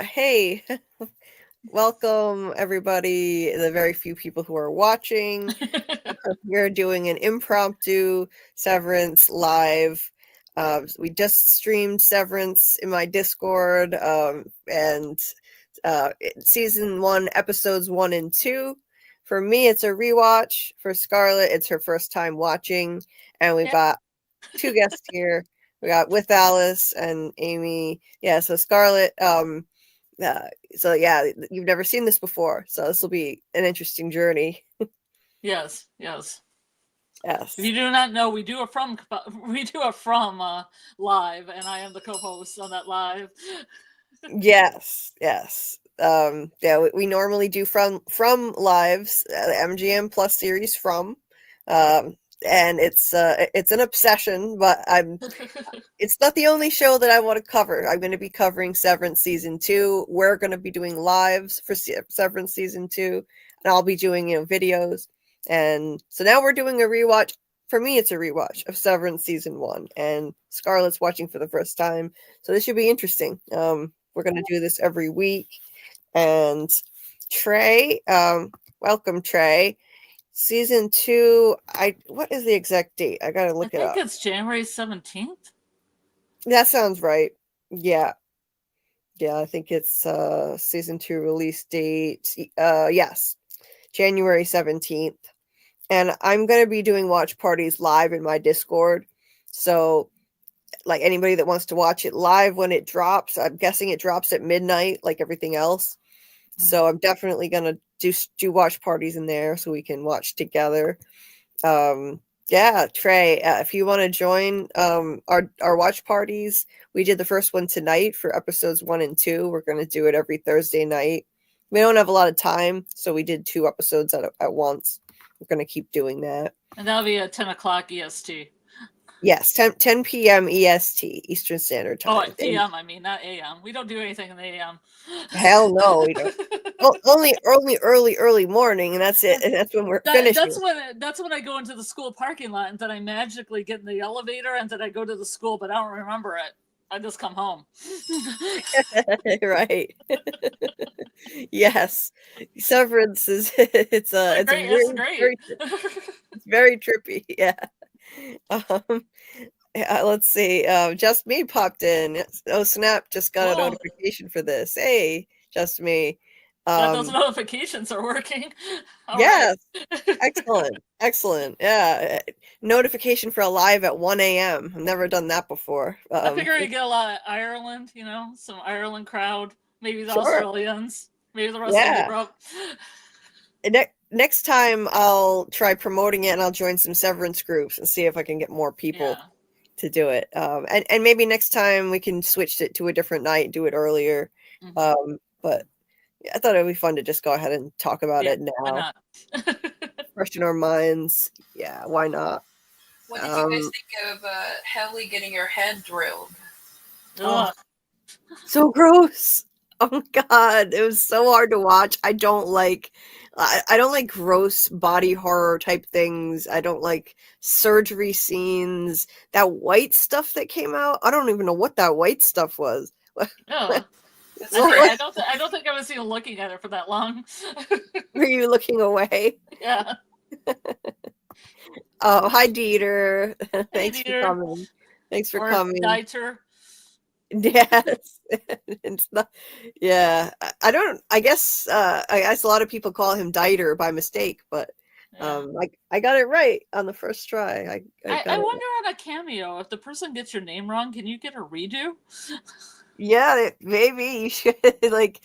Hey, welcome everybody, the very few people who are watching. We're doing an impromptu Severance live. We just streamed Severance in my Discord, and season 1, episodes 1 and 2. For me, it's a rewatch. For Scarlett, it's her first time watching, and we've got two guests here. We got with Alice and Amy. Yeah, so Scarlett, so yeah, you've never seen this before, so this will be an interesting journey. Yes. Yes. If you do not know, we do a from live, and I am the co-host on that live. Yes. Yeah, we normally do from lives, MGM Plus series from, and it's an obsession, but it's not the only show that I want to cover. I'm going to be covering Severance season 2. We're going to be doing lives for Severance season 2, and I'll be doing videos. And so now we're doing a rewatch. For me, it's a rewatch of Severance season 1, and Scarlett's watching for the first time, so this should be interesting. We're going to do this every week. And Trey, welcome, Trey. Season 2, what is the exact date? I gotta look it up. I think it's January 17th. That sounds right. Yeah, I think it's season 2 release date. Yes, January 17th. And I'm gonna be doing watch parties live in my Discord. So like anybody that wants to watch it live when it drops, I'm guessing it drops at midnight like everything else. So I'm definitely gonna do watch parties in there so we can watch together. Yeah, Trey, if you want to join our watch parties, we did the first one tonight for episodes 1 and 2. We're gonna do it every Thursday night. We don't have a lot of time, so we did 2 episodes at once. We're gonna keep doing that. And that'll be at 10 o'clock EST. Yes, 10 p.m. EST, Eastern Standard Time. Oh, PM, I mean, not AM. We don't do anything in the AM. Hell no, we don't. Only early morning, and that's it. And that's when we're finishing. That's when I go into the school parking lot, and then I magically get in the elevator, and then I go to the school, but I don't remember it. I just come home. Right. Yes. Severance is it's great. Very trippy. Yeah. Let's see. Just me popped in. Oh snap! Just got a notification for this. Hey, just me. Those notifications are working. Yes. Right. Excellent. Yeah. Notification for a live at 1 a.m. I've never done that before. I figure you get a lot of Ireland, some Ireland crowd, maybe the Australians, maybe the rest of Europe. Next time I'll try promoting it, and I'll join some Severance groups and see if I can get more people to do it. And maybe next time we can switch it to a different night, do it earlier. But I thought it would be fun to just go ahead and talk about it now. Why not? Fresh in our minds. Yeah, why not? What did you guys think of Helly getting her head drilled? Oh, so gross. Oh God, it was so hard to watch. I don't like gross body horror type things. I don't like surgery scenes. That white stuff that came out, I don't even know what that white stuff was. Oh. I don't think I was even looking at it for that long. Were you looking away? Yeah. Oh, hi Dieter. Thanks for coming. Thanks for coming. Dieter. Yes. It's not, yeah. I guess a lot of people call him Dieter by mistake, but I got it right on the first try. I wonder on a cameo, if the person gets your name wrong, can you get a redo? Yeah, maybe you should. Like,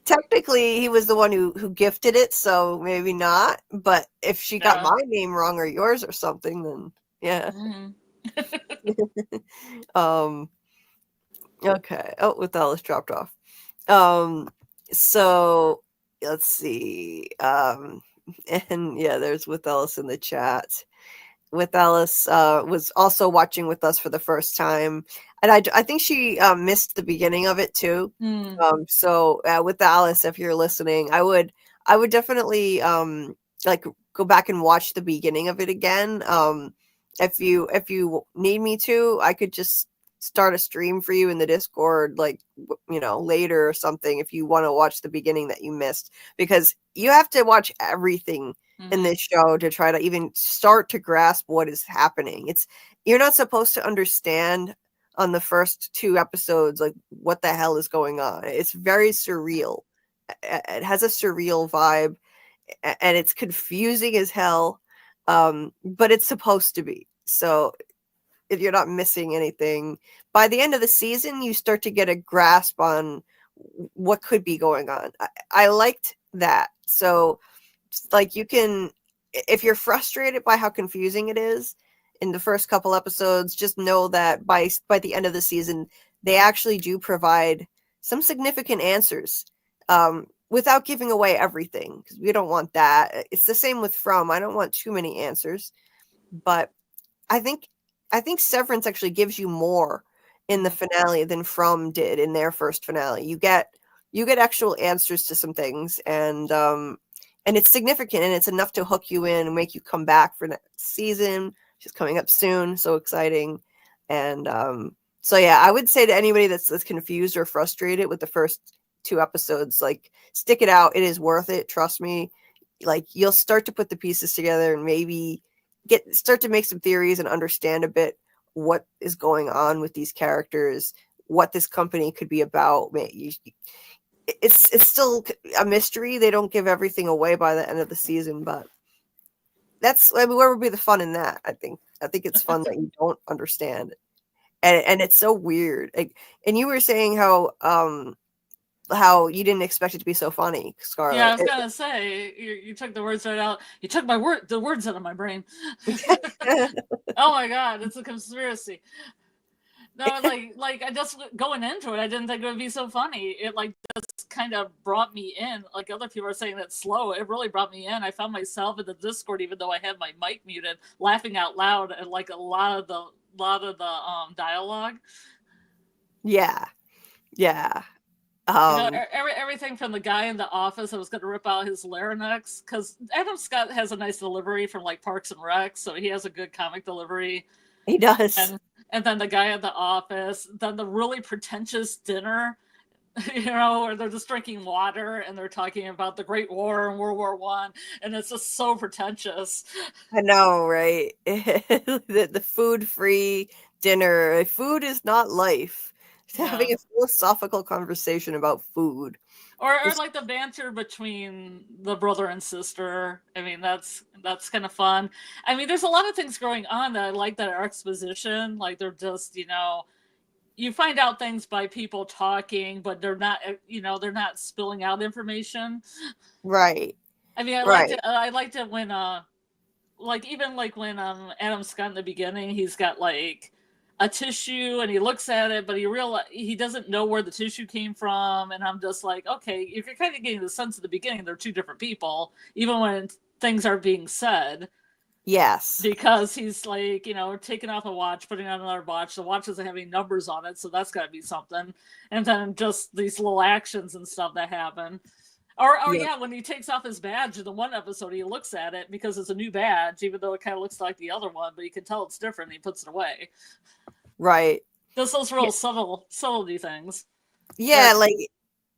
technically, he was the one who gifted it, so maybe not. But if she got my name wrong or yours or something, then yeah. Okay. Oh, with Alice dropped off. So let's see. And yeah, there's with Alice in the chat. With Alice was also watching with us for the first time, and I think she missed the beginning of it too. So with Alice, if you're listening, I would definitely like go back and watch the beginning of it again. If you need me to, I could just start a stream for you in the Discord, like, later or something, if you want to watch the beginning that you missed, because you have to watch everything in this show to try to even start to grasp what is happening. You're not supposed to understand on the first 2 episodes, like, what the hell is going on. It's very surreal. It has a surreal vibe, and it's confusing as hell, but it's supposed to be. So if you're not missing anything, by the end of the season, you start to get a grasp on what could be going on. I liked that. So, like, you can, if you're frustrated by how confusing it is in the first couple episodes, just know that by the end of the season, they actually do provide some significant answers, without giving away everything, because we don't want that. It's the same with From. I don't want too many answers, but I think Severance actually gives you more in the finale than From did in their first finale. You get actual answers to some things, and it's significant, and it's enough to hook you in and make you come back for next season, which is coming up soon. So exciting. And so yeah, I would say to anybody that's confused or frustrated with the first 2 episodes, like, stick it out. It is worth it. Trust me. Like, you'll start to put the pieces together and maybe start to make some theories and understand a bit what is going on with these characters, what this company could be about. It's still a mystery. They don't give everything away by the end of the season, but where would be the fun in that? I think it's fun that you don't understand, and it's so weird. Like, and you were saying how you didn't expect it to be so funny, Scarlett. Yeah, I was gonna say you took the words right out. You took the words out of my brain. Oh my god, it's a conspiracy. No, like I just going into it, I didn't think it would be so funny. It like just kind of brought me in. Like other people are saying it's slow. It really brought me in. I found myself in the Discord, even though I had my mic muted, laughing out loud at like a lot of the dialogue. Yeah. Everything from the guy in the office that was going to rip out his larynx, because Adam Scott has a nice delivery from like Parks and Rec, so he has a good comic delivery. He does. And then the guy at the office, then the really pretentious dinner, where they're just drinking water and they're talking about the Great War and World War I, and it's just so pretentious. I know, right? The food-free dinner. Food is not life. Yeah. Having a philosophical conversation about food. Or like the banter between the brother and sister. I mean, that's kind of fun. I mean, there's a lot of things going on that I like that are exposition. Like they're just, you find out things by people talking, but they're not, they're not spilling out information. Right. I mean, I liked it when, when Adam Scott in the beginning, he's got like a tissue and he looks at it, but he doesn't know where the tissue came from. And I'm just like, okay, if you're kind of getting the sense at the beginning, they're 2 different people, even when things are being said. Yes. Because he's like, taking off a watch, putting on another watch. The watch doesn't have any numbers on it, so that's got to be something. And then just these little actions and stuff that happen. Or yeah, when he takes off his badge in the one episode, he looks at it because it's a new badge, even though it kind of looks like the other one, but you can tell it's different. And he puts it away. Right. Just those real subtlety things. Yeah, like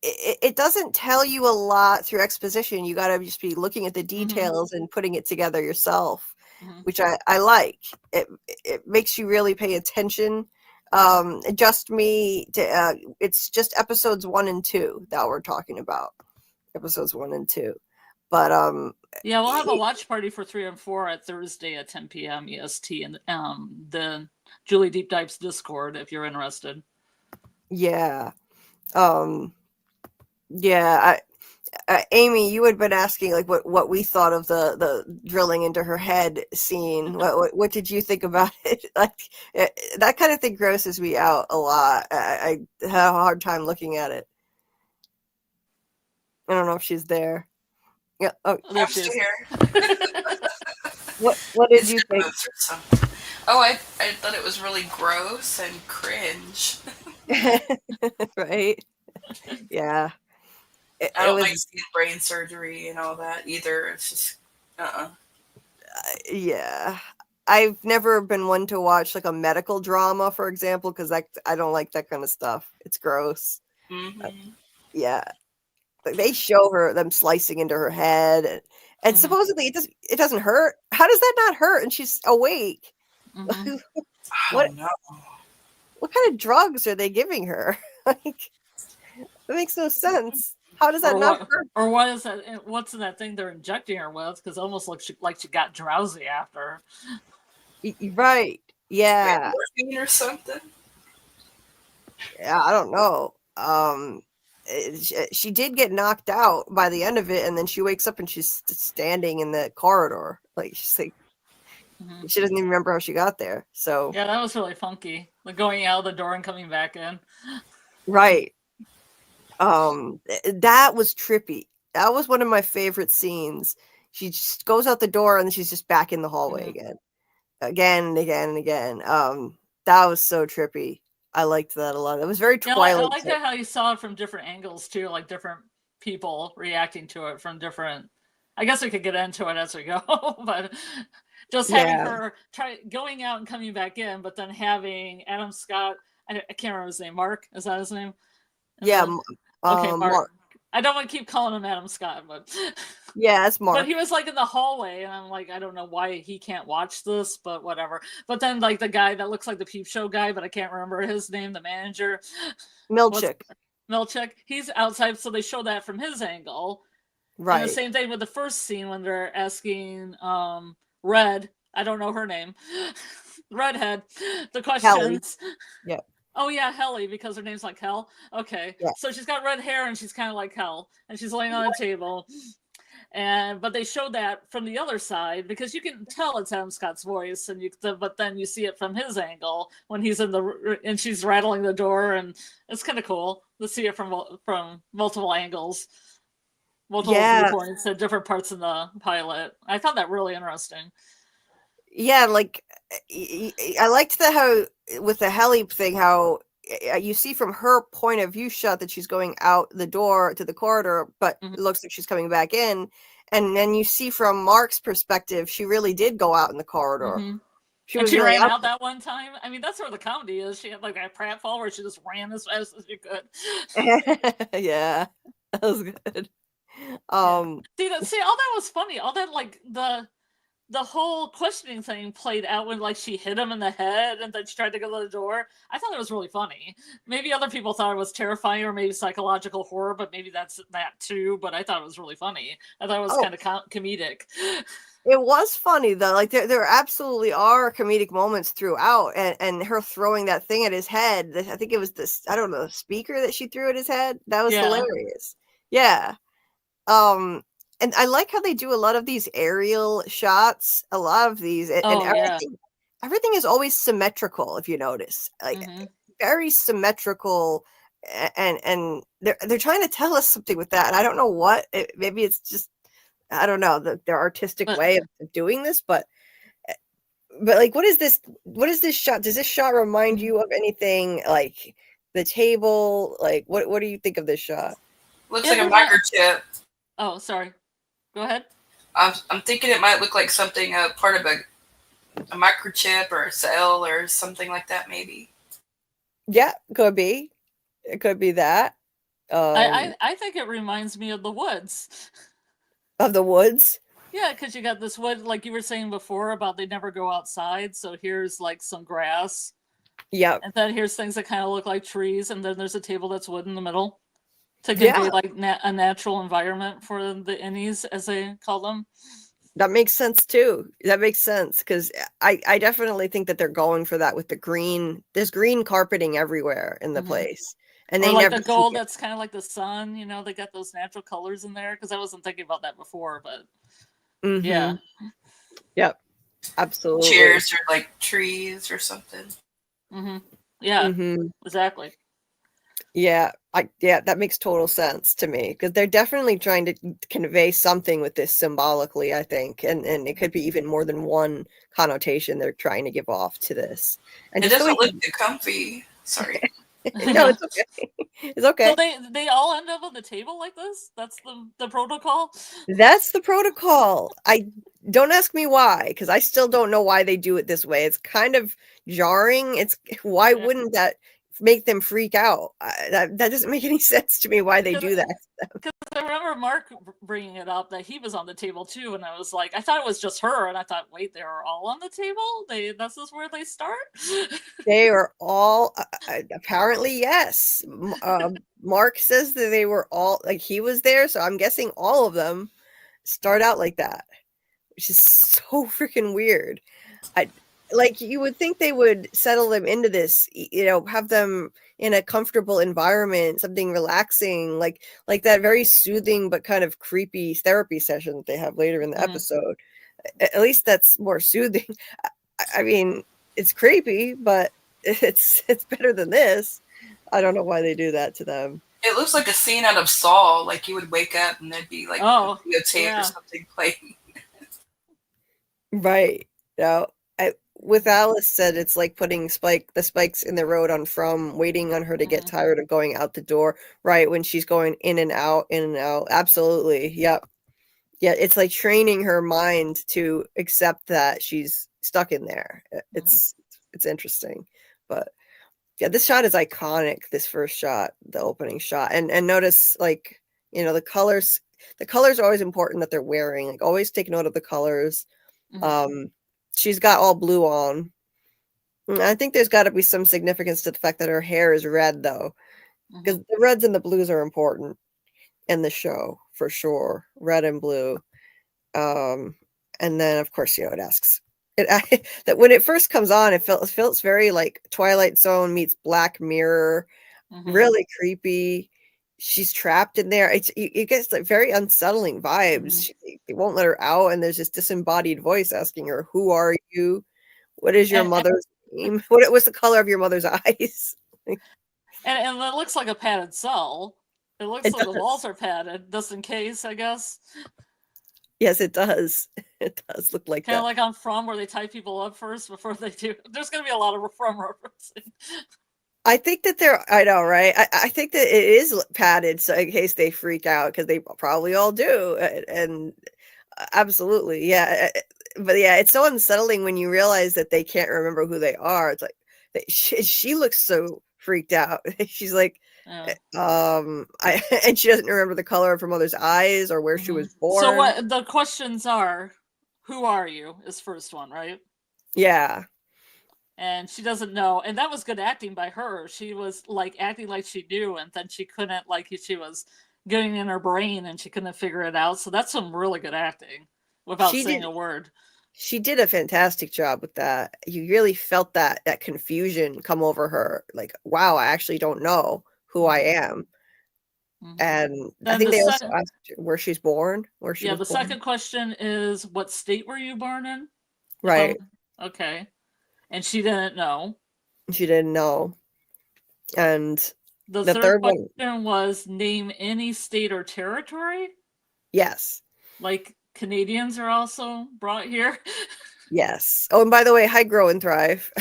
it doesn't tell you a lot through exposition. You got to just be looking at the details and putting it together yourself, which I like. It makes you really pay attention. It's just episodes 1 and 2 that we're talking about. Episodes 1 and 2. But yeah, we'll have a watch party for 3 and 4 at Thursday at 10 p.m. EST and the Julie Deep Dives Discord if you're interested. Yeah. Yeah, Amy, you had been asking like what we thought of the drilling into her head scene. What did you think about it? Like that kind of thing grosses me out a lot. I have a hard time looking at it. I don't know if she's there. Yeah. Oh, I'm still here. What did you think? Oh, I thought it was really gross and cringe. Right? Yeah. I don't like seeing brain surgery and all that either. It's just, Yeah. I've never been one to watch like a medical drama, for example, because I don't like that kind of stuff. It's gross. Mm-hmm. Yeah, like they show them slicing into her head, and supposedly it doesn't hurt. How does that not hurt? And she's awake. Mm-hmm. I What don't know. what kind of drugs are they giving her? Like that makes no sense. How does that Or not what? hurt? Or what is that? What's in that thing they're injecting her with? Because it almost looks like she got drowsy after. Right? Like Yeah. morphine or something. Yeah, I don't know. She did get knocked out by the end of it, and then she wakes up and she's standing in the corridor. Like she's like, she doesn't even remember how she got there. So Yeah, that was really funky. Like going out the door and coming back in. right, that was trippy. That was one of my favorite scenes. She just goes out the door and then she's just back in the hallway again and again and again. That was so trippy. I liked that a lot. It was very Yeah, Twilight. I like that how you saw it from different angles too, like different people reacting to it from different. I guess we could get into it as we go, but just having her try going out and coming back in, but then having Adam Scott. I can't remember his name. Mark, is that his name? Yeah. Okay, Mark. Mark. I don't want to keep calling him Adam Scott, but yeah, it's Mark. But he was like in the hallway, and I'm like, I don't know why he can't watch this, but whatever. But then like the guy that looks like the Peep Show guy, but I can't remember his name, the manager, Milchick. He's outside, so they show that from his angle. Right. And the same thing with the first scene when they're asking Red, I don't know her name, Redhead, the questions. Yeah. Oh yeah, Helly, because her name's like Hell. Okay. Yeah. So she's got red hair and she's kind of like Hell, and she's laying on a table. But they showed that from the other side because you can tell it's Adam Scott's voice, and but then you see it from his angle when he's and she's rattling the door, and it's kind of cool to see it from multiple angles, multiple viewpoints at different parts in the pilot. I found that really interesting. Yeah, like I liked how with the heli thing, how you see from her point of view shot that she's going out the door to the corridor, but it looks like she's coming back in. And then you see from Mark's perspective, she really did go out in the corridor. She really ran out that one time. I mean, that's where the comedy is. She had like that pratfall where she just ran as fast as she could. Yeah, that was good. See, all that was funny. All that like the whole questioning thing played out when like she hit him in the head and then she tried to go to the door. I thought it was really funny. Maybe other people thought it was terrifying or maybe psychological horror, but maybe that's that too. But I thought it was really funny. I thought it was kind of comedic. It was funny though. Like there absolutely are comedic moments throughout, and her throwing that thing at his head. I think it was this, I don't know, speaker that she threw at his head. That was hilarious. Yeah. And I like how they do a lot of these aerial shots, a lot of these, and everything is always symmetrical. If you notice, like very symmetrical, and they're trying to tell us something with that. And I don't know what. Maybe it's just, I don't know, their artistic way of doing this, but like, what is this? What is this shot? Does this shot remind you of anything? Like the table? Like what do you think of this shot? Looks like a microchip. Oh, sorry. Go ahead. I'm thinking it might look like something, part of a microchip or a cell or something like that, maybe. Yeah, could be. It could be that. I think it reminds me of the woods. Of the woods? Yeah, because you got this wood, like you were saying before about they never go outside. So here's like some grass. Yeah. And then here's things that kind of look like trees, and then there's a table that's wood in the middle. To convey like a natural environment for the innies, as they call them. That makes sense too. That makes sense because I definitely think that they're going for that with the green. There's green carpeting everywhere in the place, and they like never the gold that's kind of like the sun. You know, they got those natural colors in there because I wasn't thinking about that before, but yeah, yep, absolutely. Chairs or like trees or something. Yeah, exactly. Yeah, that makes total sense to me because they're definitely trying to convey something with this symbolically, I think, and it could be even more than one connotation they're trying to give off to this. And it doesn't look too comfy. Sorry. No, it's okay. It's okay. So they all end up on the table like this? That's the protocol? That's the protocol. I don't ask me why, because I still don't know why they do it this way. It's kind of jarring. It's why Yeah. wouldn't that make them freak out? That doesn't make any sense to me why they do that. Because I remember Mark bringing it up that he was on the table too, and I was like, I thought it was just her, and I thought, wait, they are all on the table. This is where they start. They are all apparently, yes. Mark says that they were all like he was there, so I'm guessing all of them start out like that, which is so freaking weird. Like you would think they would settle them into this, have them in a comfortable environment, something relaxing, like that very soothing but kind of creepy therapy session that they have later in the episode. At least that's more soothing. I mean, it's creepy, but it's better than this. I don't know why they do that to them. It looks like a scene out of Saw. Like you would wake up and there'd be like a videotape or something playing. Right. No, with Alice said it's like putting the spikes in the road on From, waiting on her to get tired of going out the door. Right, when she's going in and out, in and out. Absolutely. Yep. Yeah, it's like training her mind to accept that she's stuck in there. It's interesting. But yeah, this shot is iconic, this first shot, the opening shot. And notice, like, the colors are always important that they're wearing. Like, always take note of the colors. She's got all blue on. I think there's got to be some significance to the fact that her hair is red, though, because the reds and the blues are important in the show for sure. Red and blue. And then, of course, it asks that when it first comes on, it feels very like Twilight Zone meets Black Mirror. Really creepy. She's trapped in there. It gets like very unsettling vibes. They won't let her out, and there's this disembodied voice asking her, "Who are you? What is your mother's name? What's the color of your mother's eyes?" And it looks like a padded cell. It looks like the walls are padded, just in case, I guess. Yes, it does. It does look like kind that. of like on From, where they tie people up first before they do. There's going to be a lot of From referencing. I think that I know, right? I think that it is padded, so in case they freak out, because they probably all do. And absolutely, yeah. But yeah, it's so unsettling when you realize that they can't remember who they are. It's like she looks so freaked out. She's like, and she doesn't remember the color of her mother's eyes or where she was born. So what the questions are? Who are you? Is first one, right? Yeah. And she doesn't know, and that was good acting by her. She was like acting like she knew, and then she couldn't, like she was getting in her brain and she couldn't figure it out. So that's some really good acting without saying a word. She did a fantastic job with that. You really felt that confusion come over her. Like, wow, I actually don't know who I am. And then I think they also asked where she's born. The second question is, what state were you born in? Right. Okay. And she didn't know. She didn't know. And the third question was, name any state or territory. Yes. Like Canadians are also brought here. Yes. Oh, and by the way, hi, Grow and Thrive.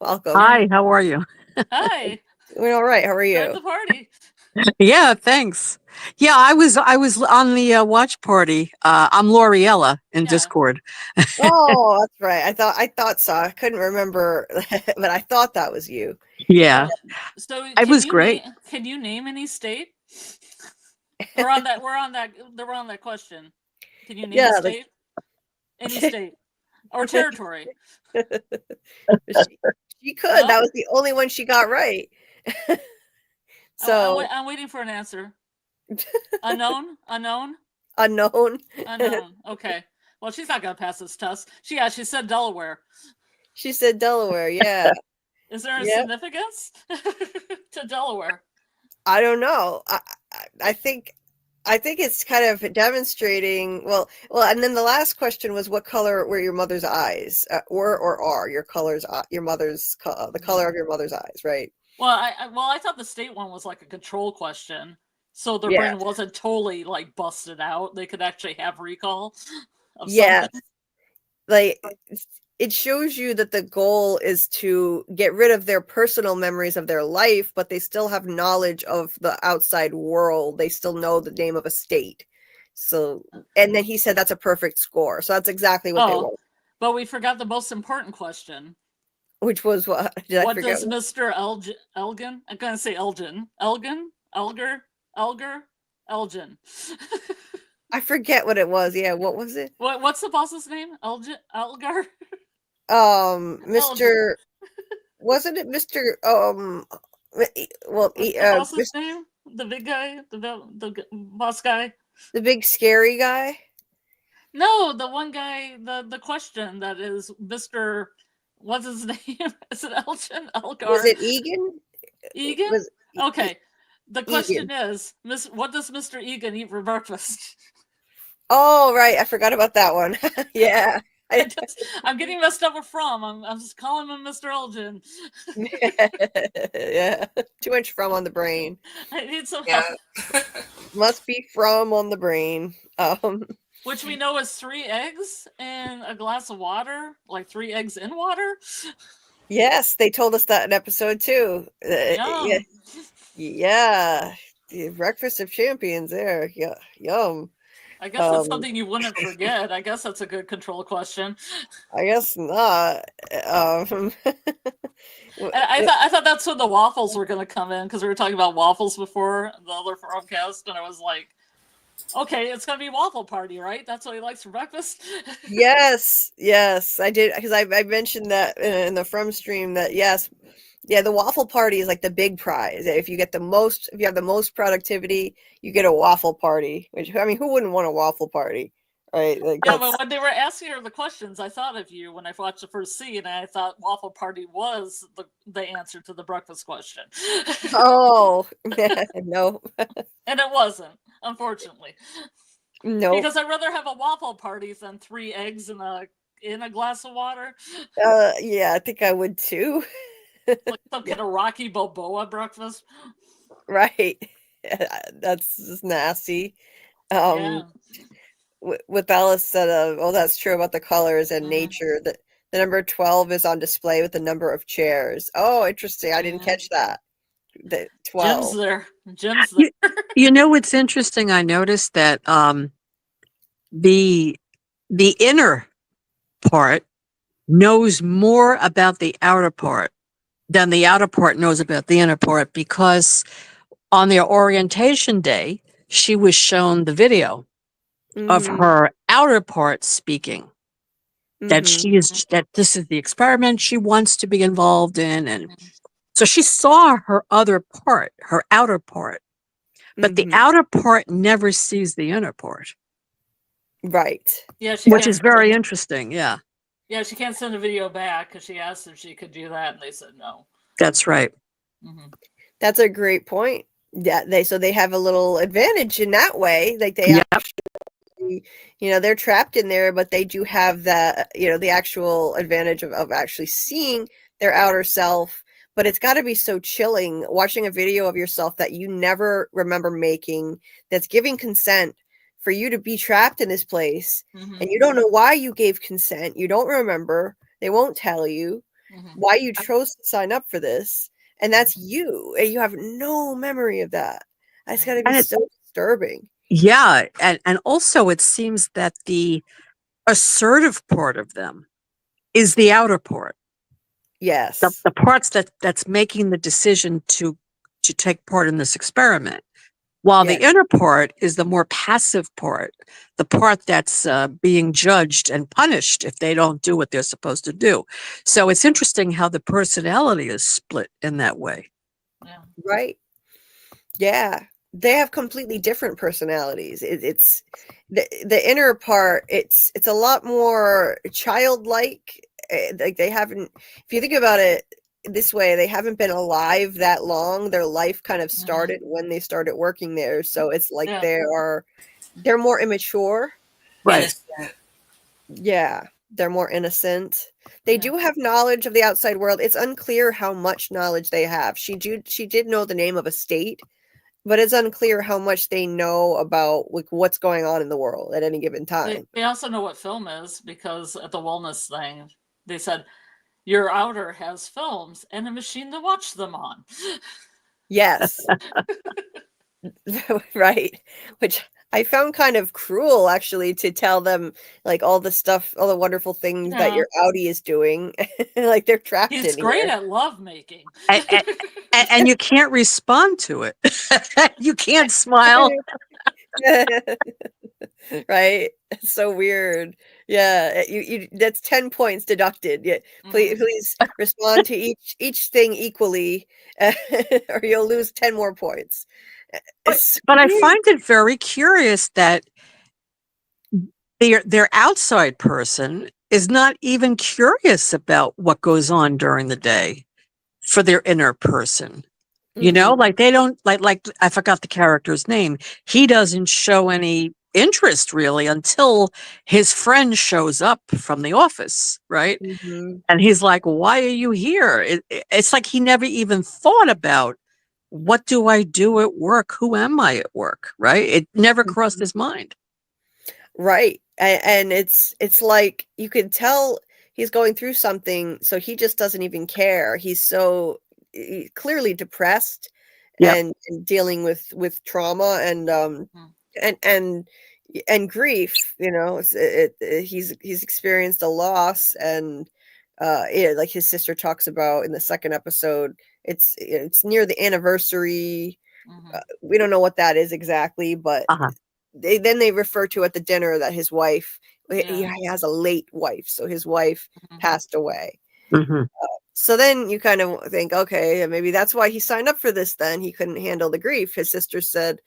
Welcome. Hi, how are you? Hi. Doing all right. How are you? At the party. Yeah, thanks. Yeah, I was on the watch party. I'm L'Oreella in Discord. Oh, that's right. I thought so. I couldn't remember, but I thought that was you. Yeah. So it was great. Can you name any state? We're on that question. Can you name a state? Any state or territory? She could. That was the only one she got right. So I'm waiting for an answer. Unknown. Okay. Well, she's not gonna pass this test. She said Delaware. She said Delaware. Yeah. Is there a significance to Delaware? I don't know. I think it's kind of demonstrating. Well, and then the last question was, what color were your mother's eyes, or are your colors? Your mother's the color of your mother's eyes, right? Well, I thought the state one was like a control question, so their brain wasn't totally like busted out. They could actually have recall of something. Like it shows you that the goal is to get rid of their personal memories of their life, but they still have knowledge of the outside world. They still know the name of a state. So, and then he said that's a perfect score. So that's exactly what they want. But we forgot the most important question. Which was what? Did I What forget? does Mr. Elgin? I'm gonna say Elgin. Elgin? Elger? Elgin. I forget what it was. Yeah, what was it? What's the boss's name? Elgar? Mr. Wasn't it Mr. What's the boss's name? The big guy? The boss guy? The big scary guy? No, the one guy, the question that is Mr. What's his name? Is it Elgin? Elgar? Was it Egan? Egan? Okay. The question Egan. is, what does Mr. Egan eat for breakfast? Oh, right. I forgot about that one. Yeah. I'm getting messed up with From. I'm just calling him Mr. Elgin. Yeah. Too much From on the brain. I need some help. Must be From on the brain. Which we know is 3 eggs in a glass of water, like 3 eggs in water. Yes, they told us that in episode 2. Yeah. Yeah. The Breakfast of Champions there. Yeah. Yum. I guess that's something you wouldn't forget. I guess that's a good control question. I guess not. I thought that's when the waffles were going to come in, because we were talking about waffles before the other broadcast, and I was like, okay, it's going to be waffle party, right? That's what he likes for breakfast? Yes, I did, because I mentioned that in the From stream that yes, yeah, the waffle party is like the big prize. If you have the most productivity, you get a waffle party. Which, I mean, who wouldn't want a waffle party, right? Like, yeah, but when they were asking her the questions, I thought of you when I watched the first scene, and I thought waffle party was the answer to the breakfast question. Oh, no. And it wasn't, unfortunately. No. Because I'd rather have a waffle party than 3 eggs in a glass of water. Yeah, I think I would too. Like some kind of Rocky Balboa breakfast. Right. That's just nasty. Yeah. With Alice said, oh, that's true about the colors and nature. That the number 12 is on display with the number of chairs. Oh, interesting. I didn't catch that. The 12. Jim's there. You know what's interesting? I noticed that the inner part knows more about the outer part than the outer part knows about the inner part, because on their orientation day, she was shown the video of her outer part speaking that that this is the experiment she wants to be involved in. And so she saw her other part, her outer part, but the outer part never sees the inner part. Right. Yeah, which is very interesting. Yeah. Yeah, she can't send a video back because she asked if she could do that, and they said no. That's right. That's a great point. Yeah, they have a little advantage in that way. Like they actually, they're trapped in there, but they do have that, the actual advantage of actually seeing their outer self. But it's got to be so chilling watching a video of yourself that you never remember making, that's giving consent for you to be trapped in this place, and you don't know why you gave consent. You don't remember. They won't tell you why you chose to sign up for this, and that's you, and you have no memory of that. That's got to be so disturbing. Yeah, and also it seems that the assertive part of them is the outer part. Yes, the parts that's making the decision to take part in this experiment. While the inner part is the more passive part, the part that's being judged and punished if they don't do what they're supposed to do. So it's interesting how the personality is split in that way. Yeah. Right. Yeah. They have completely different personalities. It's the inner part. It's a lot more childlike. Like they haven't, if you think about it this way, they haven't been alive that long. Their life kind of started when they started working there. So it's like they're more immature. Right. Yeah. They're more innocent. They do have knowledge of the outside world. It's unclear how much knowledge they have. She did know the name of a state, but it's unclear how much they know about like what's going on in the world at any given time. They also know what film is, because at the wellness thing, they said, your outer has films and a machine to watch them on. Yes. Right. Which I found kind of cruel, actually, to tell them like all the stuff, all the wonderful things that Yeah. your Audi is doing. Like they're trapped He's in great here. at love making. And you can't respond to it. You can't smile. Right? It's so weird. Yeah, you that's 10 points deducted. Yeah, please respond to each thing equally, or you'll lose 10 more points. It's But I weird. find it very curious that their outside person is not even curious about what goes on during the day for their inner person. You know, Mhm. like they don't like I forgot the character's name. He doesn't show any interest really until his friend shows up from the office, right? Mhm. And he's like, "Why are you here?" It's like he never even thought about what do I do at work? Who am I at work? Right? It never crossed Mhm. his mind. Right. And it's like you can tell he's going through something, so he just doesn't even care. He's so clearly depressed Yep. and dealing with trauma Mhm. and and and grief, you know. He's experienced a loss, and yeah, like his sister talks about in the second episode, it's near the anniversary. We don't know what that is exactly, but Uh-huh. they refer to at the dinner that his wife, Yeah. he has a late wife, so his wife passed away. Hmm. So then you kind of think, okay, maybe that's why he signed up for this. Then he couldn't handle the grief. His sister said,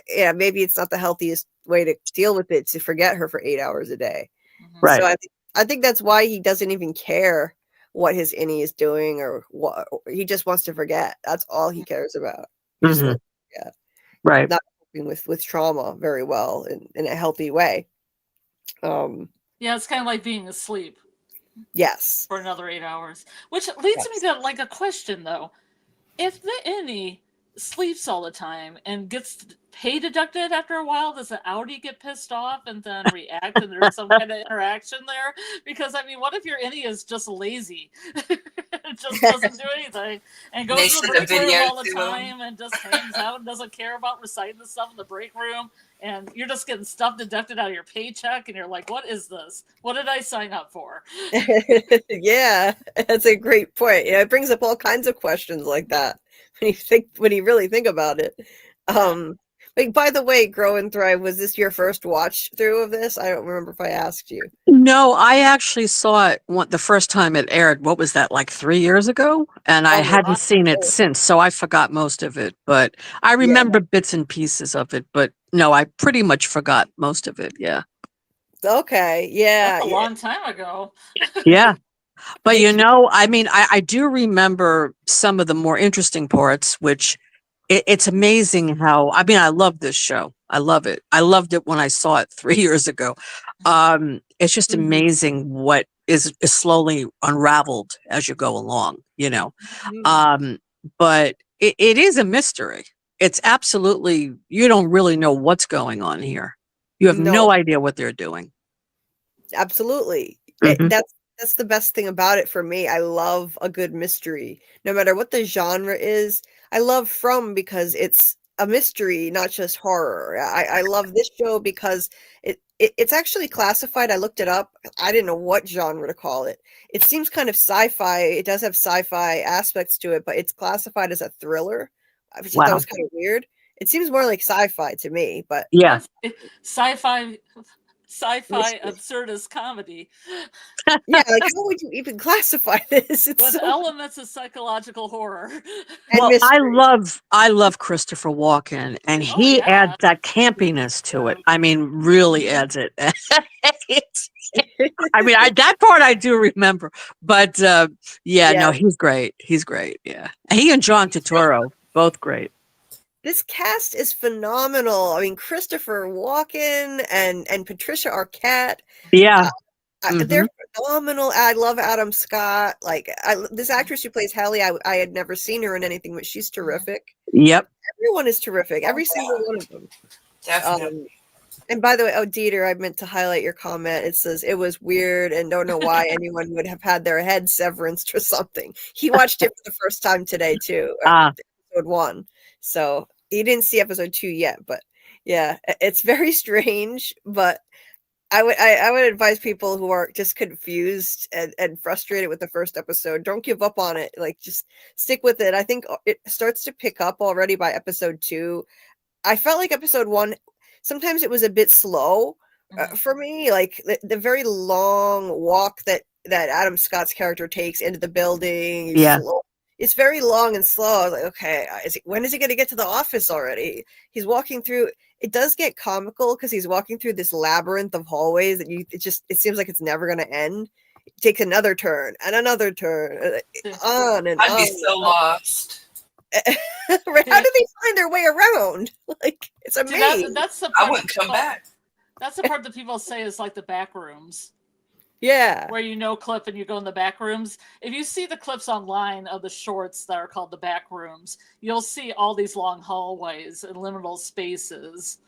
yeah, maybe it's not the healthiest way to deal with it to forget her for 8 hours a day. So Right. I think that's why he doesn't even care what his innie is doing, or what he just wants to forget. That's all he cares about. He just Hmm. wants to forget. Right. Not coping with trauma very well in a healthy way. Yeah, it's kind of like being asleep Yes. for another 8 hours. Which leads me Yes. to like a question though. If the innie sleeps all the time and gets pay deducted after a while, does the Audi get pissed off and then react and there's some kind of interaction there? Because I mean, what if your innie is just lazy? It just doesn't do anything and They goes to the send a break room video all the to them. time and just hangs out and doesn't care about reciting the stuff in the break room, and you're just getting stuff deducted out of your paycheck and you're like, what is this? What did I sign up for? Yeah, that's a great point. Yeah, it brings up all kinds of questions like that when you really think about it. Yeah. Like, by the way, Grow and Thrive, was this your first watch through of this? I don't remember if I asked you. No, I actually saw it the first time it aired. What was that, like 3 years ago? And I Oh my hadn't seen it God. since, so I forgot most of it. But I Yeah. remember bits and pieces of it. But no, I pretty much forgot most of it. Yeah. Okay. Yeah. That's a Yeah. long time ago. Yeah. But Yeah. I mean, I do remember some of the more interesting parts, which it's amazing how, I mean, I love this show. I love it. I loved it when I saw it 3 years ago. It's just Mhm. amazing what is slowly unraveled as you go along, you know. Mhm. Um, but it is a mystery. It's absolutely, you don't really know what's going on here. You have No. no idea what they're doing. Absolutely. Hmm. That's the best thing about it for me. I love a good mystery. No matter what the genre is, I love From because it's a mystery, not just horror. I love this show because it's actually classified. I looked it up. I didn't know what genre to call it. It seems kind of sci-fi. It does have sci-fi aspects to it, but it's classified as a thriller. I just thought that Wow. was kind of weird. It seems more like sci-fi to me, but Yeah. Yes, sci-fi mystery. absurdist comedy Yeah, like how would you even classify this? It's with so elements of psychological horror. and Well, mystery. I love Christopher Walken, and Oh he adds yeah. that campiness to it. I mean, really adds it. It's, I mean, that part I do remember, but yeah, no, Yeah, he's great. He's great. Yeah, he and John Turturro, both great. this cast is phenomenal. I mean, Christopher Walken and Patricia Arquette, Yeah. uh, Hmm. they're phenomenal. I love Adam Scott. Like this actress who plays Hallie, I had never seen her in anything, but she's terrific. Yep. Everyone is terrific. Every single one of them. Definitely. And by the way, oh, Dieter, I meant to highlight your comment. It says it was weird and don't know why anyone would have had their head severanced or something. He watched it for the first time today too, Ah, episode 1. So he didn't see episode 2 yet, but yeah, it's very strange. But I would advise people who are just confused and frustrated with the first episode, don't give up on it. Like, just stick with it. I think it starts to pick up already by episode 2. I felt like episode 1, sometimes it was a bit slow for me. Like the very long walk that Adam Scott's character takes into the building. yeah. It's very long and slow. I was like, okay, when is he going to get to the office already? He's walking through. It does get comical because he's walking through this labyrinth of hallways that it seems like it's never going to end. It takes another turn and another turn, on and on. I'd be so lost. Right? How do they find their way around? Like, it's amazing. That's the I part wouldn't come back. That's the part that people say is like the back rooms. Yeah. Where you know clip and you go in the back rooms. If you see the clips online of the shorts that are called the back rooms, you'll see all these long hallways and liminal spaces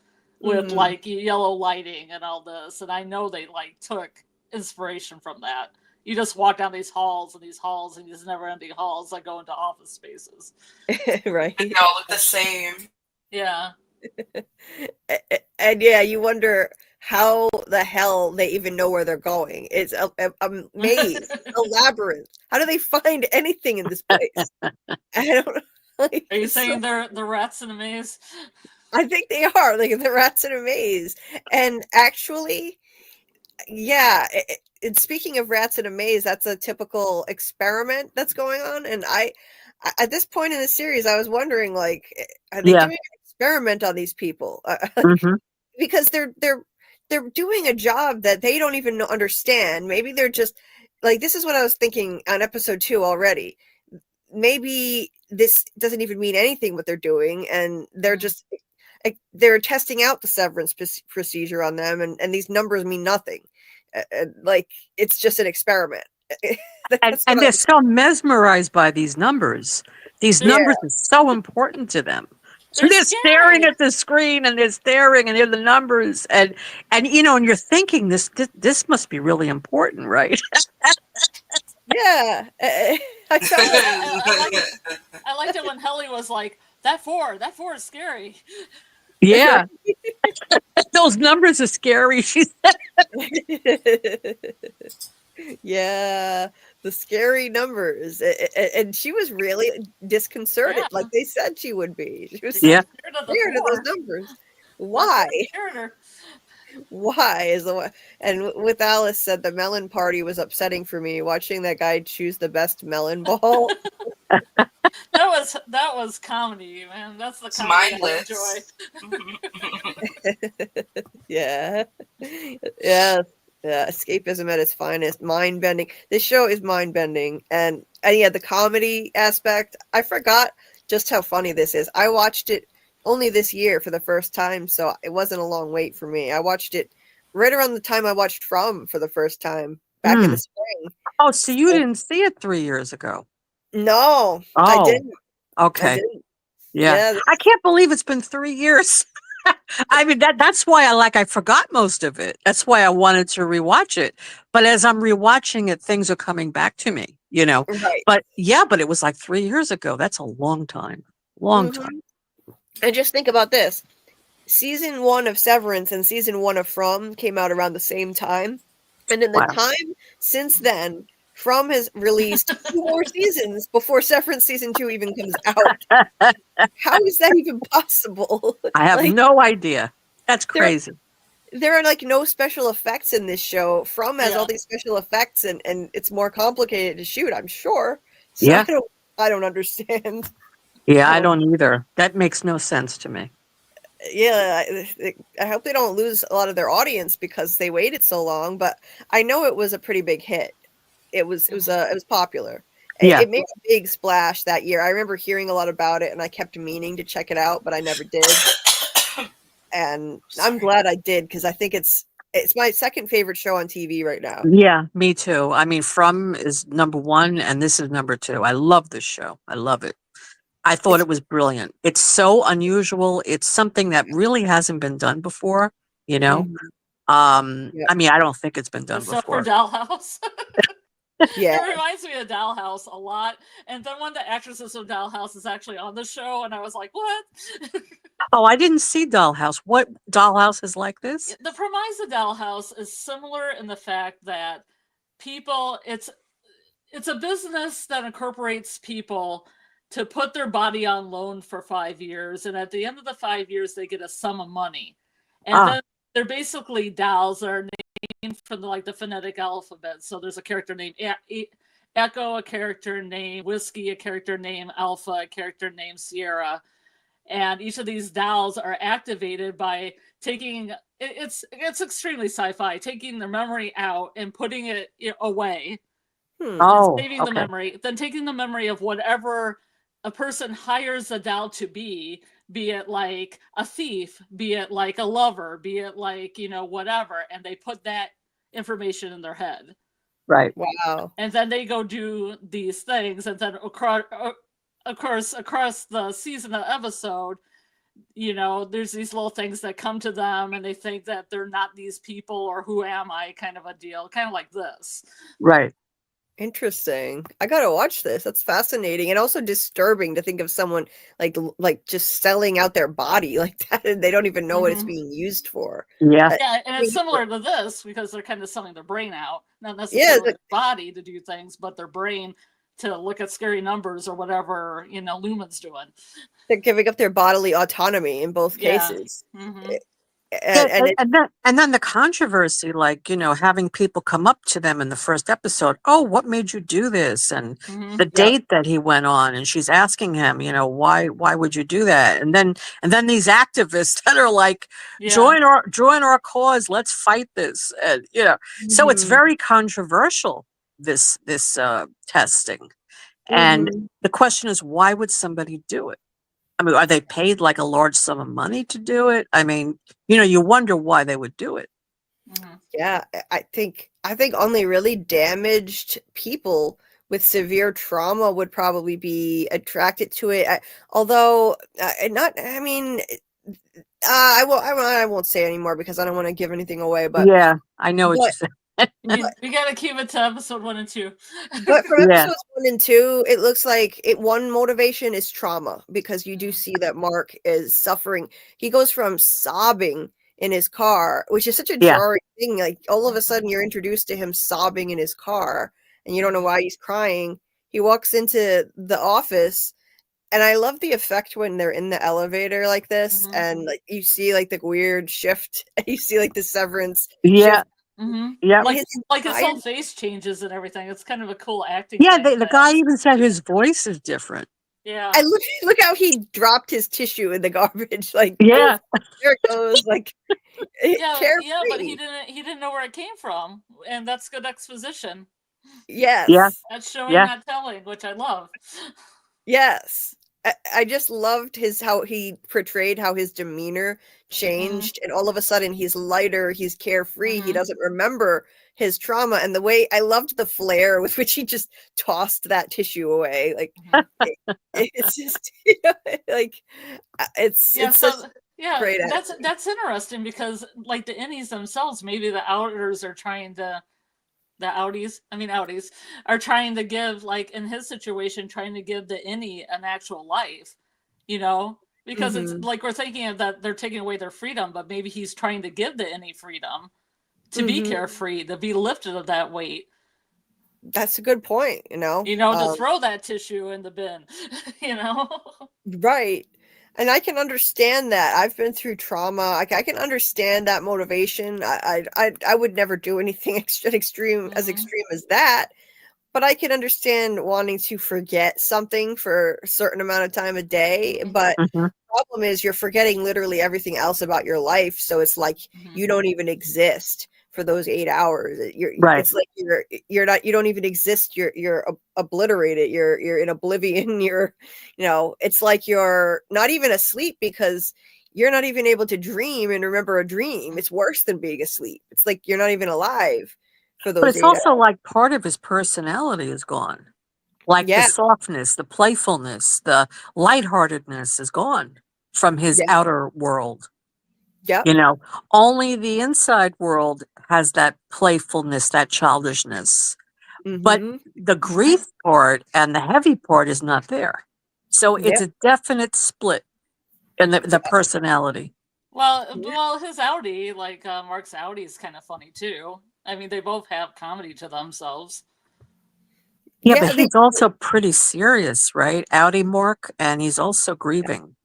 with like yellow lighting and all this. And I know they like took inspiration from that. You just walk down these halls and these never-ending halls that go into office spaces. Right. They all look the same. Yeah. And yeah, you wonder how the hell they even know where they're going. It's a maze, a labyrinth. How do they find anything in this place? I don't know. Like, Are you saying they're the rats in a maze? I think they are, like the rats in a maze. And actually, yeah, and speaking of rats in a maze, that's a typical experiment that's going on. And I at this point in the series, I was wondering, like, are they doing an experiment on these people? Because they're doing a job that they don't even understand. Maybe they're just like, this is what I was thinking on episode 2 already. Maybe this doesn't even mean anything what they're doing, and they're just they're testing out the severance procedure on them, and these numbers mean nothing. Like, it's just an experiment. And they're so mesmerized by these numbers. These numbers are so important to them. So they're staring at the screen, and they're staring, and they're the numbers, and you know, and you're thinking this must be really important, right? Yeah, I liked it when Helly was like, that four is scary. Yeah. Those numbers are scary, she said. Yeah, the scary numbers. And she was really disconcerted, like they said she would be. She was scared of those numbers. Why? Why is the and with Alice said the melon party was upsetting for me, watching that guy choose the best melon ball. That was comedy, man. That's the comedy I enjoy. Yeah. Escapism at its finest, mind bending. This show is mind bending, and yeah, the comedy aspect. I forgot just how funny this is. I watched it only this year for the first time, so it wasn't a long wait for me. I watched it right around the time I watched From for the first time back in the spring. Oh, so you didn't see it 3 years ago? No, I didn't. Okay. I didn't. Yeah. I can't believe it's been 3 years. I mean, that's why I forgot most of it. That's why I wanted to rewatch it. But as I'm rewatching it, things are coming back to me, you know. Right. But it was like 3 years ago. That's a long time. Long time. And just think about this. Season 1 of Severance and season 1 of From came out around the same time. And in the time since then, From has released 2 more seasons before Severance season 2 even comes out. How is that even possible? I have no idea. That's crazy. There are like no special effects in this show. From has all these special effects, and it's more complicated to shoot, I'm sure. So I don't understand. Yeah, I don't either. That makes no sense to me. Yeah, I hope they don't lose a lot of their audience because they waited so long. But I know it was a pretty big hit. It was popular. Yeah. It made a big splash that year. I remember hearing a lot about it, and I kept meaning to check it out, but I never did. And I'm glad I did, because I think it's my second favorite show on TV right now. Yeah, me too. I mean, From is number 1, and this is number 2. I love this show. I love it. I thought it was brilliant. It's so unusual. It's something that really hasn't been done before. you know? Mhm. Yep. I mean, I don't think it's been done Except for before. Dollhouse. Yeah. It reminds me of Dollhouse a lot. And then one of the actresses of Dollhouse is actually on the show, and I was like, what? Oh, I didn't see Dollhouse. What Dollhouse is like this? The premise of Dollhouse is similar in the fact that people, it's a business that incorporates people to put their body on loan for 5 years, and at the end of the 5 years they get a sum of money, and Ah, then they're basically dolls that are named from the phonetic alphabet. So there's a character named Echo, a character named Whiskey, a character named Alpha, a character named Sierra, and each of these dolls are activated by taking it's extremely sci-fi, taking the memory out and putting it away Hmm. and oh, saving the okay. memory, then taking the memory of whatever a person hires a doll to be it like a thief, be it like a lover, be it like, whatever, and they put that information in their head. Right. Wow. And then they go do these things, and then across the season of episode, there's these little things that come to them, and they think that they're not these people, or who am I, kind of a deal, kind of like this. Right. Interesting. I gotta watch this. That's fascinating and also disturbing to think of someone like just selling out their body like that, and they don't even know what it's Mhm. being used for. Yeah. Yeah, and I it's mean, similar to this because they're kind of selling their brain out, not yeah, necessarily their body to do things, but their brain to look at scary numbers or whatever, Lumen's doing. they're giving up their bodily autonomy in both Yeah. cases. hmm Yeah, And it, and then the controversy, like, having people come up to them in the first episode, oh, what made you do this? And hmm the yeah. date that he went on, and she's asking him, why would you do that? And then these activists that are like, Yeah. join our cause, let's fight this. And so it's Mhm, very controversial, this testing. And mhm. the question is, why would somebody do it? I mean, are they paid like a large sum of money to do it? I mean, you wonder why they would do it. hmm Yeah, I think only really damaged people with severe trauma would probably be attracted to it. Although not, I mean, I won't say anymore because I don't want to give anything away. But Yeah, I know what but you said. We got to keep it to episode 1 and 2. but from Yeah, episodes 1 and 2, it looks like one motivation is trauma because you do see that Mark is suffering. He goes from sobbing in his car, which is such a yeah, jarring thing. Like all of a sudden, you're introduced to him sobbing in his car, and you don't know why he's crying. He walks into the office, and I love the effect when they're in the elevator like this, Mhm. and like you see like the weird shift. You see like the Severance yeah, shift. hmm yeah. Like, His his entire whole face changes and everything. It's kind of a cool acting Yeah, thing. the guy even said his voice is different. Yeah. I look how he dropped his tissue in the garbage. Like, Yeah, there it goes. Like, Yeah, but carefree. he didn't know where it came from, and that's good exposition. yeah, Yes, That's showing, yeah. not telling, which I love. yes. I just loved how he portrayed how his demeanor changed, and all of a sudden he's lighter, he's carefree, he Mhm. doesn't remember his trauma, and the way I loved the flair with which he just tossed that tissue away. Like, Mhm. it's just like it's Yeah, such so yeah, great that's acting. that's interesting because like the innies themselves, maybe the outers are trying to the outies are trying to give, like in his situation, trying to give the innie an actual life, because it's Mhm. like we're thinking of that they're taking away their freedom, but maybe he's trying to give the innie freedom to be Mhm. carefree, to be lifted of that weight, That's a good point, to throw that tissue in the bin, you know? right. And I can understand that. I've been through trauma. I can understand that motivation. I would never do anything extreme Mhm. as that, but I can understand wanting to forget something for a certain amount of time a day. Mhm. But Mhm. problem is you're forgetting literally everything else about your life, so it's like Mhm. you don't even exist for those 8 hours. Right. It's like you're not, you don't even exist. You're obliterated. You're in oblivion. It's like you're not even asleep because you're not even able to dream and remember a dream. It's worse than being asleep. It's like you're not even alive for But those it's 8 hours. also like part of his personality is gone. Like the Yeah, softness, the playfulness, the lightheartedness is gone from his yeah. outer world. Yep. You know, only the inside world has that playfulness, that childishness. But Mm-hmm. the grief part and the heavy part is not there. So it's Yep. a definite split in the personality. Yeah. Well, his Audi, like Mark's Audi, is kind of funny too. I mean, they both have comedy to themselves. Yeah, but Yeah. he's also pretty serious, right? Audi Mark, and he's also grieving.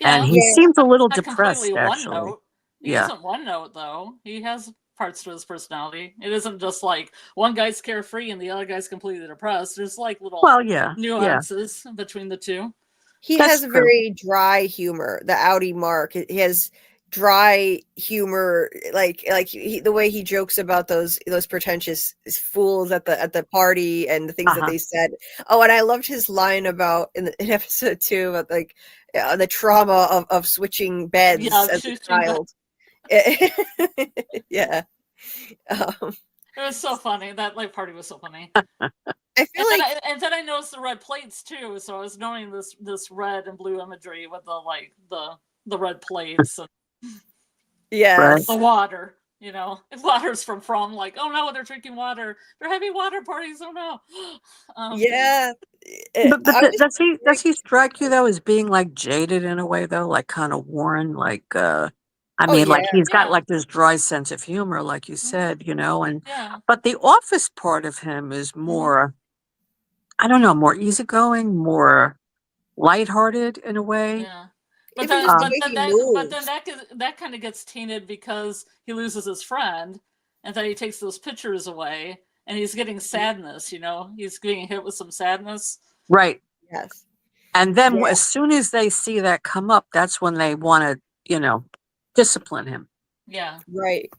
And Yeah, he Yeah. seems a little not completely depressed, one actually. note. He Yeah. isn't one note though. He has parts to his personality. It isn't just like one guy's carefree and the other guy's completely depressed. There's like little Well, yeah. Yeah. nuances between the two. He That's has a true. very dry humor. The Audi Mark, he has dry humor, the way he jokes about those pretentious fools at the party and the things that Uh-huh. they said. Oh, and I loved his line about in episode 2 about like the trauma of switching beds Yeah, as a shooting back. child. Yeah. Um, It was so funny. That like party was so funny. I feel like And then I noticed the red plates too. So I was knowing this red and blue imagery with the red plates and Right. yes. the water. You know, if water's from like, oh no, they're drinking water. They're having water parties. Oh no. Yeah. But I was does he strike you though as being like jaded in a way though, like kind of worn, like I Oh mean, yeah. like he's got Yeah. like this dry sense of humor, like you said, you know, and Yeah. but the office part of him is more, I don't know, more easygoing, more lighthearted in a way. Yeah. But Even then just the but way then he moves. that kind of gets tainted because he loses his friend and then he takes those pictures away and he's getting sadness, you know. He's getting hit with some sadness. Right. Yes. And then Yeah. as soon as they see that come up, that's when they want to, you know, discipline him. Yeah. Right.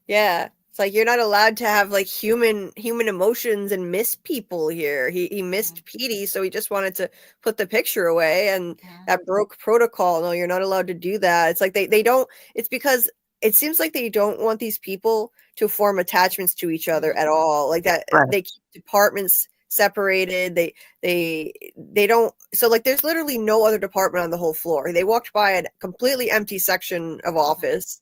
Yeah. It's like you're not allowed to have like human emotions and miss people here. He missed Petey, so he just wanted to put the picture away, and that broke protocol. No, you're not allowed to do that. It's like they don't, it's because it seems like they don't want these people to form attachments to each other at all. Like that Right. they keep departments separated. They don't, so like there's literally no other department on the whole floor. They walked by a completely empty section of office.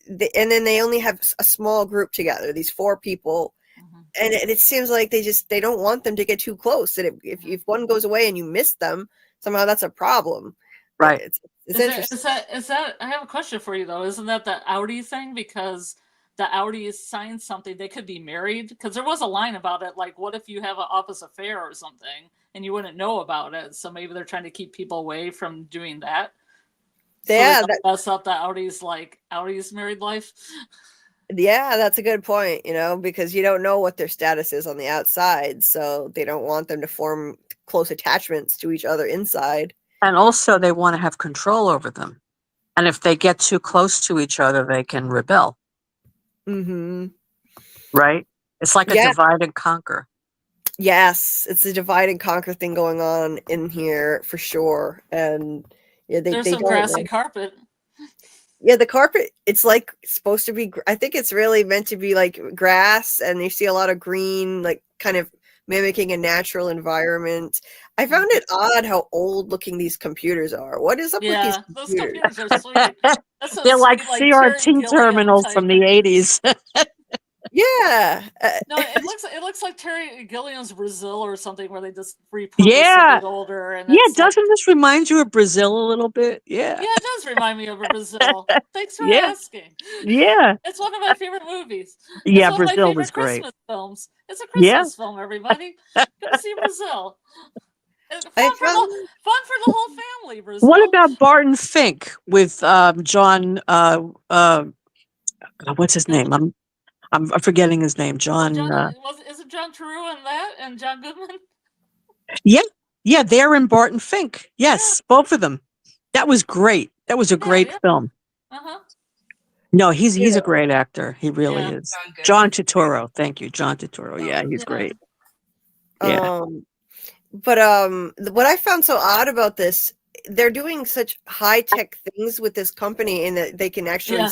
And then they only have a small group together, these 4 people, and it seems like they don't want them to get too close, and if one goes away and you miss them, somehow that's a problem. Right. It's interesting. Is that I have a question for you though. Isn't that the Audi thing? Because the Audis signed something, they could be married. Because there was a line about it, like, what if you have an office affair or something and you wouldn't know about it? So maybe they're trying to keep people away from doing that. So Yeah, they don't mess up the Audi's married life. yeah, that's a good point, because you don't know what their status is on the outside, so they don't want them to form close attachments to each other inside. And also they want to have control over them. And if they get too close to each other, they can rebel. Mm-hmm. Right? It's like a Yeah. divide and conquer. Yes, it's a divide and conquer thing going on in here for sure. And yeah, There's they some don't grassy like, carpet. yeah, the carpet, it's like supposed to be, I think it's really meant to be like grass, and you see a lot of green, like kind of mimicking a natural environment. I found it odd how old looking these computers are. What is up with these Yeah, those computers? computers are sweet. That's so They're like sweet, like Terry CRT Gilliam terminals type. from the 80s. Yeah. No, it looks like Terry Gilliam's Brazil or something, where they just repurpose Yeah. something older, and Yeah, it's like, doesn't this remind you of Brazil a little bit? Yeah. yeah, it does remind me of Brazil. Thanks for Yeah. asking. Yeah. It's one of my favorite movies. It's Yeah, one of my Brazil favorite was great. Christmas films. It's a Yeah. Christmas film, everybody. Go see Brazil. I Fun for found the whole family, Brazil. What about Barton Fink with John what's his name? I'm forgetting his name. John Is it John Turturro in that, and John Goodman? Yeah. Yeah, they're in Barton Fink. Yes, both of them. That was great. That was a great film. Uh-huh. No, he's a great actor. He really Yeah. is. John Turturro. Thank you, John Turturro. Yeah, he's great. Yeah. But what I found so odd about this, they're doing such high-tech things with this company, in that they can actually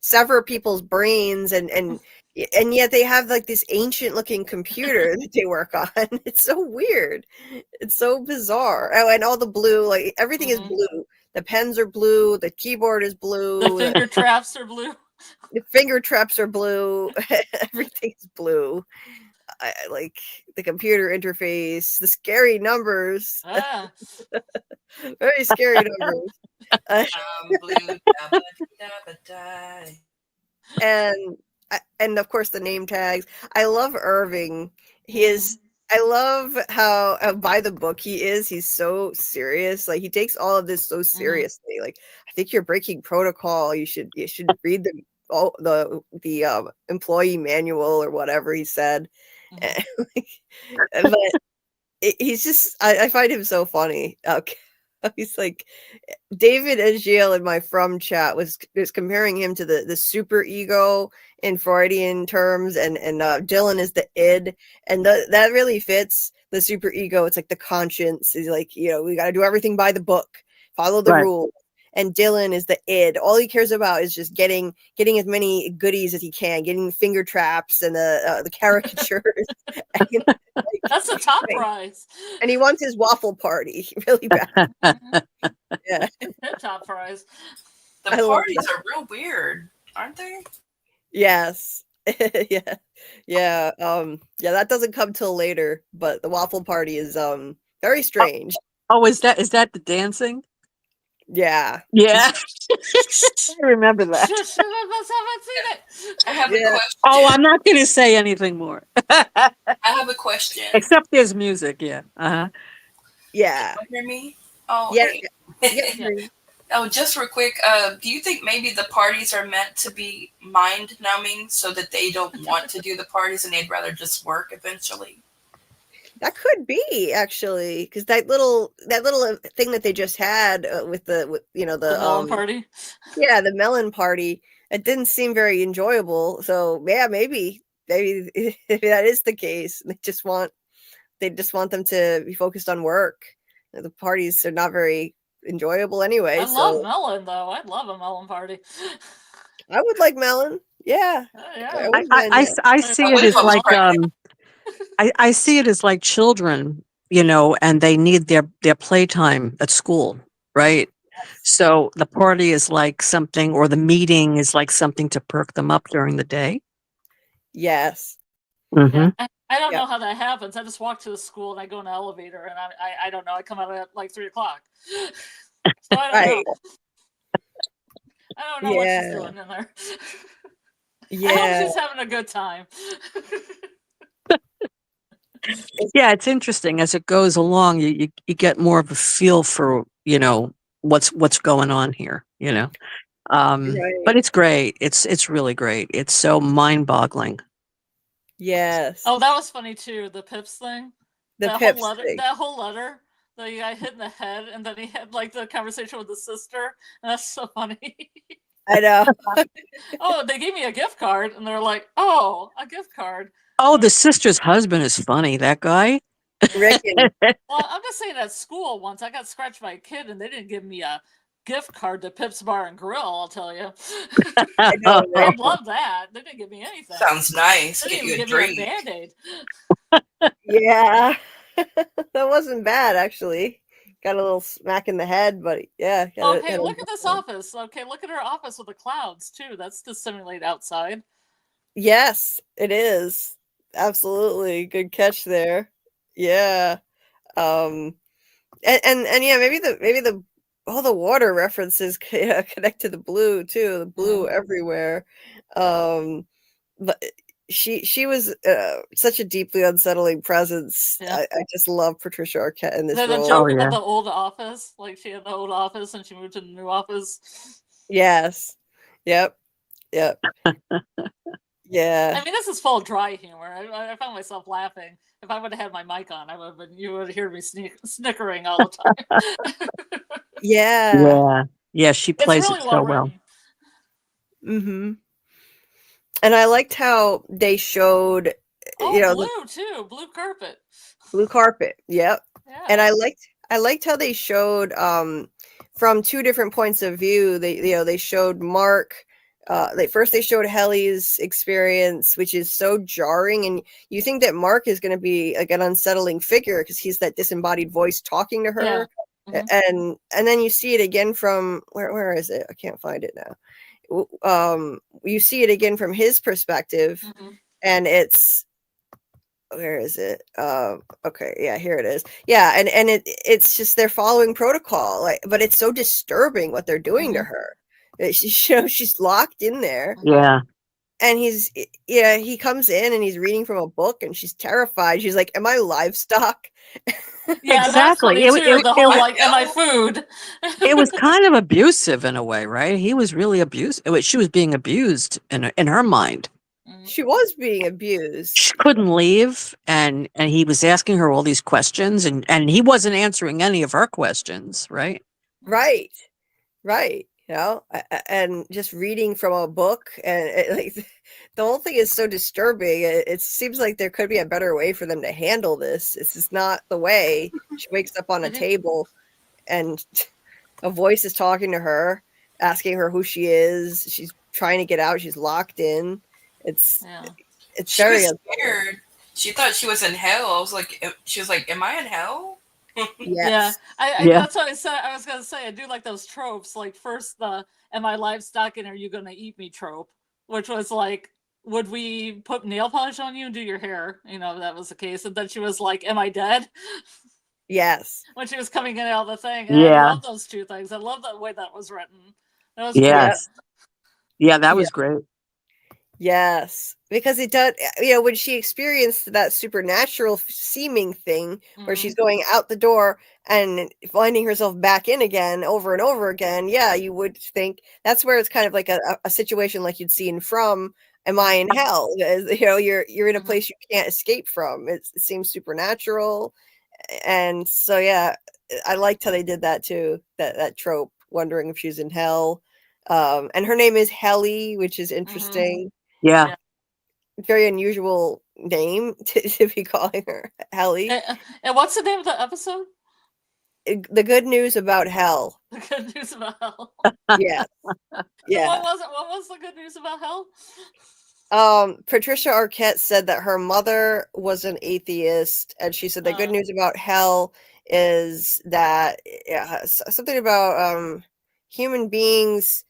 sever people's brains, and yet they have like this ancient-looking computer that they work on. It's so weird. It's so bizarre. Oh, and all the blue, like everything is blue. The pens are blue. The keyboard is The blue. finger traps are blue. The finger traps are blue. Everything's blue. I like the computer interface, the scary numbers, Ah, very scary numbers. Blue, dabba, dabba, die. And of course the name tags. I love Irving. He is. I love how by the book he is. He's so serious. Like he takes all of this so seriously. Like I think you're breaking protocol. You should read the employee manual or whatever he said. But he's just. I find him so funny. He's like David Agiel in my From chat was comparing him to the super ego in Freudian terms, and Dylan is the id, and that really fits the super ego. It's like the conscience is like, we got to do everything by the book, follow the rules. And Dylan is the id. All he cares about is just getting as many goodies as he can, getting finger traps and the caricatures. that's a top prize. And he wants his waffle party really bad. Yeah. Top prize. The parties are real weird, aren't they? Yes. Yeah. That doesn't come till later, but the waffle party is very strange. Oh, is that the dancing? Yeah. Yeah. I remember that. Let's haven't seen it. I have a question. Oh, I'm not going to say anything more. I have a question. Except there's music, yeah. Uh-huh. Yeah. Can you hear me? Oh, yeah. hey. Yeah. Oh, just real quick. Do you think maybe the parties are meant to be mind numbing so that they don't want to do the parties and they'd rather just work eventually? That could be actually, because that little thing that they just had with the melon party. Yeah, the melon party. It didn't seem very enjoyable. So yeah, maybe that is the case. They just want them to be focused on work. The parties are not very enjoyable anyway. I love melon though. I'd love a melon party. I would like melon. Yeah. Yeah. I see it as like I see it as like children, and they need their playtime at school, right? So the party is like something, or the meeting is like something to perk them up during the day. Yes. Mm-hmm. Yeah, I don't know how that happens. I just walk to the school and I go in the elevator, and I don't know. I come out at like 3:00. So I don't know. I don't know what she's doing in there. Yeah. I hope she's having a good time. Yeah, it's interesting as it goes along. You get more of a feel for what's going on here. But it's great. It's really great. It's so mind-boggling. Yes. Oh, that was funny too. The Pips thing. That whole letter. The guy hit in the head, and then he had like the conversation with the sister, and that's so funny. I know. Oh, they gave me a gift card, and they're like, "Oh, a gift card." Oh, the sister's husband is funny. That guy. Ricken. Well, I'm just saying at school once I got scratched by a kid, and they didn't give me a gift card to Pip's Bar and Grill. I'll tell you. I know. I'd love that. They didn't give me anything. Sounds nice. They didn't Get even you a give me a drink. Band-Aid. Yeah. That wasn't bad actually. Got a little smack in the head, but yeah. Okay, look at this office. Okay, look at her office with the clouds too. That's to simulate outside. Yes, it is. Absolutely. Good catch there. Yeah. And yeah, maybe the all the water references connect to the blue too. The blue everywhere. But she was such a deeply unsettling presence. Yeah. I just love Patricia Arquette in this The role. joke about the old office, like she had the old office and she moved to the new office. Yes. Yep. Yeah. I mean, this is full dry humor. I found myself laughing. If I would have had my mic on, you would hear me snickering all the time. Yeah. She plays really it so well. Mm-hmm. And I liked how they showed, blue too, blue carpet. Blue carpet. Yep. Yeah. And I liked how they showed from two different points of view. They showed Mark. They showed Helly's experience, which is so jarring, and you think that Mark is going to be like an unsettling figure because he's that disembodied voice talking to her. Mhm. And then you see it again from where is it? I can't find it now. You see it again from his perspective, Mhm. and it's where is it? Okay, yeah, here it is. Yeah, and it's just they're following protocol, like, but it's so disturbing what they're doing to Mhm. her. She's locked in there, Yeah. and he comes in and he's reading from a book, and she's terrified. She's like, "Am I livestock?" Yeah, that's Exactly. funny too. The whole What? like, am I No. food? It was kind of abusive in a way, right? He was really abused. She was being abused in her mind. Mhm. She was being abused. She couldn't leave, and he was asking her all these questions, and he wasn't answering any of her questions, right? Right. Right. And just reading from a book, and like the whole thing is so disturbing. It seems like there could be a better way for them to handle this. This is not the way. She wakes up on a Mhm. table, and a voice is talking to her, asking her who she is. She's trying to get out. She's locked in. It's Yeah. it's She very was unsettling. scared. She thought she was in hell. I was like, she was like, "Am I in hell?" Yeah, Yes. I Yeah. that's what I said. I was gonna say I do like those tropes. Like first the "Am I livestock and are you gonna eat me?" trope, which was like, would we put nail polish on you and do your hair? You know, that was the case. And then she was like, "Am I dead?" Yes. when she was coming in out of the thing. And I Yeah. love those two things. I love the way that was written. That was great. Yep. Yes. Yeah, that Yeah. was great. Yes, because it does, when she experienced that supernatural seeming thing where she's Mhm. going out the door and finding herself back in again over and over again, yeah, you would think that's where it's kind of like a situation like you'd seen from Am I in Hell? You're in a Mhm. place you can't escape from. It seems supernatural, and so yeah, I liked how they did that too. That trope, wondering if she's in hell. And her name is Helly, which is Mhm. interesting. Yeah. Yeah. Very unusual name to be calling her Helly. And what's the name of the episode? The good news about hell. The good news about hell. Yeah, What yeah. was it? What was the good news about hell? Patricia Arquette said that her mother was an atheist, and she said the good news about hell is that something about human beings.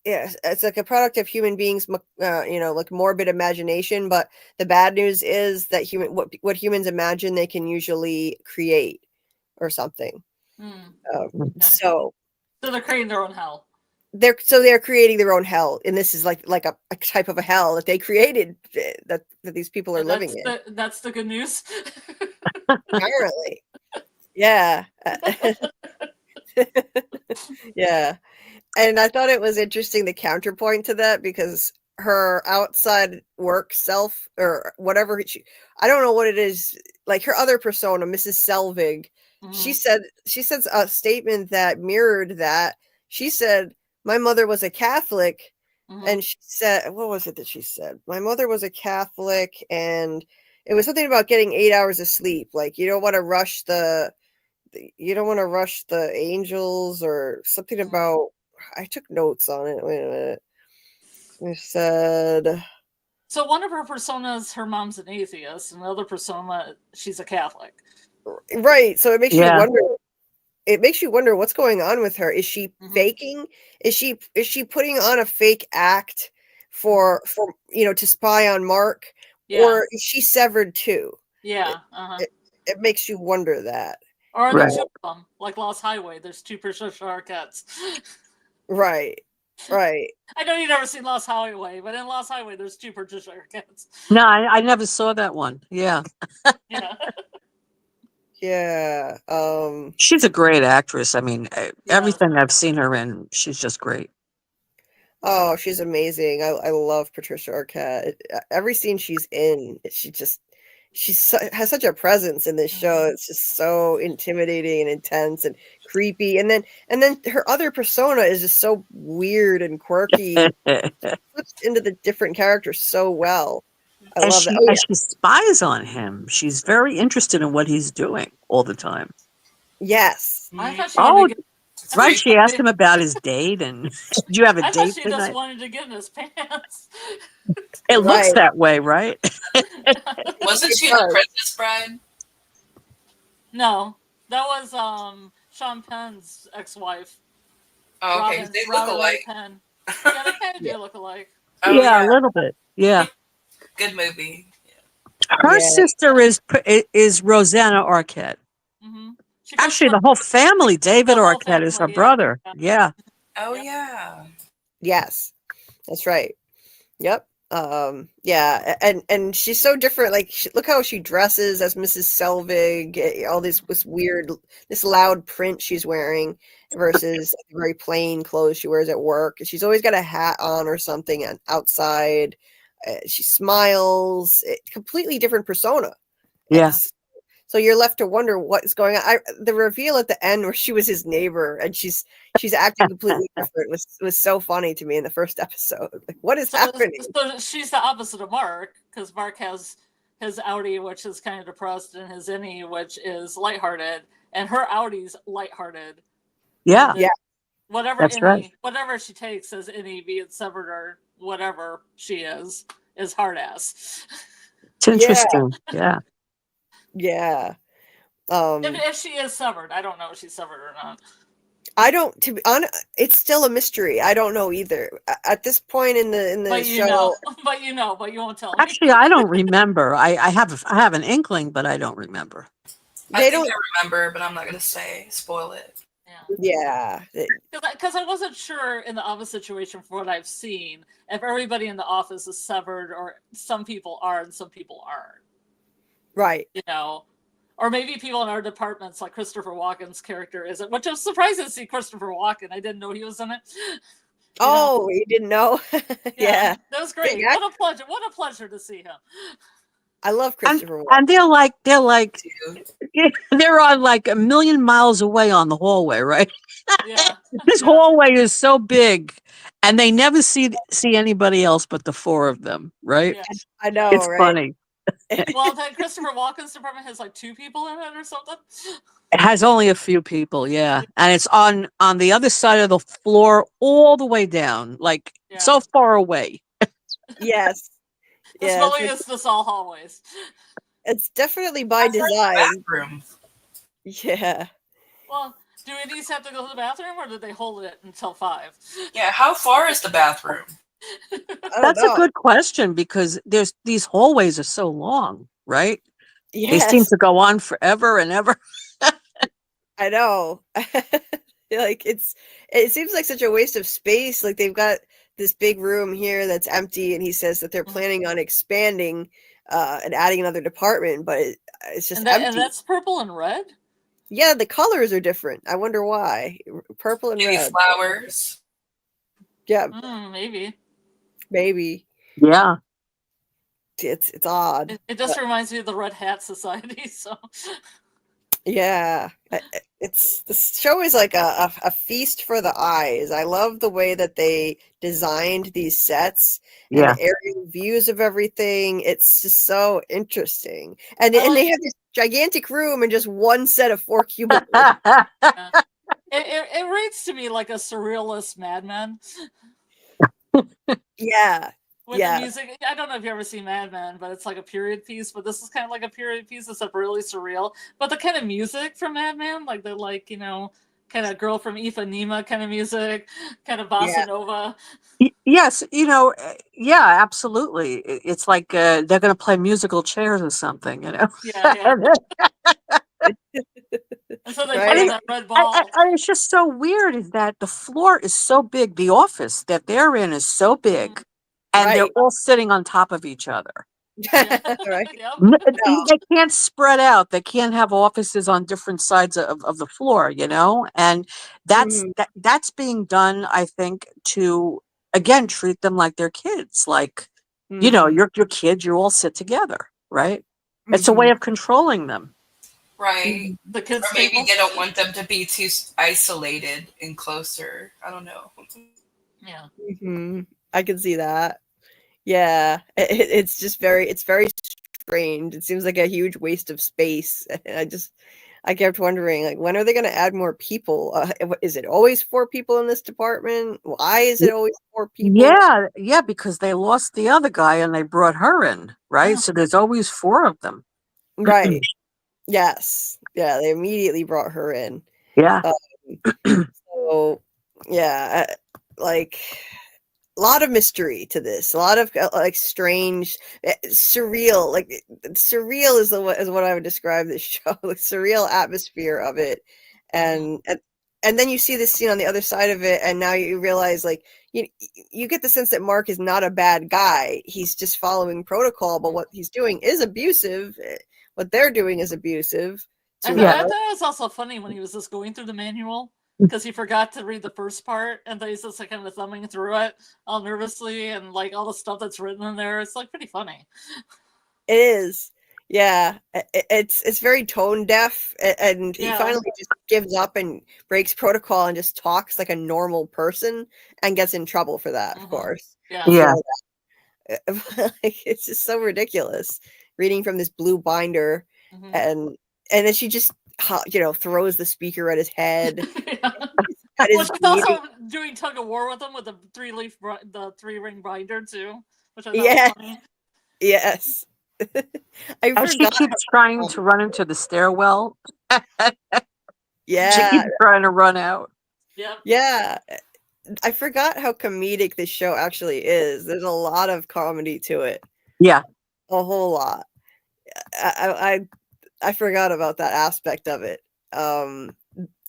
Yeah, it's like a product of human beings, like morbid imagination. But the bad news is that what humans imagine they can usually create or something. Hmm. Mm. Okay. So So they're creating their own hell. they're creating their own hell, and this is like a type of a hell that they created, that these people are And living in. that's the good news. Apparently, yeah, yeah. And I thought it was interesting the counterpoint to that, because her outside work self, or whatever I don't know what it is, like her other persona, Mrs. Selvig, she Mhm. said a statement that mirrored that. She said, "My mother was a Catholic," Mhm. and she said, what was it that she said? "My mother was a Catholic, and it was something about getting 8 hours of sleep. Like you don't want to rush the angels, or something Mhm. about." I took notes on it. Wait a minute. I said, So one of her personas, her mom's an atheist, and the other persona, she's a Catholic. right. So it makes you Yeah. wonder. It makes you wonder what's going on with her. Is she Mhm. faking? Is she putting on a fake act for to spy on Mark, Yeah. or is she severed too? It, Yeah. Uh-huh. it makes you wonder that. Or are there Right. two of them? Like Lost Highway, there's two Patricia Arquettes. Right. Right. I know you've never seen Lost Highway, but in Lost Highway, there's two Patricia Arquettes. No, I never saw that one. Yeah. Yeah. Yeah. She's a great actress. I mean, Yeah. everything I've seen her in, she's just great. Oh, she's amazing. I love Patricia Arquette. Every scene she's in, has such a presence in this show. Mhm. It's just so intimidating and intense and creepy. And then her other persona is just so weird and quirky. Flips into the different characters so well. I And love that. Oh yeah, she spies on him. She's very interested in what he's doing all the time. yes. I thought Mm, she wanted to Oh, get. I right. thought creepy. She asked him about his date, and did you have a I thought date she just tonight? wanted to get in his pants. It looks Right. that way, right? Wasn't It she in The does. Princess Bride? No, That was Sean Penn's ex-wife, Oh, okay, they look Robin Wright alike. Penn. Yeah, they kind of Yeah. do look alike. Oh Yeah, yeah, a little bit. Yeah. good movie. Her Yeah. sister is Rosanna Arquette. hmm She comes Actually, from the whole family, David the whole Arquette is her family. Yeah. brother. Yeah. Oh Yep. yeah. Yes, that's right. Yep. Yeah, and she's so different. Like, look how she dresses as Mrs. Selvig. All this weird, this loud print she's wearing versus the very plain clothes she wears at work. She's always got a hat on or something outside. She smiles. Completely different persona. At Yeah. this, so you're left to wonder what's going on. The reveal at the end where she was his neighbor and she's acting completely different was so funny to me in the first episode. Like, what is happening? So she's the opposite of Mark, because Mark has his outie, which is kind of depressed, and his innie, which is lighthearted, and her outie's lighthearted. Yeah. Yeah. Whatever That's right. whatever she takes as innie, be it severed or whatever she is hard ass. It's interesting. Yeah. Yeah. If she is severed, I don't know if she's severed or not. I don't, to be honest, it's still a mystery. I don't know either. At this point in the But you show, know, but you won't tell me. Actually, I don't remember. I have an inkling, but I don't remember. I they think don't. I remember, but I'm not gonna spoil it. Yeah. Yeah. Because I wasn't sure in the office situation, for what I've seen, if everybody in the office is severed, or some people are and some people aren't. Right. You know, or maybe people in our departments, like Christopher Walken's character, isn't. Which I was surprised to see Christopher Walken. I didn't know he was in it. Oh, you didn't know? Yeah. That was great. Big What a pleasure! What a pleasure to see him. I love Christopher Walken. And they're like Dude. they're on like a million miles away on the hallway, right? Yeah. This hallway is so big, and they never see anybody else but the four of them, right? Yeah. I know, It's right? funny. Well, then Christopher Walken's department has like 2 people in it or something. It has only a few people, yeah, and it's on the other side of the floor, all the way down, like so far away. Yes. This Yeah, building is just all hallways. it's definitely by That's like the design. bathroom. Yeah. Well, do these have to go to the bathroom, or did they hold it until 5? Yeah, how far is the bathroom? I don't That's know. a good question, because these hallways are so long, right? They seem Yes, to go on forever and ever. I know. Like, it seems like such a waste of space. Like, they've got this big room here that's empty, and he says that they're planning on expanding and adding another department, but it's just empty. And that's purple and red? Yeah, the colors are different. I wonder why. Purple and Maybe red. flowers. Yeah, Maybe. maybe. Yeah. It's odd. It just reminds me of the Red Hat Society, so... Yeah, this show is like a feast for the eyes. I love the way that they designed these sets and Yeah. the aerial views of everything. It's just so interesting, and I they like- have this gigantic room and just one set of 4 cubicles. It reads to me like a surrealist Mad Men. Yeah, With Yeah. the music, I don't know if you ever seen Mad Men, but it's like a period piece. But this is kind of like a period piece, except really surreal. But the kind of music from Mad Men, like the kind of Girl from Ipanema kind of music, kind of bossa Yeah. nova. Yes, yeah, absolutely. It's like they're going to play musical chairs or something, Yeah. And so they Right. play that red ball. And it's just so weird is that the floor is so big. The office that they're in is so big, and they're Right. all sitting on top of each other. Right. Yep. No. They can't spread out. They can't have offices on different sides of the floor, and that's being done, I think, to again treat them like they're kids. Like, Mhm. your kids, you all sit together, right? It's a way of controlling them. Right. The kids Or maybe table. they don't want them to be too isolated and closer. I don't know. Yeah. Mhm. I can see that. Yeah, it's just very strange. It seems like a huge waste of space. I kept wondering, like, when are they going to add more people? Is it always 4 people in this department? Why is it always 4 people? Yeah, because they lost the other guy and they brought her in, right? So there's always 4 of them. Right. Yes. Yeah, they immediately brought her in. Yeah. So, yeah, like a lot of mystery to this. A lot of like strange, surreal. Like surreal is is what I would describe this show. The surreal atmosphere of it, and then you see this scene on the other side of it, and now you realize like you get the sense that Mark is not a bad guy. He's just following protocol, but what he's doing is abusive. What they're doing is abusive to I her. thought it was also funny when he was just going through the manual because he forgot to read the first part, and then he's just like kind of thumbing through it all nervously, and like all the stuff that's written in there. It's like pretty funny. It is. Yeah, it's very tone deaf, and he Yeah. finally just gives up and breaks protocol and just talks like a normal person and gets in trouble for that, of course. Yeah. You Yeah. know that. Like, it's just so ridiculous. Reading from this blue binder, Mhm. and then she just throws the speaker at his head. Yeah. At Well, his she's baby. also doing tug of war with him with the the 3-ring binder too, which I thought Yeah. was funny. Yes. I And she forgot. keeps trying to run into the stairwell. She Yeah. keeps trying to run out. Yep. Yeah. I forgot how comedic this show actually is. There's a lot of comedy to it. Yeah. A whole lot. I forgot about that aspect of it.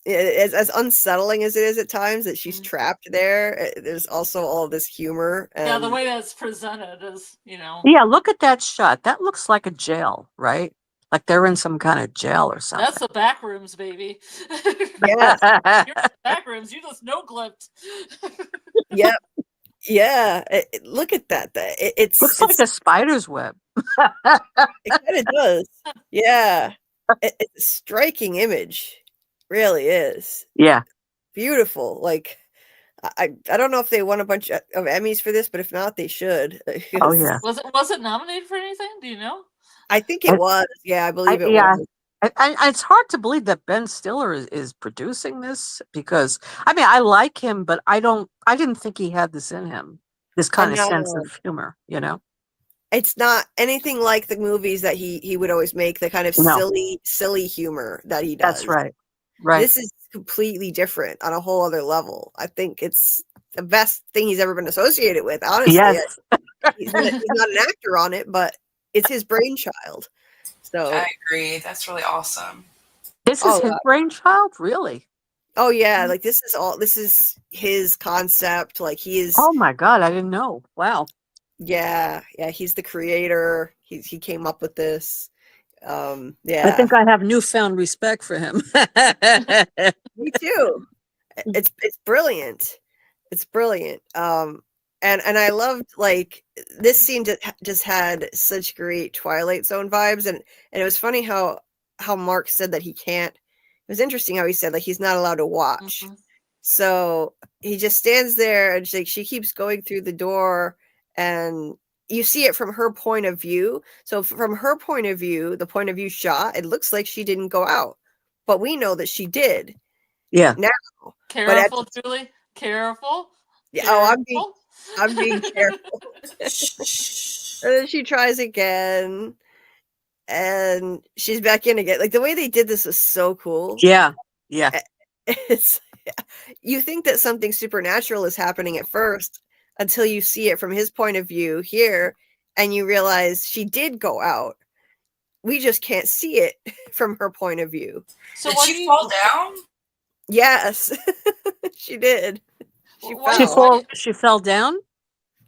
As unsettling as it is at times that she's trapped there, there's also all this humor. Yeah, the And way that's presented is, Yeah, look at that shot. That looks like a jail, right? Like they're in some kind of jail or that's something. the back rooms, baby. yes, You're in the back rooms. You just no clipped. yep, yeah. Look at that. Looks like a spider's web. It kind of does. Yeah, it's a striking image. Really is Yeah. beautiful. Like I don't know if they won a bunch of Emmys for this, but if not, they should. Oh yeah. Was it nominated for anything? Do you know? I think it was. Yeah, I believe it Yeah. was. And it's hard to believe that Ben Stiller is producing this because I mean I like him, but I didn't think he had this in him. This kind of sense of humor, It's not anything like the movies that he would always make, the kind of No. silly humor that he does. That's right. Right. This is completely different on a whole other level. I think it's the best thing he's ever been associated with, honestly. Yes. He's not an actor on it, but it's his brainchild. So I agree. That's really awesome. This is his brainchild, really? Oh yeah, like this is his concept. Like he is. Oh my God, I didn't know. Wow. Yeah, he's the creator. He came up with this. I Yeah. think I have newfound respect for him. Me too. It's brilliant. It's brilliant. And I loved like this scene just had such great Twilight Zone vibes, and it was funny how Mark said that he can't. It was interesting how he said like he's not allowed to watch. So he just stands there and she keeps going through the door, and you see it from her point of view. So from her point of view, the point of view shot, it looks like she didn't go out, but we know that she did. Yeah. Now, Careful, Julie. Careful. Yeah. Oh, I'm being careful. And then she tries again, and she's back in again. Like the way they did this was so cool. Yeah. Yeah. It's you think that something supernatural is happening at first until you see it from his point of view here, and you realize she did go out. We just can't see it from her point of view. So did she fall down? Yes, she did. She fell down?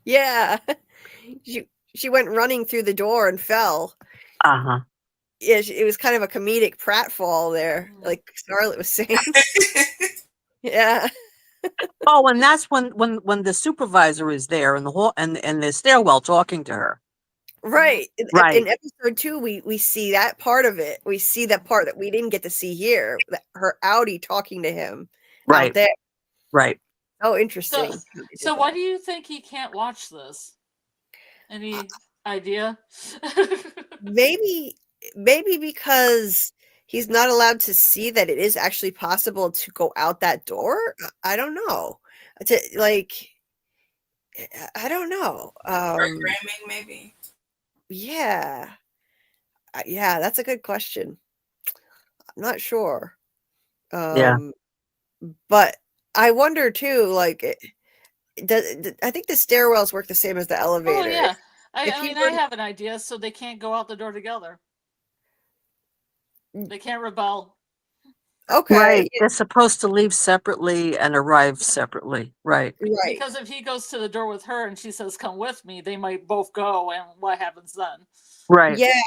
Yeah. She went running through the door and fell. Uh-huh. Yeah, it was kind of a comedic pratfall there, like Scarlett was saying. Yeah. Oh, and that's when the supervisor is there in the hall and the stairwell talking to her. Right. Right. In episode 2, we see that part of it. We see that part that we didn't get to see here. Her outie talking to him out there. Right. Oh, interesting. So why do you think he can't watch this? Any idea? Maybe because he's not allowed to see that it is actually possible to go out that door. I don't know. I don't know. Programming, maybe. Yeah. Yeah, that's a good question. not sure. Yeah. But I wonder too, like, I think the stairwells work the same as the elevator. Oh yeah. I If he mean, were I to- have an idea, so they can't go out the door together. They can't rebel. Okay, Right. They're supposed to leave separately and arrive separately. Right. right. Because if he goes to the door with her and she says, "Come with me," they might both go, and what happens then? Right. Yeah,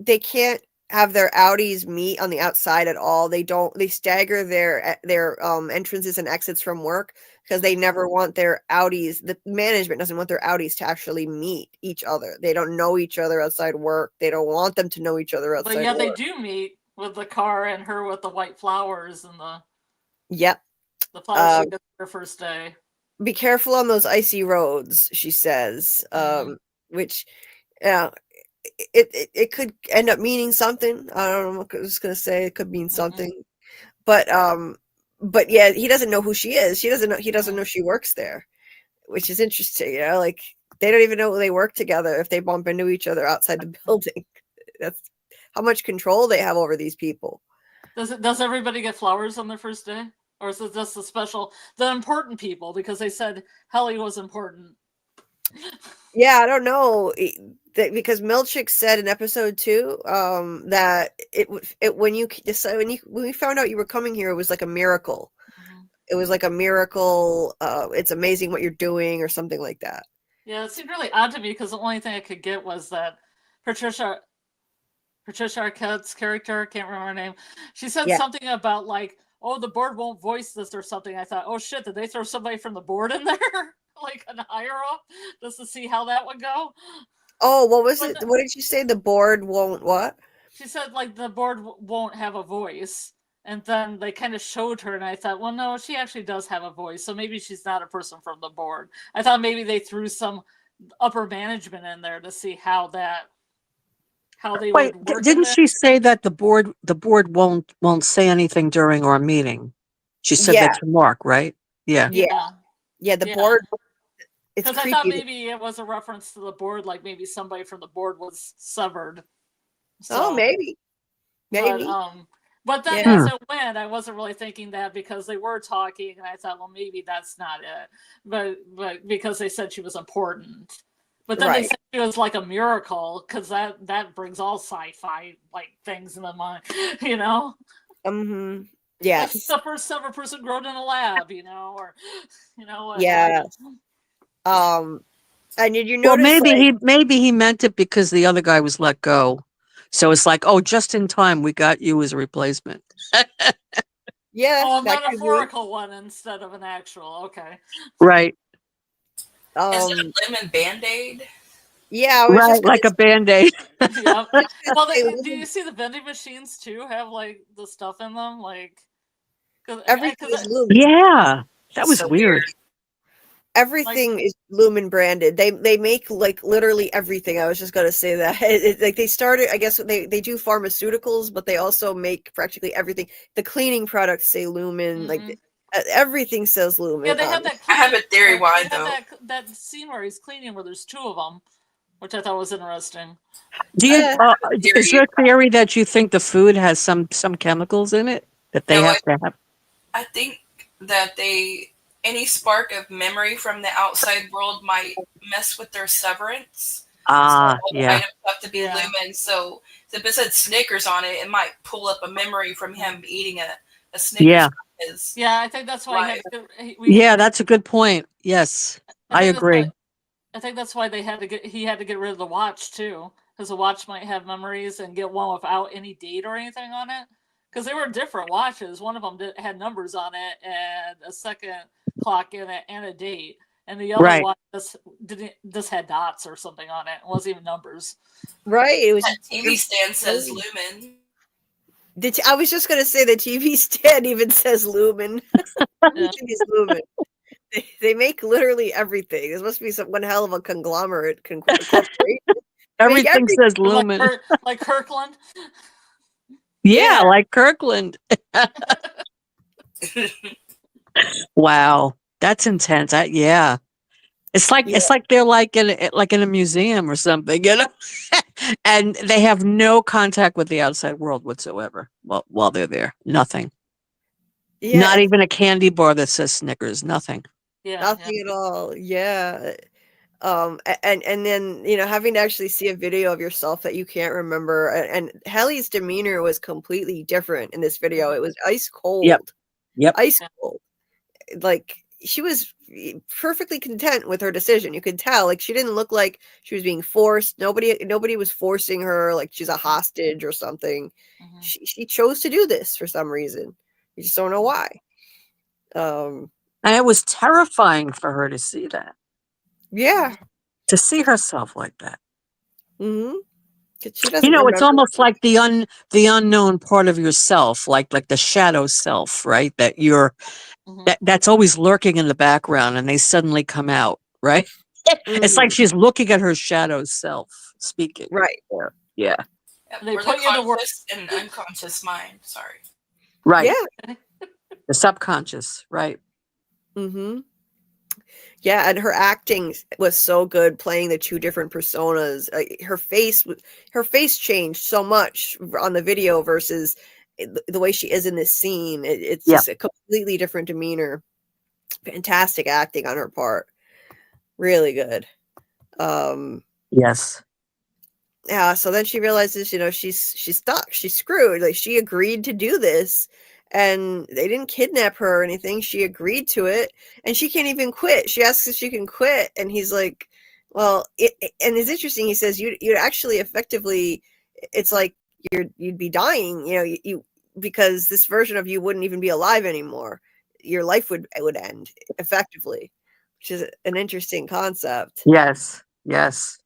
they can't have their Audis meet on the outside at all. They don't. They stagger their entrances and exits from work because they never want their Audis. The management doesn't want their Audis to actually meet each other. They don't know each other outside work. They don't want them to know each other outside But yeah, they work. do meet with the car and her with the white flowers and Yep. the flowers she gets her first day. Be careful on those icy roads, she says. Which, yeah, it could end up meaning something. I don't know. I was just gonna say it could mean something, but yeah, he doesn't know who she is. He doesn't know she works there, which is interesting. You know, like they don't even know they work together if they bump into each other outside the building. That's how much control they have over these people. Does everybody get flowers on their first day? Or is it just the important people? Because they said Helly was important. Yeah, I don't know. Because Milchick said in episode 2 that when we found out you were coming here, it was like a miracle. It was like a miracle. It's amazing what you're doing, or something like that. Yeah, it seemed really odd to me because the only thing I could get was that Patricia Arquette's character, can't remember her name. She said something about like, "Oh, the board won't voice this" or something. I thought, oh shit, did they throw somebody from the board in there? Like an higher up, just to see how that would go? Oh, what was it? What did you say? The board won't what? She said like the board won't have a voice. And then they kind of showed her, and I thought, well, no, she actually does have a voice, so maybe she's not a person from the board. I thought maybe they threw some upper management in there to see how they Wait, would work. didn't she say that the board won't say anything during our meeting? She said that to Mark, right? Yeah. The board. It's because I thought maybe it was a reference to the board, like maybe somebody from the board was severed. So, maybe. But then as it went, I wasn't really thinking that because they were talking, and I thought, well, maybe that's not it. But because they said she was important. But then they said she was like a miracle, because that brings all sci-fi like things in the mind, you know? Mm-hmm. Yeah. It's the first ever person grown in a lab, you know, or yeah. And did you notice? Well, maybe he meant it because the other guy was let go. So it's like, oh, just in time, we got you as a replacement. Yeah. Oh, a metaphorical one instead of an actual. Okay. Right. Is it a lemon Band-Aid? Yeah, I was just like a Band-Aid. Yeah. Well, do you see the vending machines too have like the stuff in them? Like, everything is Lumen. Yeah, that was weird. Everything is Lumen branded. They make like literally everything. I was just gonna say that. Like they started, I guess they do pharmaceuticals, but they also make practically everything. The cleaning products say Lumen. Like everything says Lumen. Yeah, they have that. I have a theory why though. That scene where he's cleaning, where there's 2 of them, which I thought was interesting. Do you? Is your theory that you think the food has some chemicals in it that they have to have? I think that any spark of memory from the outside world might mess with their severance. Ah, so yeah. Items have to be Lumen. So if it said Snickers on it, it might pull up a memory from him eating a Snickers. Yeah, I think that's why. That's a good point. Yes, I agree. I think that's why he had to get rid of the watch too, because the watch might have memories, and get one without any date or anything on it. Because they were different watches. One of them had numbers on it, and a second clock in it, and a date. And the other one just had dots or something on it. It wasn't even numbers. Right. It was TV stand says Lumen. I was just gonna say the TV stand even says Lumen. Everything is Lumen. They make literally everything. This must be one hell of a conglomerate corporation. Everything says Lumen. Like Kirkland. Yeah, like Kirkland. Wow, that's intense. It's like they're like in a museum or something, you know. And they have no contact with the outside world whatsoever while they're there. Nothing. Yeah, Not even a candy bar that says Snickers. Nothing. Yeah. nothing at all. Yeah. And then, having to actually see a video of yourself that you can't remember, and Helly's demeanor was completely different in this video. It was ice cold. Yep. Ice Yeah. cold. Like, she was perfectly content with her decision. You could tell, like, she didn't look like she was being forced. Nobody was forcing her like she's a hostage or something. Mhm. She chose to do this for some reason. You just don't know why. And it was terrifying for her to see that, Yeah. to see herself like that. Mm-hmm. She doesn't It's remember. almost like the unknown part of yourself, like the shadow self, right? That Mhm. that's always lurking in the background, and they suddenly come out, right? It's like Mhm. she's looking at her shadow self speaking. Right. Yeah. They Or put the you to work. conscious and unconscious mind. Sorry. Right. Yeah. The subconscious, right? Mm-hmm. Yeah, and her acting was so good, playing the two different personas. Her face changed so much on the video versus the way she is in this scene. It's Yeah. just a completely different demeanor. Fantastic acting on her part. Really good. Yes. Yeah, so then she realizes, she's stuck. She's screwed. Like, she agreed to do this, and they didn't kidnap her or anything. She agreed to it, and she can't even quit. She asks if she can quit, and he's like, "Well," and it's interesting. He says, "You'd actually effectively, it's like you'd be dying, you because this version of you wouldn't even be alive anymore. Your life would end effectively," which is an interesting concept. Yes. Yes.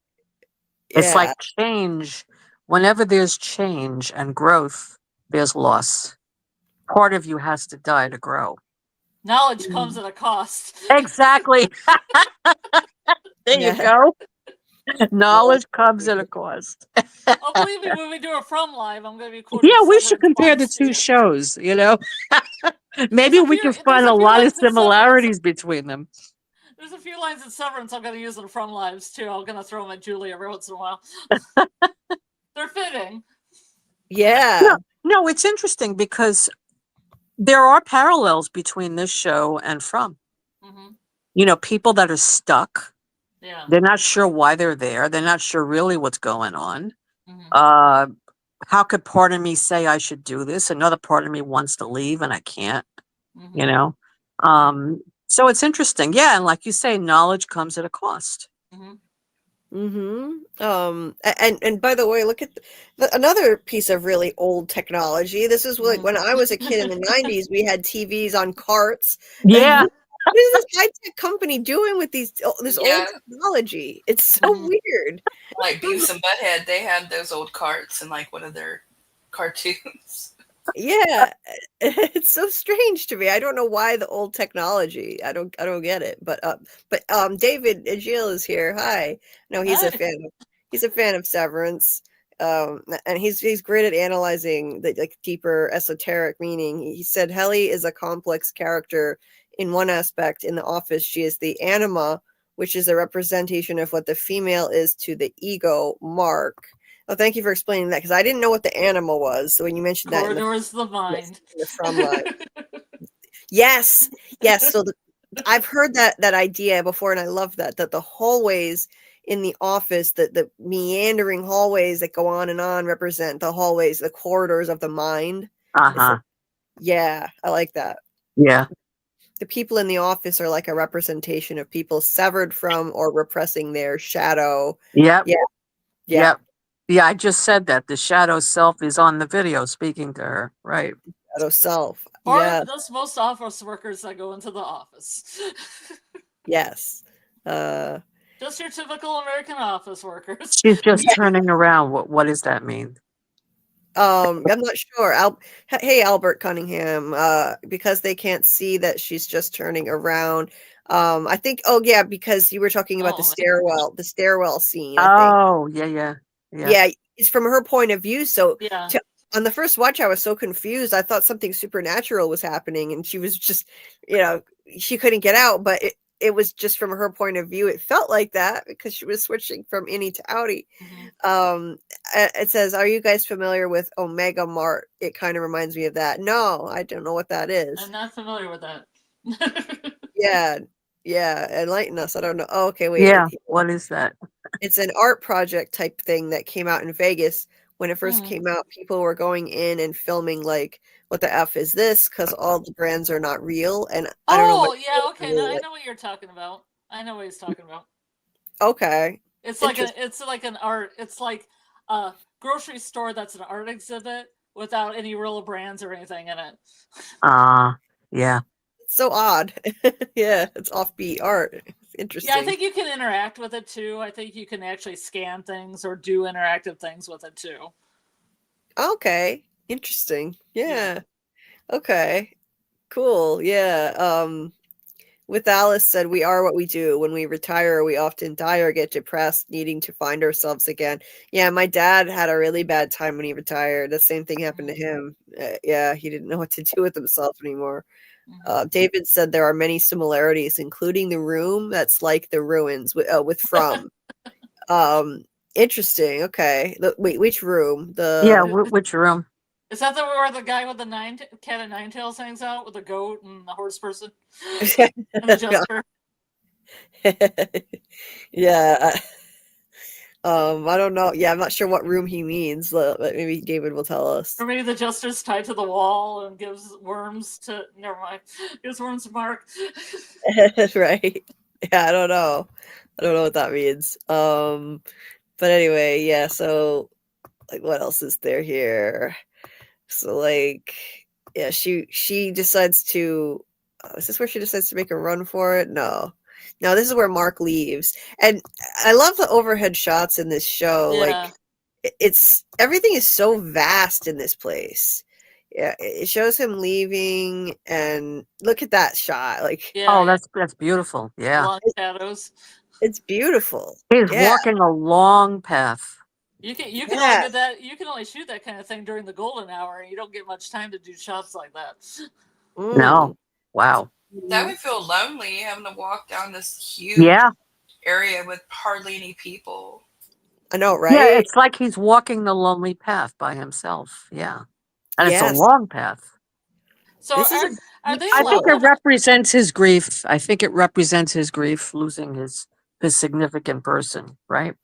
It's like Yeah. change. Whenever there's change and growth, there's loss. Part of you has to die to grow. Knowledge comes at a cost. Exactly. There you Yeah. go. Knowledge comes at a cost. Oh, believe me, when we do a From Live, I'm going to be quoting Yeah, we should Severance compare the lines to two you. shows, Maybe There's a we few- can there's find a a few lot of lines in Severance. similarities between them. There's a few lines in Severance I'm going to use in From Lives, too. I'm going to throw them at Julia every once in a while. They're fitting. Yeah. No, it's interesting because there are parallels between this show and From. Hmm. People that are stuck. Yeah. They're not sure why they're there. They're not sure really what's going on. Hmm. How could part of me say I should do this? Another part of me wants to leave and I can't, Hmm. So it's interesting. Yeah. And like you say, knowledge comes at a cost. Hmm. And by the way, look at another piece of really old technology. This is like when I was a kid in the 90s, we had TVs on carts. Yeah. What is this high-tech company doing with this old Yeah. technology? It's so weird. Like Beavis and Butthead, they had those old carts in like one of their cartoons. Yeah, it's so strange to me. I don't know why the old technology. I don't get it. But David Agil is here. Hi. No, he's a Hi. fan. He's a fan of Severance. And he's great at analyzing the like deeper esoteric meaning. He said Helly is a complex character in one aspect. In The Office, she is the anima, which is a representation of what the female is to the ego, Mark. Oh, thank you for explaining that, because I didn't know what the animal was. So when you mentioned that in Corridors of the mind. the From Live. Yes. So I've heard that idea before, and I love that the hallways in the office, the meandering hallways that go on and on, represent the hallways, the corridors of the mind. Uh-huh. Yeah, I like that. Yeah. The people in the office are like a representation of people severed from or repressing their shadow. Yep. Yeah. Yep. Yeah, I just said that. The shadow self is on the video speaking to her. Right. Shadow self. Or Yeah. those most office workers that go into the office. Yes. Just your typical American office workers. She's just turning around. What does that mean? I'm not sure. Hey, Albert Cunningham. Because they can't see that she's just turning around. I think. Oh yeah, because you were talking about the stairwell scene. I think. Oh, yeah. Yeah, it's from her point of view. So Yeah. on the first watch, I was so confused. I thought something supernatural was happening, and she was just, she couldn't get out. But it was just from her point of view, it felt like that because she was switching from innie to outie. Mhm. It says, "Are you guys familiar with Omega Mart? It kind of reminds me of that." No, I don't know what that is. I'm not familiar with that. Yeah, yeah, enlighten us. I don't know. Oh, okay, wait. Yeah. What is that? It's an art project type thing that came out in Vegas when it first Mhm. came out. People were going in and filming like, "What the f is this?" Because all the brands are not real, and I don't know Oh, what. yeah, okay. No, I know what you're talking about. I know what he's talking about. Okay, It's like interesting. an art. It's like a grocery store that's an art exhibit without any real brands or anything in it. Yeah. It's so odd. Yeah, it's offbeat art. It's Yeah, I interesting. think you can interact with it too. I think you can actually scan things or do interactive things with it too. Okay, interesting. Yeah. Yeah. Okay. Cool. Yeah. With Alice said, "We are what we do. When we retire, we often die or get depressed, needing to find ourselves again." Yeah, my dad had a really bad time when he retired. The same thing happened to him. Yeah, he didn't know what to do with himself anymore. Mhm. David said there are many similarities, including the room that's like the ruins with From. Um, Interesting. Okay. Wait, which room? Yeah. The Which room? Is that the where the guy with the cat of nine tails hangs out with the goat and the horse person and the jester? Yeah. I don't know. Yeah, I'm not sure what room he means, but maybe David will tell us. Or maybe the jester's tied to the wall and gives worms to. Never mind. Gives worms to Mark. Right. Yeah, I don't know. I don't know what that means. But anyway, yeah, so like what else is there here? So like yeah, she decides to is this where she decides to make a run for it? No. No, this is where Mark leaves. And I love the overhead shots in this show. Yeah. Like it's everything is so vast in this place. Yeah, it shows him leaving and look at that shot. Like Yeah. Oh, Yeah. that's beautiful. Yeah. Long shadows. it's beautiful. He's Yeah. walking a long path. You can only Yeah. get that. You can only shoot that kind of thing during the golden hour. You don't get much time to do shots like that. No. Wow. That would feel lonely having to walk down this huge Yeah. area with hardly any people. I know, Yeah. right? It's like he's walking the lonely path by himself. Yeah. And it's a Yes. long path. So This is a are deep they I think allowed show. it to? represents his grief. I think it represents his grief losing his significant person, right?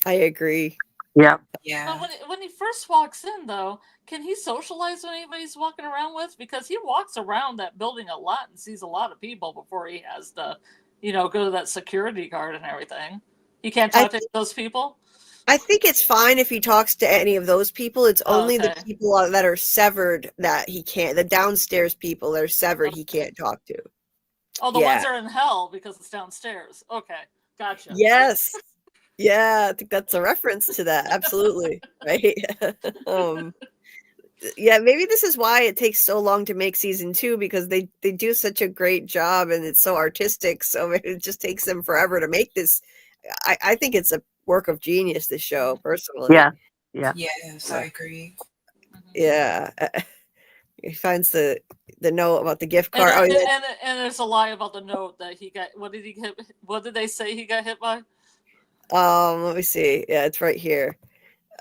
I agree. Yeah. But Yeah. when he first walks in, though, can he socialize with anybody he's walking around with? Because he walks around that building a lot and sees a lot of people before he has to, go to that security guard and everything. He can't I talk to those people. I think it's fine if he talks to any of those people. It's Oh, only the okay. people that are severed that he can't. The downstairs people that are severed, he Okay. can't talk to. Oh, the ones Yeah. that are in hell because it's downstairs. Okay, gotcha. Yes. Yeah, I think that's a reference to that. Absolutely. Right. um, yeah, maybe this is why it takes so long to make season 2 because they do such a great job and it's so artistic. So it just takes them forever to make this. I think it's a work of genius. This show, personally. Yeah. Yeah. Yes, I agree. Yeah. He finds the note about the gift And, card. Oh, yeah. and there's a lie about the note that he got. What did he get? What did they say he got hit by? Let me see. Yeah, it's right here.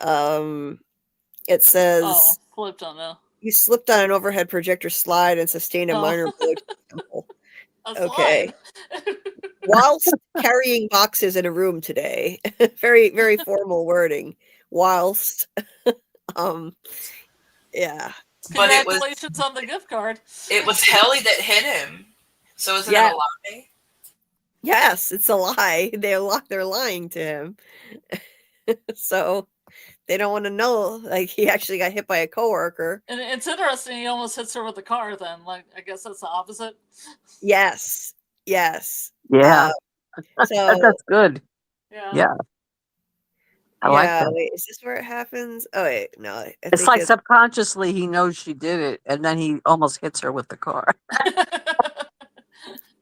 It Oh, says flipped on the. he slipped on an overhead projector slide and sustained a Oh, minor blow to the temple. a Okay. slide. Whilst carrying boxes in a room today. Very, very formal wording. Whilst. Um, yeah. But Congratulations on the gift card. it was Helly that hit him. So isn't Yeah. it a lie? Yes, it's a lie. They're lying to him. So they don't want to know like he actually got hit by a coworker. And it's interesting. He almost hits her with the car. Then, like, I guess that's the opposite. Yes. Yes. Yeah. So That's good. Yeah. Yeah. I like yeah, that. wait, is this where it happens? Oh wait, no, I It's think like it's subconsciously he knows she did it, and then he almost hits her with the car.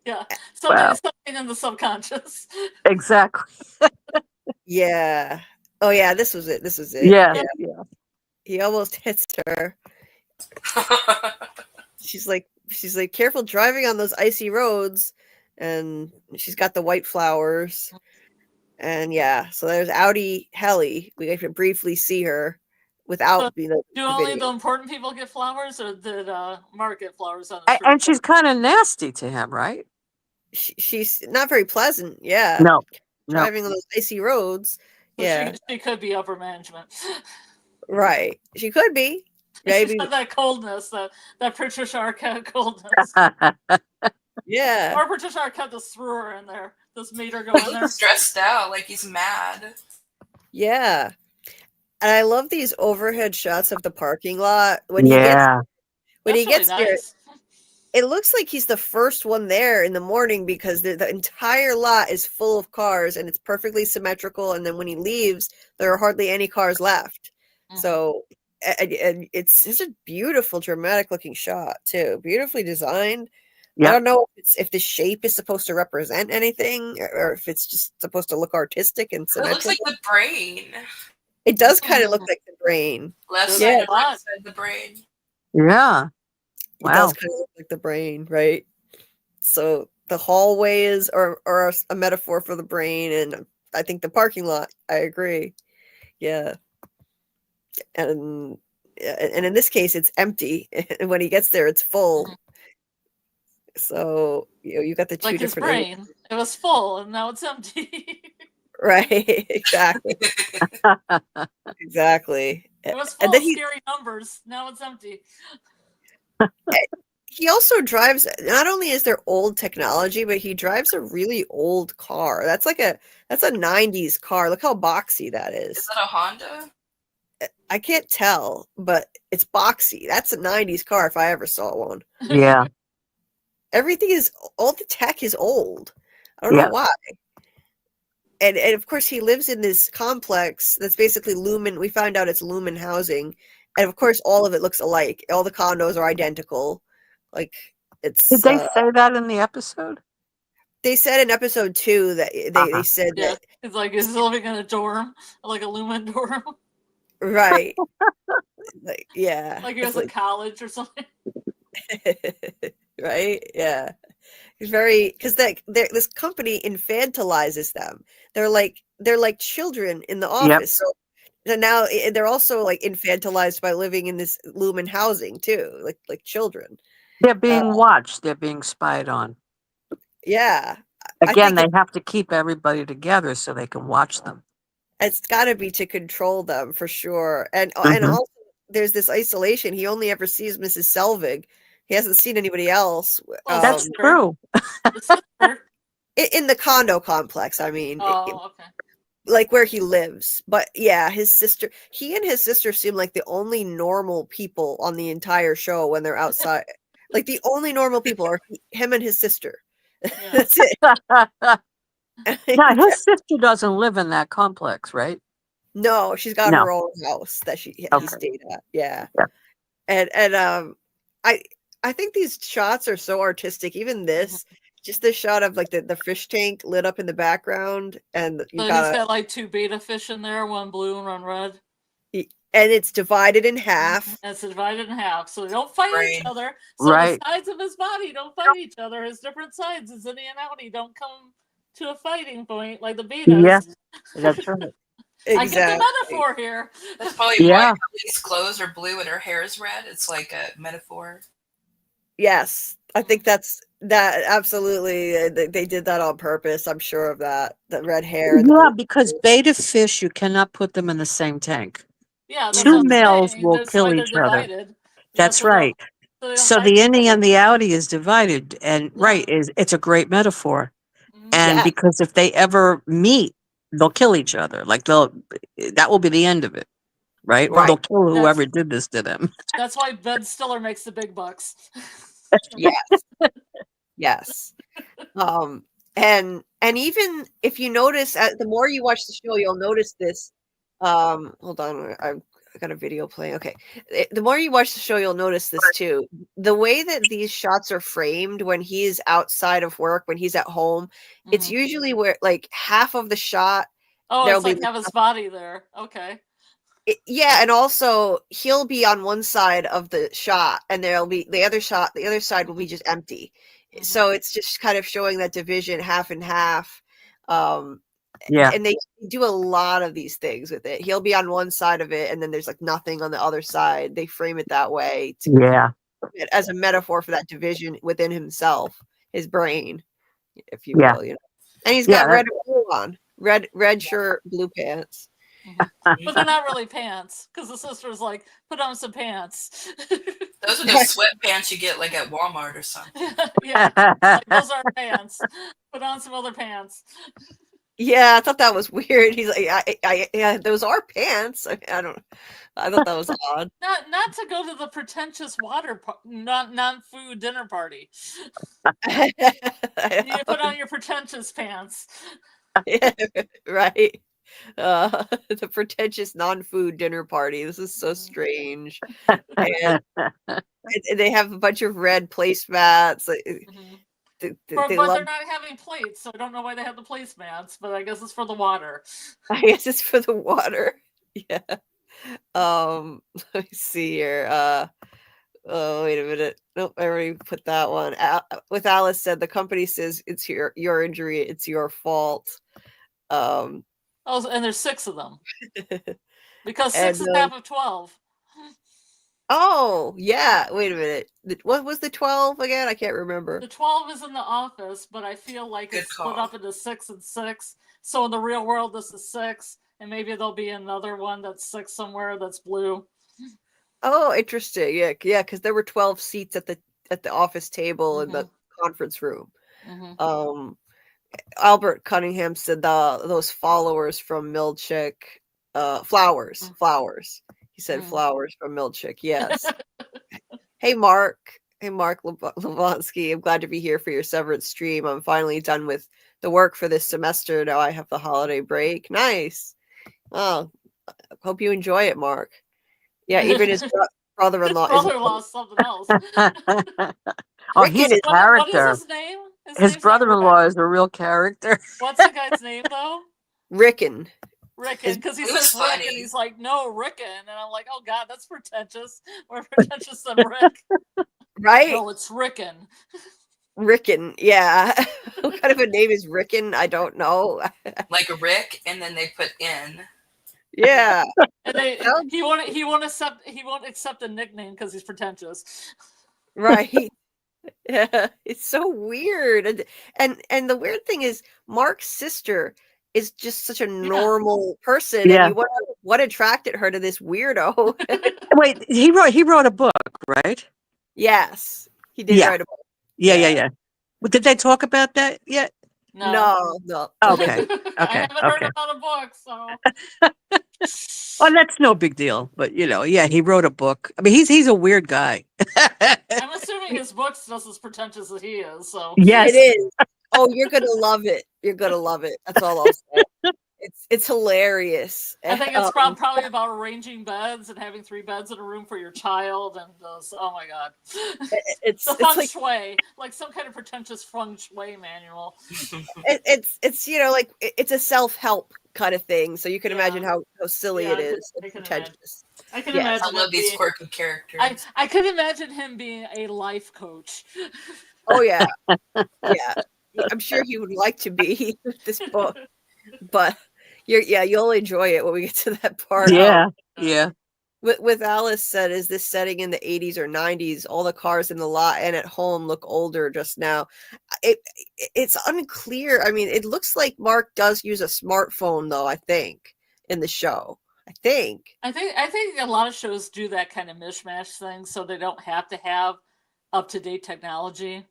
Yeah. Wow. Something in the subconscious. Exactly. yeah. Oh yeah, this was it. This was it. Yeah. Yeah. Yeah. He almost hits her. She's like, careful driving on those icy roads. and she's got the white flowers. And yeah, so there's Audi Helly. We get to briefly see her without So, the Do only video. the important people get flowers, or did Mark get flowers on the tree? And she's kind of nasty to him, right? She's not very pleasant. Yeah, No. driving on those icy roads. So Yeah, she could be upper management. right. She could be. Maybe. She's got that coldness, that Patricia Arquette coldness. Yeah. Or Patricia Arquette just threw her in there. Just made her go in there. Stressed out, like he's mad. Yeah. And I love these overhead shots of the parking lot when he gets there. It looks like he's the first one there in the morning because the entire lot is full of cars and it's perfectly symmetrical. And then when he leaves, there are hardly any cars left. Mhm. So, and it's just a beautiful, dramatic looking shot too. Beautifully designed. I Yep. don't know if the shape is supposed to represent anything or if it's just supposed to look artistic and It symmetrical. looks like the brain. It does kind of look like the brain. Left Yeah. side and right side, the brain. Yeah. It does kind of look like the brain, right? So the hallways are a metaphor for the brain, and I think the parking lot. I agree. Yeah, and in this case, it's empty. And when he gets there, it's full. Mhm. So you got the two Like his different brain. It was full and now it's empty. right? Exactly. Exactly. It was And full then of scary numbers. Now it's empty. he also drives. Not only is there old technology, but he drives a really old car. That's a 90s car. Look how boxy that is. Is that a Honda? I can't tell, but it's boxy. That's a 90s car if I ever saw one. Yeah. Everything is, all the tech is old. I don't know why. And of course, he lives in this complex that's basically Lumen. We find out it's Lumen housing. And of course, all of it looks alike. All the condos are identical. Like, it's. Did they say that in the episode? They said in episode 2 that they said Yeah. that. It's like he's living in a dorm, like a Lumen dorm. Right. Like, yeah. Like he was in college or something. Right? Yeah. He's very, because this company infantilizes them. They're like children in the office. So now they're also like infantilized by living in this Lumen housing too, like children. They're being watched. They're being spied on. Yeah. Again, they have to keep everybody together so they can watch them. It's got to be to control them for sure. And also there's this isolation. He only ever sees Mrs. Selvig. He hasn't seen anybody else. That's true. In the condo complex, I mean. Oh, okay. Like where he lives. But yeah, he and his sister seem like the only normal people on the entire show when they're outside. Like the only normal people are him and his sister. Yeah. That's it. Now, his sister doesn't live in that complex, right? No, she's got her own house that he stayed at. Yeah. And I think these shots are so artistic. Even this, just the shot of like the fish tank lit up in the background, and he's got like 2 beta fish in there, one blue and one red. And it's divided in half. And it's divided in half, so they don't fight each other. So the sides of his body don't fight each other. His different sides, his in and outie, don't come to a fighting point like the betas. Yeah, that's right. Exactly. I get the metaphor here. That's probably why Ellie's clothes are blue and her hair is red. It's like a metaphor. Yes, I think that absolutely. They did that on purpose. I'm sure of that. The red hair. Yeah, because beta fish, you cannot put them in the same tank. Yeah, 2 males will kill each other. That's right. So the innie and the outie is divided, and it's a great metaphor. And because if they ever meet, they'll kill each other. Like that will be the end of it, right? Or they'll kill whoever did this to them. That's why Ben Stiller makes the big bucks. Yes. Yes. And even if you notice, the more you watch the show, you'll notice this. Hold on, I got a video playing. Okay, the more you watch the show, you'll notice this too. The way that these shots are framed when he's outside of work, when he's at home, it's usually where like half of the shot. Oh, it's like have his body there. Okay. Yeah, and also he'll be on one side of the shot, and there'll be the other side will be just empty. So it's just kind of showing that division half and half. Yeah. And they do a lot of these things with it. He'll be on one side of it, and then there's like nothing on the other side. They frame it that way Yeah. as a metaphor for that division within himself, his brain, if you Yeah. will, And he's Yeah, got red and blue on, red shirt, blue pants. But they're not really pants, because the sister's like, put on some pants. Those are the sweatpants you get like at Walmart or something. Yeah, like, those are pants. Put on some other pants. Yeah, I thought that was weird. He's like, yeah, those are pants. I thought that was odd. Not to go to the pretentious non-food dinner party. You need to put on your pretentious pants. Yeah, right. The pretentious non-food dinner party. This is so strange. And they have a bunch of red placemats. They But love. they're not having plates, so I don't know why they have the placemats, but I guess it's for the water. I guess it's for the water. Yeah. Let me see here. Oh, wait a minute. Nope, I already put that one. With Alice said, the company says it's your injury, it's your fault. Oh, and there's 6 of them. Because 6 And, is half of 12. oh, yeah. Wait a minute. What was the 12 again? I can't remember. The 12 is in the office, but I feel like Good it's split call. up into 6 and 6. So in the real world, this is 6, and maybe there'll be another one that's 6 somewhere that's blue. Oh, interesting. Yeah, because there were 12 seats at the office table in the conference room. Albert Cunningham said those followers from Milchick, flowers. He said flowers from Milchick. Yes. Hey, Mark. Hey, Mark Levonsky. I'm glad to be here for your Severance stream. I'm finally done with the work for this semester. Now I have the holiday break. Nice. Oh, I hope you enjoy it, Mark. Yeah, even his brother-in-law. Brother-in-law is something else. Oh, he's a character. What is his name? His brother-in-law is a real character. What's the guy's name, though? Rickon. Rickon, because he says Rick, and he's like, no, Rickon. And I'm like, oh, God, that's pretentious. More pretentious than Rick. Right? No, it's Rickon. Rickon, yeah. What kind of a name is Rickon? I don't know. Like a Rick, and then they put in. Yeah. And he won't accept a nickname because he's pretentious. Right. Yeah. It's so weird. And the weird thing is Mark's sister is just such a normal person. Yeah. And you wonder what attracted her to this weirdo. Wait, he wrote a book, right? Yes. He did write a book. Yeah. Well, did they talk about that yet? No. Okay. I haven't heard about a book, so. Well, that's no big deal. But he wrote a book. I mean, he's a weird guy. I'm assuming his book's just as pretentious as he is. So yes, it is. Oh, you're gonna love it. You're gonna love it. That's all I'll say. It's hilarious. I think it's probably about arranging beds and having 3 beds in a room for your child, and oh my God, it's the feng shui, like some kind of pretentious feng shui manual. It's like it's a self-help kind of thing. So you can imagine how silly it is. I can pretentious. imagine. I love these quirky characters. I could imagine him being a life coach. Oh yeah, yeah. I'm sure he would like to be with this book, but you'll enjoy it when we get to that part. Yeah. With Alice said, is this setting in the 80s or 90s? All the cars in the lot and at home look older just now. It's unclear. I mean, it looks like Mark does use a smartphone, though, I think, in the show. I think a lot of shows do that kind of mishmash thing, so they don't have to have up-to-date technology.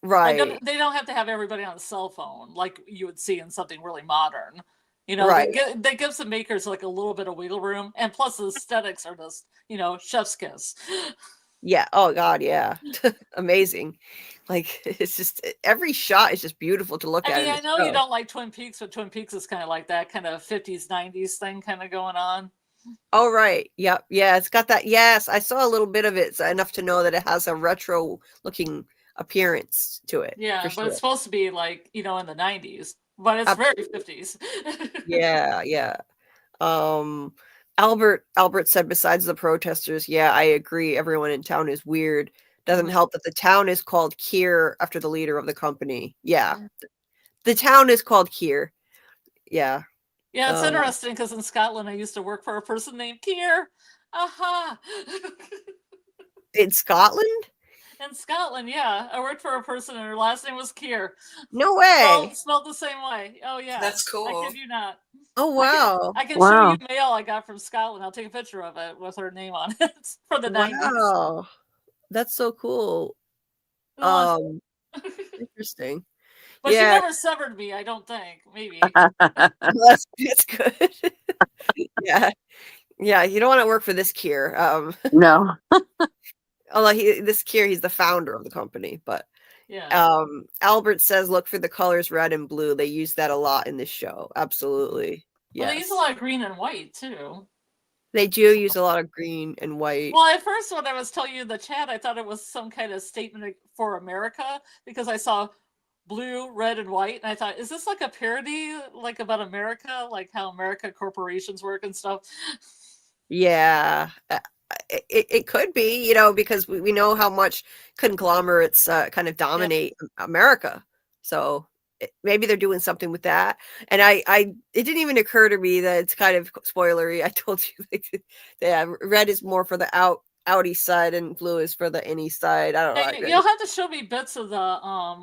Right. Like, they don't have to have everybody on a cell phone like you would see in something really modern. Right. That gives the makers like a little bit of wiggle room, and plus the aesthetics are just, chef's kiss. Yeah. Oh God. Yeah. Amazing. Like it's just every shot is just beautiful to look at. I know you don't like Twin Peaks, but Twin Peaks is kind of like that kind of 50s, 90s thing kind of going on. Oh right. Yep. Yeah. It's got that. Yes, I saw a little bit of it, enough to know that it has a retro looking appearance to it. Yeah, but it's supposed to be like in the 90s. But it's Absolutely. very 50s. Yeah. Albert said, besides the protesters, yeah, I agree. Everyone in town is weird. Doesn't Mhm. help that the town is called Kier after the leader of the company. Yeah. The town is called Kier. Yeah. Yeah, it's Um, interesting because in Scotland I used to work for a person named Kier. Aha! in Scotland? In Scotland, yeah, I worked for a person and her last name was Kier. No way. Spelled the same way. Oh yeah, That's I cool. kid you not. Oh, wow. I can show Wow. you mail I got from Scotland. I'll take a picture of it with her name on it for the 90s. Wow. That's so cool. It was- Interesting. but she Yeah, never severed me, I don't think. Maybe. that's good. Yeah. Yeah, you don't wanna work for this Kier. No. Although this Kier, he's the founder of the company, but Yeah. Albert says, "Look for the colors red and blue." They use that a lot in this show. Absolutely. Well, they use a Yes. lot of green and white too. They do use a lot of green and white. Well, at first, when I was telling you in the chat, I thought it was some kind of statement for America because I saw blue, red, and white, and I thought, is this like a parody, like about America, like how America corporations work and stuff? Yeah. It could be, you know, because we know how much conglomerates kind of dominate America. So maybe they're doing something with that. And it didn't even occur to me that it's kind of spoilery. I told you, like, yeah, red is more for the out east side and blue is for the in east side. I don't know. And you'll have to show me bits of the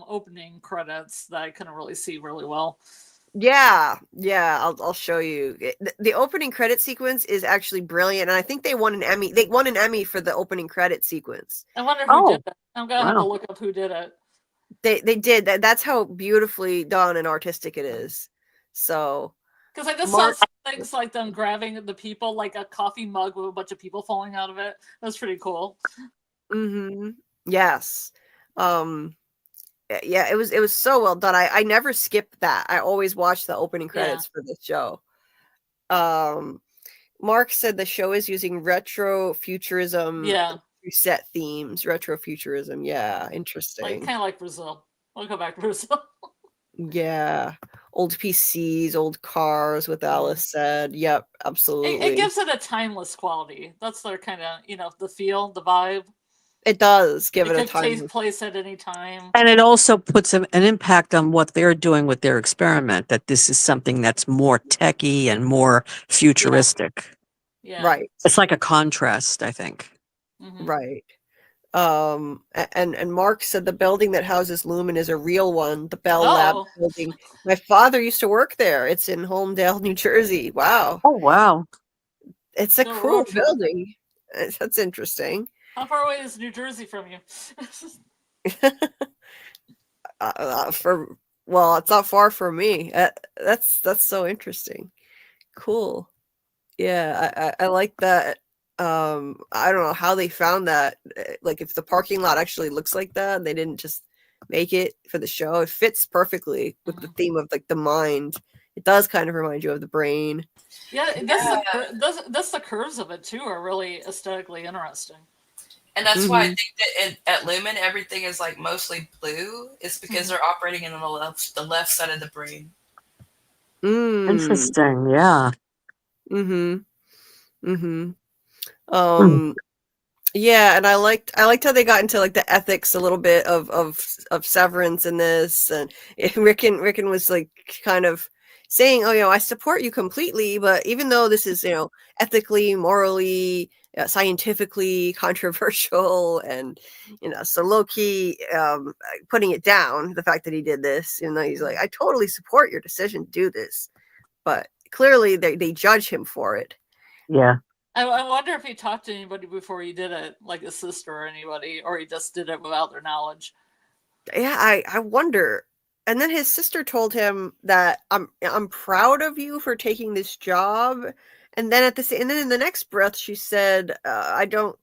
opening credits that I couldn't really see really well. Yeah, I'll show you. The opening credit sequence is actually brilliant, and I think they won an Emmy. They won an Emmy for the opening credit sequence. I wonder who did Oh, it. I'm gonna have to wow. look up who did it. They did that. That's how beautifully done and artistic it is. So Because I just Mark, saw things like them grabbing the people, like a coffee mug with a bunch of people falling out of it. That's pretty cool. yes, yeah, it was so well done. I never skipped that. I always watched the opening credits for this show. Mark said the show is using retro futurism Yeah, set themes. Retro futurism, yeah, like interesting. kind of like Brazil. We'll go back to Brazil. Yeah, old PCs, old cars. What Alice said. Yep, absolutely. It gives it a timeless quality. That's their kind of, the feel, the vibe. It does give it a It could take time. place at any time. And it also puts an impact on what they're doing with their experiment, that this is something that's more techy and more futuristic. Yeah. Right, It's like a contrast, I think. Mhm. right. And Mark said the building that houses Lumen is a real one, the Bell Lab Oh, building. My father used to work there. It's in Holmdel, New Jersey. Wow, Oh, wow. it's a No cool road trip. building. That's interesting. how far away is New Jersey from you? Well, it's not far from me. That's so interesting. Cool. Yeah, I like that. I don't know how they found that. Like, if the parking lot actually looks like that, and they didn't just make it for the show. It fits perfectly with the theme of like the mind. It does kind of remind you of the brain. Yeah, that's the curves of it too are really aesthetically interesting. And that's why I think that at Lumen everything is like mostly blue. It's because they're operating in the left side of the brain. Interesting. Yeah. Yeah, and I liked how they got into like the ethics a little bit of Severance in this, and Rickon was like kind of saying, "Oh, I support you completely, but even though this is ethically, morally, scientifically controversial, and so low key putting it down, the fact that he did this, even though he's like, I totally support your decision to do this, but clearly they judge him for it." Yeah. I wonder if he talked to anybody before he did it, like his sister or anybody, or he just did it without their knowledge. Yeah, I wonder. And then his sister told him that I'm proud of you for taking this job. And then and then in the next breath she said, I don't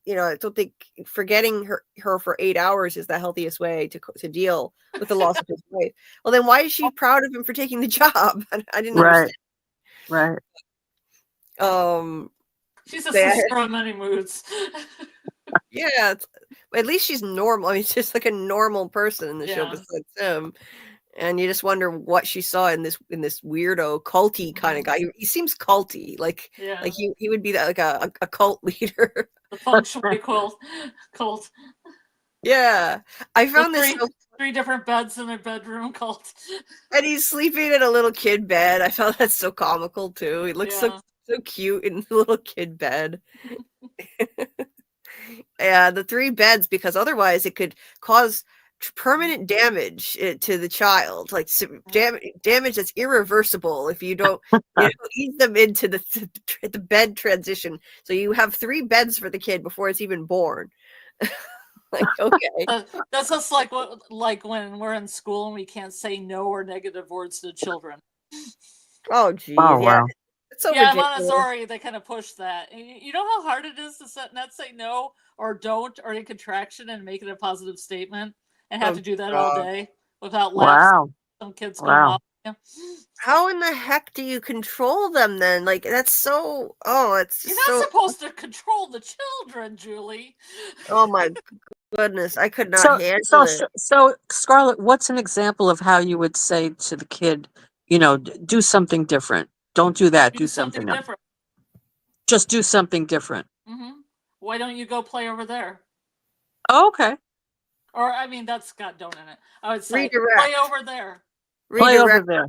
think forgetting her for 8 hours is the healthiest way to deal with the loss of his wife. Well, then why is she proud of him for taking the job? I didn't understand. Right. She's a sister of many moods. Yeah, at least she's normal. I mean, it's just like a normal person in the show besides him. And you just wonder what she saw in this weirdo culty kind of guy. He seems culty, like he would be like a cult leader. The feng shui cult. Yeah. I The found this three different beds in their bedroom called. and he's sleeping in a little kid bed. I found that so comical too. He looks Yeah. so cute in the little kid bed. Yeah, the 3 beds, because otherwise it could cause permanent damage to the child, like damage that's irreversible if you don't ease them into the bed transition. So you have 3 beds for the kid before it's even born. Like, okay. That's just like when we're in school and we can't say no or negative words to children. Oh, geez. Oh, Yeah. wow. It's so Yeah, ridiculous. Montessori, they kind of push that. You know how hard it is to not say no or don't or a contraction and make it a positive statement and have Oh, to do that all God. day without laughs. Wow. Some kids going Wow. off. Yeah. How in the heck do you control them then? Like, that's so, it's You're just not so, supposed to control the children, Julie. oh my goodness. I could not handle it. So, Scarlett, what's an example of how you would say to the kid, do something different? Don't do that. Do something else. different. Just do something different. Mm-hmm. Why don't you go play over there? Oh, okay. Or, I mean, that's got don't in it. I would say Redirect. play over there. Play over Redirect. there.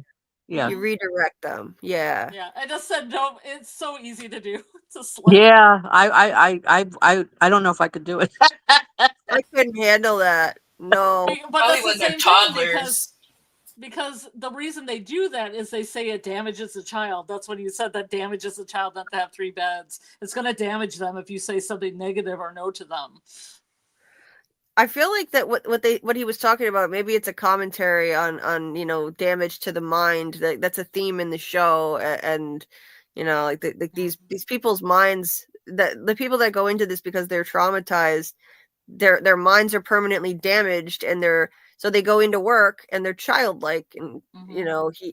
Yeah. You redirect them. Yeah. Yeah, I just said no. It's so easy to do. It's a slip. Yeah. I don't know if I could do it. I couldn't handle that. No. But Probably that's when the they're same thing toddlers. because the reason they do that is they say it damages the child. That's when you said that damages the child not to have 3 beds. It's going to damage them if you say something negative or no to them. I feel like that what he was talking about, maybe it's a commentary on damage to the mind. That's a theme in the show, and like these people's minds, that the people that go into this because they're traumatized, their minds are permanently damaged, and so they go into work and they're childlike, and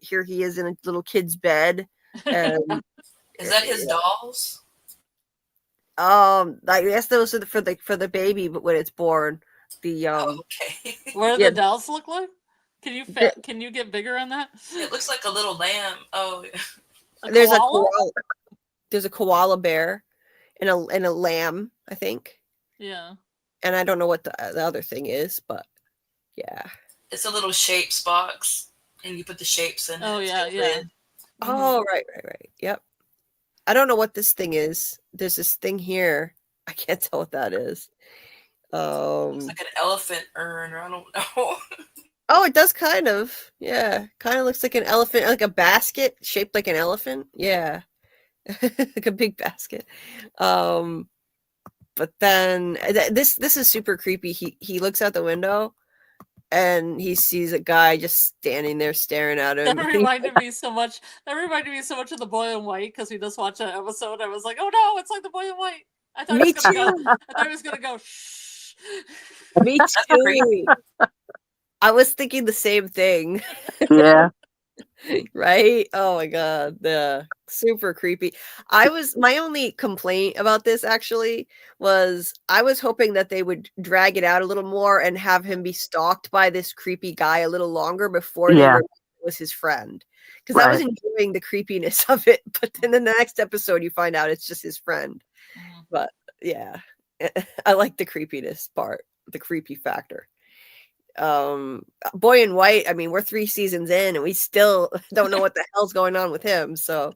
here he is in a little kid's bed, and Is that his dolls? I guess those are for the baby, but when it's born. Okay. What do the dolls look like? Can you get bigger on that? It looks like a little lamb. Oh, There's koala? There's a koala bear and a lamb, I think. Yeah. And I don't know what the other thing is, but yeah. It's a little shapes box, and you put the shapes in. Oh, yeah. Lid. Oh, right. Yep. I don't know what this thing is. There's this thing here. I can't tell what that is. Looks like an elephant urn, or I don't know. Oh, it does kind of. Yeah. Kind of looks like an elephant, like a basket shaped like an elephant. Yeah. Like a big basket. But then this is super creepy. He looks out the window and he sees a guy just standing there staring at him. That reminded me so much of The Boy in White, because we just watched that episode. I was like, oh no, it's like The Boy in White. I thought he was gonna go shh. Me too. I was thinking the same thing. Yeah. Right? Oh my god, super creepy. My only complaint about this actually was I was hoping that they would drag it out a little more and have him be stalked by this creepy guy a little longer before they realized it was his friend. Because I was enjoying the creepiness of it, but then in the next episode you find out it's just his friend. But yeah, I like the creepiness part, the creepy factor. Boy in White, I mean, we're 3 seasons in and we still don't know what the hell's going on with him, so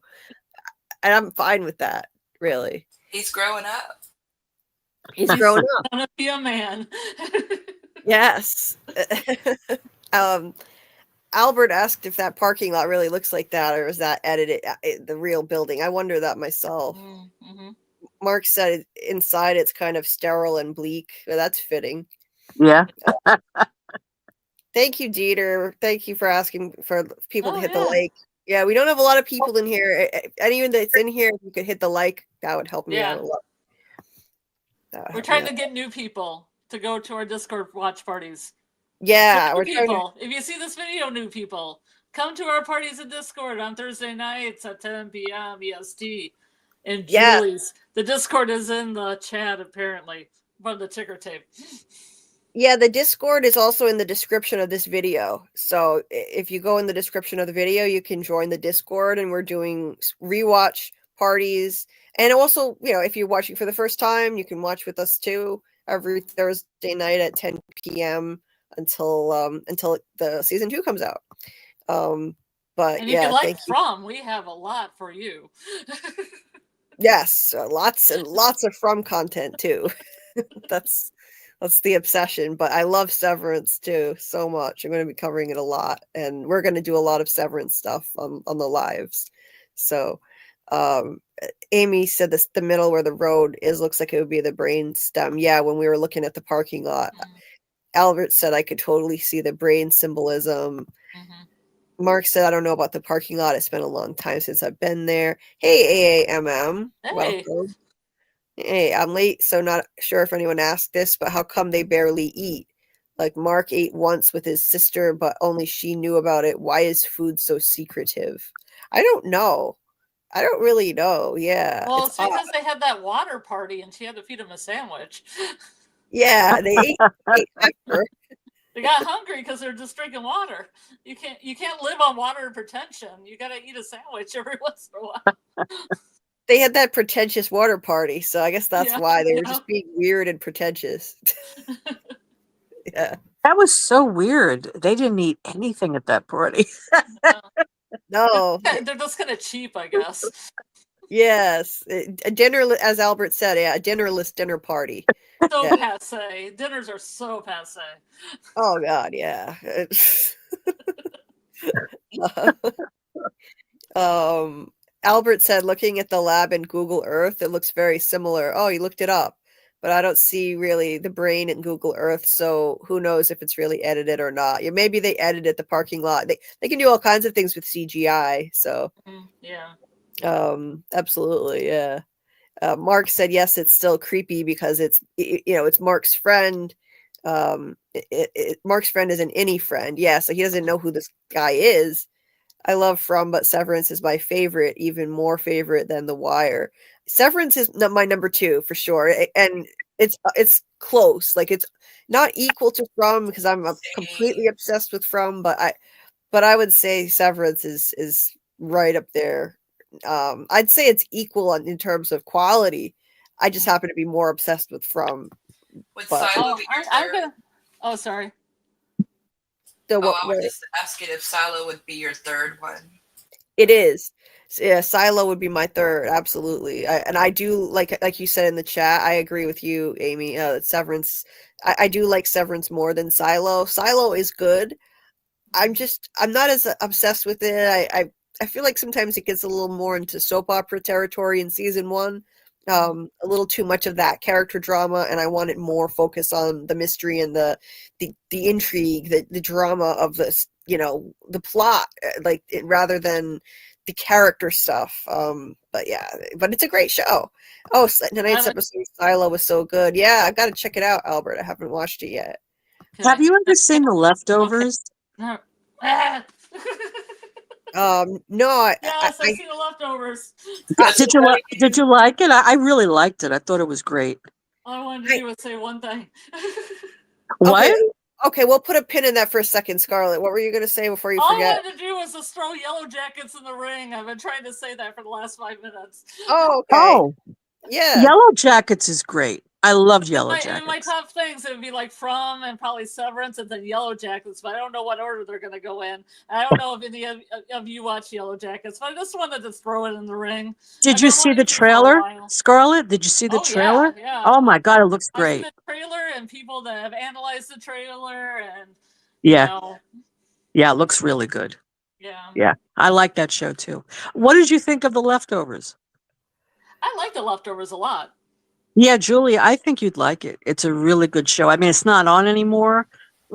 and I'm fine with that, really. He's growing up. He's growing up. Gonna be a man. Yes. Albert asked if that parking lot really looks like that, or is that edited the real building. I wonder that myself. Mark said inside it's kind of sterile and bleak. Well, that's fitting. Yeah. Thank you, Dieter. Thank you for asking for people to hit the like. Yeah, we don't have a lot of people in here. Anyone that's in here, if you could hit the like, that would help me out a lot. We're trying to get new people to go to our Discord watch parties. Yeah, so if you see this video, new people, come to our parties in Discord on Thursday nights at 10 p.m. EST. And Julie's, the Discord is in the chat, apparently, from the ticker tape. Yeah, the Discord is also in the description of this video. So if you go in the description of the video, you can join the Discord, and we're doing rewatch parties. And also, if you're watching for the first time, you can watch with us too. every Thursday night at 10 p.m. until the season 2 comes out. But And if you yeah, like thank you. From, we have a lot for you. Yes, lots and lots of From content too. That's the obsession. But I love Severance too so much. I'm going to be covering it a lot, and we're going to do a lot of Severance stuff on the lives. So, Amy said this: the middle where the road is looks like it would be the brain stem. Yeah, when we were looking at the parking lot, Albert said I could totally see the brain symbolism. Mark said, I don't know about the parking lot. It's been a long time since I've been there. Hey, AAMM. Hey. Welcome. Hey, I'm late, so not sure if anyone asked this, but how come they barely eat? Like Mark ate once with his sister, but only she knew about it. Why is food so secretive? I don't know. I don't really know. Yeah. Well, It's it's odd. because they had that water party and she had to feed him a sandwich. Yeah, they ate pepper. They got hungry because they're just drinking water. You can't live on water and pretension. You got to eat a sandwich every once in a while. They had that pretentious water party, so I guess that's why they were Yeah. just being weird and pretentious. Yeah. That was so weird. They didn't eat anything at that party. No. They're just kind of cheap, I guess. Yes. A dinner, as Albert said, yeah, a dinnerless dinner party. So Yeah. passe. Dinners are so passe. Oh God, yeah. Albert said, looking at the lab in Google Earth, it looks very similar. Oh, you looked it up, but I don't see really the brain in Google Earth, so who knows if it's really edited or not. Yeah, maybe they edited the parking lot. They can do all kinds of things with CGI. So Yeah. absolutely, yeah. Mark said, yes, it's still creepy because it's Mark's friend. Mark's friend isn't any friend. Yeah, so he doesn't know who this guy is. I love From, but Severance is my favorite, even more favorite than The Wire. Severance is my number 2 for sure, and it's close. Like it's not equal to From because I'm completely obsessed with From, but I would say Severance is right up there. I'd say it's equal in terms of quality. I just happen to be more obsessed with From. Would But Silo be your I'm third? gonna. Oh, sorry. the I what? was just asking if Silo would be your third one. It is. Yeah, Silo would be my third, absolutely. And I do like you said in the chat. I agree with you, Amy. Severance. I do like Severance more than Silo. Silo is good. I'm not as obsessed with it. I feel like sometimes it gets a little more into soap opera territory in season 1. A little too much of that character drama, and I want it more focused on the mystery and the intrigue, the drama of this, the plot, rather than the character stuff. But yeah, but it's a great show. Oh, tonight's episode of Silo was so good. Yeah, I got to check it out, Albert. I haven't watched it yet. Have you ever seen The Leftovers? No. No, Yes, I've seen The Leftovers. Did you like it? I really liked it. I thought it was great. All I wanted to do was say one thing. What? Okay, we'll put a pin in that for a second, Scarlett. What were you going to say before you All forget? I wanted to do was just throw Yellow Jackets in the ring. I've been trying to say that for the last 5 minutes. Oh, okay. Oh, yeah. Yellow Jackets is great. I loved Yellow Jackets. In my top things, it would be like From and probably Severance and then Yellow Jackets, but I don't know what order they're going to go in. I don't know if any of you watch Yellow Jackets, but I just wanted to throw it in the ring. Did you see the trailer, Scarlett? Did you see the trailer? Yeah. Oh my God, it looks I've great. seen the trailer and people that have analyzed the trailer and yeah, it looks really good. Yeah, I like that show too. What did you think of The Leftovers? I like The Leftovers a lot. Yeah, Julie, I think you'd like it. It's a really good show. I mean, it's not on anymore.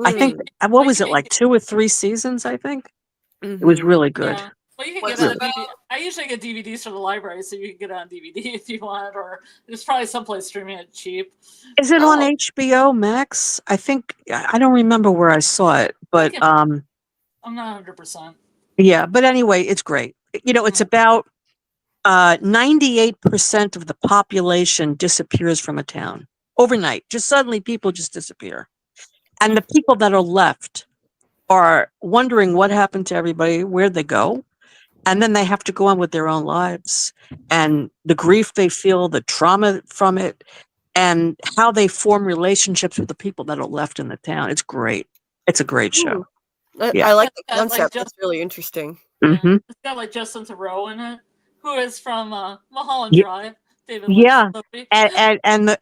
I think, what was it, like 2 or 3 seasons, I think? It was really good. Yeah. Well, you can get it on DVD. I usually get DVDs from the library, so you can get it on DVD if you want, or there's probably someplace streaming it cheap. Is it on HBO Max? I think, I don't remember where I saw it, but I'm not 100%. Yeah, but anyway, it's great. It's about 98% of the population disappears from a town overnight. Just suddenly people just disappear. And the people that are left are wondering what happened to everybody, where'd they go? And then they have to go on with their own lives. And the grief they feel, the trauma from it, and how they form relationships with the people that are left in the town. It's great. It's a great show. Ooh, I Yeah. like the Yeah, like concept. just That's really interesting. yeah, Hmm. it's got like Justin Theroux in it, who is from Mulholland Yeah. Drive. David Yeah. Lynch's movie.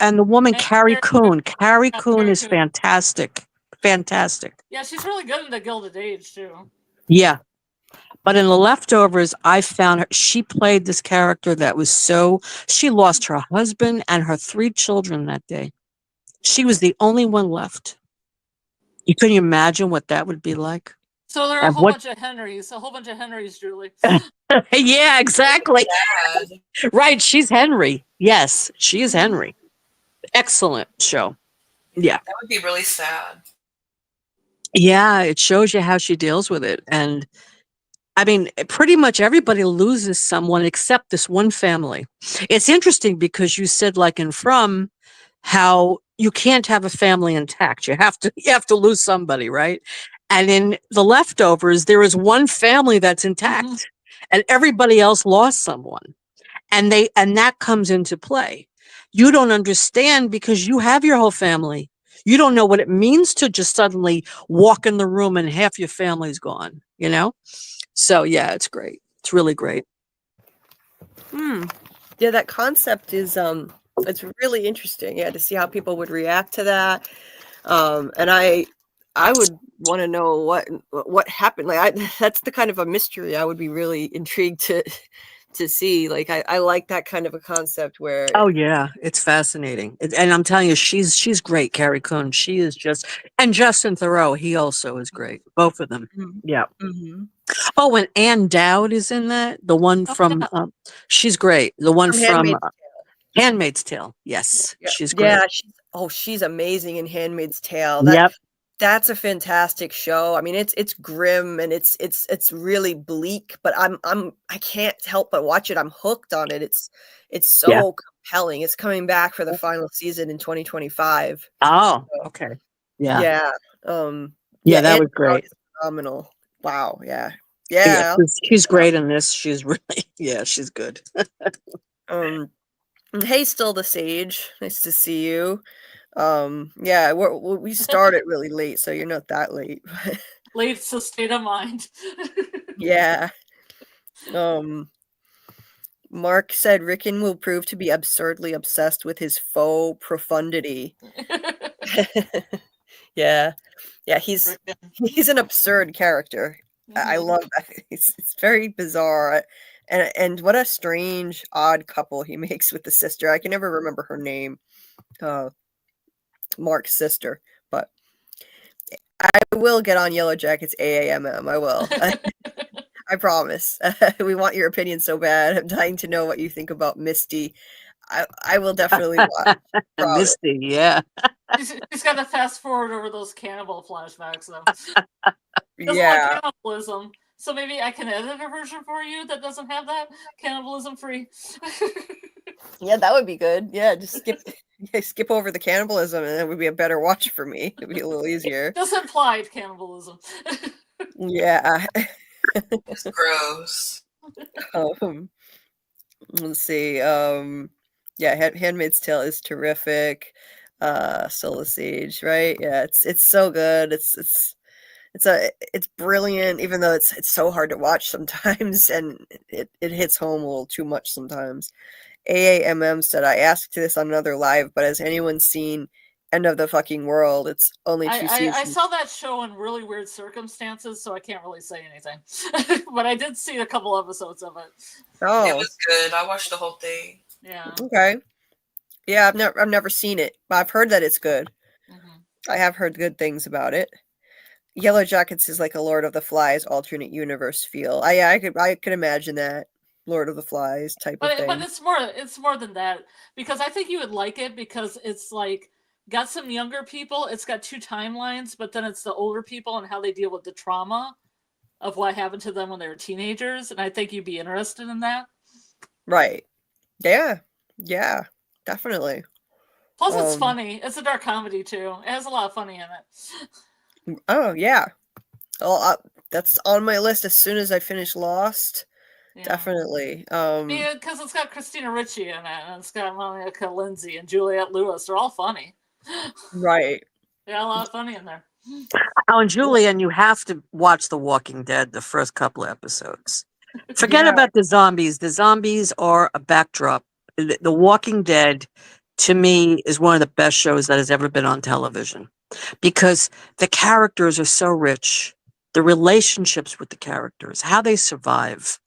And the woman, And Carrie Coon. Carrie yeah, Coon Carrie is Coon. fantastic. Fantastic. Yeah, she's really good in The Gilded Age too. Yeah. But in The Leftovers, I found her, she played this character that was she lost her husband and her 3 children that day. She was the only one left. You couldn't imagine what that would be like. So there are a And whole bunch of Henrys, Julie. yeah, exactly. Bad. Right. She's Henry. Yes, she is Mhm. Henry. Excellent show. Yeah. That would be really sad. Yeah. It shows you how she deals with it. And I mean, pretty much everybody loses someone except this one family. It's interesting because you said, like in From, how you can't have a family intact. You have to lose somebody, right? And in The Leftovers, there is one family that's intact, and everybody else lost someone. And that comes into play. You don't understand because you have your whole family. You don't know what it means to just suddenly walk in the room and half your family's gone, you know? So yeah, it's great. It's really great. Yeah, that concept is it's really interesting. Yeah, to see how people would react to that. And I would want to know what happened. Like that's the kind of a mystery I would be really intrigued to see. Like I like that kind of a concept where Oh yeah, it's fascinating. And I'm telling you, she's great, Carrie Coon. She is just, and Justin Theroux, he also is great. Both of them. Yeah. Mhm. Oh, and Ann Dowd is in that. The one Oh, from, yeah. She's great. The one From from Handmaid's Handmaid's Tale. Yes, Yeah, she's yeah, great. she's amazing in Handmaid's Tale. Yep. That's a fantastic show. I mean, it's grim and it's really bleak, but I can't help but watch it. I'm hooked on it. It's Yeah. so compelling. It's coming back for the final season in 2025. Oh, So, okay. Yeah. yeah, Yeah, yeah, that Anne was Dowd great. is phenomenal. Wow, yeah, Yeah, yeah. she's great in this. She's really, yeah, she's good. Um, hey, Still the Sage. Nice to see you. Yeah, we started really late, so you're not that late. Late to state of mind. Yeah. Mark said Rickon will prove to be absurdly obsessed with his faux profundity. Yeah. Yeah, he's an absurd character. I Mhm. love that. It's very bizarre. And what a strange, odd couple he makes with the sister. I can never remember her name. Mark's sister, but I will get on Yellow Jackets AAMM. I will. I promise. We want your opinion so bad. I'm dying to know what you think about Misty. I will definitely watch. Promise. Misty, yeah. She's got to fast forward over those cannibal flashbacks, though. There's a lot Yeah. of cannibalism. So maybe I can edit a version for you that doesn't have that cannibalism free. Yeah, that would be good. Yeah, just skip over the cannibalism and it would be a better watch for me. It'd be a little easier. Just implied cannibalism. Yeah. It's gross. Let's see. Yeah, Handmaid's Tale is terrific. Soul Sage, right? Yeah, it's so good. It's brilliant, even though it's so hard to watch sometimes, and it hits home a little too much sometimes. AAMM said, I asked this on another live, but has anyone seen End of the Fucking World? It's only 2 seasons. I saw that show in really weird circumstances, so I can't really say anything. But I did see a couple episodes of it. It Oh, was good. I watched the whole thing. Yeah. okay. Yeah, I've never seen it, but I've heard that it's good. Mhm. I have heard good things about it. Yellow Jackets is like a Lord of the Flies alternate universe feel. I could imagine that Lord of the Flies type of But thing. it's more than that, because I think you would like it because it's like got some younger people. It's got 2 timelines, but then it's the older people and how they deal with the trauma of what happened to them when they were teenagers, and I think you'd be interested in that. Right. Yeah. Yeah. Definitely. Plus, it's funny. It's a dark comedy too. It has a lot of funny in it. Oh yeah. Well, that's on my list as soon as I finish Lost. Yeah. Definitely. Yeah, because it's got Christina Ricci in it, and it's got Monica Lindsay and Juliette Lewis. They're all funny. Right. They got a lot of funny in there. Oh, and Julian, you have to watch The Walking Dead, the first couple of episodes. Forget Yeah. about the zombies. The zombies are a backdrop. The Walking Dead, to me, is one of the best shows that has ever been on television because the characters are so rich. The relationships with the characters, how they survive.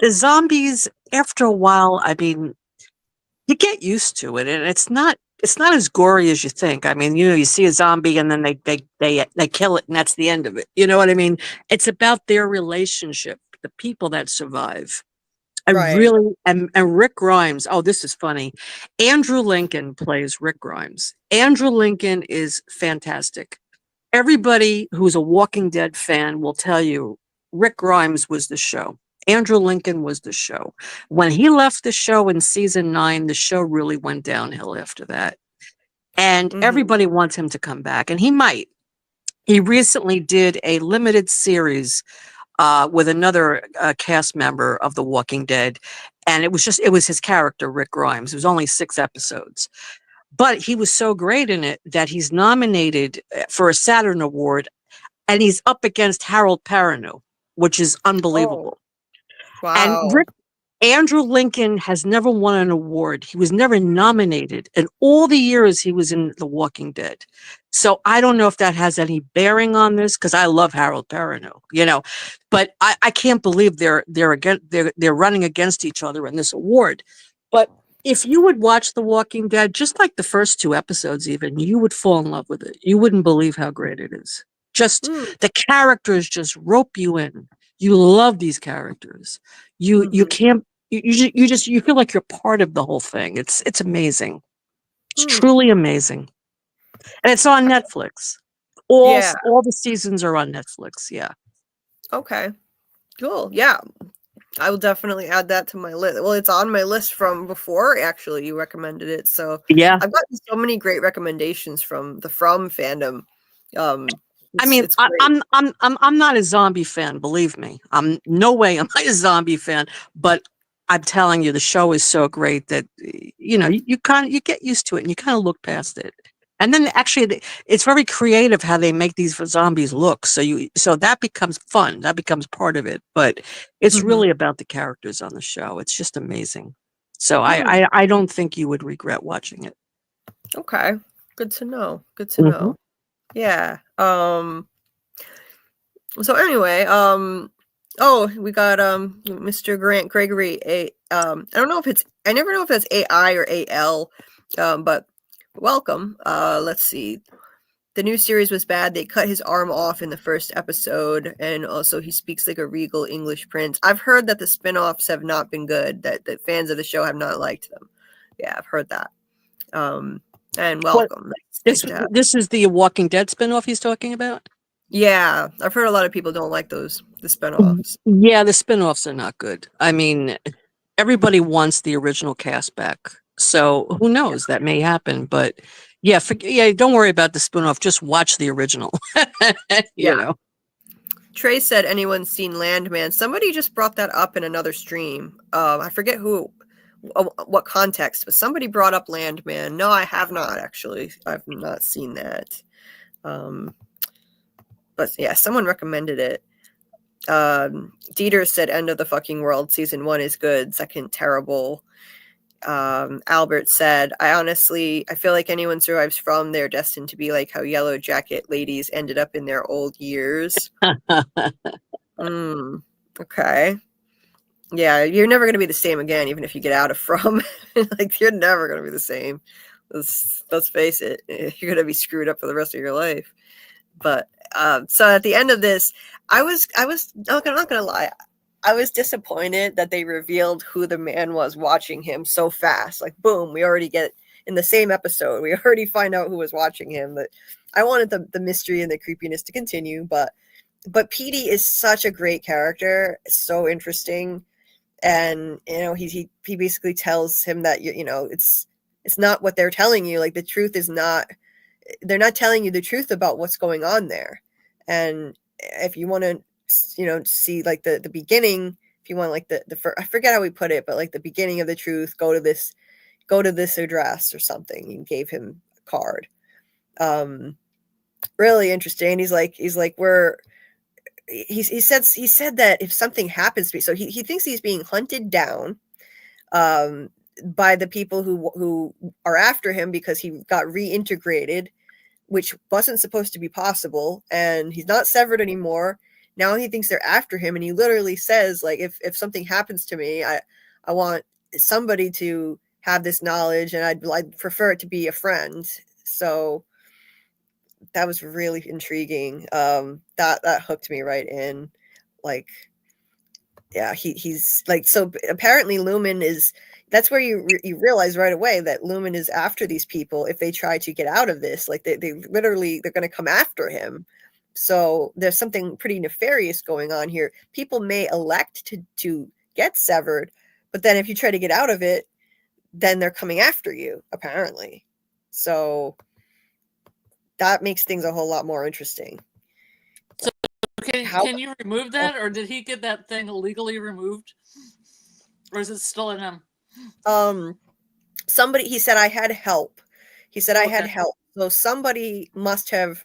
The zombies, after a while, I mean, you get used to it, and it's not as gory as you think. I mean, you see a zombie and then they kill it, and that's the end of it. You know what I mean? It's about their relationship, the people that survive. I Right. really and Rick Grimes. Oh, this is funny. Andrew Lincoln plays Rick Grimes. Andrew Lincoln is fantastic. Everybody who's a Walking Dead fan will tell you Rick Grimes was the show. Andrew Lincoln was the show. When he left the show in season 9, the show really went downhill after that. And Mhm. everybody wants him to come back, and he might. He recently did a limited series with another cast member of The Walking Dead, and it was his character, Rick Grimes. It was only 6 episodes. But he was so great in it that he's nominated for a Saturn Award, and he's up against Harold Perrineau, which is Oh, unbelievable. And wow. Andrew Lincoln has never won an award. He was never nominated in all the years he was in The Walking Dead. So I don't know if that has any bearing on this because I love Harold Perrineau, but I can't believe they're running against each other in this award. But if you would watch The Walking Dead, just like the first 2 episodes, even, you would fall in love with it. You wouldn't believe how great it is. Just Mm, the characters just rope you in. You love these characters. You mhm, can't you feel like you're part of the whole thing. It's amazing. It's mm. truly amazing. And it's on Netflix. Yeah. All the seasons are on Netflix. Yeah. Okay. Cool. Yeah. I will definitely add that to my list. Well, it's on my list from before, actually. You recommended it. So Yeah. I've gotten so many great recommendations from the From fandom. I mean, It's great. I'm not a zombie fan, believe me. I'm no way am I a zombie fan, but I'm telling you, the show is so great that you get used to it and you kind of look past it. And then actually, it's very creative how they make these zombies look. So that becomes fun. That becomes part of it. But it's Mhm. really about the characters on the show. It's just amazing. So Mm, I don't think you would regret watching it. okay. Good to know. Good to Mhm. know. Yeah. So anyway, oh, we got Mr. Grant Gregory. I don't know if I never know if that's AI or AL, but welcome. Let's see. The new series was bad. They cut his arm off in the first episode, and also he speaks like a regal English prince. I've heard that the spin-offs have not been good, that fans of the show have not liked them. Yeah, I've heard that. And What welcome. Nice to have. this is the Walking Dead spinoff he's talking about? Yeah, I've heard a lot of people don't like the spin-offs. Yeah, the spin-offs are not good. I mean, everybody wants the original cast back. So who knows? That may happen. But yeah, don't worry about the spin-off. Just watch the original. Yeah. you know. Trey said anyone's seen Landman. Somebody just brought that up in another stream. I forget who, what context, but somebody brought up Landman. No, I have not actually. I've not seen that. But yeah, someone recommended it. Dieter said End of the Fucking World season 1 is good, second terrible. Albert said, I feel like anyone survives From, they're destined to be like how Yellow Jacket ladies ended up in their old years. Okay. Yeah, you're never going to be the same again, even if you get out of From. Like, you're never going to be the same. Let's face it. You're going to be screwed up for the rest of your life. But so at the end of this, I was not gonna lie, I was disappointed that they revealed who the man was watching him so fast. Like, boom, we already get in the same episode. We already find out who was watching him. But I wanted the mystery and the creepiness to continue. But Petey is such a great character, so interesting, and he basically tells him that it's not what they're telling you. Like, the truth is not. They're not telling you the truth about what's going on there. And if you want to, see like the beginning, if you want like the I forget how we put it, but like the beginning of the truth, go to this address or something. And gave him a card. Really interesting. He's like he said that if something happens to me, so he thinks he's being hunted down by the people who are after him because he got reintegrated, which wasn't supposed to be possible, and he's not severed anymore. Now he thinks they're after him, and he literally says, like, if something happens to me, I want somebody to have this knowledge, and I'd prefer it to be a friend. So that was really intriguing. That hooked me right in. Like, yeah, he's like, so apparently Lumen is, that's where you realize right away that Lumen is after these people if they try to get out of this. Like they literally, they're going to come after him. So there's something pretty nefarious going on here. People may elect to get severed, but then if you try to get out of it, then they're coming after you, apparently. So that makes things a whole lot more interesting. So can you remove that, or did he get that thing illegally removed, or is it still in him? Somebody, he said, I had help. He said, I had help. So somebody must have,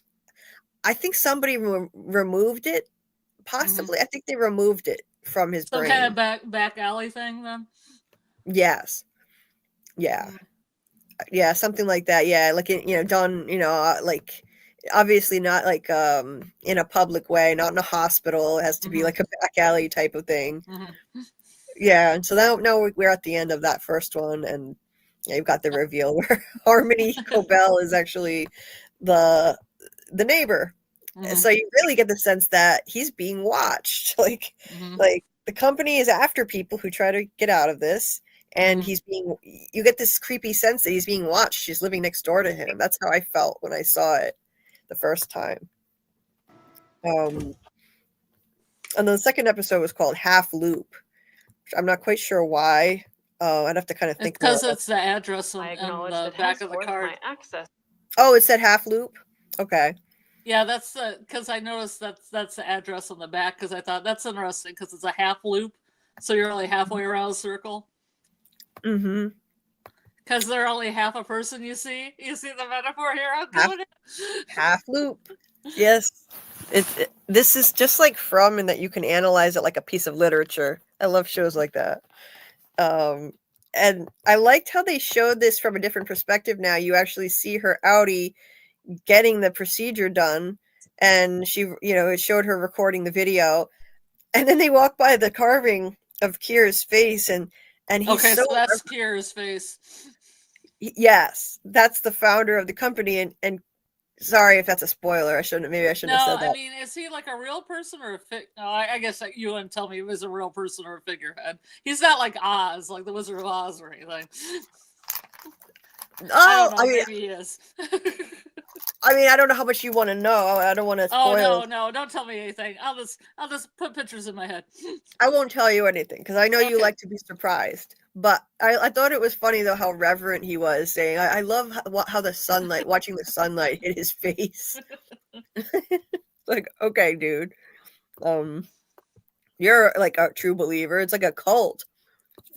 I think somebody removed it, possibly. I think they removed it from his brain. Some kind of back alley thing then? Yes. Yeah. Yeah, something like that. Yeah, like, done, like, obviously not like in a public way, not in a hospital. It has to be like a back alley type of thing. Yeah, and so now we're at the end of that first one, and you've got the reveal where Harmony Cobell is actually the neighbor. And so you really get the sense that he's being watched. Like the company is after people who try to get out of this. And you get this creepy sense that he's being watched. She's living next door to him. That's how I felt when I saw it the first time. And the second episode was called Half Loop. I'm not quite sure why. I'd have to kind of think more. Because it's the address on the back of the card. Oh, it said Half Loop? Okay. Yeah, that's because I noticed that's the address on the back, because I thought that's interesting because it's a half loop. So you're only halfway around a circle. Because they're only half a person, you see the metaphor here? I'm doing it. Half loop. Yes. This is just like From, in that you can analyze it like a piece of literature. I love shows like that. And I liked how they showed this from a different perspective now. You actually see her outie getting the procedure done, and she, it showed her recording the video, and then they walk by the carving of Kier's face, and he's so that's Kier's face. Yes, that's the founder of the company, and sorry if that's a spoiler. I shouldn't have said that. I mean, is he like a real person or a No, I guess you wouldn't tell me he was a real person or a figurehead. He's not like Oz, like the Wizard of Oz or anything. Oh, maybe he is. I mean, I don't know how much you want to know. I don't want to spoil. Oh no, don't tell me anything. I'll just put pictures in my head. I won't tell you anything because I know you like to be surprised. But I thought it was funny though how reverent he was, saying, "I love how the sunlight, watching the sunlight hit his face." Like, okay, dude, you're like a true believer. It's like a cult.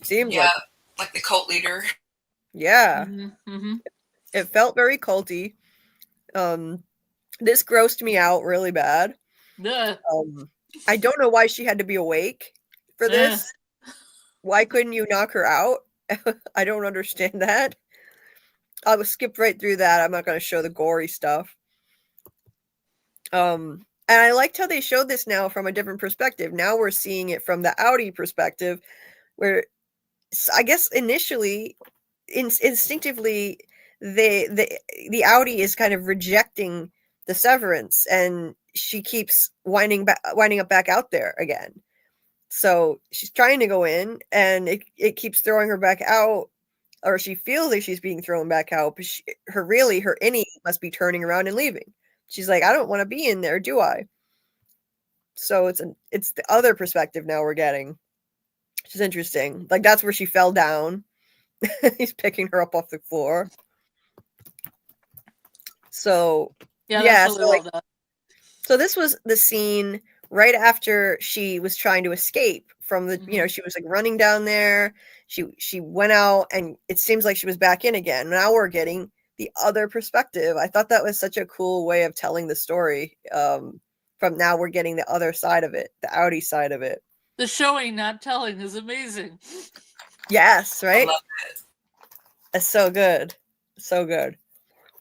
Seems like the cult leader. Yeah, it felt very culty. This grossed me out really bad. I don't know why she had to be awake for this. Why couldn't you knock her out? I don't understand that. I'll skip right through that. I'm not going to show the gory stuff. And I liked how they showed this now from a different perspective. Now we're seeing it from the outie perspective, where I guess initially, instinctively, the outie is kind of rejecting the Severance, and she keeps winding up back out there again. So she's trying to go in, and it keeps throwing her back out, or she feels like she's being thrown back out, but her innie must be turning around and leaving. She's like, I don't want to be in there, do I? So it's the other perspective now we're getting, which is interesting. Like, that's where she fell down. He's picking her up off the floor. So so this was the scene right after she was trying to escape from the, she was like running down there. She went out and it seems like she was back in again. Now we're getting the other perspective. I thought that was such a cool way of telling the story. From now we're getting the other side of it, the outie side of it. The showing, not telling, is amazing. Yes, right? I love it. It's so good. So good.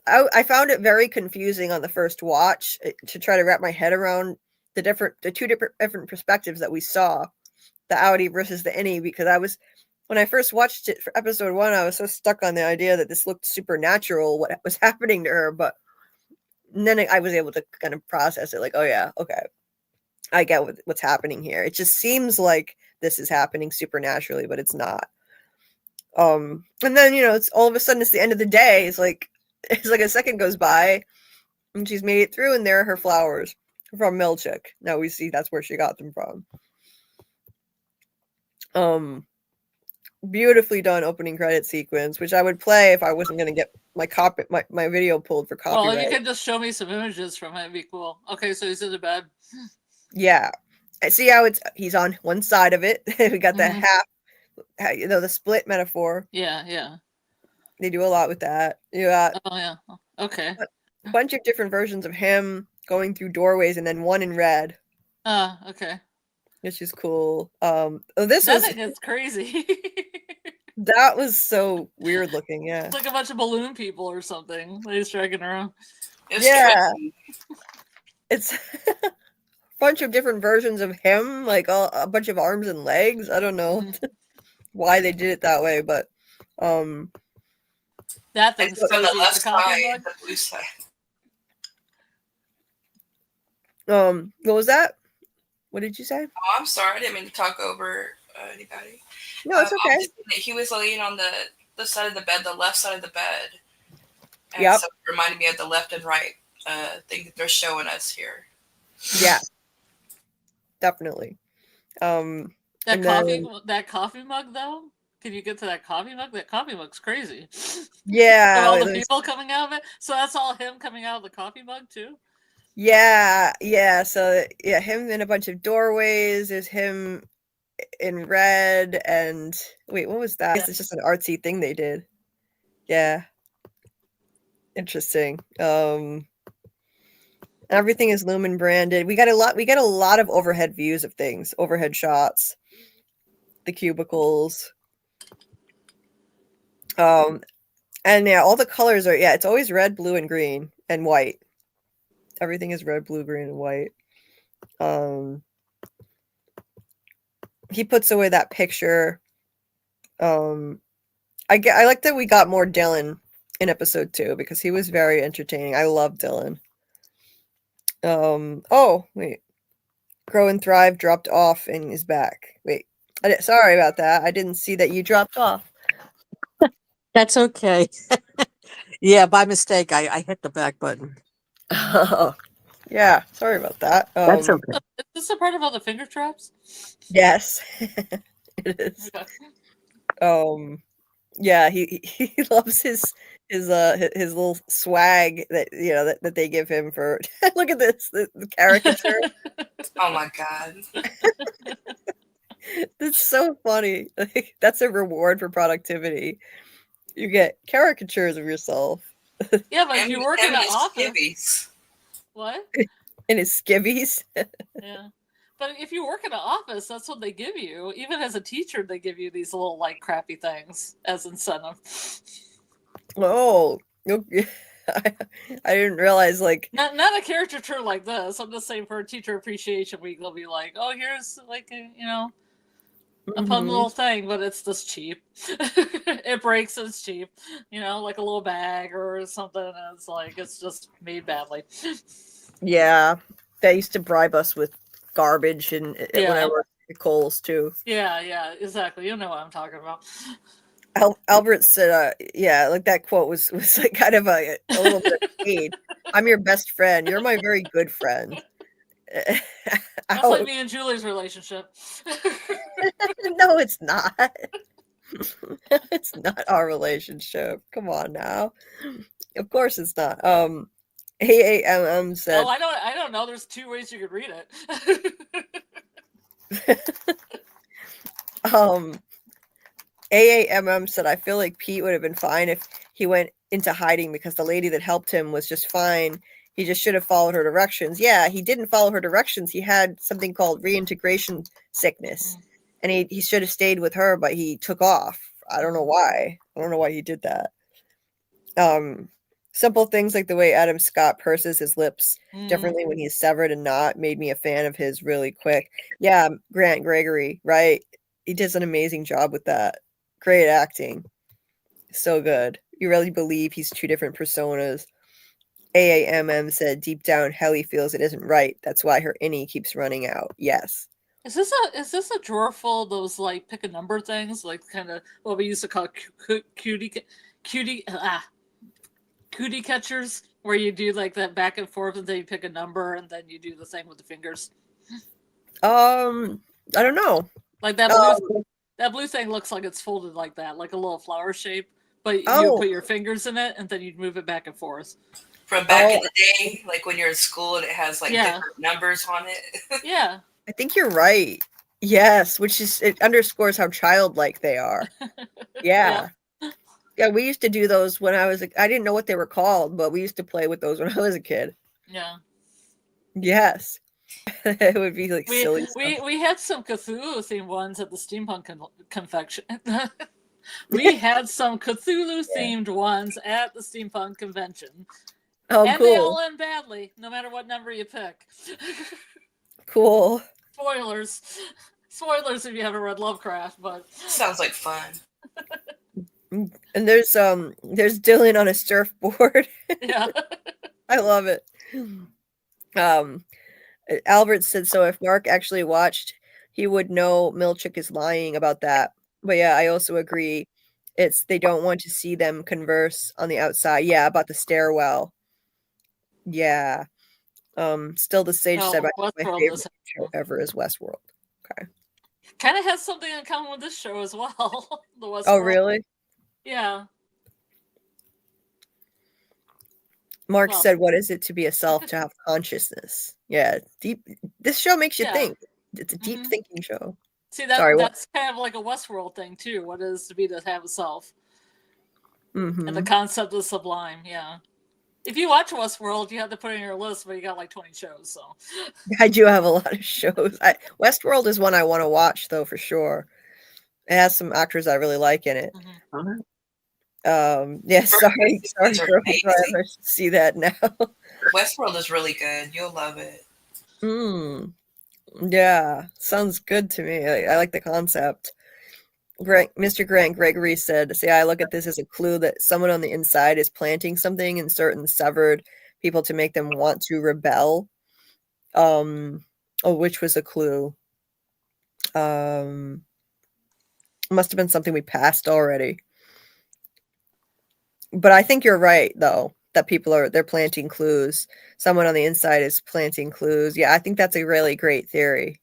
I found it very confusing on the first watch to try to wrap my head around the two different perspectives that we saw, the outie versus the innie, because when I first watched it for episode 1, I was so stuck on the idea that this looked supernatural, what was happening to her, but then I was able to kind of process it like, oh yeah, okay. I get what's happening here. It just seems like this is happening supernaturally, but it's not. And then, it's all of a sudden it's the end of the day. It's like a second goes by and she's made it through and there are her flowers from Milchik. Now we see that's where she got them from. Beautifully done opening credit sequence, which I would play if I wasn't going to get my video pulled for copyright. Well, you can just show me some images from it. It'd be cool. Okay, so he's in the bed. Yeah. I see how he's on one side of it. We got the half, the split metaphor. Yeah. They do a lot with that. You got Okay. a bunch of different versions of him going through doorways and then one in red. Okay. Which is cool. It's crazy. That was so weird looking, yeah. It's like a bunch of balloon people or something. They're just dragging around. It's a bunch of different versions of him, like a bunch of arms and legs. I don't know why they did it that way, but that thing's on the left side, the blue side. What was that? What did you say? Oh, I'm sorry. I didn't mean to talk over anybody. No, it's okay. He was laying on the side of the bed, the left side of the bed. And so it reminded me of the left and right thing that they're showing us here. Yeah. Definitely. That coffee mug, though? Can you get to that coffee mug? That coffee mug's crazy. Yeah. With all the people coming out of it. So that's all him coming out of the coffee mug, too? Yeah. So, him in a bunch of doorways. There's him in red. And wait, what was that? I guess it's just an artsy thing they did. Yeah. Interesting. Everything is Lumen branded. We get a lot of overhead views of things, overhead shots, the cubicles. And all the colors are, it's always red, blue, and green, and white. Everything is red, blue, green, and white. He puts away that picture. I like that we got more Dylan in episode 2 because he was very entertaining. I love Dylan. Oh, wait. Grow and Thrive dropped off and is back. Wait. Sorry about that. I didn't see that you dropped off. That's okay. Yeah, by mistake, I hit the back button. Yeah, sorry about that. That's okay. Is this a part of all the finger traps? Yes, it is. Okay. Yeah, he loves his little swag that that they give him for. Look at this, the caricature. Oh my god. That's so funny. That's a reward for productivity. You get caricatures of yourself. Yeah, but if you work in an office. Skivvies. What? In his skivvies. Yeah. But if you work in an office, that's what they give you. Even as a teacher, they give you these little crappy things as incentive. Oh, I didn't realize not a caricature like this. I'm just saying for a teacher appreciation week, they'll be like, oh, here's a fun little thing, but it's this cheap. It breaks, it's cheap. Like a little bag or something. And it's just made badly. Yeah, they used to bribe us with garbage and when I worked at Kohl's too. Yeah, exactly. You know what I'm talking about. Albert said, like that quote was like kind of a little bit of hate. I'm your best friend. You're my very good friend. That's like me and Julie's relationship. No, it's not. It's not our relationship. Come on now. Of course it's not. AAMM said. Oh, I don't know. There's 2 ways you could read it. AAMM said, I feel like Pete would have been fine if he went into hiding because the lady that helped him was just fine. He just should have followed her directions. Yeah, he didn't follow her directions. He had something called reintegration sickness. And he should have stayed with her, but he took off. I don't know why. I don't know why he did that. Simple things like the way Adam Scott purses his lips differently when he's severed and not made me a fan of his really quick. Yeah, Grant Gregory, right? He does an amazing job with that. Great acting. So good. You really believe he's two different personas. AAMM said deep down Helly feels it isn't right. That's why her innie keeps running out. Yes. Is this a drawer full of those like pick a number things, like kind of what we used to call cutie catchers, where you do like that back and forth and then you pick a number and then you do the thing with the fingers? I don't know. Like that blue thing looks like it's folded like that, like a little flower shape, but you put your fingers in it and then you move it back and forth. From back in the day, like when you're in school and it has like different numbers on it. Yeah. I think you're right. Yes, it underscores how childlike they are. Yeah. Yeah, we used to do those when I didn't know what they were called, but we used to play with those when I was a kid. Yeah. Yes. It would be like silly stuff. We had some Cthulhu themed ones at the steampunk convention. We had some Cthulhu themed ones at the steampunk convention. Oh, and cool. They all end badly, no matter what number you pick. Cool. Spoilers if you haven't read Lovecraft, but sounds like fun. And there's Dylan on a surfboard. Yeah. I love it. Albert said, so if Mark actually watched, he would know Milchick is lying about that. But yeah, I also agree. They don't want to see them converse on the outside. Yeah, about the stairwell. Yeah. Still the Sage said my favorite show ever is Westworld. Okay. Kind of has something in common with this show as well. The Westworld. Oh, really? Yeah. Mark said, what is it to be a self, to have consciousness? Yeah, deep. This show makes you think. It's a deep thinking show. See, that's kind of like a Westworld thing, too. What it is to have a self. And the concept of sublime, yeah. If you watch Westworld, you have to put it in your list, but you got like 20 shows, so. I do have a lot of shows. Westworld is one I want to watch, though, for sure. It has some actors I really like in it. Yeah, sorry, I see that now. Westworld is really good. You'll love it. Yeah, sounds good to me. I like the concept. Mr. Grant Gregory said, see, I look at this as a clue that someone on the inside is planting something in certain severed people to make them want to rebel. Which was a clue. Must have been something we passed already. But I think you're right, though, that they're planting clues. Someone on the inside is planting clues. Yeah, I think that's a really great theory.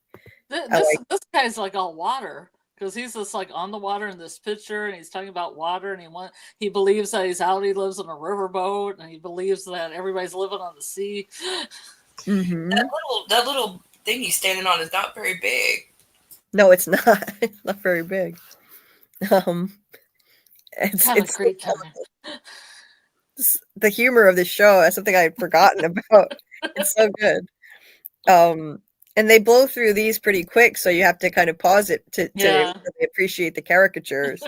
This guy's like all water. Because he's just like on the water in this picture, and he's talking about water, and he believes that he lives on a riverboat, and he believes that everybody's living on the sea. That little thing he's standing on is not very big. No, it's not. It's not very big. It's great. The humor of the show is something I'd forgotten about. It's so good. And they blow through these pretty quick, so you have to kind of pause it to really appreciate the caricatures.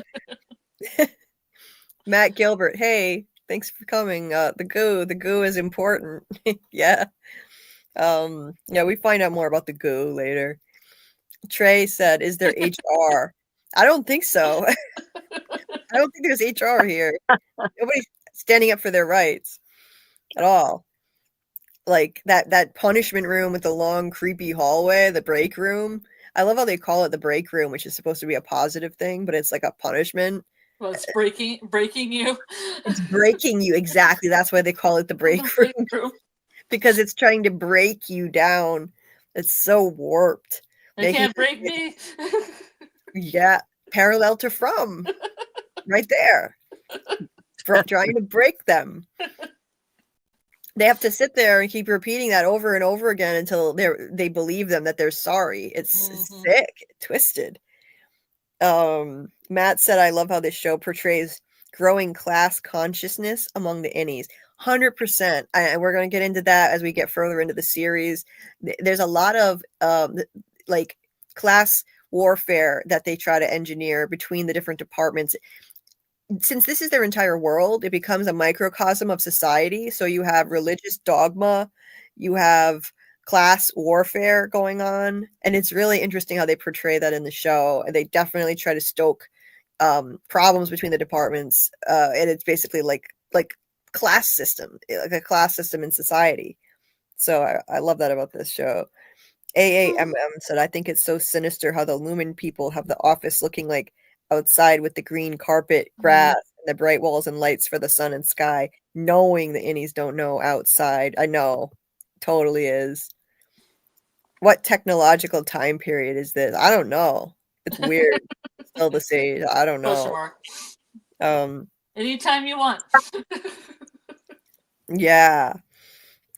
Matt Gilbert, hey, thanks for coming. The goo is important. Yeah. We find out more about the goo later. Trey said, is there HR? I don't think so. I don't think there's HR here. Nobody's standing up for their rights at all. Like that punishment room with the long, creepy hallway, the break room. I love how they call it the break room, which is supposed to be a positive thing, but it's like a punishment. Well, it's breaking you. It's breaking you, exactly. That's why they call it the break room. Because it's trying to break you down. It's so warped. They can't break me. Yeah, parallel to From. Right there. For trying to break them. They have to sit there and keep repeating that over and over again until they believe them that they're sorry. It's sick, twisted. Matt said, I love how this show portrays growing class consciousness among the innies. 100%. We're going to get into that as we get further into the series. There's a lot of like class warfare that they try to engineer between the different departments. Since this is their entire world, it becomes a microcosm of society. So you have religious dogma, you have class warfare going on, and it's really interesting how they portray that in the show. And they definitely try to stoke problems between the departments, and it's basically like class system, like a class system in society. So I love that about this show. AAMM said, I think it's so sinister how the Lumen people have the office looking like outside with the green carpet, grass, and the bright walls and lights for the sun and sky, knowing the innies don't know outside. I know. Totally is. What technological time period is this? I don't know. It's weird. Still the stage. I don't Question know. mark. Anytime you want. Yeah.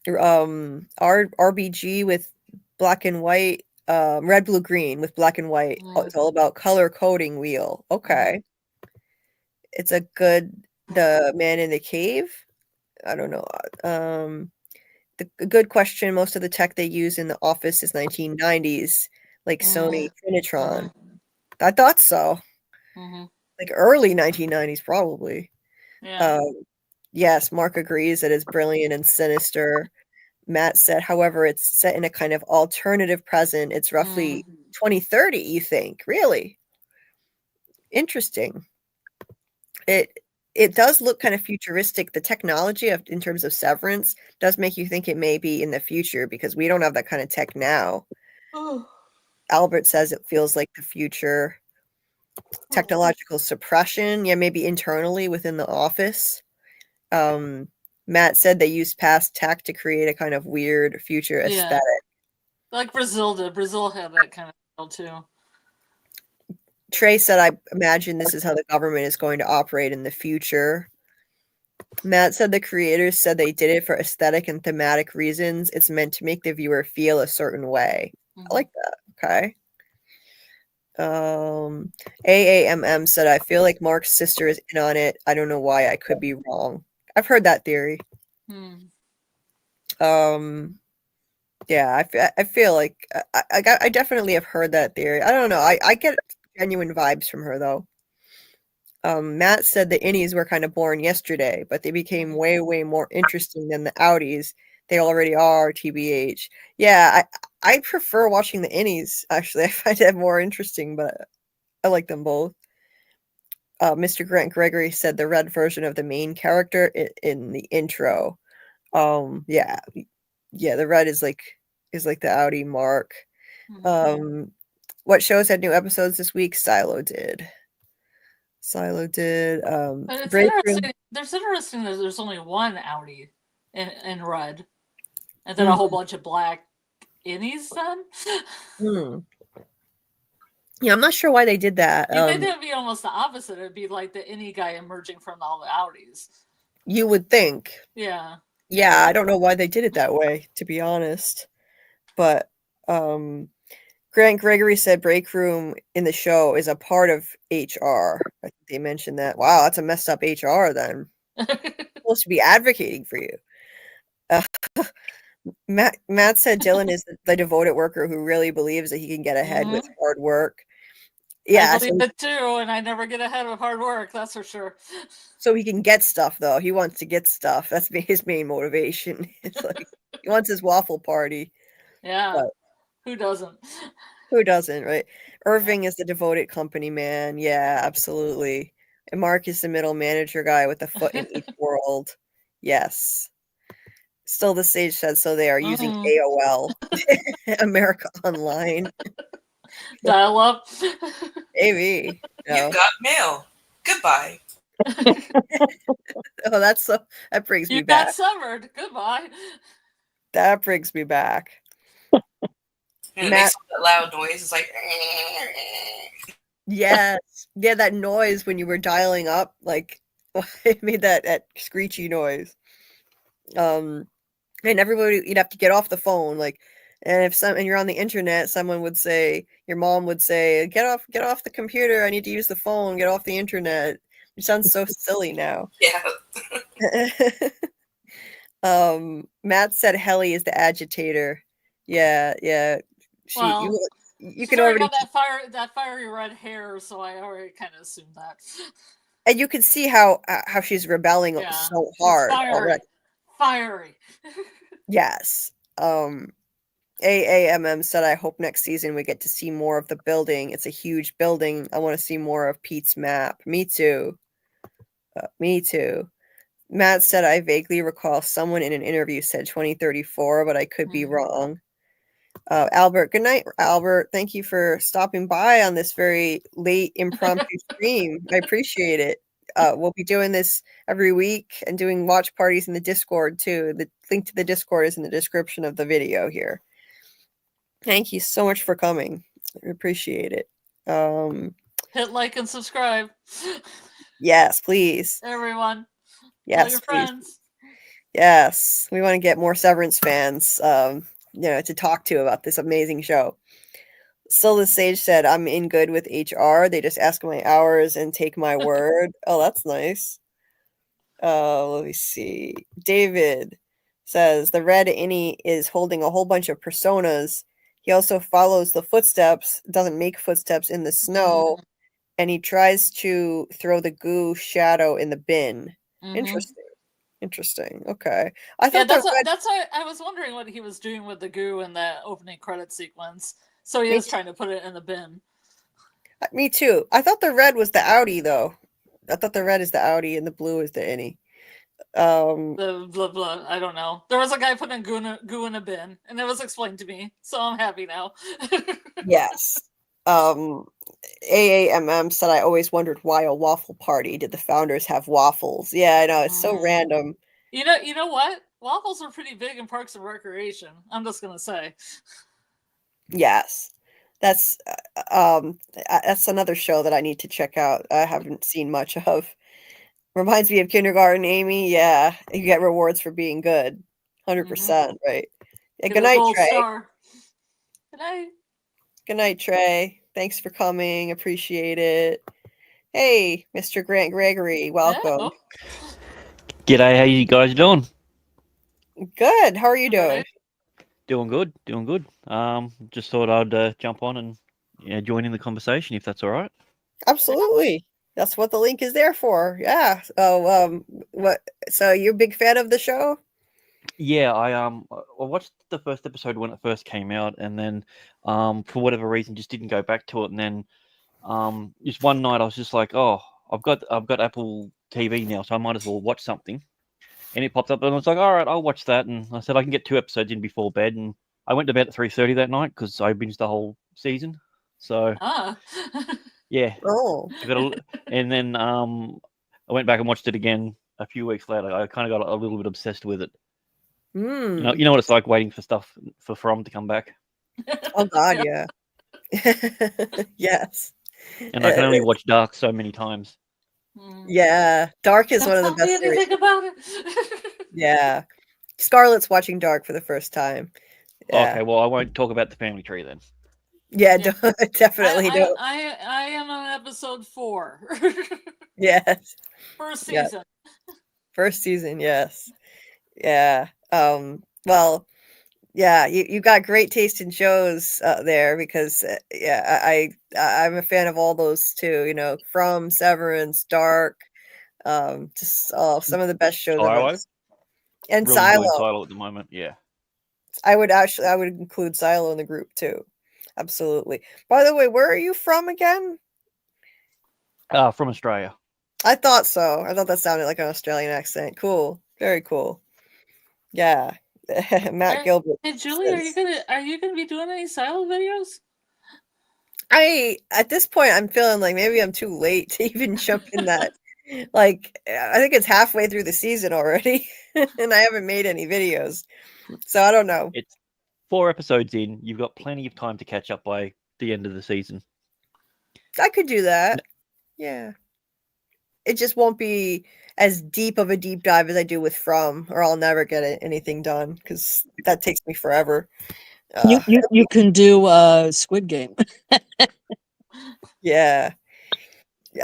RBG with black and white, red, blue, green with black and white. It's all about color coding wheel. Okay. It's a good, the man in the cave. I don't know. A good question. Most of the tech they use in the office is 1990s, like Sony Trinitron. I thought so. Like early 1990s, probably. Yeah. Yes, Mark agrees that it's brilliant and sinister. Matt said, however, it's set in a kind of alternative present. It's roughly 2030, you think? Really? Interesting. It does look kind of futuristic. The technology in terms of Severance does make you think it may be in the future because we don't have that kind of tech now. Albert says it feels like the future. Technological suppression, yeah, maybe internally within the office. Matt said they used past tech to create a kind of weird future aesthetic. Like Brazil did. Brazil had that kind of feel too. Trey said, I imagine this is how the government is going to operate in the future. Matt said the creators said they did it for aesthetic and thematic reasons. It's meant to make the viewer feel a certain way. I like that. Okay. AAMM said, I feel like Mark's sister is in on it. I don't know why. I could be wrong. I've heard that theory. Yeah, I feel like I definitely have heard that theory. I don't know. I get genuine vibes from her though. Matt said the innies were kind of born yesterday, but they became way, way more interesting than the outies. They already are, TBH. Yeah, I prefer watching the innies, actually. I find it more interesting, but I like them both. Mr. Grant Gregory said the red version of the main character in the intro. Yeah, the red is like the outie Mark. What shows had new episodes this week? Silo did. But it's interesting. There's interesting that there's only one outie in red, and then a whole bunch of black innies. Then. Yeah, I'm not sure why they did that. You think it'd be almost the opposite. It'd be like the innie guy emerging from all the outies. You would think. Yeah. Yeah, I don't know why they did it that way, to be honest. But Grant Gregory said break room in the show is a part of HR. I think they mentioned that. Wow, that's a messed up HR then. Supposed to be advocating for you. Matt said Dylan is the devoted worker who really believes that he can get ahead with hard work. Yeah, I believe it too, and I never get ahead with hard work. That's for sure. So he can get stuff though. He wants to get stuff. That's his main motivation. It's like he wants his waffle party. Yeah. But who doesn't? Who doesn't, right? Irving is the devoted company man. Yeah, absolutely. And Mark is the middle manager guy with a foot in each world. Yes. Still the sage says so they are using AOL. America Online. Dial up. Maybe. No. You got mail. Goodbye. Oh, that brings me back. You got severed. Goodbye. That brings me back. And it makes that loud noise. It's like. Yes. Yeah, that noise when you were dialing up, like it made that screechy noise. And everybody, you'd have to get off the phone, like And and you're on the internet, someone would say, your mom would say, get off the computer. I need to use the phone. Get off the internet. It sounds so silly now. Yeah. Matt said Helly is the agitator. Yeah. Well, You she's can already already, got that fiery red hair, so I already kind of assumed that. and you can see how she's rebelling Yeah, so she's hard fiery, already. fiery. Yes. AAMM said, I hope next season we get to see more of the building. It's a huge building. I want to see more of Pete's map. Me too. Me too. Matt said, I vaguely recall someone in an interview said 2034, but I could be wrong. Albert, good night, Albert. Thank you for stopping by on this very late impromptu stream. I appreciate it. We'll be doing this every week and doing watch parties in the Discord too. The link to the Discord is in the description of the video here. Thank you so much for coming. I appreciate it. Hit like and subscribe. Yes, please. Everyone. Yes, Tell your please. friends. Yes, we want to get more Severance fans, to talk to about this amazing show. Still, the Sage said, I'm in good with HR. They just ask my hours and take my word. Oh, that's nice. Let me see. David says, the red innie is holding a whole bunch of personas. He also follows the footsteps, doesn't make footsteps in the snow, and he tries to throw the goo shadow in the bin. Interesting. Okay. I thought that's why I was wondering what he was doing with the goo in that opening credit sequence. So he is trying to put it in the bin. Me too. I thought the red was the Audi, though. I thought the red is the Audi and the blue is the innie. The blah blah. I don't know. There was a guy putting goo in a bin, and it was explained to me, so I'm happy now. Yes. AAMM said, I always wondered why a waffle party. Did the founders have waffles? Yeah, I know. It's so random. You know what? Waffles are pretty big in Parks and Recreation. I'm just gonna say. Yes. That's another show that I need to check out. I haven't seen much of. Reminds me of Kindergarten Amy. Yeah, you get rewards for being good. 100%, right? Yeah, good night, Trey. Star. Good night. Good night, Trey. Thanks for coming. Appreciate it. Hey, Mr. Grant Gregory, welcome. Yeah. G'day, how you guys doing? Good. How are you doing? Doing good. Just thought I'd jump on and join in the conversation if that's all right. Absolutely. That's what the link is there for. Yeah. Oh, what? So you're a big fan of the show? Yeah, I watched the first episode when it first came out, and then for whatever reason just didn't go back to it. And then just one night I was just like, oh, I've got Apple TV now, so I might as well watch something. And it popped up, and I was like, all right, I'll watch that. And I said I can get 2 episodes in before bed, and I went to bed at 3:30 that night because I binged the whole season. So yeah. Oh. And then I went back and watched it again a few weeks later. I kind of got a little bit obsessed with it. You know what it's like waiting for stuff for From to come back. Oh God, yeah. Yes. And I can only watch Dark so many times. Yeah, Dark is one of the best. Think about it. Yeah, Scarlett's watching Dark for the first time. Yeah. Okay, well I won't talk about the family tree then. Yeah, definitely don't. I am on episode 4. Yes. First season. Yeah. First season, yes. Yeah. Well, yeah, you got great taste in shows there because I'm a fan of all those too. You know, From, Severance, Dark, just some of the best shows. Silo? And really Silo. Silo at the moment, yeah. I would include Silo in the group too. Absolutely. By the way, where are you from again? From Australia. I thought so. I thought that sounded like an Australian accent. Cool. Very cool. Yeah. Matt Gilbert. Hey Julie, are you gonna be doing any Silo videos? At this point I'm feeling like maybe I'm too late to even jump in that. Like I think it's halfway through the season already and I haven't made any videos. So I don't know. It's 4 episodes in. You've got plenty of time to catch up by the end of the season. I could do that. Yeah. It just won't be as deep of a deep dive as I do with From, or I'll never get anything done because that takes me forever. You can do Squid Game. Yeah,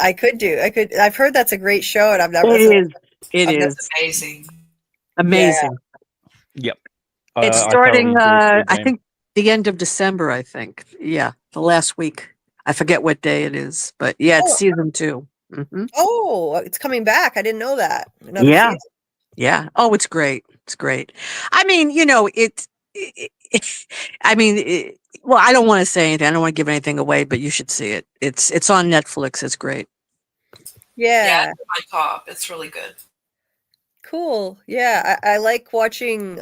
I could. I've heard that's a great show, and I've never. It is. It I've never- is Amazing. amazing. Yep. It's I starting, thoroughly enjoyed Squid I Game. think, the end of December, I think. Yeah, the last week. I forget what day it is, but yeah, it's Oh. season 2. Hmm. Oh, it's coming back. I didn't know that. Another Yeah. season. Yeah. Oh, it's great. It's great. I mean, I mean, well, I don't want to say anything. I don't want to give anything away, but you should see it. It's on Netflix. It's great. Yeah, Yeah, it's my top. It's really good. cool. Yeah, I like watching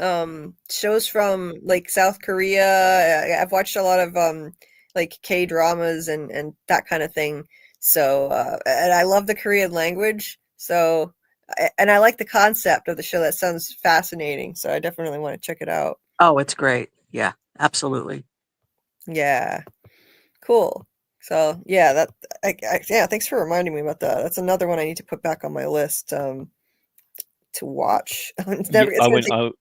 shows from like South Korea. I've watched a lot of like K dramas and that kind of thing. So and I love the Korean language. So and I like the concept of the show. That sounds fascinating. So I definitely want to check it out. Oh, it's great. Yeah, absolutely. Yeah, cool. So yeah, yeah. Thanks for reminding me about that. That's another one I need to put back on my list to watch. It's Yeah, never. It's gonna take.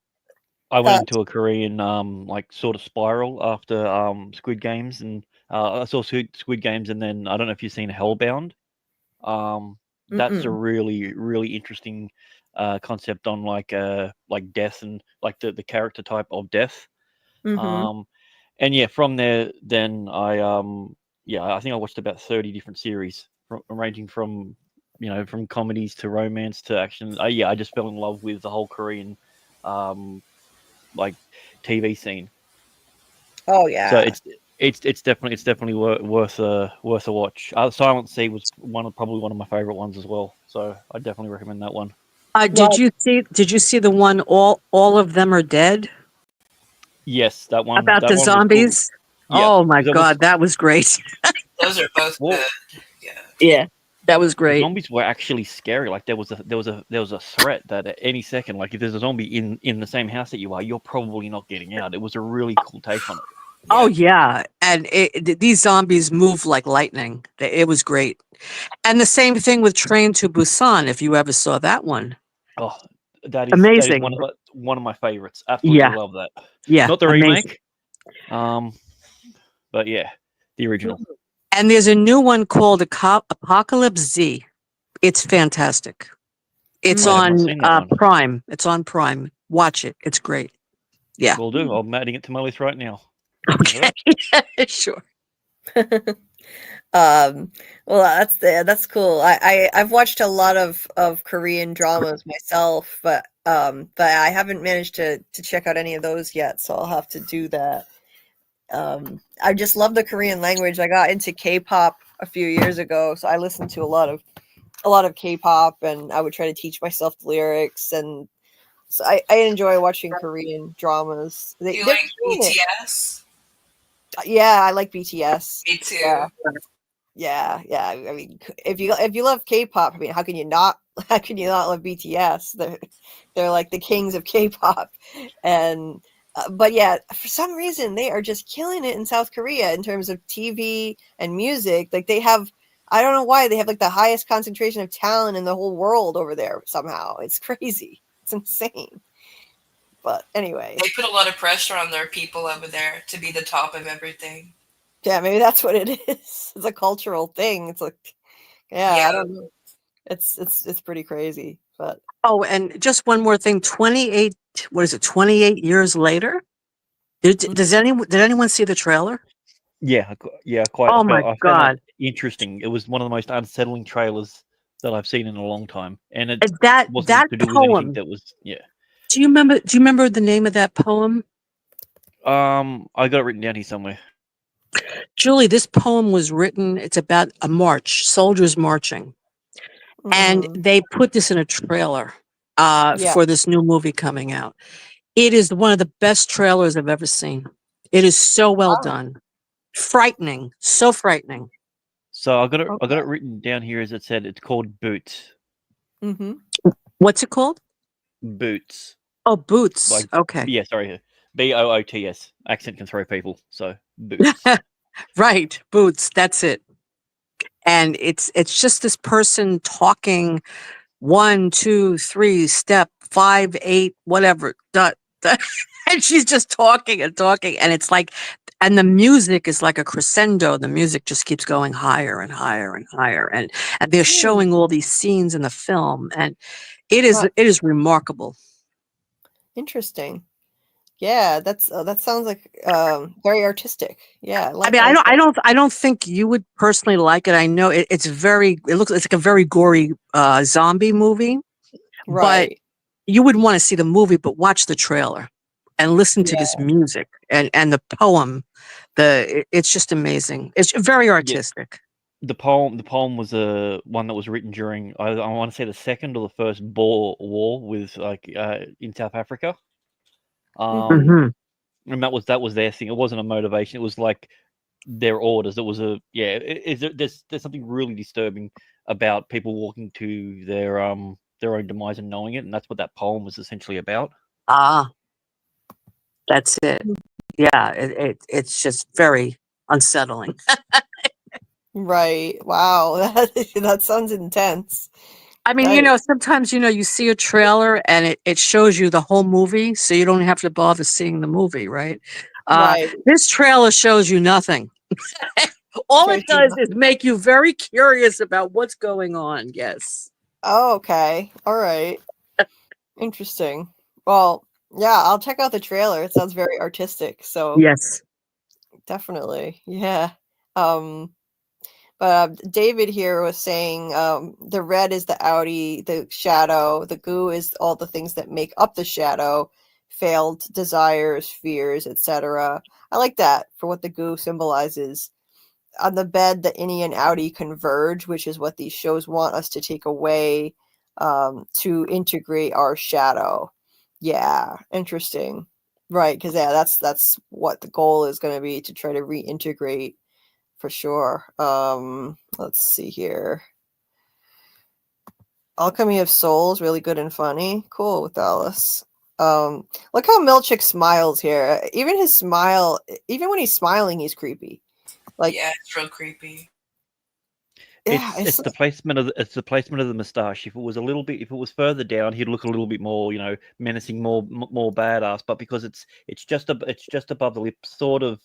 I went Uh, into a Korean like sort of spiral after Squid Games, and I saw Squid Games, and then I don't know if you've seen Hellbound. That's a mm-mm. really interesting concept on like death and like the character type of death. Mhm. And yeah, from there, then I think I watched about 30 different series, ranging from from comedies to romance to action. I just fell in love with the whole Korean like TV scene. Oh So yeah. it's definitely worth a watch. Silent Sea was probably one of my favorite ones as well. So I definitely recommend that one. Well, Did you see the one all of them are dead Yes, that one. about That the one was cool. zombies? Yeah, Oh my because it was God, that was great. Those are both well, good. Yeah. Yeah, that was the great. zombies were actually scary. Like there was a threat that at any second, like if there's a zombie in the same house that you are, you're probably not getting out. It was a really cool take on it. Oh Yeah. yeah, and these zombies move like lightning. It was great. And the same thing with Train to Busan, if you ever saw that one. Oh, that is Amazing. one of my favorites. Absolutely Yeah, love that. yeah, Not the amazing. remake, but yeah, the original. And there's a new one called Apocalypse Z. It's fantastic. It's I have not on seen that one. Prime. It's on Prime. Watch it. It's great. Yeah. Will do. I'm adding it to my list right now. Okay. Sure. well, that's cool. I've watched a lot of Korean dramas myself, but I haven't managed to check out any of those yet, so I'll have to do that. I just love the Korean language. I got into K-pop a few years ago, so I listened to a lot of K-pop, and I would try to teach myself the lyrics, and so I enjoy watching Korean dramas. Do you They're like killing it. BTS? Yeah, I like BTS. Me too. Yeah. I mean, if you love K-pop, I mean, how can you not love BTS? They're like the kings of K-pop, and but yeah, for some reason they are just killing it in South Korea in terms of TV and music. Like they have, I don't know why they have like the highest concentration of talent in the whole world over there. Somehow, it's crazy. It's insane. But anyway, They put a lot of pressure on their people over there to be the top of everything. yeah, maybe that's what it is. It's a cultural thing. It's like, yeah, I don't know. It's pretty crazy, but Oh, and just one more thing. 28, what is it? 28 years later? Did anyone see the trailer? Yeah, quite. Oh my I found God. that interesting. It was one of the most unsettling trailers that I've seen in a long time, and it That wasn't to do with anything poem. that was. Yeah. Do you remember the name of that poem? I got it written down here somewhere. Julie, this poem was written, it's about a march, soldiers marching. And they put this in a trailer yeah. for this new movie coming out. It is one of the best trailers I've ever seen. It is so well Wow. done. Frightening. So frightening. So I got it Okay. written down here as it said. It's called Boots. Mm-hmm. What's it called? Boots. Oh, Boots. Like Okay. yeah, sorry. BOOTS. Accent can throw people. So Boots. Right. Boots. That's it. And it's just this person talking 1, 2, 3, step 5, 8, whatever. and she's just talking and talking, and it's like, and the music is like a crescendo. The music just keeps going higher and higher and higher, and they're showing all these scenes in the film, and it Huh. is remarkable. Interesting. Yeah, that sounds like very artistic. Yeah, I mean, I don't think you would personally like it. I know it's it's like a very gory zombie movie, but Right. you wouldn't want to see the movie, but watch the trailer and listen to this Yeah. music and the poem. It's just amazing. It's very artistic. The poem was one that was written during I want to say the second or the first Boer War with in South Africa. Mhm. And that was their thing. It wasn't a motivation. It was like their orders. It was there's something really disturbing about people walking to their own demise and knowing it, and that's what that poem was essentially about. Ah, that's it. Yeah, it's just very unsettling. Right. Wow. That sounds intense. I mean, Nice. sometimes, you see a trailer and it shows you the whole movie, so you don't have to bother seeing the movie, right? Right. This trailer shows you nothing. All it Shows you does is make you very curious about what's going on. Yes. Oh, okay. All right. Interesting. Well, yeah, I'll check out the trailer. It sounds very artistic. So Yes. definitely. Yeah. Um, but David here was saying the red is the outie, the shadow, the goo is all the things that make up the shadow, failed desires, fears, etc. I like that for what the goo symbolizes. On the bed, the innie and outie converge, which is what these shows want us to take away to integrate our shadow. Yeah, interesting. Right, because yeah, that's what the goal is going to be, to try to reintegrate for sure. Let's see here. Alchemy of Souls, really good and funny. Cool with Alice. Look how Milchick smiles here. Even his smile, even when he's smiling, he's creepy. Like, Yeah, it's real creepy. yeah, It's the placement of the moustache. If it was further down, he'd look a little bit more, menacing, more badass. But because it's just above the lip, sort of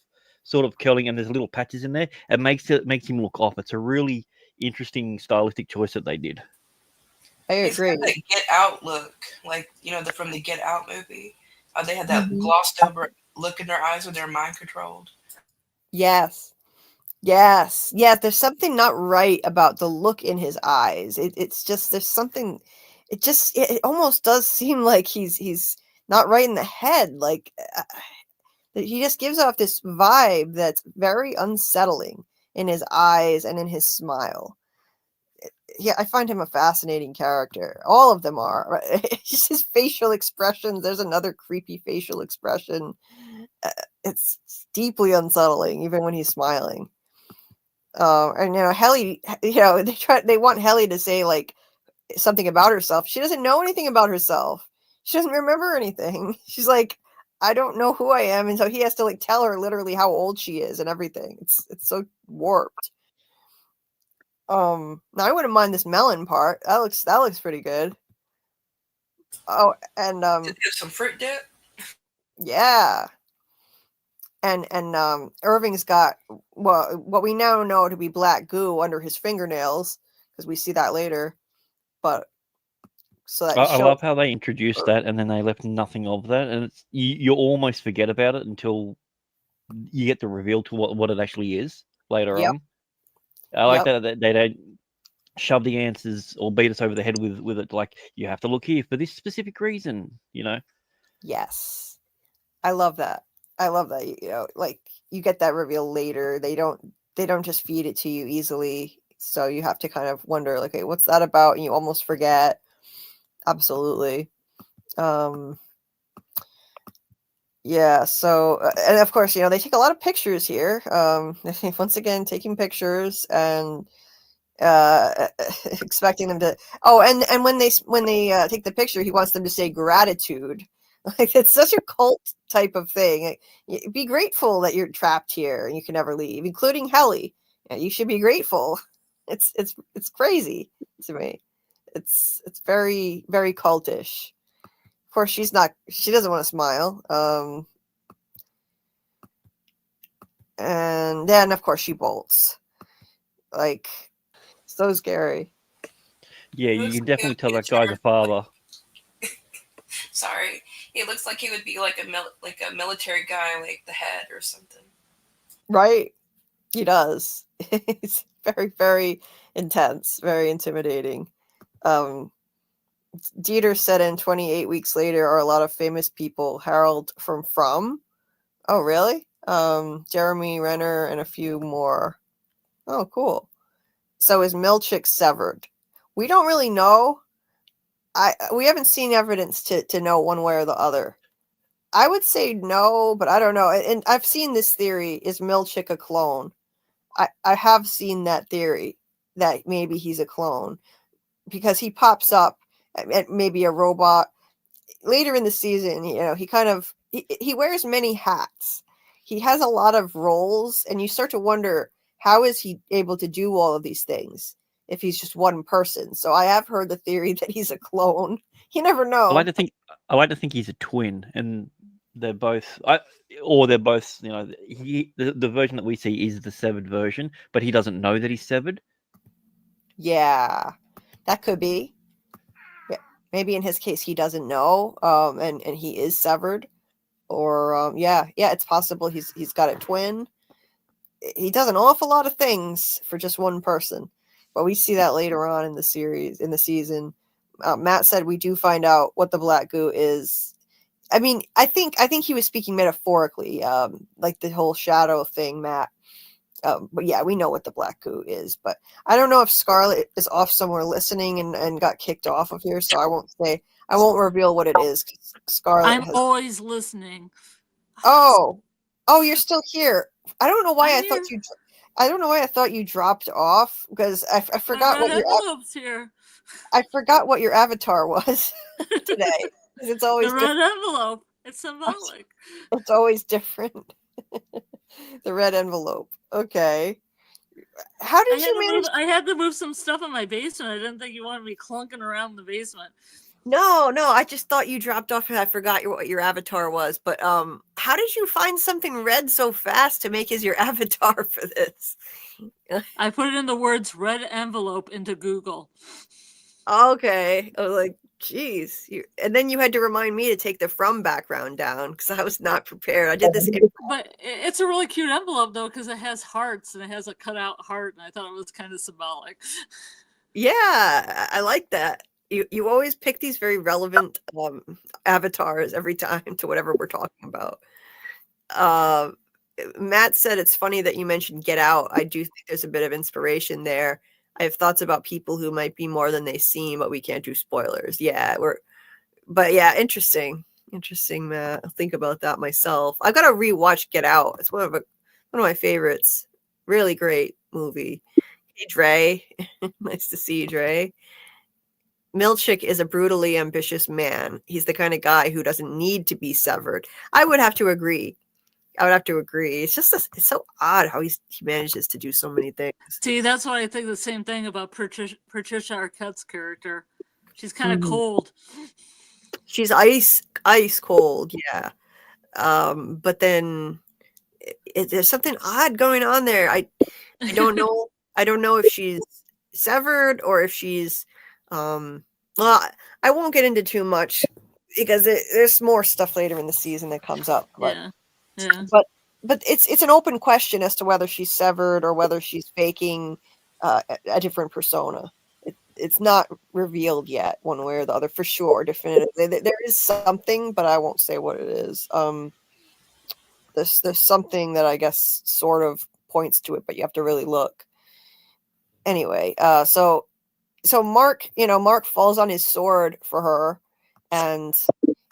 curling, and there's little patches in there, it makes him look off. It's a really interesting stylistic choice that they did. I It's got agree. that Get Out look, like from the Get Out movie. They had that Mhm. glossed over look in their eyes when they're mind controlled. Yes. Yes. Yeah, there's something not right about the look in his eyes. It's just there's something it almost does seem like he's not right in the head. Like he just gives off this vibe that's very unsettling in his eyes and in his smile. Yeah, I find him a fascinating character. All of them are. Just his facial expressions. There's another creepy facial expression. It's deeply unsettling, even when he's smiling. And Helly, they want Helly to say like something about herself. She doesn't know anything about herself. She doesn't remember anything. She's like, I don't know who I am, and so he has to like tell her literally how old she is and everything. It's so warped. Now I wouldn't mind this melon part. That looks pretty good. Oh, and Did they have some fruit dip? yeah. And Irving's got what we now know to be black goo under his fingernails, because we see that later. But so that I love how they introduced that and then they left nothing of that, and it's you almost forget about it until you get the reveal to what it actually is later Yep. on. I like Yep. that they don't shove the answers or beat us over the head with it. Like, you have to look here for this specific reason. Yes. I love that. Like you get that reveal later. They don't just feed it to you easily. So you have to kind of wonder, like, hey, what's that about? And you almost forget. Absolutely. Yeah, so and of course, they take a lot of pictures here. Once again, taking pictures and expecting them to. Oh, and when they take the picture, he wants them to say gratitude. Like, it's such a cult type of thing. Be grateful that you're trapped here and you can never leave, including Helly. Yeah, you should be grateful. It's crazy to me. It's very, very cultish course, she doesn't want to smile. And then, of course, she bolts. Like, so scary. Yeah, He you looks can like definitely a tell that picture. guy's a father. Sorry, he looks like he would be like a military guy, like the head or something. Right? He does. It's very, very intense, very intimidating. Dieter said in 28 Weeks Later are a lot of famous people. Harold from. Oh, really? Jeremy Renner and a few more. Oh, cool. So is Milchick severed? We don't really know. We haven't seen evidence to know one way or the other. I would say no, but I don't know. And I've seen this theory: is Milchick a clone? I have seen that theory that maybe he's a clone because he pops up at maybe a robot later in the season. He wears many hats. He has a lot of roles, and you start to wonder, how is he able to do all of these things if he's just one person? So I have heard the theory that he's a clone. You never I know. like to think he's a twin, and they're both, they're both. The version that we see is the severed version, but he doesn't know that he's severed. Yeah, that could be. Yeah, maybe in his case he doesn't know, and he is severed, or yeah, it's possible he's got a twin. He does an awful lot of things for just one person, but we see that later on in the season. Matt said we do find out what the black goo is. I mean, I think he was speaking metaphorically, like the whole shadow thing, Matt. But yeah, we know what the black goo is. But I don't know if Scarlett is off somewhere listening and got kicked off of here, so I won't reveal what it is. Scarlett I'm always listening. Oh, you're still here. I don't know why I'm here. I don't know why I thought you dropped off because I forgot My red envelope's here. I forgot what your avatar was today. It's always the red envelope. It's symbolic. It's always different. The red envelope. Okay. How did you manage? I had to move some stuff in my basement. I didn't think you wanted me clunking around the basement. No. I just thought you dropped off and I forgot what your avatar was. But how did you find something red so fast to make as your avatar for this? I put it in the words "red envelope" into Google. Okay. I was like, geez. And then you had to remind me to take the from background down because I was not prepared. I did this. But it's a really cute envelope, though, because it has hearts and it has a cutout heart. And I thought it was kind of symbolic. Yeah, I like that. You always pick these very relevant avatars every time to whatever we're talking about. Matt said it's funny that you mentioned Get Out. I do think there's a bit of inspiration there. I have thoughts about people who might be more than they seem, but we can't do spoilers. Yeah, interesting. Interesting, Matt. I'll think about that myself. I gotta rewatch Get Out. It's one of my favorites. Really great movie. Hey, Dre. Nice to see you, Dre. Milchick is a brutally ambitious man. He's the kind of guy who doesn't need to be severed. I would have to agree. It's just it's so odd how he manages to do so many things. See, that's why I think the same thing about Patricia Arquette's character. She's kind of cold. She's ice cold, yeah. But then there's something odd going on there. I don't know. I don't know if she's severed or if she's well, I won't get into too much because there's more stuff later in the season that comes up. But yeah. But it's an open question as to whether she's severed or whether she's faking a different persona. It's not revealed yet, one way or the other, for sure. Definitively, there is something, but I won't say what it is. There's something that I guess sort of points to it, but you have to really look. Anyway, so Mark falls on his sword for her, and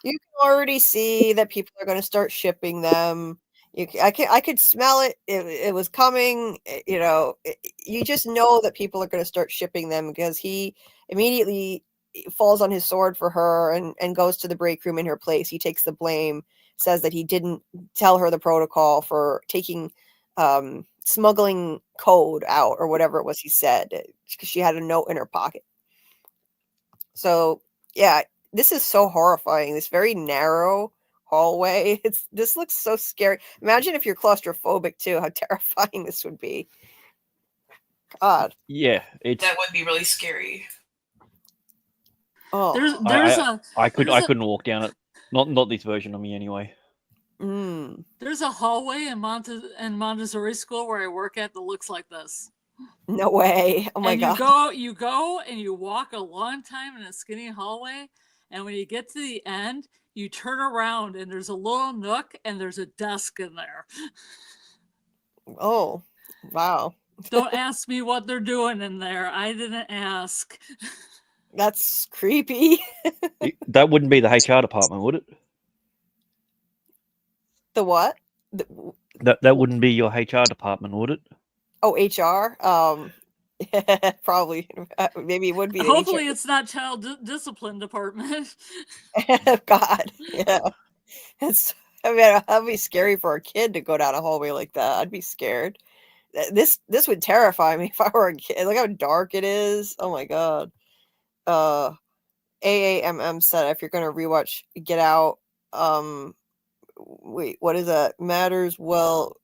you can already see that people are going to start shipping them. I could smell it. It was coming. You just know that people are going to start shipping them because he immediately falls on his sword for her and goes to the break room in her place. He takes the blame, says that he didn't tell her the protocol for taking smuggling code out or whatever it was he said because she had a note in her pocket. So yeah, this is so horrifying. This very narrow hallway. This looks so scary. Imagine if you're claustrophobic too, how terrifying this would be. God. Yeah, it's. That would be really scary. Oh. I there's a couldn't walk down it. Not this version of me anyway. Mm. there's a hallway in Montessori school where I work at that looks like this. No way. Oh my And God. you go and you walk a long time in a skinny hallway, and when you get to the end, you turn around and there's a little nook and there's a desk in there. Oh, wow. Don't ask me what they're doing in there. I didn't ask. That's creepy. That wouldn't be the HR department, would it? The what? That wouldn't be your HR department, would it? Oh, HR. Probably. Maybe it would be. Hopefully, it's not child discipline department. God, yeah. I mean, that'd be scary for a kid to go down a hallway like that. I'd be scared. This would terrify me if I were a kid. Look how dark it is. Oh my God. AAMM said if you're gonna rewatch Get Out, wait, what is that? Might as well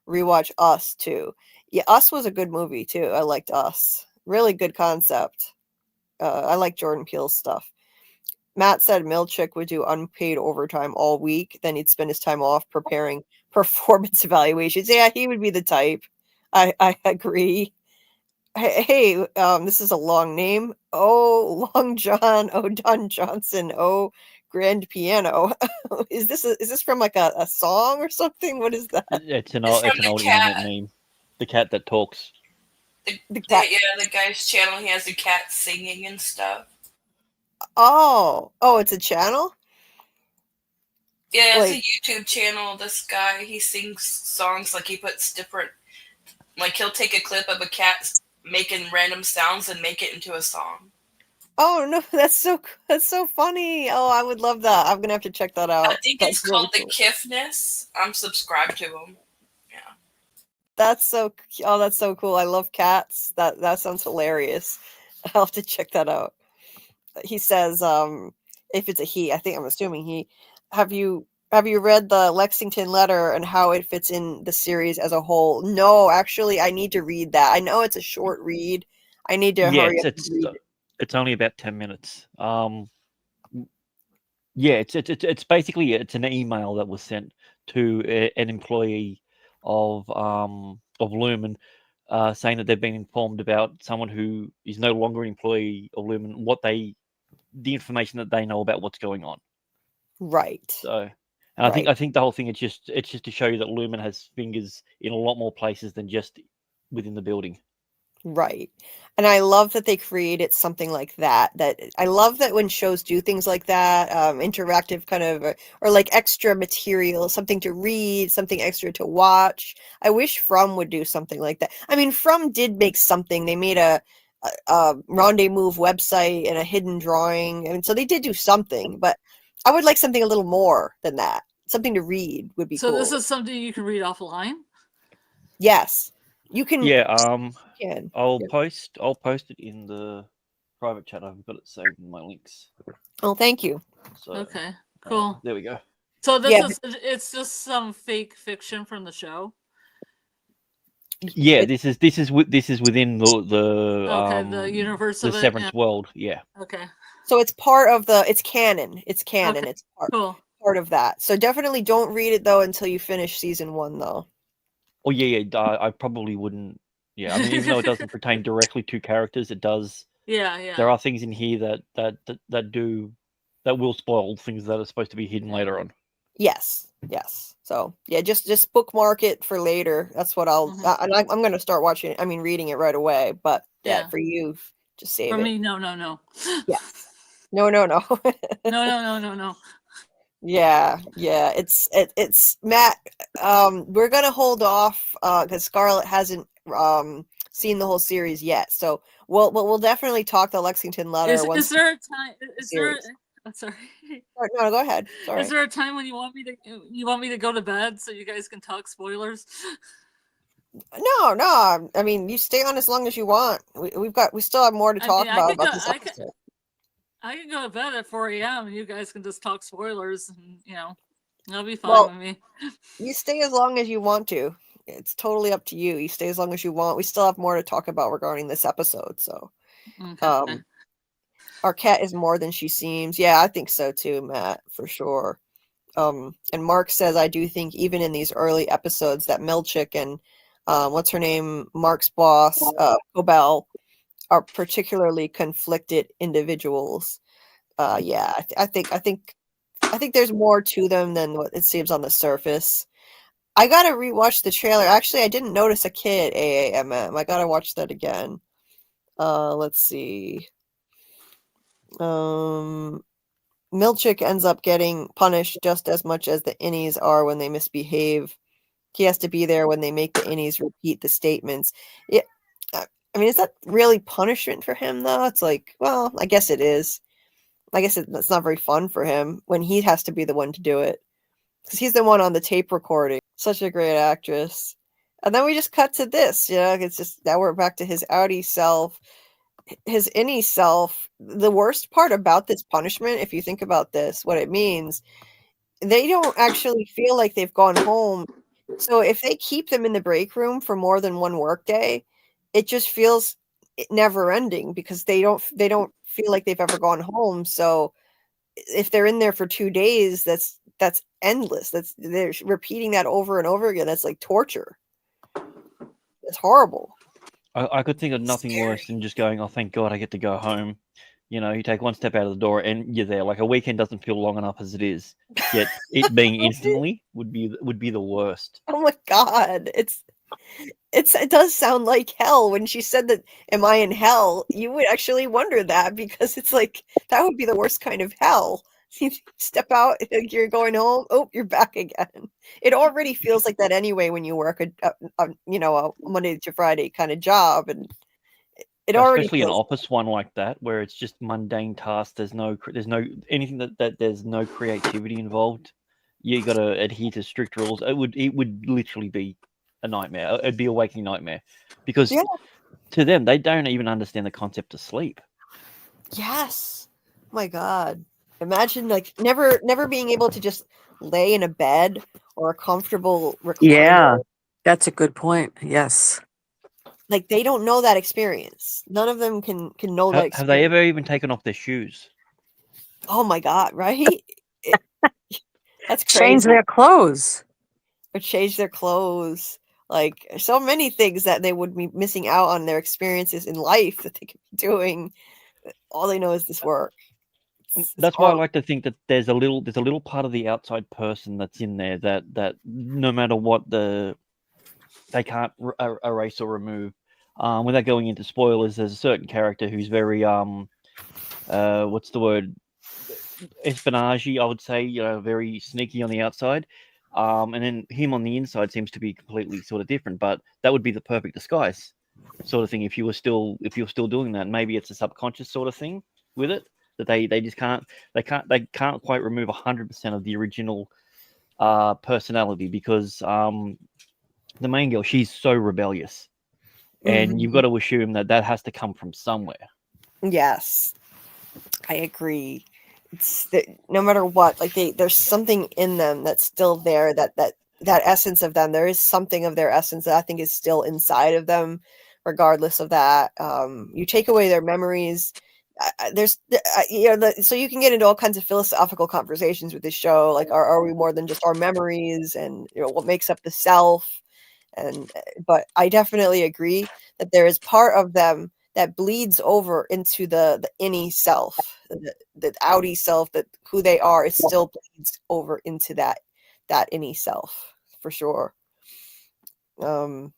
rewatch Us too. Yeah, Us was a good movie too. I liked Us. Really good concept. I like Jordan Peele's stuff. Matt said Milchick would do unpaid overtime all week. Then he'd spend his time off preparing performance evaluations. Yeah, he would be the type. I agree. Hey, this is a long name. Oh, Long John. Oh, Don Johnson. Oh, Grand Piano. Is this from like a song or something? What is that? It's an It's old from the internet cat. meme. The cat that talks. The cat. Yeah, the guy's channel, he has the cat singing and stuff. Oh, it's a channel? Yeah, it's Like- a YouTube channel. This guy, he sings songs, like he puts different, like he'll take a clip of a cat making random sounds and make it into a song. Oh no, that's so funny. Oh, I would love that. I'm gonna have to check that out. I think That's it's called really The cool. Kiffness. I'm subscribed to him. Yeah. That's so cool. I love cats. That sounds hilarious. I'll have to check that out. He says, if it's a he, I'm assuming he. Have you read the Lexington Letter and how it fits in the series as a whole? No, actually, I need to read that. I know it's a short read. I need to hurry up and read it. It's only about 10 minutes. Yeah, it's basically an email that was sent to an employee of Lumen, saying that they've been informed about someone who is no longer an employee of Lumen, the information that they know about what's going on. Right. So, and I think the whole thing it's just to show you that Lumen has fingers in a lot more places than just within the building. Right. And I love that they created something like that. I love that when shows do things like that, interactive kind of, or like extra material, something to read, something extra to watch. I wish From would do something like that. I mean, From did make something. They made a Rendezvous website and a hidden drawing. I mean, so they did do something, but I would like something a little more than that. Something to read would be cool. So this is something you can read offline? Yes. You can. Yeah, can. I'll Yeah. post it in the private chat. I've got it saved in my links. Oh, thank you. So Okay, cool. there we go. So Yeah, it's just some fake fiction from the show. Yeah, this is within The universe the of it. Severance world. Yeah. Okay, So it's part of it's canon. It's canon. Okay. It's cool. part of that. So definitely don't read it though until you finish season 1 though. Oh yeah. I probably wouldn't. Yeah, I mean, even though it doesn't pertain directly to characters, it does. Yeah. There are things in here that will spoil things that are supposed to be hidden later on. Yes. So yeah, just bookmark it for later. That's what I'll. Mhm. And I'm going to start watching it. I mean, reading it right away. But yeah, Yeah. for you, just save For it. me, no. Yeah. No. No. Yeah. It's Matt. We're gonna hold off because Scarlett hasn't seen the whole series yet. So we'll definitely talk the Lexington Letter. Is there a time? Is there? series. I'm sorry. No, go ahead. Sorry. Is there a time when you want me to go to bed so you guys can talk spoilers? No. I mean, you stay on as long as you want. We still have more to talk about this episode. I can go to bed at 4 a.m. and you guys can just talk spoilers, and that'll be fine Well, with me. you stay as long as you want to. It's totally up to you. You stay as long as you want. We still have more to talk about regarding this episode. So, Okay. our cat is more than she seems. Yeah, I think so too, Matt, for sure. And Mark says, I do think even in these early episodes that Milchick and what's her name, Mark's boss, Cobell, are particularly conflicted individuals. Yeah, I think there's more to them than what it seems on the surface. I gotta rewatch the trailer. Actually, I didn't notice a kid, AAMM. I gotta watch that again. Let's see. Milchick ends up getting punished just as much as the innies are when they misbehave. He has to be there when they make the innies repeat the statements. Yeah, I mean, is that really punishment for him, though? It's like, well, I guess it is. I guess it's not very fun for him when he has to be the one to do it. Because he's the one on the tape recording. Such a great actress. And then we just cut to this, it's just, now we're back to his outie self, his innie self. The worst part about this punishment, if you think about this, what it means, they don't actually feel like they've gone home. So if they keep them in the break room for more than one workday, it just feels never ending because they don't feel like they've ever gone home. So if they're in there for 2 days, that's endless. They're repeating that over and over again. That's like torture. It's horrible. I could think of nothing Scary. worse than just going, oh, thank God I get to go home. You take one step out of the door and you're there. Like, a weekend doesn't feel long enough as it is. Yet it being instantly would be the worst. Oh my God. It does sound like hell. When she said that, am I in hell? You would actually wonder that because it's like, that would be the worst kind of hell. You step out, you're going home. Oh, you're back again. It already feels like that anyway when you work a Monday to Friday kind of job, and it already Especially an feels. office one like that, where it's just mundane tasks. There's no anything that there's no creativity involved. You got to adhere to strict rules. It would literally be a nightmare. It'd be a waking nightmare, because Yeah. to them, they don't even understand the concept of sleep. Yes. My God. Imagine like never being able to just lay in a bed or a comfortable recliner. Yeah, that's a good point. Yes. Like they don't know that experience. None of them can know that experience. Have they ever even taken off their shoes? Oh my God, right? That's crazy. Change their clothes. Or change their clothes. Like so many things that they would be missing out on their experiences in life that they could be doing. All they know is this work. That's why I like to think that there's a little part of the outside person that's in there that no matter what they can't erase or remove. Without going into spoilers, there's a certain character who's very what's the word, espionage, I would say, very sneaky on the outside, and then him on the inside seems to be completely sort of different. But that would be the perfect disguise, sort of thing. If you're still doing that, maybe it's a subconscious sort of thing with it, that they just can't quite remove 100% of the original personality, because the main girl, she's so rebellious, and you've got to assume that has to come from somewhere. Yes, I agree. It's that no matter what, like there's something in them that's still there. That essence of them. There is something of their essence that I think is still inside of them, regardless of that. You take away their memories. So you can get into all kinds of philosophical conversations with this show. Like, are we more than just our memories, and what makes up the self? But I definitely agree that there is part of them that bleeds over into the innie self, the outie self, that who they are, it still bleeds over into that innie self for sure. And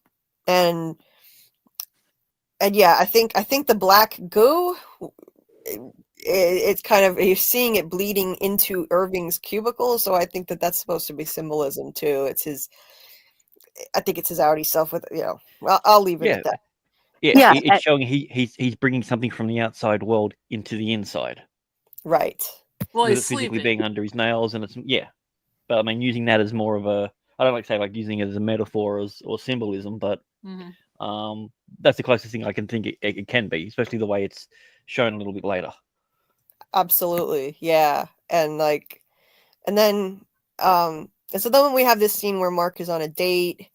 yeah, I think the black goo, it's kind of, you're seeing it bleeding into Irving's cubicle, so I think that's supposed to be symbolism too. I think it's his outie self with, well, I'll leave it at that. Yeah, it's showing he's bringing something from the outside world into the inside. Right. Well, with he's it physically sleeping. being under his nails, and but I mean, using that as more of a, I don't like to say like using it as a metaphor or symbolism, but that's the closest thing I can think it can be, especially the way it's shown a little bit later. absolutely. Yeah. And like, and then, and so then when we have this scene where Mark is on a date,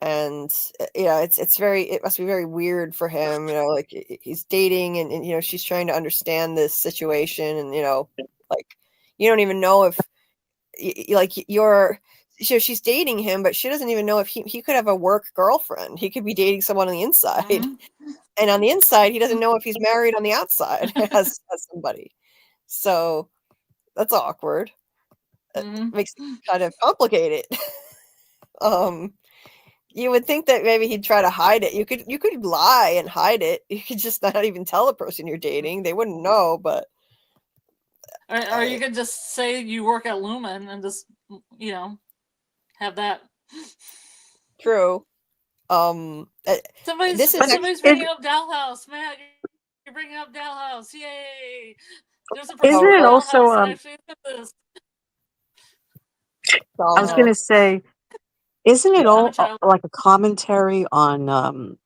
and it must be very weird for him, like he's dating, and she's trying to understand this situation, and like you don't even know if like she's dating him, but she doesn't even know if he could have a work girlfriend. He could be dating someone on the inside, and on the inside, he doesn't know if he's married on the outside as somebody. So that's awkward. It makes it kind of complicated. You would think that maybe he'd try to hide it. You could lie and hide it. You could just not even tell the person you're dating. They wouldn't know, but or you could just say you work at Lumen and just have that. True. Somebody's bringing up Dollhouse, Matt. You're bringing up Dollhouse, yay! There's a Isn't it also Dollhouse. I was going to say, isn't it all child. like a commentary on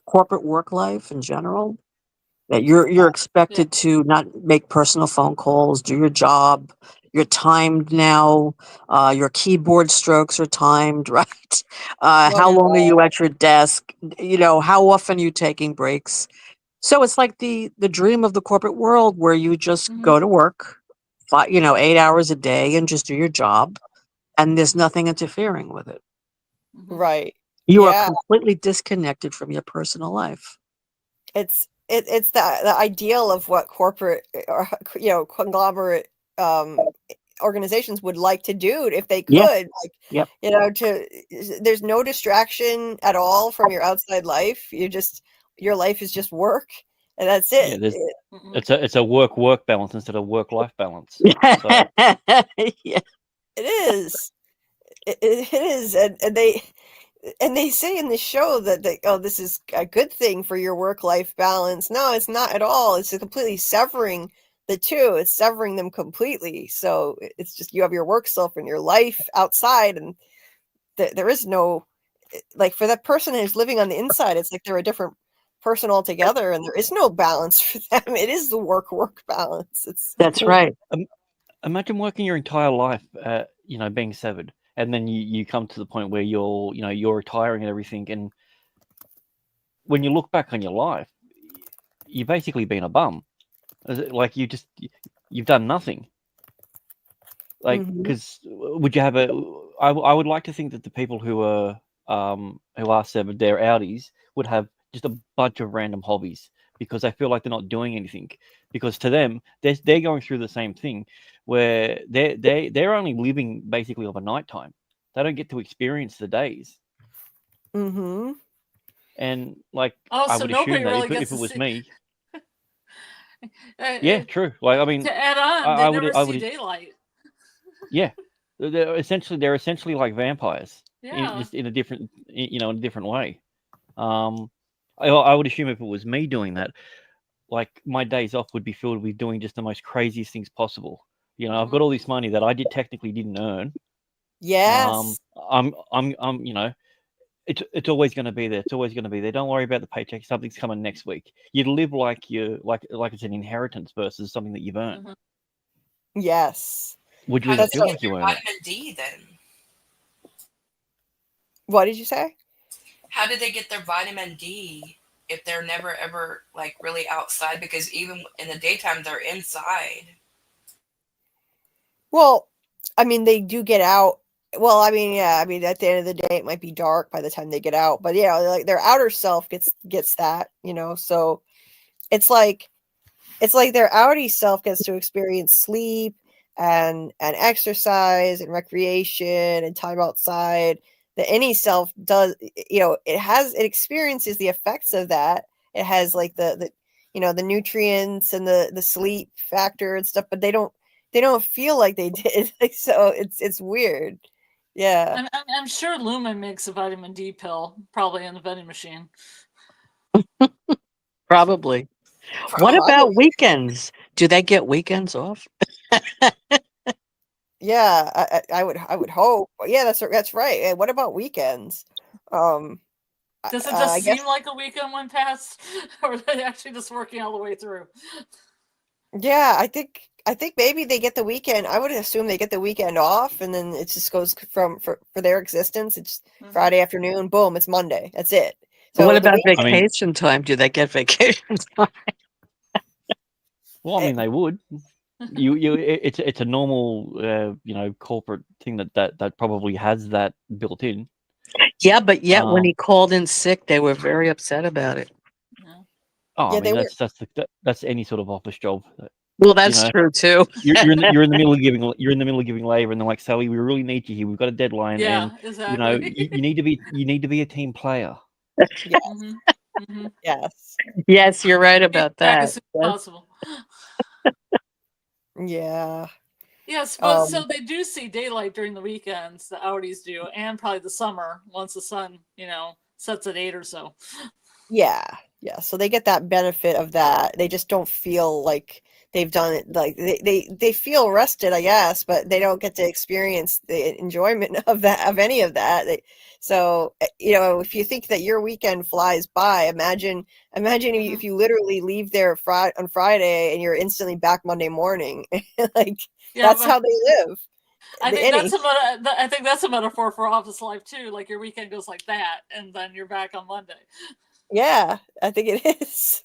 corporate work life in general? That you're expected to not make personal phone calls, do your job. You're timed now. Your keyboard strokes are timed, right? How long are you at your desk? How often are you taking breaks? So it's like the dream of the corporate world where you just go to work, 8 hours a day, and just do your job, and there's nothing interfering with it. Right. You are completely disconnected from your personal life. It's the ideal of what corporate or conglomerate organizations would like to do if they could. There's no distraction at all from your outside life. Your life is just work, and that's it. It's a work balance instead of work-life balance. So. It is. It is, and they say in the show that this is a good thing for your work-life balance. No, it's not at all. It's completely severing the two. It's severing them completely. So it's just you have your work self and your life outside, and there is no, like, for that person who's living on the inside, it's like they're a different person altogether, and there is no balance for them. It is the work balance. That's right. Imagine working your entire life, being severed. And then you come to the point where you're retiring and everything, and when you look back on your life, you've basically been a bum. Like you've done nothing. Like, because would you have I would like to think that the people who are severed, their Audis, would have just a bunch of random hobbies because they feel like they're not doing anything. Because to them, they're going through the same thing where they're only living basically over nighttime. They don't get to experience the days. Mm-hmm. And like, I would nobody assume that really if gets it to was see. me, yeah, true. Like, I mean, To add on, I they would- never I see would- daylight. yeah, they're essentially like vampires, Yeah. just in a different way. I would assume if it was me doing that, like my days off would be filled with doing just the most craziest things possible. I've got all this money that I technically didn't earn. Yes. It's always going to be there. It's always going to be there. Don't worry about the paycheck. Something's coming next week. You'd live like it's an inheritance versus something that you've earned. Yes. Would you even feel like you earned it? Vitamin D then? What did you say? How did they get their vitamin D if they're never ever like really outside? Because even in the daytime, they're inside. Well, I mean, they do get out. Well, I mean, yeah, I mean, at the end of the day, it might be dark by the time they get out, but yeah, like their outer self gets that, so it's like their outie self gets to experience sleep and exercise and recreation and time outside. The any self does, it experiences the effects of that. It has like the nutrients and the sleep factor and stuff, but they don't feel like they did. So it's weird. Yeah. I'm sure Lumen makes a vitamin D pill, probably in the vending machine. Probably. What about weekends? Do they get weekends off? Yeah, I would hope. Yeah, that's right. What about weekends? Does it just seem like a weekend went past, or are they actually just working all the way through? Yeah, I think maybe they get the weekend. I would assume they get the weekend off, and then it just goes for their existence. It's Mhm. Friday afternoon, boom, it's Monday. That's it. What So the about weekend, I mean, vacation time? Do they get vacation time? well, I mean, they would. It's a normal, corporate thing that probably has that built in. Yeah, but yet when Um, he called in sick, they were very upset about it. Yeah. I yeah, mean, they were. that's any sort of office job. Well, You that's know, true too. you're in the middle of giving labor, and they're like, Sally, we really need you here. We've got a deadline, and Yeah, exactly. you need to be a team player. Yeah, hmm hmm yes, Yes, you're right Get about back as that. soon as Yes. possible. yeah. Yes, but Um, so they do see daylight during the weekends. The Audis do, and probably the summer once the sun, sets at 8 or so. yeah, yeah. So they get that benefit of that. They just don't feel like they've done it. Like they feel rested, I guess, but they don't get to experience the enjoyment of that of any of that. So if you think that your weekend flies by, imagine if you literally leave there on Friday and you're instantly back Monday morning. Like Yeah, that's but how they live. I think Any. that's a metaphor for office life too. Like your weekend goes like that, and then you're back on Monday. Yeah, I think it is.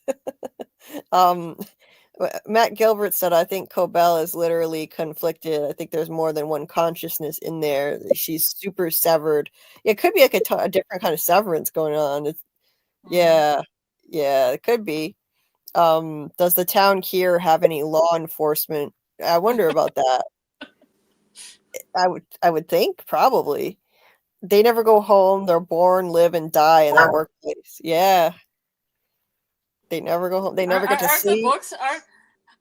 um Matt Gilbert said, I think Cobell is literally conflicted. I think there's more than one consciousness in there. She's super severed. It could be like a different kind of severance going on. Mhm. Yeah, yeah, it could be. Does the town here have any law enforcement? I wonder about that. I would think probably. They never go home. They're born, live, and die in that workplace. Yeah, they never go home. They never get to Aren't the sleep. books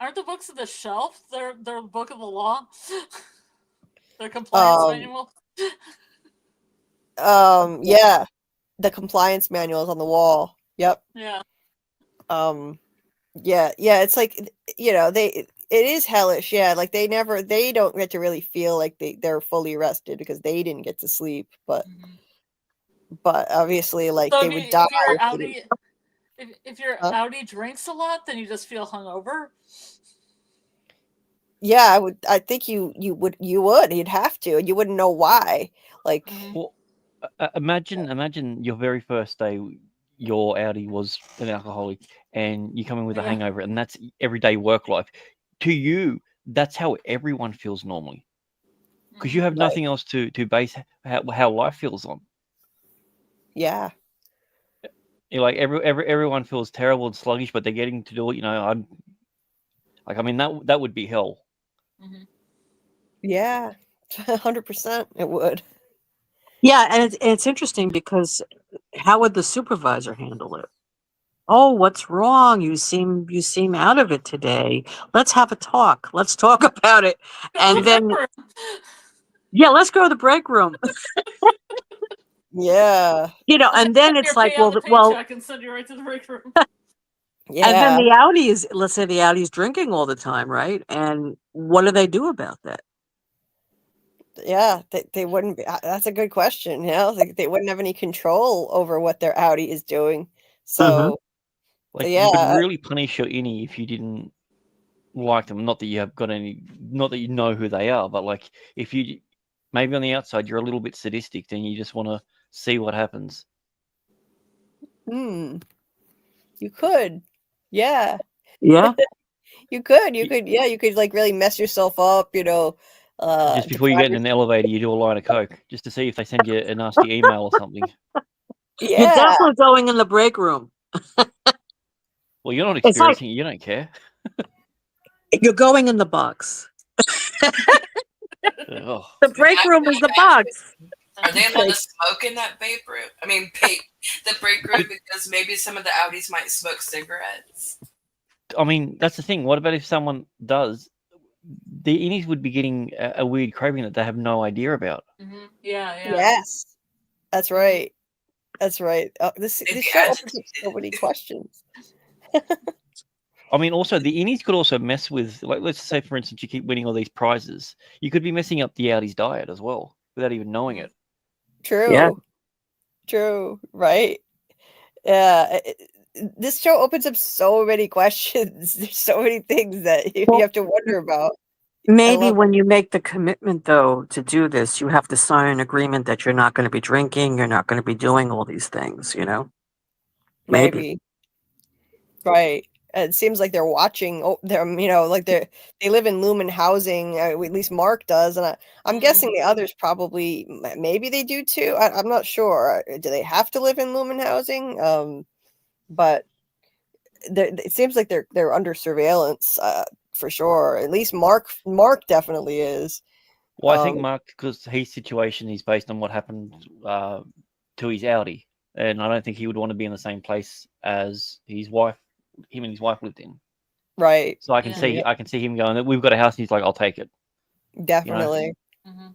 aren't the books of the shelf? They're book of the law. Their compliance Um, manual. yeah, the compliance manual is on the wall. Yep. Yeah. Um, yeah, it's like it is hellish. Yeah, like they don't get to really feel like they're fully rested because they didn't get to sleep. But Mhm. obviously, like So they would die if you're if they didn't. Audi, if your Huh? Audi drinks a lot, then you just feel hungover. Yeah, I think you'd have to. You wouldn't know why. Like, Mhm. Well, imagine your very first day, your Audi was an alcoholic, and you come in with a Yeah. hangover, and that's everyday work life. To you, that's how everyone feels normally, because you Mhm. have right? nothing else to base how life feels on. Yeah, You're like everyone feels terrible and sluggish, but they're getting to do it. I'm like, I mean, that would be hell. Mhm. yeah, 100%. It would. Yeah, and it's interesting because how would the supervisor handle it? Oh, what's wrong? You seem out of it today. Let's have a talk. Let's talk about it. Go to the And break then room. yeah, let's go to the break room. Yeah, And then Your it's like, pay on the well, paycheck and send you right to the break room. and then yeah, the Audi is, let's say the Audi's drinking all the time, right? And what do they do about that? yeah. They wouldn't be. That's a good question. They wouldn't have any control over what their Audi is doing. Hmm. So Like, you could yeah, really punish your innie if you didn't like them. Not that you have got any, not that you know who they are, but like if you maybe on the outside you're a little bit sadistic, then you just want to see what happens. hmm, you could. Yeah, Yeah. you could. You Y- could. Yeah, you could like really mess yourself up. Just before you Deprive get in an elevator, you do a line of coke just to see if they send you a nasty email or something. You're Yeah, definitely going in the break room. Well, you're not It's like experiencing it. You don't care. you're going in the box. Oh, The break room is the box. Are they allowed to like smoke in that vape room? I mean, the break room, because maybe some of the Audis might smoke cigarettes. I mean, that's the thing. What about if someone does? The innies would be getting a weird craving that they have no idea about. Mhm. Yeah, yeah. yes, that's right. That's right. They'd This be show opens up so agitated. many questions. I mean, also the innies could also mess with, like, let's say for instance, you keep winning all these prizes. You could be messing up the Audi's diet as well without even knowing Mhm. it. Yeah. True. True. Right. Yeah. this show opens up so many questions. There's so many things that you Well, have to wonder about. maybe love when you make the commitment, though, to do this, you have to sign an agreement that you're not going to be drinking, you're not going to be doing all these things, you know? Maybe. Maybe. Right. It seems like they're watching. Oh, they're like they live in Lumen housing. At least Mark does, and I'm guessing the others probably maybe they do too. I'm not sure. Do they have to live in Lumen housing? But it seems like they're under surveillance for sure. At least Mark definitely is. Well, I think Mark, because his situation is based on what happened to his Audi, and I don't think he would want to be in the same place as his wife. Him and his wife lived in. Right. So I can see him going. We've got a house, and he's like, "I'll take it." Definitely. Mm-hmm.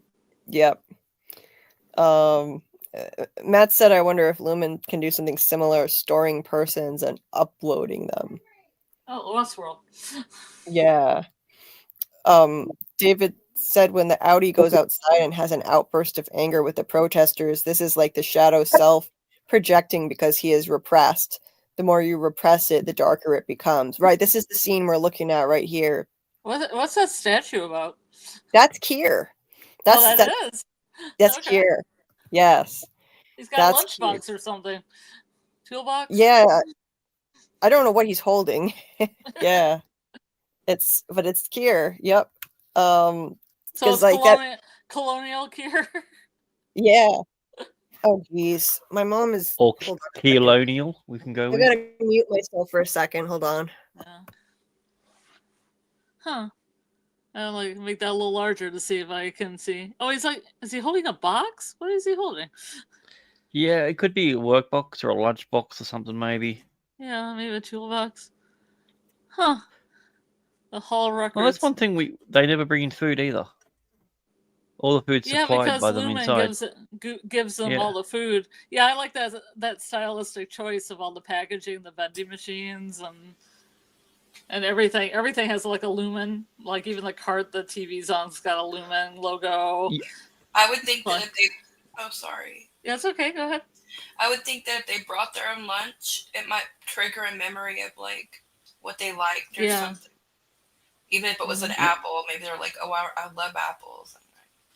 Yep. Matt said, I wonder if Lumen can do something similar, storing persons and uploading them. Oh, Westworld. Yeah. David said when the Audi goes outside and has an outburst of anger with the protesters, this is like the shadow self projecting because he is repressed. The more you repress it, the darker it becomes. Right. This is the scene we're looking at right here. What's that statue about? That's Kier. That is. That's Okay. Kier. Yes. He's got a That's lunchbox or something. Toolbox? Yeah. I don't know what he's holding. Yeah. It's Kier. Yep. So it's like colonial Kier. Yeah. Oh geez. My mom is Or hold on a second. colonial, we can go I with. gotta mute myself for a second. Hold on. Yeah. Huh. I'll make that a little larger to see if I can see. Oh, is he holding a box? What is he holding? Yeah, it could be a work box or a lunch box or something, maybe. Yeah, maybe a toolbox. Huh. The Hall Records. Well, that's one thing they never bring in food either. All the food's supplied because by them Lumen inside. gives them all the food. Yeah, I like that stylistic choice of all the packaging, the vending machines, and everything. Everything has like a Lumen, like even the cart the TV's on's got a Lumen logo. Yeah. I would think that if they... Oh, sorry. Yeah, it's okay. Go ahead. I would think that if they brought their own lunch, it might trigger a memory of like what they liked or something. Even if it was an apple, maybe they're like, "Oh, I love apples."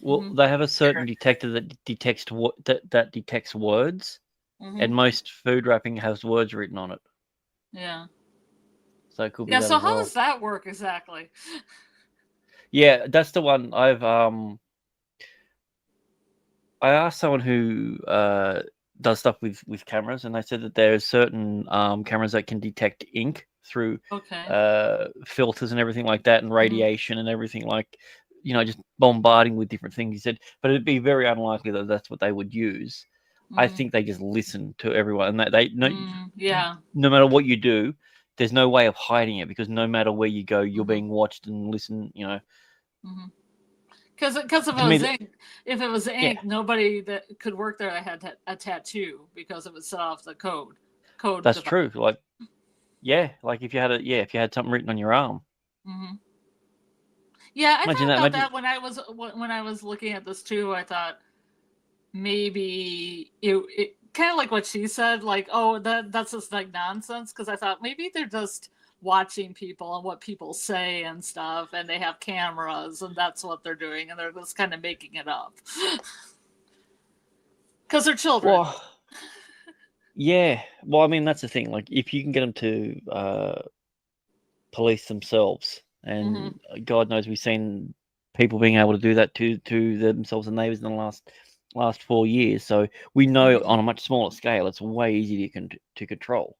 Well, they have a certain detector that detects that detects words, and most food wrapping has words written on it. Yeah. So it could be. Yeah. That So as how well. does that work exactly? Yeah, that's the one I asked someone who does stuff with cameras, and they said that there are certain cameras that can detect ink through filters and everything like that, and radiation and everything, like, just bombarding with different things. He said, but it'd be very unlikely that that's what they would use. I think they just listen to everyone, and they no matter what you do, there's no way of hiding it, because no matter where you go, you're being watched and listened. Because if it was ink, nobody that could work there that had a tattoo, because it would set off the code. That's true. Like, like if you had something written on your arm. Yeah, I thought about that when I was looking at this too. I thought maybe it kind of like what she said, like, oh, that's just like nonsense. Because I thought maybe they're just watching people and what people say and stuff, and they have cameras, and that's what they're doing, and they're just kind of making it up because they're children. Well, yeah. Well, I mean, that's the thing. Like, if you can get them to police themselves, and God knows we've seen people being able to do that to themselves and neighbors in the last 4 years. So we know on a much smaller scale, it's way easier to control.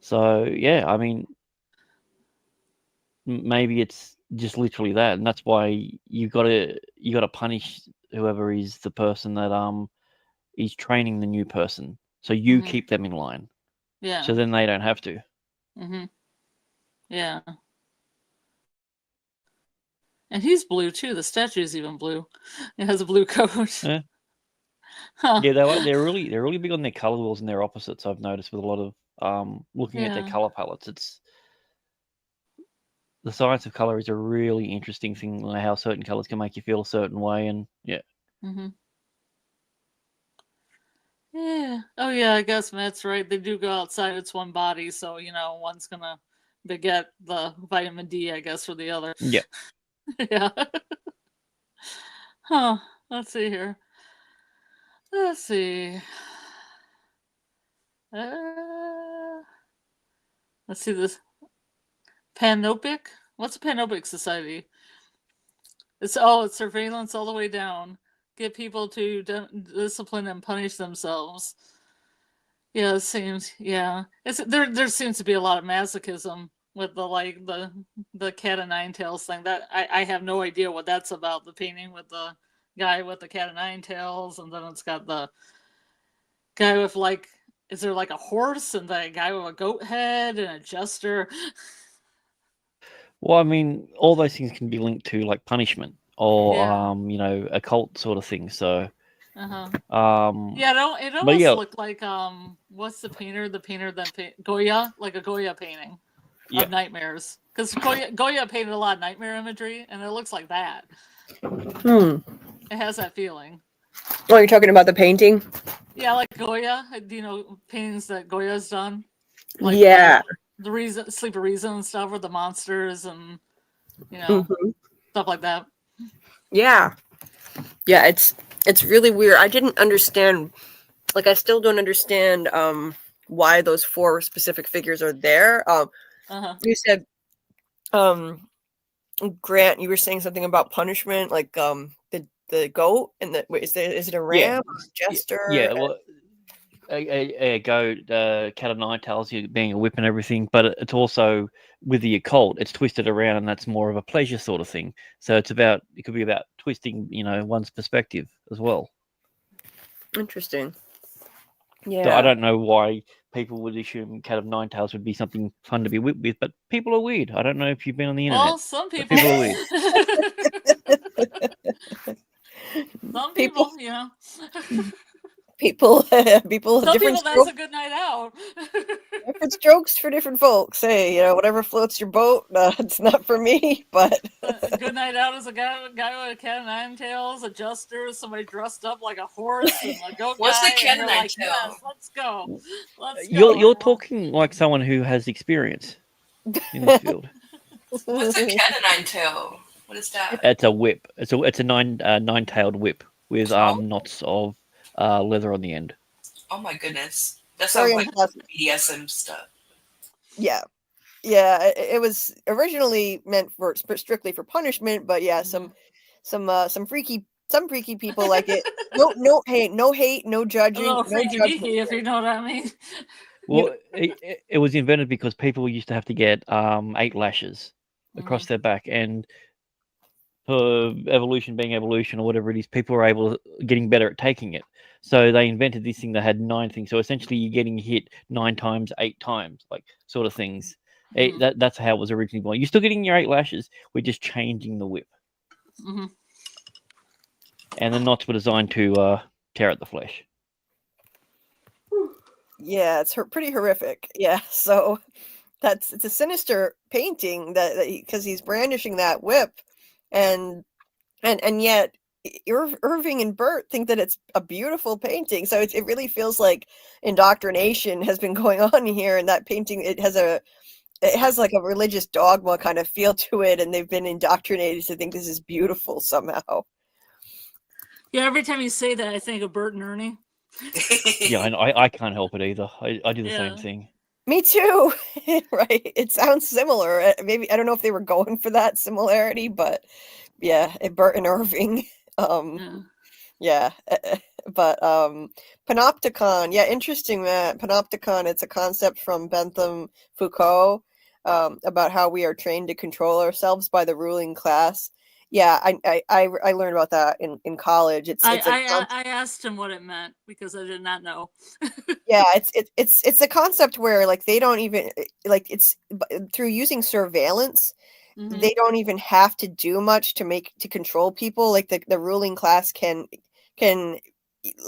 So yeah, I mean, maybe it's just literally that, and that's why you got to punish whoever is the person that is training the new person. So you keep them in line. Yeah. So then they don't have to. Yeah. And he's blue too. The statue's even blue. It has a blue coat. Yeah. Yeah, they're really big on their color wheels and their opposites. I've noticed with a lot of looking at their color palettes. It's the science of color is a really interesting thing. Like how certain colors can make you feel a certain way, and Yeah. Oh yeah, I guess Matt's right. They do go outside. It's one body, so one's gonna beget the vitamin D, I guess, for the other. Yeah. Yeah. Huh. Let's see here. Let's see. Let's see this. Panopic? What's a Panopic society? It's surveillance all the way down. Get people to discipline and punish themselves. Yeah, it seems. Yeah, there seems to be a lot of masochism with the cat o' nine tails thing. That I have no idea what that's about. The painting with the guy with the cat o' nine tails, and then it's got the guy with is there like a horse and the guy with a goat head and a jester? Well, I mean, all those things can be linked to like punishment or Yeah. occult sort of thing. So Uh-huh. um Yeah, it but almost yeah, looked like what's the painter? The painter that Goya, like a Goya painting Yeah. of nightmares. Because Goya painted a lot of nightmare imagery, and it looks like that. Hmm. It has that feeling. Oh, you're talking about the painting? Yeah, like Goya. Paintings that Goya's done. Like Yeah. the reason, Sleep of Reason and stuff, or the monsters and Mhm. stuff like that. Yeah. Yeah, it's really weird. I didn't understand, like, I still don't understand why those four specific figures are there. Uh-huh. You said, Grant, you were saying something about punishment, like the goat and is it a yeah, ram, or a jester? yeah. Well, a goat, cat of nine tails, you being a whip and everything, but it's also with the occult. It's twisted around, and that's more of a pleasure sort of thing. So it could be about twisting, one's perspective as well. Interesting. So Yeah. I don't know why people would assume cat of nine tails would be something fun to be whipped with, but people are weird. I don't know if you've been on the internet. Well, some but people. people are weird. Some people, yeah. People Some different people, that's strokes, a good night out. different strokes for different folks. Hey, whatever floats your boat. It's not for me, but A good night out is a guy with a cat of nine tails, a jester, somebody dressed up like a horse, and a goat What's guy. the cat And of you're nine like, tail? yes, let's go. Let's go. You're talking like someone who has experience in this field. What's a cat of nine tail? What is that? It's a whip. It's a nine-tailed whip with knots of leather on the end. Oh my goodness. That Very sounds like unpleasant. BDSM stuff. Yeah. It was originally meant for strictly for punishment, but yeah, some freaky people like it. No hate, no A judging, little no freaky judgment. deaky, if you know what I mean. Well, it was invented because people used to have to get 8 lashes across their back, and for evolution being evolution or whatever it is, people were getting better at taking it. So they invented this thing that had 9 things. So essentially, you're getting hit 9 times, 8 times, like sort of things. That's how it was originally born. You're still getting your 8 lashes. We're just changing the whip. Mm-hmm. And the knots were designed to tear at the flesh. Yeah, it's pretty horrific. Yeah, so it's a sinister painting that because he's brandishing that whip, and yet Irving and Bert think that it's a beautiful painting. So it really feels like indoctrination has been going on here, and that painting it has like a religious dogma kind of feel to it, and they've been indoctrinated to think this is beautiful somehow. Yeah, every time you say that, I think of Bert and Ernie. Yeah, I can't help it either. I do the same thing. Me too. Right? It sounds similar. Maybe I don't know if they were going for that similarity, but yeah, Bert and Irving. Yeah. But Panopticon, yeah, interesting, Matt. Panopticon, it's a concept from Bentham Foucault about how we are trained to control ourselves by the ruling class. Yeah, I learned about that in college. I asked him what it meant because I did not know. Yeah, it's a concept where like they don't even like it's through using surveillance. Mm-hmm. They don't even have to do much to control people. Like the ruling class can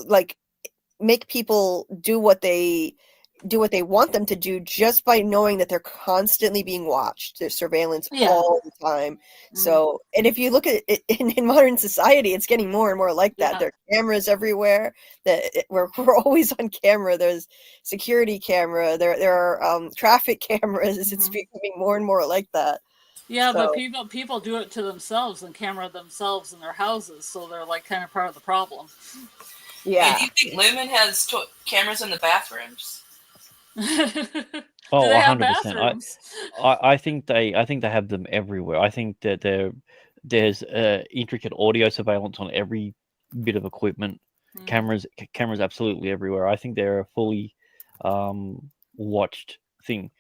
like make people do what they do what they want them to do just by knowing that they're constantly being watched. There's surveillance Yeah. all the time. Mhm. So, and if you look at it in modern society, it's getting more and more like that. Yeah. There are cameras everywhere. We're always on camera. There's security camera. There are traffic cameras. It's Mhm. becoming more and more like that. Yeah, but So- people do it to themselves and camera themselves in their houses, so they're like kind of part of the problem. Yeah. Do you think Lumen has cameras in the bathrooms? Oh, Do they have 100%. bathrooms? I think they have them everywhere. I think that there's intricate audio surveillance on every bit of equipment. Mhm. Cameras absolutely everywhere. I think they're a fully watched thing.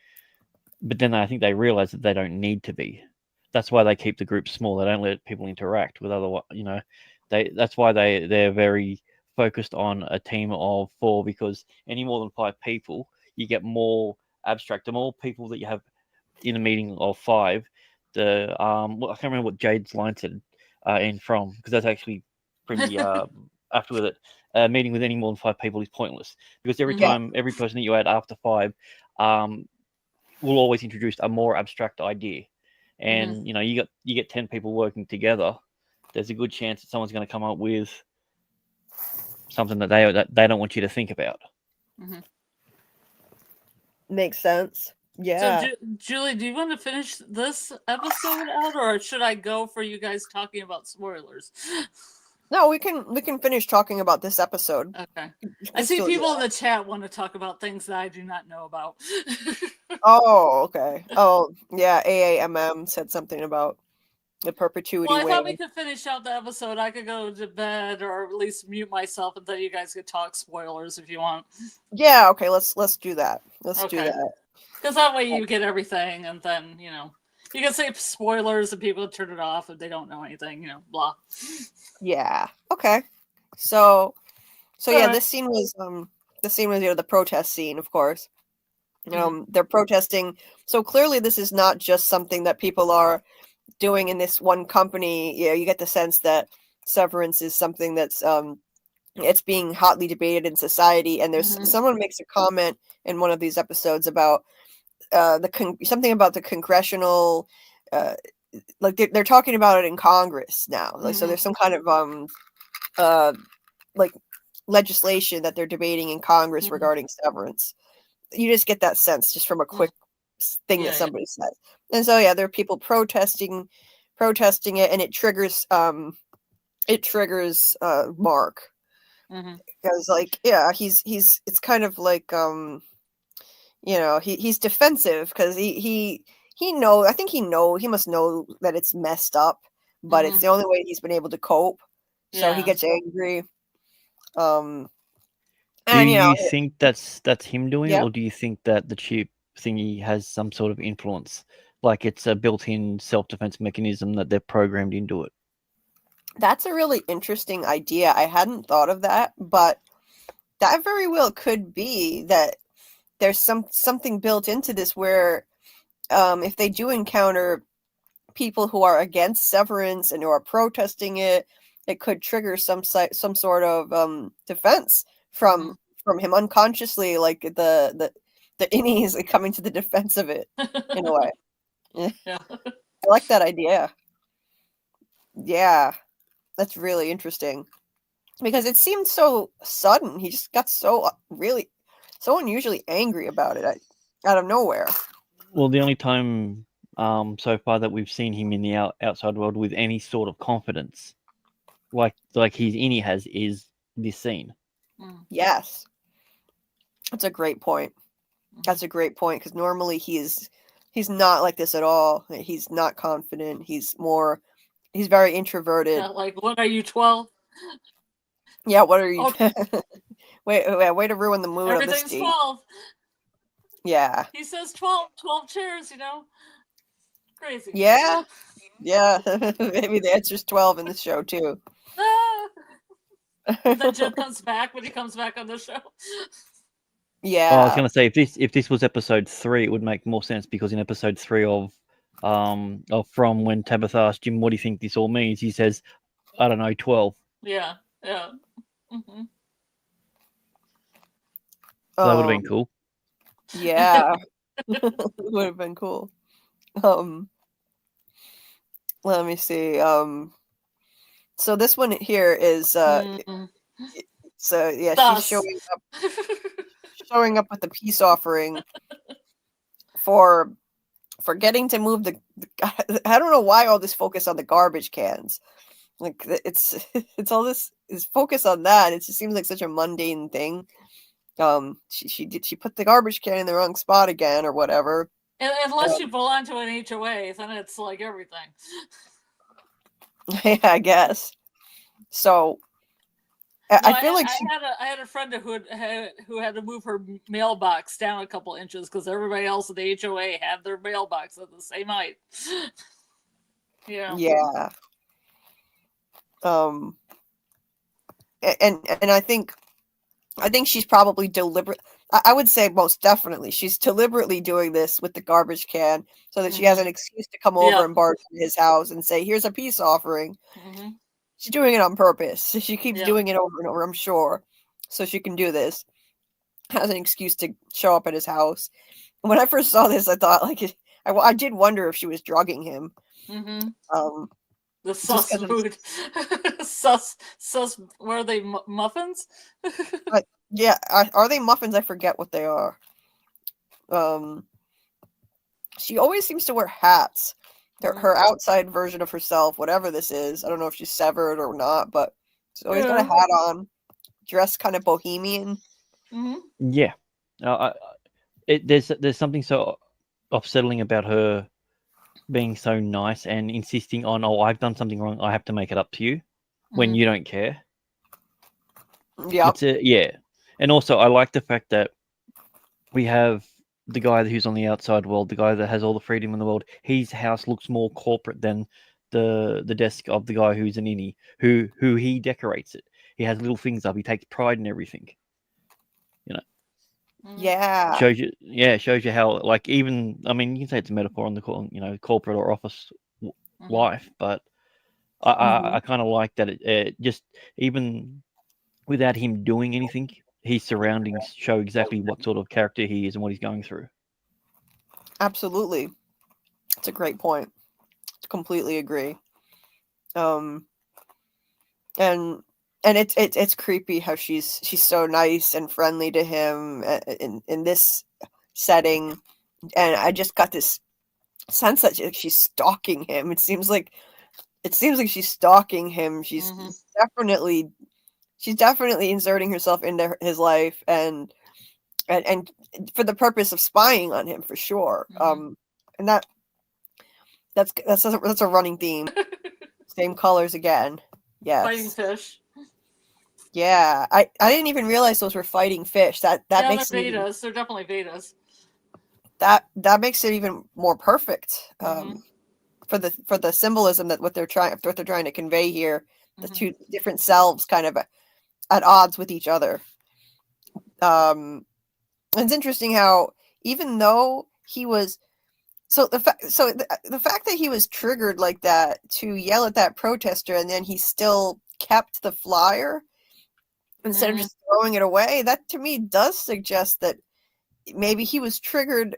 But then I think they realize that they don't need to be. That's why they keep the groups small. They don't let people interact with other, that's why they're very focused on a team of 4, because any more than 5 people, you get more abstract. The more people that you have in a meeting of 5, I can't remember what Jade's line said in From, because that's actually pretty after with it. A meeting with any more than 5 people is pointless, because every Mhm. time, every person that you add after 5 will always introduce a more abstract idea. And you get 10 people working together, there's a good chance that someone's going to come up with something that they don't want you to think about. Mhm. Makes sense. Yeah. So, Julie, do you want to finish this episode out, or should I go for you guys talking about spoilers? No, we can finish talking about this episode. Okay. I Let's see do people that. in the chat want to talk about things that I do not know about. Oh, okay. Oh, yeah. AAMM said something about the perpetuity Well, I thought we wave. could finish out the episode. I could go to bed or at least mute myself, and then you guys could talk spoilers if you want. Yeah. Okay. Let's do that. Let's do Okay. that. Because that way you get everything, and then you can say spoilers, and people turn it off if they don't know anything. Blah. Yeah. Okay. So yeah, Alright. this scene was the protest scene, of course. Mhm. They're protesting. So clearly, this is not just something that people are doing in this one company. You get the sense that Severance is something that's it's being hotly debated in society. And there's Mhm. someone makes a comment in one of these episodes about something about the congressional, like they're talking about it in Congress now. Like, so Mhm. there's some kind of like legislation that they're debating in Congress Mhm. regarding severance. You just get that sense just from a quick thing Yeah, that yeah. somebody says. And so yeah, there are people protesting it, and it triggers Mark, Mhm. because like he's it's kind of like he's defensive because I think he must know that it's messed up, but it's Mhm. the only way he's been able to cope. So he Yeah. gets angry. Um Do and you think that's him doing it, Yeah. or do you think that the chip thingy has some sort of influence, like it's a built-in self-defense mechanism that they're programmed into it? That's a really interesting idea. I hadn't thought of that, but that very well could be that there's something built into this where if they do encounter people who are against severance and who are protesting it, it could trigger some sort of defense Mhm. from him unconsciously, like the innies coming to the defense of it in a way. Yeah. I like that idea. Yeah, that's really interesting because it seemed so sudden. He just got so really so unusually angry about it out of nowhere. Well, the only time so far that we've seen him in the outside world with any sort of confidence, like his innie has, is this scene. Mm. Yes, that's a great point. That's a great point because normally he's not like this at all. He's not confident. He's very introverted. Yeah, like, what are you, 12? Yeah, what are you? Oh, Way to ruin the mood of this everything's scene. 12. Yeah. He says 12 chairs, Crazy. Yeah. Yeah. Maybe the answer's 12 in this show too. Ah! And then Jim comes back when he comes back on the show. Yeah. Oh, I was gonna say if this was episode 3, it would make more sense, because in episode 3 of From, when Tabitha asked Jim, "What do you think this all means?" he says, "I don't know, 12." Yeah. Yeah. Mm-hmm. So that would have been cool. Yeah. Would have been cool. Um, let me see. So this one here is Mm. so yeah, she's Thus. showing up with the peace offering for getting to move the I don't know why all this focus on the garbage cans. Like it's it's all this is focus on that. It just seems like such a mundane thing. She put the garbage can in the wrong spot again or whatever. Unless you belong to an HOA, then it's like everything. Yeah, I guess. So No, I feel like she I had a friend who had to move her mailbox down a couple inches because everybody else at the HOA had their mailbox at the same height. Yeah. yeah. Um and I think she's probably deliberate. I would say most definitely she's deliberately doing this with the garbage can so that she has an excuse to come over Yeah. and barge into his house and say, "Here's a peace offering." Mm-hmm. She's doing it on purpose. She keeps Yeah. doing it over and over, I'm sure, so she can do this. Has an excuse to show up at his house. When I first saw this, I thought like I did wonder if she was drugging him. Mm-hmm. The Just sus 'cause food. sus. What are they? Muffins? yeah, are they muffins? I forget what they are. She always seems to wear hats. Her outside version of herself, whatever this is, I don't know if she's severed or not, but she's always got a hat on, dressed kind of bohemian. Mm-hmm. Yeah. There's something so upsetting about her being so nice and insisting on, oh, I've done something wrong, I have to make it up to you when you don't care. Yeah. Yeah. And also I like the fact that we have the guy who's on the outside world, the guy that has all the freedom in the world. His house looks more corporate than the desk of the guy who's an innie, who he decorates it. He has little things up. He takes pride in everything. You know. Yeah. Shows you how, like, even, I mean, you can say it's a metaphor on the corporate or office life, but I kind of like that it just, even without him doing anything, his surroundings show exactly what sort of character he is and what he's going through. Absolutely. It's a great point. Completely agree. And it's creepy how she's so nice and friendly to him in this setting, and I just got this sense that she's stalking him. It seems like she's stalking him. She's definitely inserting herself into his life and for the purpose of spying on him, for sure. And that's a running theme. Same colors again. Yes. Fighting fish. Yeah, I didn't even realize those were fighting fish. That makes they're it even, betas. They're definitely betas. that makes it even more perfect. For the symbolism that what they're trying to convey here, the two different selves kind of at odds with each other. It's interesting how even though he was the fact that he was triggered like that to yell at that protester and then he still kept the flyer instead of just throwing it away, that to me does suggest that maybe he was triggered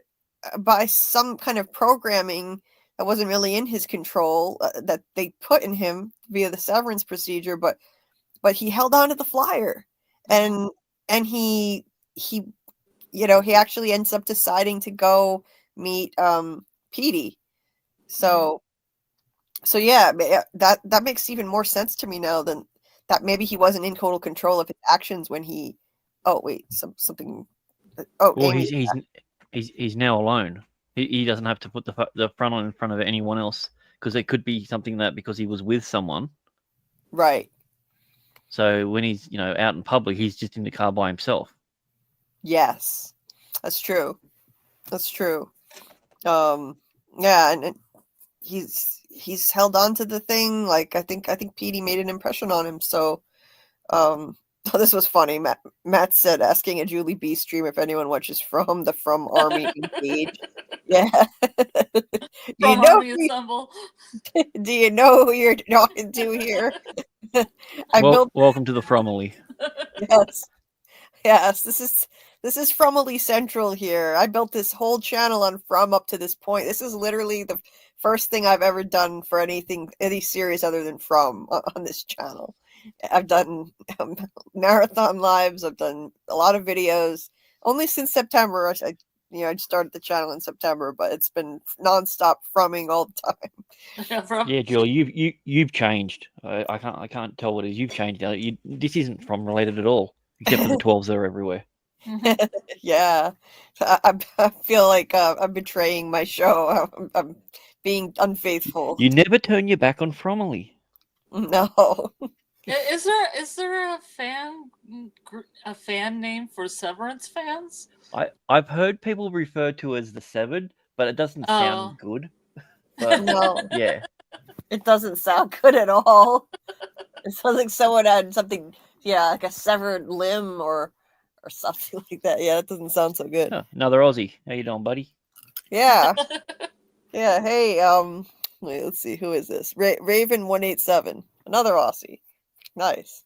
by some kind of programming that wasn't really in his control, that they put in him via the severance procedure, but he held on to the flyer, and he actually ends up deciding to go meet Petey. So yeah, that makes even more sense to me now than that maybe he wasn't in total control of his actions when he something. Oh, well, Amy. he's now alone. He doesn't have to put the front on in front of anyone else, because it could be something that because he was with someone. Right. So when he's out in public, he's just in the car by himself. Yes, that's true. Yeah, and he's held on to the thing. Like I think Petey made an impression on him. So, this was funny. Matt said, asking a Julie B stream if anyone watches From Army Engage. Yeah. Army Assemble. Do you know who you're talking to here? Welcome to the Fromily. Yes. This This is Fromily Central here. I built this whole channel on From up to this point. This is literally the first thing I've ever done for any series other than From on this channel. I've done marathon lives. I've done a lot of videos. Only since September, I started the channel in September, but it's been nonstop Froming all the time. Yeah, Julie, you've changed. I can't tell what it is. You've changed now. This isn't From related at all, except for the 12s that are everywhere. Yeah, I feel like I'm betraying my show. I'm being unfaithful. You never turn your back on Fromily. No. Is there a fan name for Severance fans? I've heard people refer to as the Severed, but it doesn't sound good. But No, yeah, it doesn't sound good at all. It sounds like someone had something, like a severed limb or something like that. Yeah, that doesn't sound so good. oh, another Aussie. How you doing, buddy? Yeah. Yeah, hey, wait, let's see, who is this? Raven187, another Aussie. Nice.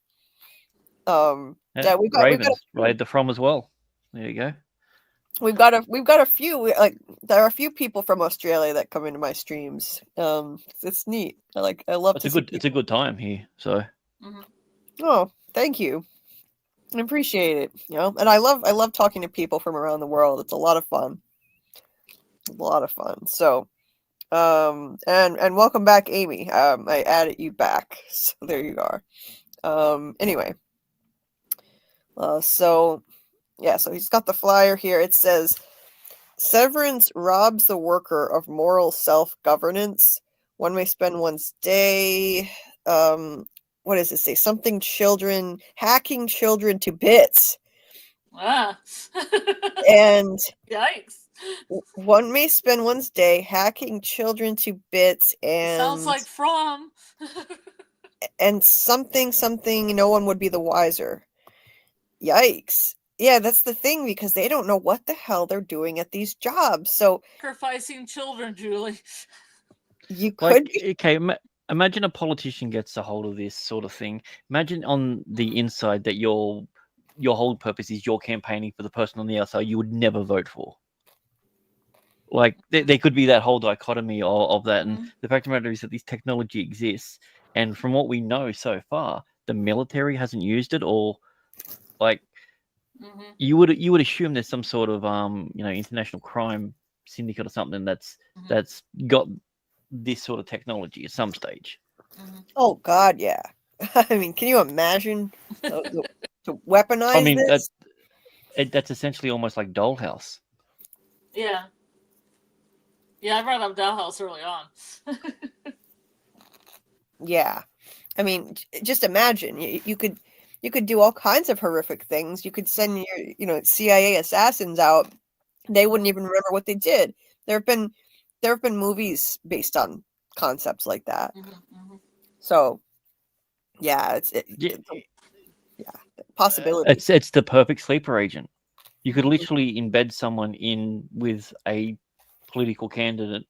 Yeah, we've got related to From as well. There you go. we've got a few, there are a few people from Australia that come into my streams. It's neat. I love It's a good time here. So Oh, thank you. I appreciate it. And I love talking to people from around the world. It's a lot of fun. A lot of fun. So, and welcome back, Amy. I added you back, so there you are. Anyway, so he's got the flyer here. It says, Severance robs the worker of moral self-governance. One may spend one's day, what does it say? Hacking children to bits. Ah. And Yikes. one may spend one's day hacking children to bits and Sounds like From. and something no one would be the wiser. Yikes. Yeah, that's the thing, because they don't know what the hell they're doing at these jobs. So Sacrificing children, Julie. you could imagine a politician gets a hold of this sort of thing. Imagine on the inside that your whole purpose is you're campaigning for the person on the outside you would never vote for. Like there could be that whole dichotomy of that, and the fact of the matter is that this technology exists, and from what we know so far, the military hasn't used it, or like you would assume there's some sort of international crime syndicate or something that's got this sort of technology at some stage. Oh God, yeah. I mean, can you imagine to weaponize? I mean, this? that's essentially almost like Dollhouse. Yeah. Yeah, I brought up Dollhouse early on. Yeah. I mean, just imagine you could do all kinds of horrific things. You could send your CIA assassins out. They wouldn't even remember what they did. There have been movies based on concepts like that. So yeah, it's possibility. It's the perfect sleeper agent. You could literally embed someone in with a political candidate,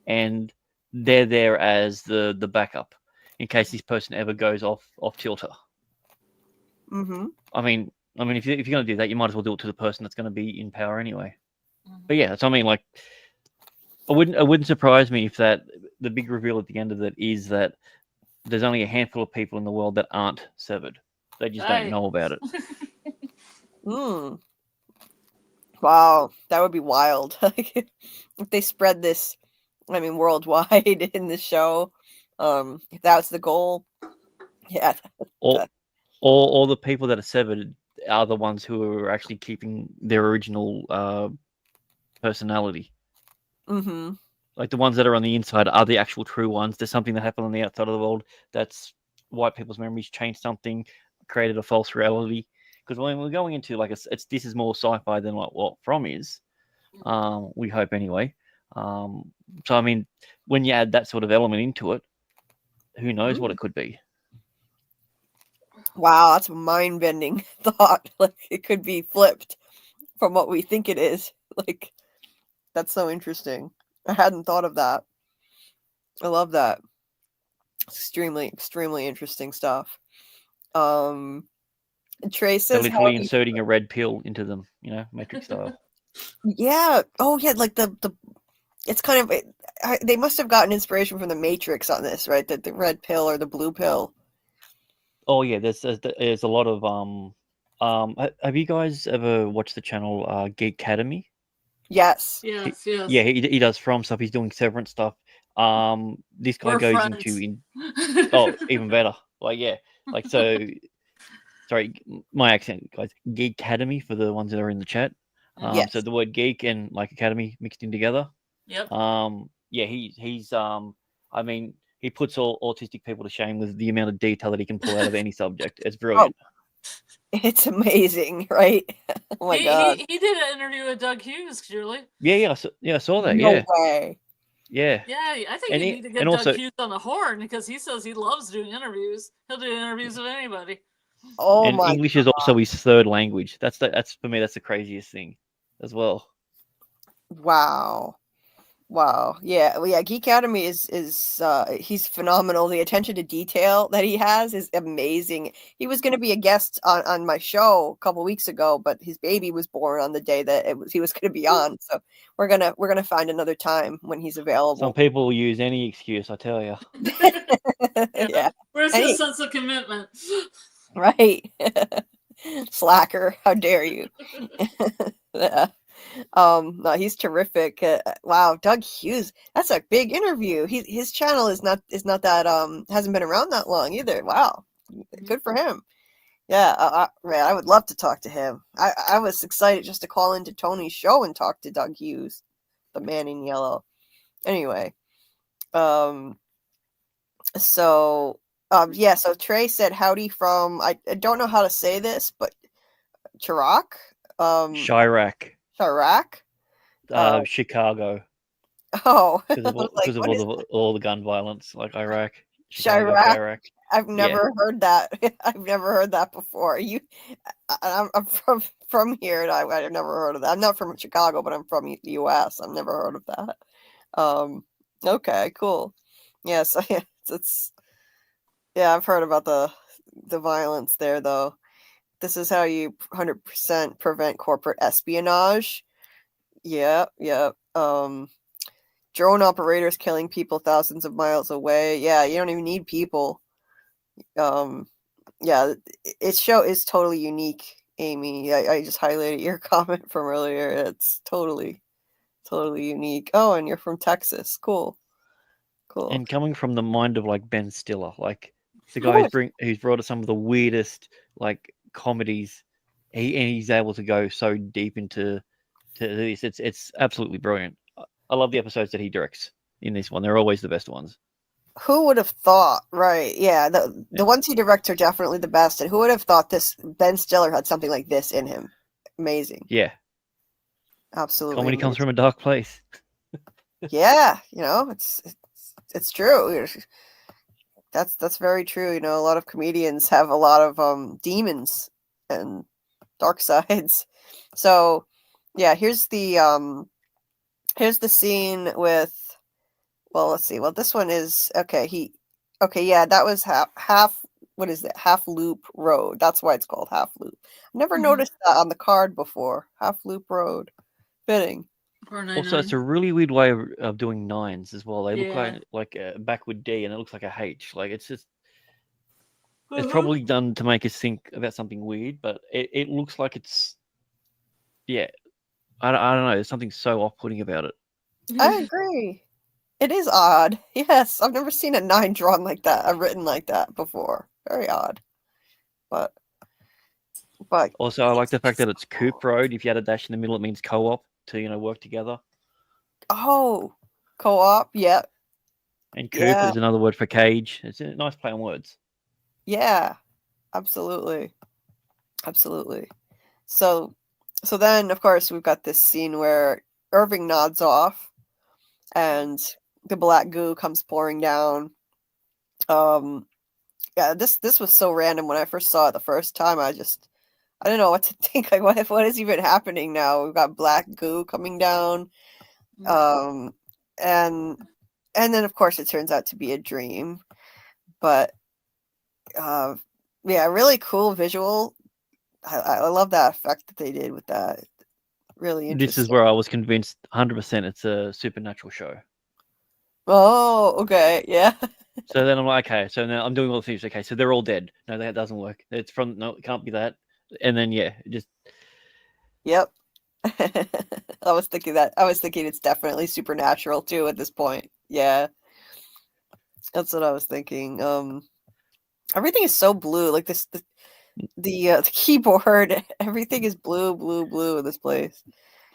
and they're there as the backup in case this person ever goes off kilter. I mean, if you're going to do that, you might as well do it to the person that's going to be in power anyway. But yeah, so I mean, like, it wouldn't surprise me if that the big reveal at the end of it is that there's only a handful of people in the world that aren't severed. They just don't know about it. Wow, that would be wild. If they spread this, I mean, worldwide in the show, if that was the goal, yeah. All the people that are severed are the ones who are actually keeping their original personality. Like the ones that are on the inside are the actual true ones. There's something that happened on the outside of the world that's wiped people's memories, changed something, created a false reality. Because when we're going into this is more sci-fi than what From is. We hope anyway. So I mean, when you add that sort of element into it, who knows what it could be? Wow, that's a mind-bending thought. Like, it could be flipped from what we think it is. Like, that's so interesting. I hadn't thought of that. I love that. Extremely, extremely interesting stuff. Trey They're says literally howdy. inserting a red pill into them, Matrix style. Yeah. Oh, yeah. Like the it's kind of they must have gotten inspiration from the Matrix on this, right? The red pill or the blue pill. Oh yeah, there's a lot of have you guys ever watched the channel Geek Academy? Yes. Yes, Yeah, yes. he does From stuff. He's doing Severance stuff. This guy We're goes friends. oh, even better. Like yeah, like so. Sorry, my accent, guys. Geek Academy for the ones that are in the chat. Yes. So the word geek and like academy mixed in together. Yep. Yeah, he's I mean, he puts all autistic people to shame with the amount of detail that he can pull out of any subject. It's brilliant. It's amazing, right? Oh my god. He did an interview with Doug Hughes, Julie. Yeah, I saw that. No Yeah, way. yeah. Yeah, I think And you he- need to get and Doug also- Hughes on the horn because he says he loves doing interviews. He'll do interviews with anybody. Oh And my English is also his third language. That's for me. That's the craziest thing, as well. wow. Wow. Yeah. Well, yeah. Geek Academy is he's phenomenal. The attention to detail that he has is amazing. He was going to be a guest on my show a couple weeks ago, but his baby was born on the day that he was going to be on. So we're gonna find another time when he's Some available. people will use any excuse. I tell you. Yeah. Where's Any- his sense of commitment? Right. Slacker. How dare you? Yeah. No, he's terrific. Wow, Doug Hughes. That's a big interview. His channel is not that hasn't been around that long either. Wow. Good for him. Yeah, man, I would love to talk to him. I was excited just to call into Tony's show and talk to Doug Hughes, the man in yellow. Anyway, so yeah, so Trey said howdy from I don't know how to say this, but Chirac? Chirac, Chirac? Chicago, Oh, because of all, like, because of what is all the gun violence, like Iraq, Chicago, Chirac? Chirac. I've Yeah. never heard that. I've never heard that before. I'm from here, and I've never heard of that. I'm not from Chicago, but I'm from the U.S. I've never heard of that. Okay, cool. Yes, it's yeah. I've heard about the violence there, though. This is how you 100% prevent corporate espionage. Yeah, yeah. Drone operators killing people thousands of miles away. Yeah, you don't even need people. Yeah, its show is totally unique, Amy. I just highlighted your comment from earlier. It's totally unique. Oh, and you're from Texas. Cool. And coming from the mind of like Ben Stiller, like the guy who's brought us some of the weirdest like comedies, he's able to go so deep into this. It's absolutely brilliant. I love the episodes that he directs in this one. They're always the best ones. Who would have thought? Right? Yeah, the ones he directs are definitely the best. And who would have thought this Ben Stiller had something like this in him? Amazing. Yeah, Absolutely. comedy comes amazing. from a dark place. Yeah, it's true. That's very true. A lot of comedians have a lot of demons and dark sides. So, yeah, here's the scene with well, let's see. Well, this one is okay, yeah, that was half what is it? Half Loop Road. That's why it's called Half Loop. Never noticed that on the card before. Half Loop Road. Fitting. Also, it's a really weird way of doing nines as well. They look Yeah. like a backward D, and it looks like a H. Like it's just, it's probably done to make us think about something weird, but it looks like it's, yeah. I don't know. There's something so off-putting about it. I agree. It is odd. Yes, I've never seen a 9 drawn like that, written like that before. Very odd. But Also, I like the fact that it's Coop Road. If you had a dash in the middle, it means co-op to work together. oh, co-op, yeah. And Coop Yeah. is another word for cage. It's a nice play on words. Yeah. Absolutely. Absolutely. So then of course we've got this scene where Irving nods off and the black goo comes pouring down. Yeah, this was so random when I first saw it the first time. I didn't know what to think. Like, what is even happening now? We've got black goo coming down, and then of course it turns out to be a dream. But yeah, really cool visual I love that effect that they did with that. Really interesting. This is where I was convinced 100% it's a supernatural show. Oh, okay, yeah. So then I'm like, okay, so now I'm doing all the things. Okay, so they're all dead. No, that doesn't work. It's from no, it can't be that. And then yeah, it just Yep. I was thinking that. I was thinking it's definitely supernatural too at this point. Yeah. That's what I was thinking. Everything is so blue. Like the keyboard, everything is blue, blue, blue in this place.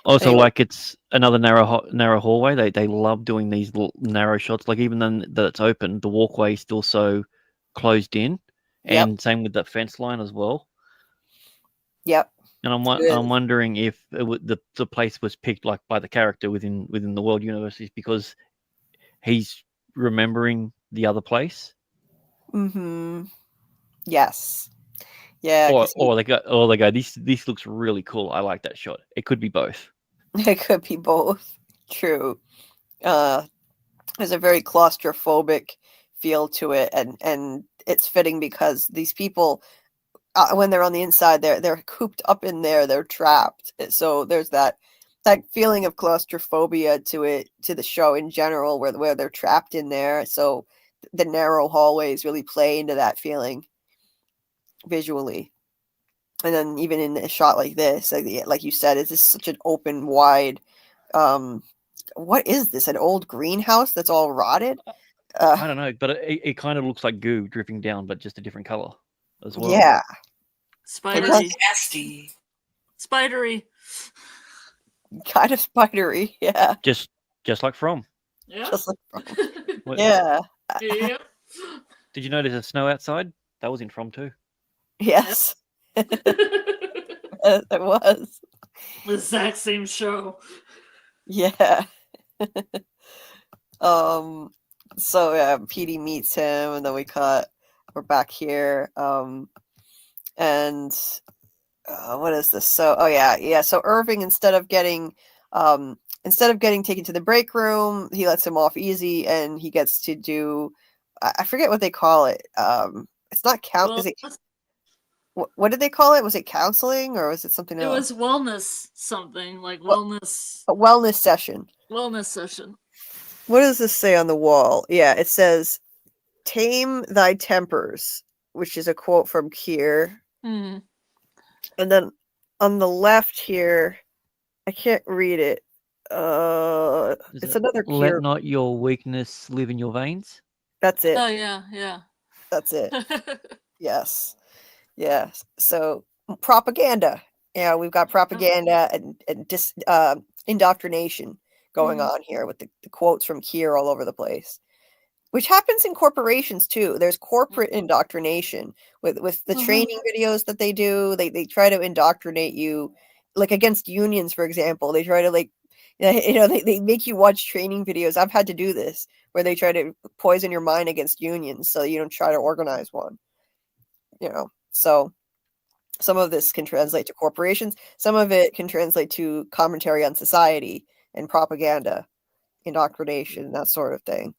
also Anyway. like it's another narrow hallway. They love doing these narrow shots. Like even then that it's open, the walkway is still so closed in, Yep. and same with that fence line as well. Yep. And I'm wondering if the place was picked like by the character within the world universe is because he's remembering the other place, Mm-hmm. Yes. Yeah, or they go this looks really cool. I like that shot. It could be both. it could be both. True. There's a very claustrophobic feel to it, and it's fitting because these people, when they're on the inside, they're cooped up in there, they're trapped. So there's that feeling of claustrophobia to it, to the show in general, where they're trapped in there. So the narrow hallways really play into that feeling visually. And then even in a shot like this, like you said, is this such an open, wide, what is this? An old greenhouse that's all rotted? I don't know, but it kind of looks like goo dripping down, but just a different color as well. Yeah. Spidery. Nasty. Spidery. Kind of spidery, yeah. Just like From. Yeah. Just like What- yeah. Yep. Did you notice the snow outside? That was in From too. Yes. It was. The exact same show. Yeah. So yeah, Petey meets him, and then we're back here. And what is this? So so Irving, instead of getting taken to the break room, he lets him off easy, and he gets to do, I forget what they call it. It's not Well, is it, what did they call it? Was it counseling, or was it something it else? was wellness something, like A wellness session. wellness session. What does this say on the wall? Yeah, it says, "Tame thy tempers," which is a quote from Keir. Hmm. And then on the left here, I can't read it. It's another Keir. Let not your weakness live in your veins. That's it. Oh yeah. That's it. Yes. Yes. So propaganda. Yeah, we've got propaganda and indoctrination going on here with the quotes from Keir all over the place, which happens in corporations too. There's corporate indoctrination with the training videos that they do. They try to indoctrinate you, like against unions, for example. They try to they make you watch training videos. I've had to do this, where they try to poison your mind against unions so you don't try to organize one. So some of this can translate to corporations. Some of it can translate to commentary on society and propaganda, indoctrination, that sort of thing.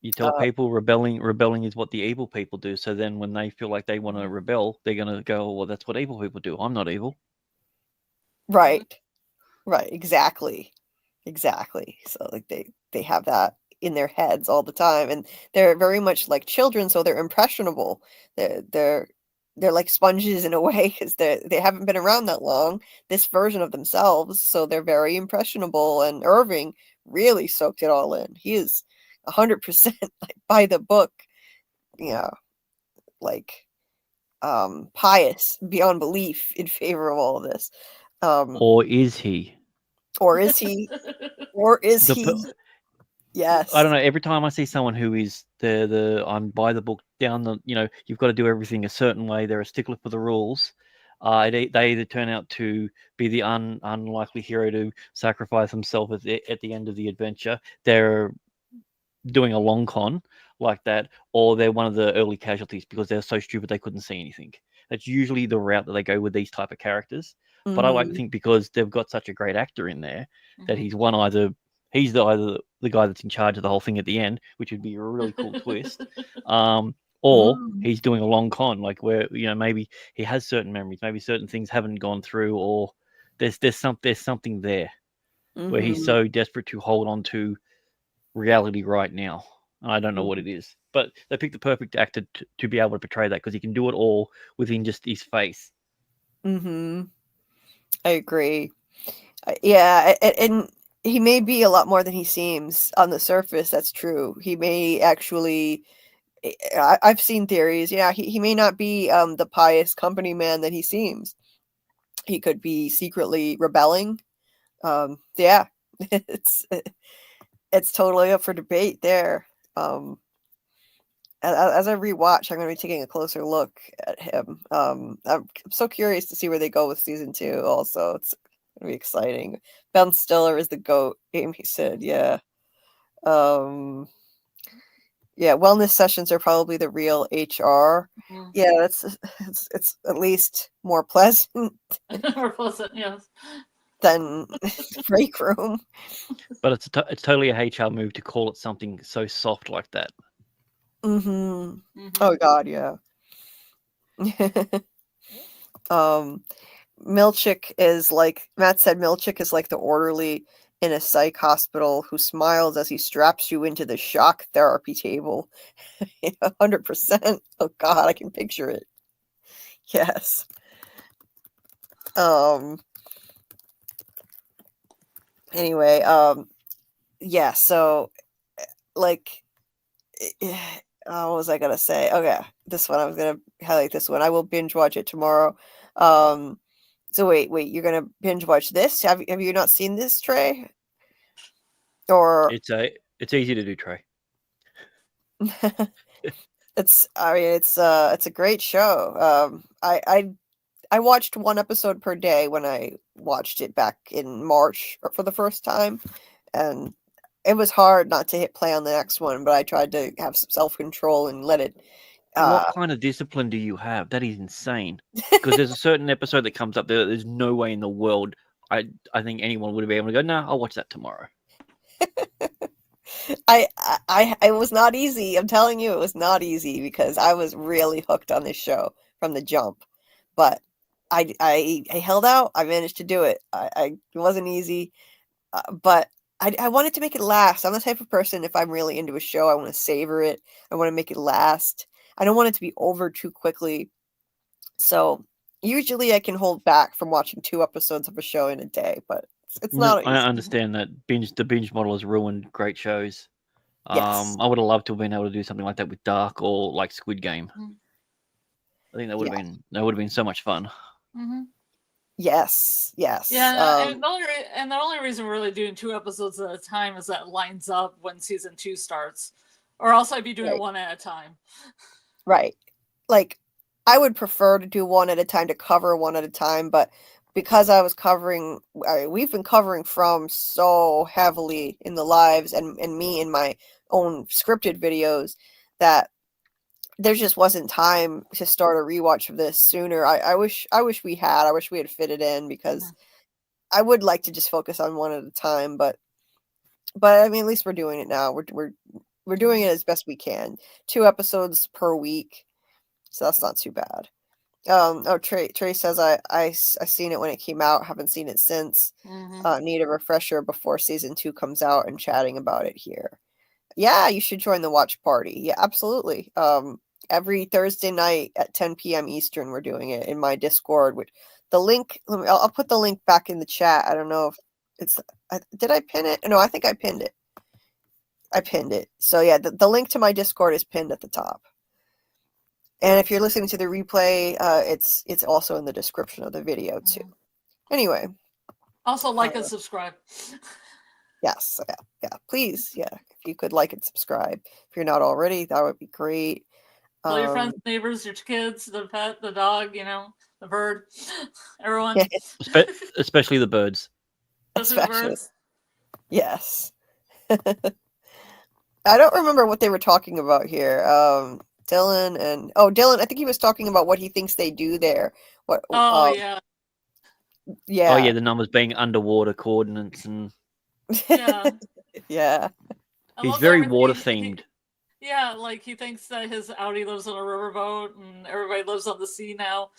You tell people rebelling is what the evil people do. So then when they feel like they want to rebel, they're going to go, well, that's what evil people do. I'm not evil. Right. Exactly. So like they have that in their heads all the time, and they're very much like children, so they're impressionable. They're like sponges in a way, because they haven't been around that long, this version of themselves, so they're very impressionable. And Irving really soaked it all in. He is 100% like by the book, like pious beyond belief in favor of all of this. Or is he? Or is he? Yes. I don't know. Every time I see someone who is I'm by the book, down you've got to do everything a certain way. They're a stickler for the rules. They either turn out to be the unlikely hero to sacrifice himself at the end of the adventure. They're doing a long con like that, or they're one of the early casualties because they're so stupid they couldn't see anything. That's usually the route that they go with these type of characters. But I like to think because they've got such a great actor in there that he's either the guy that's in charge of the whole thing at the end, which would be a really cool twist, or Mm. he's doing a long con, like where maybe he has certain memories, maybe certain things haven't gone through, or there's something there where he's Mhm. so desperate to hold on to reality right now. And I don't know what it is, but they picked the perfect actor to be able to portray that because he can do it all within just his face. Mhm. I agree. Yeah, and he may be a lot more than he seems on the surface. That's true. He may actually. I've seen theories. Yeah, he may not be the pious company man that he seems. He could be secretly rebelling. Yeah, it's it's totally up for debate there. As I rewatch, I'm going to be taking a closer look at him. I'm so curious to see where they go with season 2. Also, it's going to be exciting. Ben Stiller is the goat. Amy said, "Yeah, um, yeah. Wellness sessions are probably the real HR. Yeah, it's at least more pleasant More pleasant, yes. than the break room." But it's totally a HR move to call it something so soft like that. Mm-hmm. Mhm. Oh God, yeah. Milchick is like Matt said, Milchick is like the orderly in a psych hospital who smiles as he straps you into the shock therapy table. 100%. Oh God, I can picture it. Yes. Anyway, yeah, so like what was I gonna say? Okay, this one I was gonna highlight this one. I will binge watch it tomorrow. So wait, you're gonna binge watch this? Have you not seen this, Trey? Or It's easy to do, Trey. it's it's a great show. I watched one episode per day when I watched it back in March for the first time, and it was hard not to hit play on the next one, but I tried to have some self-control and let it What kind of discipline do you have? That is insane. Because there's a certain episode that comes up there that there's no way in the world I think anyone would be able to go, no, I'll watch that tomorrow. it was not easy. I'm telling you, it was not easy because I was really hooked on this show from the jump. But I held out. I managed to do it. It wasn't easy, but I wanted to make it last. I'm the type of person, if I'm really into a show, I want to savor it. I want to make it last. I don't want it to be over too quickly. So usually I can hold back from watching 2 episodes of a show in a day, but it's No, not I easy. understand that the binge model has ruined great shows. Yes. I would have loved to have been able to do something like that with Dark or like Squid Game. Mhm. I think that would have been so much fun. Mhm. Yes. Yeah, and the only reason we're really doing 2 episodes at a time is that it lines up when season 2 starts, or else I'd be doing Right. one at a time. Right. Like, I would prefer to do one at a time, to cover one at a time, but because I was covering, we've been covering From so heavily in the lives and me in my own scripted videos that there just wasn't time to start a rewatch of this sooner. I wish we had. I wish we had fit it in because I would like to just focus on one at a time, but I mean, at least we're doing it now. We're doing it as best we can. 2 episodes per week. So that's not too bad. Trey says I seen it when it came out. Haven't seen it since. Mhm. Need a refresher before season 2 comes out and chatting about it here. Yeah, you should join the watch party. Yeah, absolutely. Every Thursday night at 10 p.m. Eastern, we're doing it in my Discord. Which the link, I'll put the link back in the chat. I don't know if it's. Did I pin it? No, I think I pinned it. So yeah, the link to my Discord is pinned at the top. And if you're listening to the replay, it's also in the description of the video too. Anyway. Also, like and subscribe. Yes, yeah. Please, yeah. If you could like and subscribe, if you're not already, that would be great. Tell your friends, neighbors, your kids, the pet, the dog, the bird, everyone. Especially the birds. Especially the birds. Yes. I don't remember what they were talking about here. Dylan, I think he was talking about what he thinks they do there. Yeah. Oh yeah, the numbers being underwater coordinates and yeah. Yeah. He's very water themed. Yeah, like he thinks that his Audi lives on a riverboat and everybody lives on the sea now.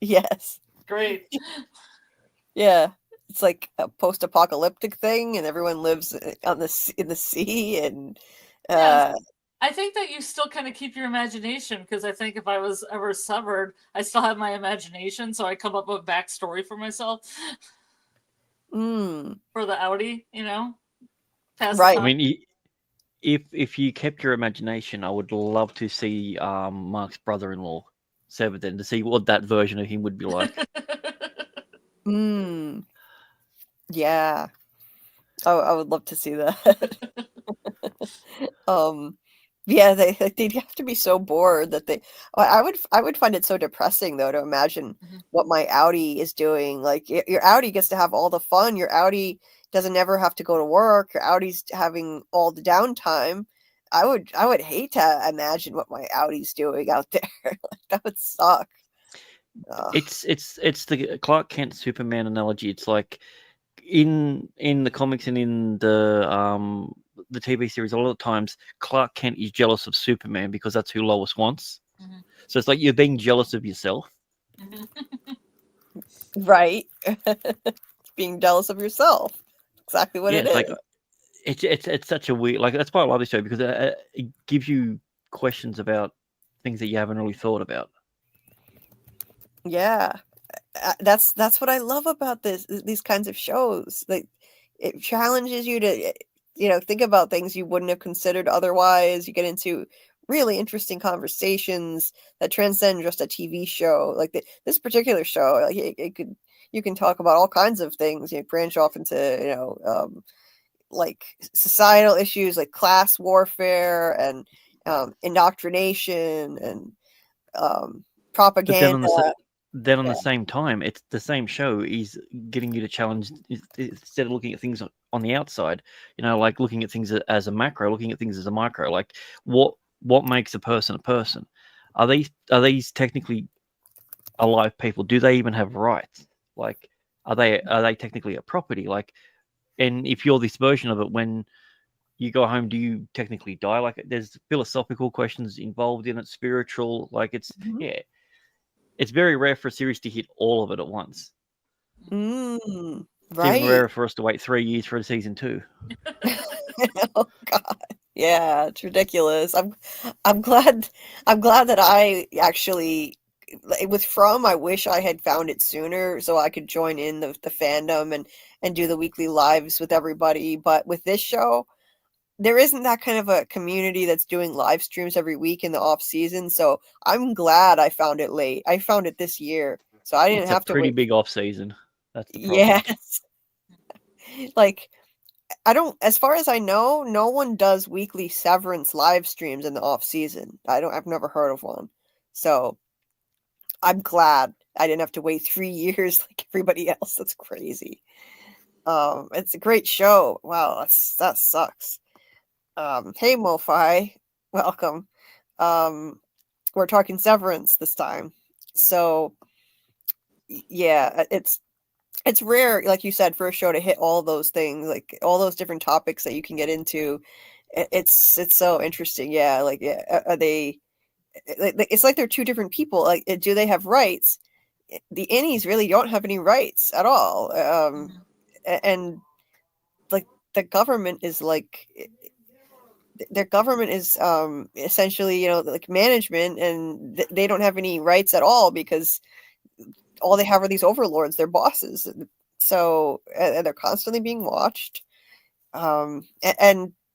Yes. Great. Yeah. It's like a post-apocalyptic thing, and everyone lives on in the sea, and Yes. I think that you still kind of keep your imagination, because I think if I was ever severed, I still have my imagination, so I come up with a backstory for myself for the Audi, pass the right. I time. mean, if you kept your imagination, I would love to see Mark's brother-in-law severed, then to see what that version of him would be like. Yeah. I would love to see that. Yeah, they'd have to be so bored that I would find it so depressing though to imagine what my Audi is doing. Like your Audi gets to have all the fun. Your Audi doesn't ever have to go to work. Your Audi's having all the downtime. I would hate to imagine what my Audi's doing out there. Like, that would suck. Ugh. It's the Clark Kent Superman analogy. It's like in the comics and in the TV series, a lot of times Clark Kent is jealous of Superman because that's who Lois wants. So it's like you're being jealous of yourself. Right. Being jealous of yourself. Exactly what Yeah, it it's is. like it's such a weird, like, that's why I love this show, because it gives you questions about things that you haven't really thought about. Yeah. That's what I love about these kinds of shows. Like, it challenges you to think about things you wouldn't have considered otherwise. You get into really interesting conversations that transcend just a TV show. Like this particular show, like you can talk about all kinds of things. You branch off into like societal issues like class warfare and indoctrination and But then propaganda. on the same time, it's the same show is getting you to challenge, instead of looking at things on the outside, like looking at things as a macro, looking at things as a micro. Like what makes a person a person? Are these technically alive people? Do they even have rights? Like, are they technically a property? Like, and if you're this version of it, when you go home, do you technically die? Like, there's philosophical questions involved in it, spiritual. Like, it's yeah, it's very rare for a series to hit all of it at once. It's even Right. rarer for us to wait 3 years for a season 2. Oh God. Yeah, it's ridiculous. I'm glad that I actually with From, I wish I had found it sooner so I could join in the fandom and do the weekly lives with everybody. But with this show, there isn't that kind of a community that's doing live streams every week in the off season. So I'm glad I found it late. I found it this year, so I didn't It's a have to pretty wait. big off season. That's the problem. Yes. Like, I don't, as far as I know, no one does weekly Severance live streams in the off season. I've never heard of one. So I'm glad I didn't have to wait 3 years like everybody else. That's crazy. It's a great show. Wow, that sucks. Hey MoFi, welcome. We're talking Severance this time. So yeah, it's rare, like you said, for a show to hit all those things, like all those different topics that you can get into. It's so interesting. Yeah, like are they? It's like they're two different people. Like, do they have rights? The innies really don't have any rights at all. And like the government is like their government is essentially like management, and they don't have any rights at all because all they have are these overlords, their bosses. So and they're constantly being watched, and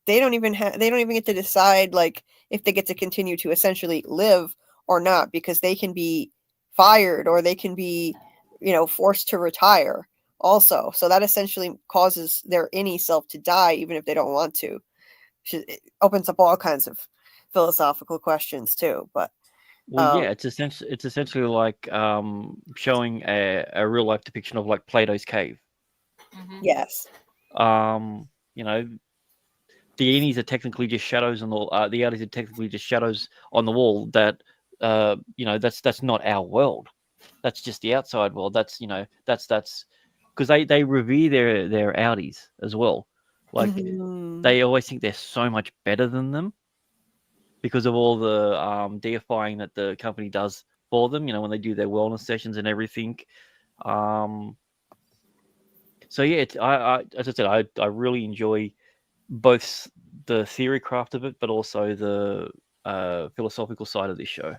they don't even get to decide like if they get to continue to essentially live or not, because they can be fired or they can be forced to retire also. So that essentially causes their any self to die even if they don't want to. It opens up all kinds of philosophical questions too. But Well, yeah, it's essentially like showing a real life depiction of like Plato's cave. yes. The Eenies are technically just shadows on the Outies are technically just shadows on the wall. That that's not our world. That's just the outside world. That's because they revere their Outies as well. Like, Mhm. they always think they're so much better than them. because of all the deifying that the company does for them. You know, when they do their wellness sessions and everything. So yeah, I as I said, I really enjoy both the theory craft of it, but also the philosophical side of this show.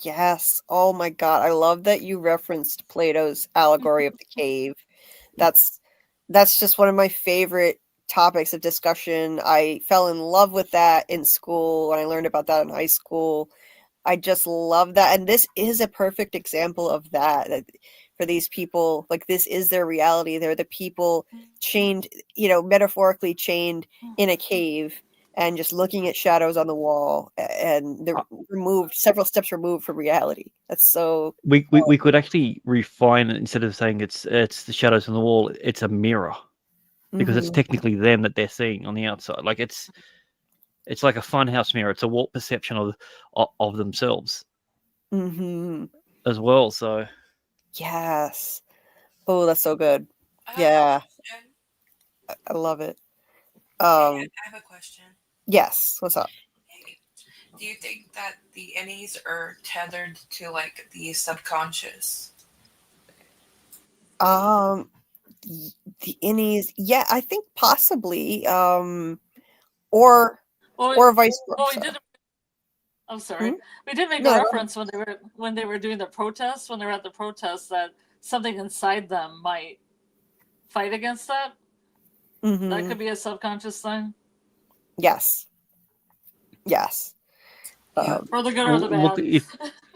Yes. Oh my God. I love that you referenced Plato's allegory of the cave. That's just one of my favorite topics of discussion. I fell in love with that in school when I learned about that in high school. I just love that. And this is a perfect example of that for these people. Like, this is their reality. They're the people chained, metaphorically chained in a cave and just looking at shadows on the wall, and they're several steps removed from reality. That's so. We could actually refine it instead of saying it's the shadows on the wall. It's a mirror, because it's Mhm. technically them that they're seeing on the outside. Like it's like a funhouse mirror. It's a warped perception of themselves Mhm. as well. So Yes. Oh, that's so good. I have Yeah, a question. I love it. Hey, I have a question. Yes. What's up? Hey, do you think that the innies are tethered to like the subconscious? The innies. Yeah, I think possibly. Or Well, vice well, we versa. did. I'm sorry. Hmm? We did make No, a no. reference when they were doing the protests, when they were at the protests, that something inside them might fight against that. That Mm-hmm. could be a subconscious thing, Yes. Yes. Yeah. for the good or the look, bad.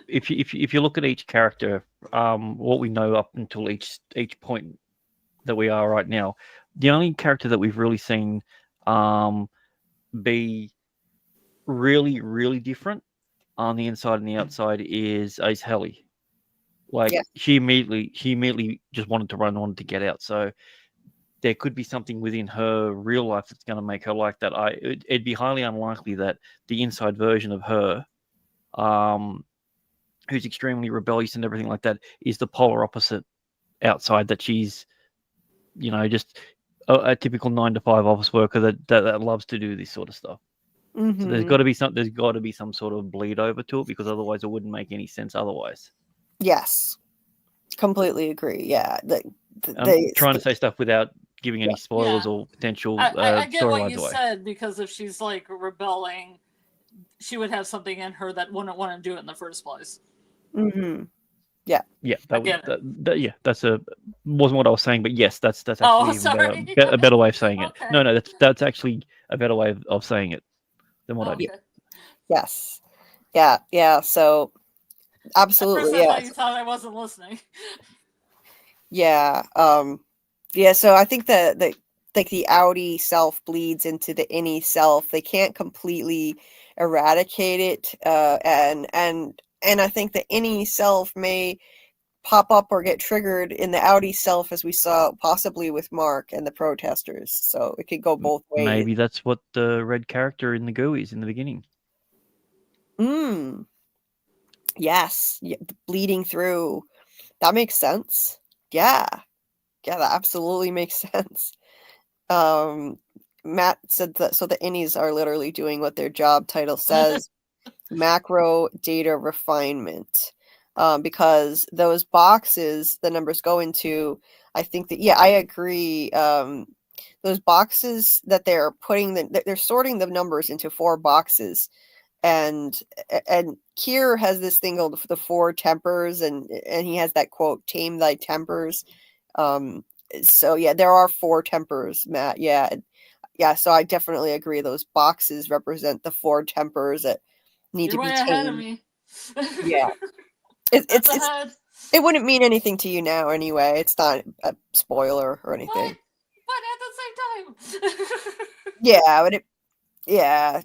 if you look at each character, what we know up until each point that we are right now, the only character that we've really seen be really different on the inside and the outside is Helly. Like Yeah. she immediately just wanted to get out. So there could be something within her real life that's going to make her like that. It'd be highly unlikely that the inside version of her, who's extremely rebellious and everything like that, is the polar opposite outside. That she's, just a typical 9 to 5 office worker that loves to do this sort of stuff. So there's Mm-hmm. got to be some sort of bleed over to it, because otherwise it wouldn't make any sense otherwise. Yes. Completely agree. Yeah. I'm trying to say stuff without giving any spoilers Yeah. or potential I get what storylines you away. said, because if she's like rebelling, she would have something in her that wouldn't want to do it in the first place. Mm-hmm. Yeah. Yeah, that's wasn't what I was saying, but yes, that's actually Oh, even sorry. a better way of saying it. Okay. No, that's actually a better way of saying it than what I did. Okay. Yes. Yeah. Yeah. So At absolutely. first, I Yeah. thought you thought I wasn't listening. Yeah. Yeah. So I think that like the outie self bleeds into the innie self. They can't completely eradicate it. And I think the innie self may pop up or get triggered in the outie self, as we saw possibly with Mark and the protesters. So it could go both ways. Maybe that's what the red character in the Go is in the beginning. Yes. Yeah, bleeding through. That makes sense. Yeah. Yeah, that absolutely makes sense. Matt said that, so the innies are literally doing what their job title says, macro data refinement. Because those boxes the numbers go into, I think that, yeah, I agree. Those boxes that they're they're sorting the numbers into 4 boxes. And Kier has this thing called the 4 tempers, and he has that quote, "Tame thy tempers." So yeah, there are 4 tempers, Matt. Yeah. So I definitely agree. Those boxes represent the 4 tempers that need You're to be way ahead of tamed. me. Yeah. It's ahead. it wouldn't mean anything to you now anyway. It's not a spoiler or anything. But at the same time. Yeah, but yeah.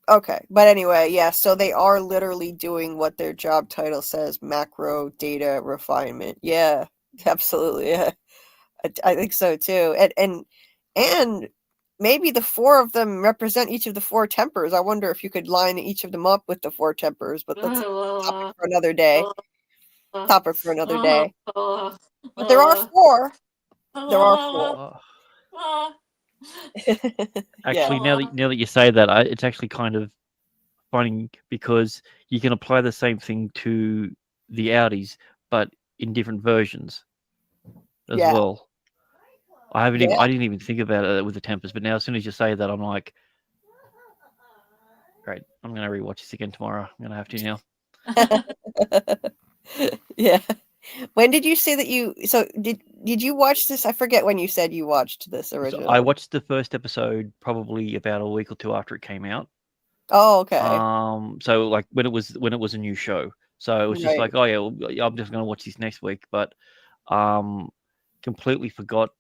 Okay. But anyway, yeah, so they are literally doing what their job title says, macro data refinement. Yeah, absolutely. Yeah. I think so too. And maybe the 4 of them represent each of the 4 tempers. I wonder if you could line each of them up with the 4 tempers, but that's a topic for another day. Topic for another day. But there are 4. There are 4. Actually, Yeah. now that you say that, it's actually kind of funny because you can apply the same thing to the Audis, but in different versions as Yeah. well. I Yeah. didn't even think about it with the tempers, but now as soon as you say that, I'm like, great, I'm gonna rewatch this again tomorrow. I'm gonna have to now. Yeah. When did you say that you? So did you watch this? I forget when you said you watched this So originally. I watched the first episode probably about a week or two after it came out. Oh, okay. So like when it was a new show, so it was just Right. like, oh yeah, well, I'm just gonna watch this next week, but completely forgot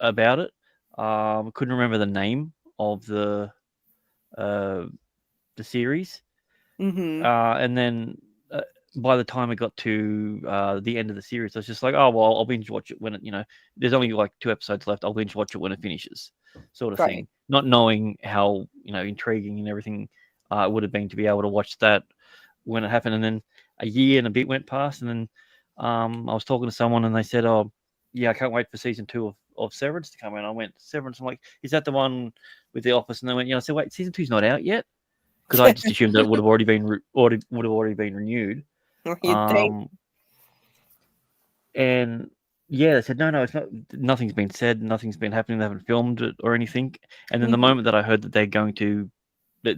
about it. Couldn't remember the name of the series. Mm-hmm. And then by the time it got to the end of the series, I was just like, oh well, I'll binge watch it when it, there's only like 2 episodes left. I'll binge watch it when it finishes, sort of Right. thing. Not knowing how intriguing and everything it would have been to be able to watch that when it happened. And then a year and a bit went past, and then I was talking to someone, and they said, oh yeah, I can't wait for season 2 of Severance to come out. I went, Severance. I'm like, is that the one with The Office? And they went, yeah. I said, wait, season 2's not out yet. Because I just assumed that it would have already been renewed. You'd think. And yeah, they said no, it's not. Nothing's been said. Nothing's been happening. They haven't filmed it or anything. And then the Mhm. moment that I heard that they're going to,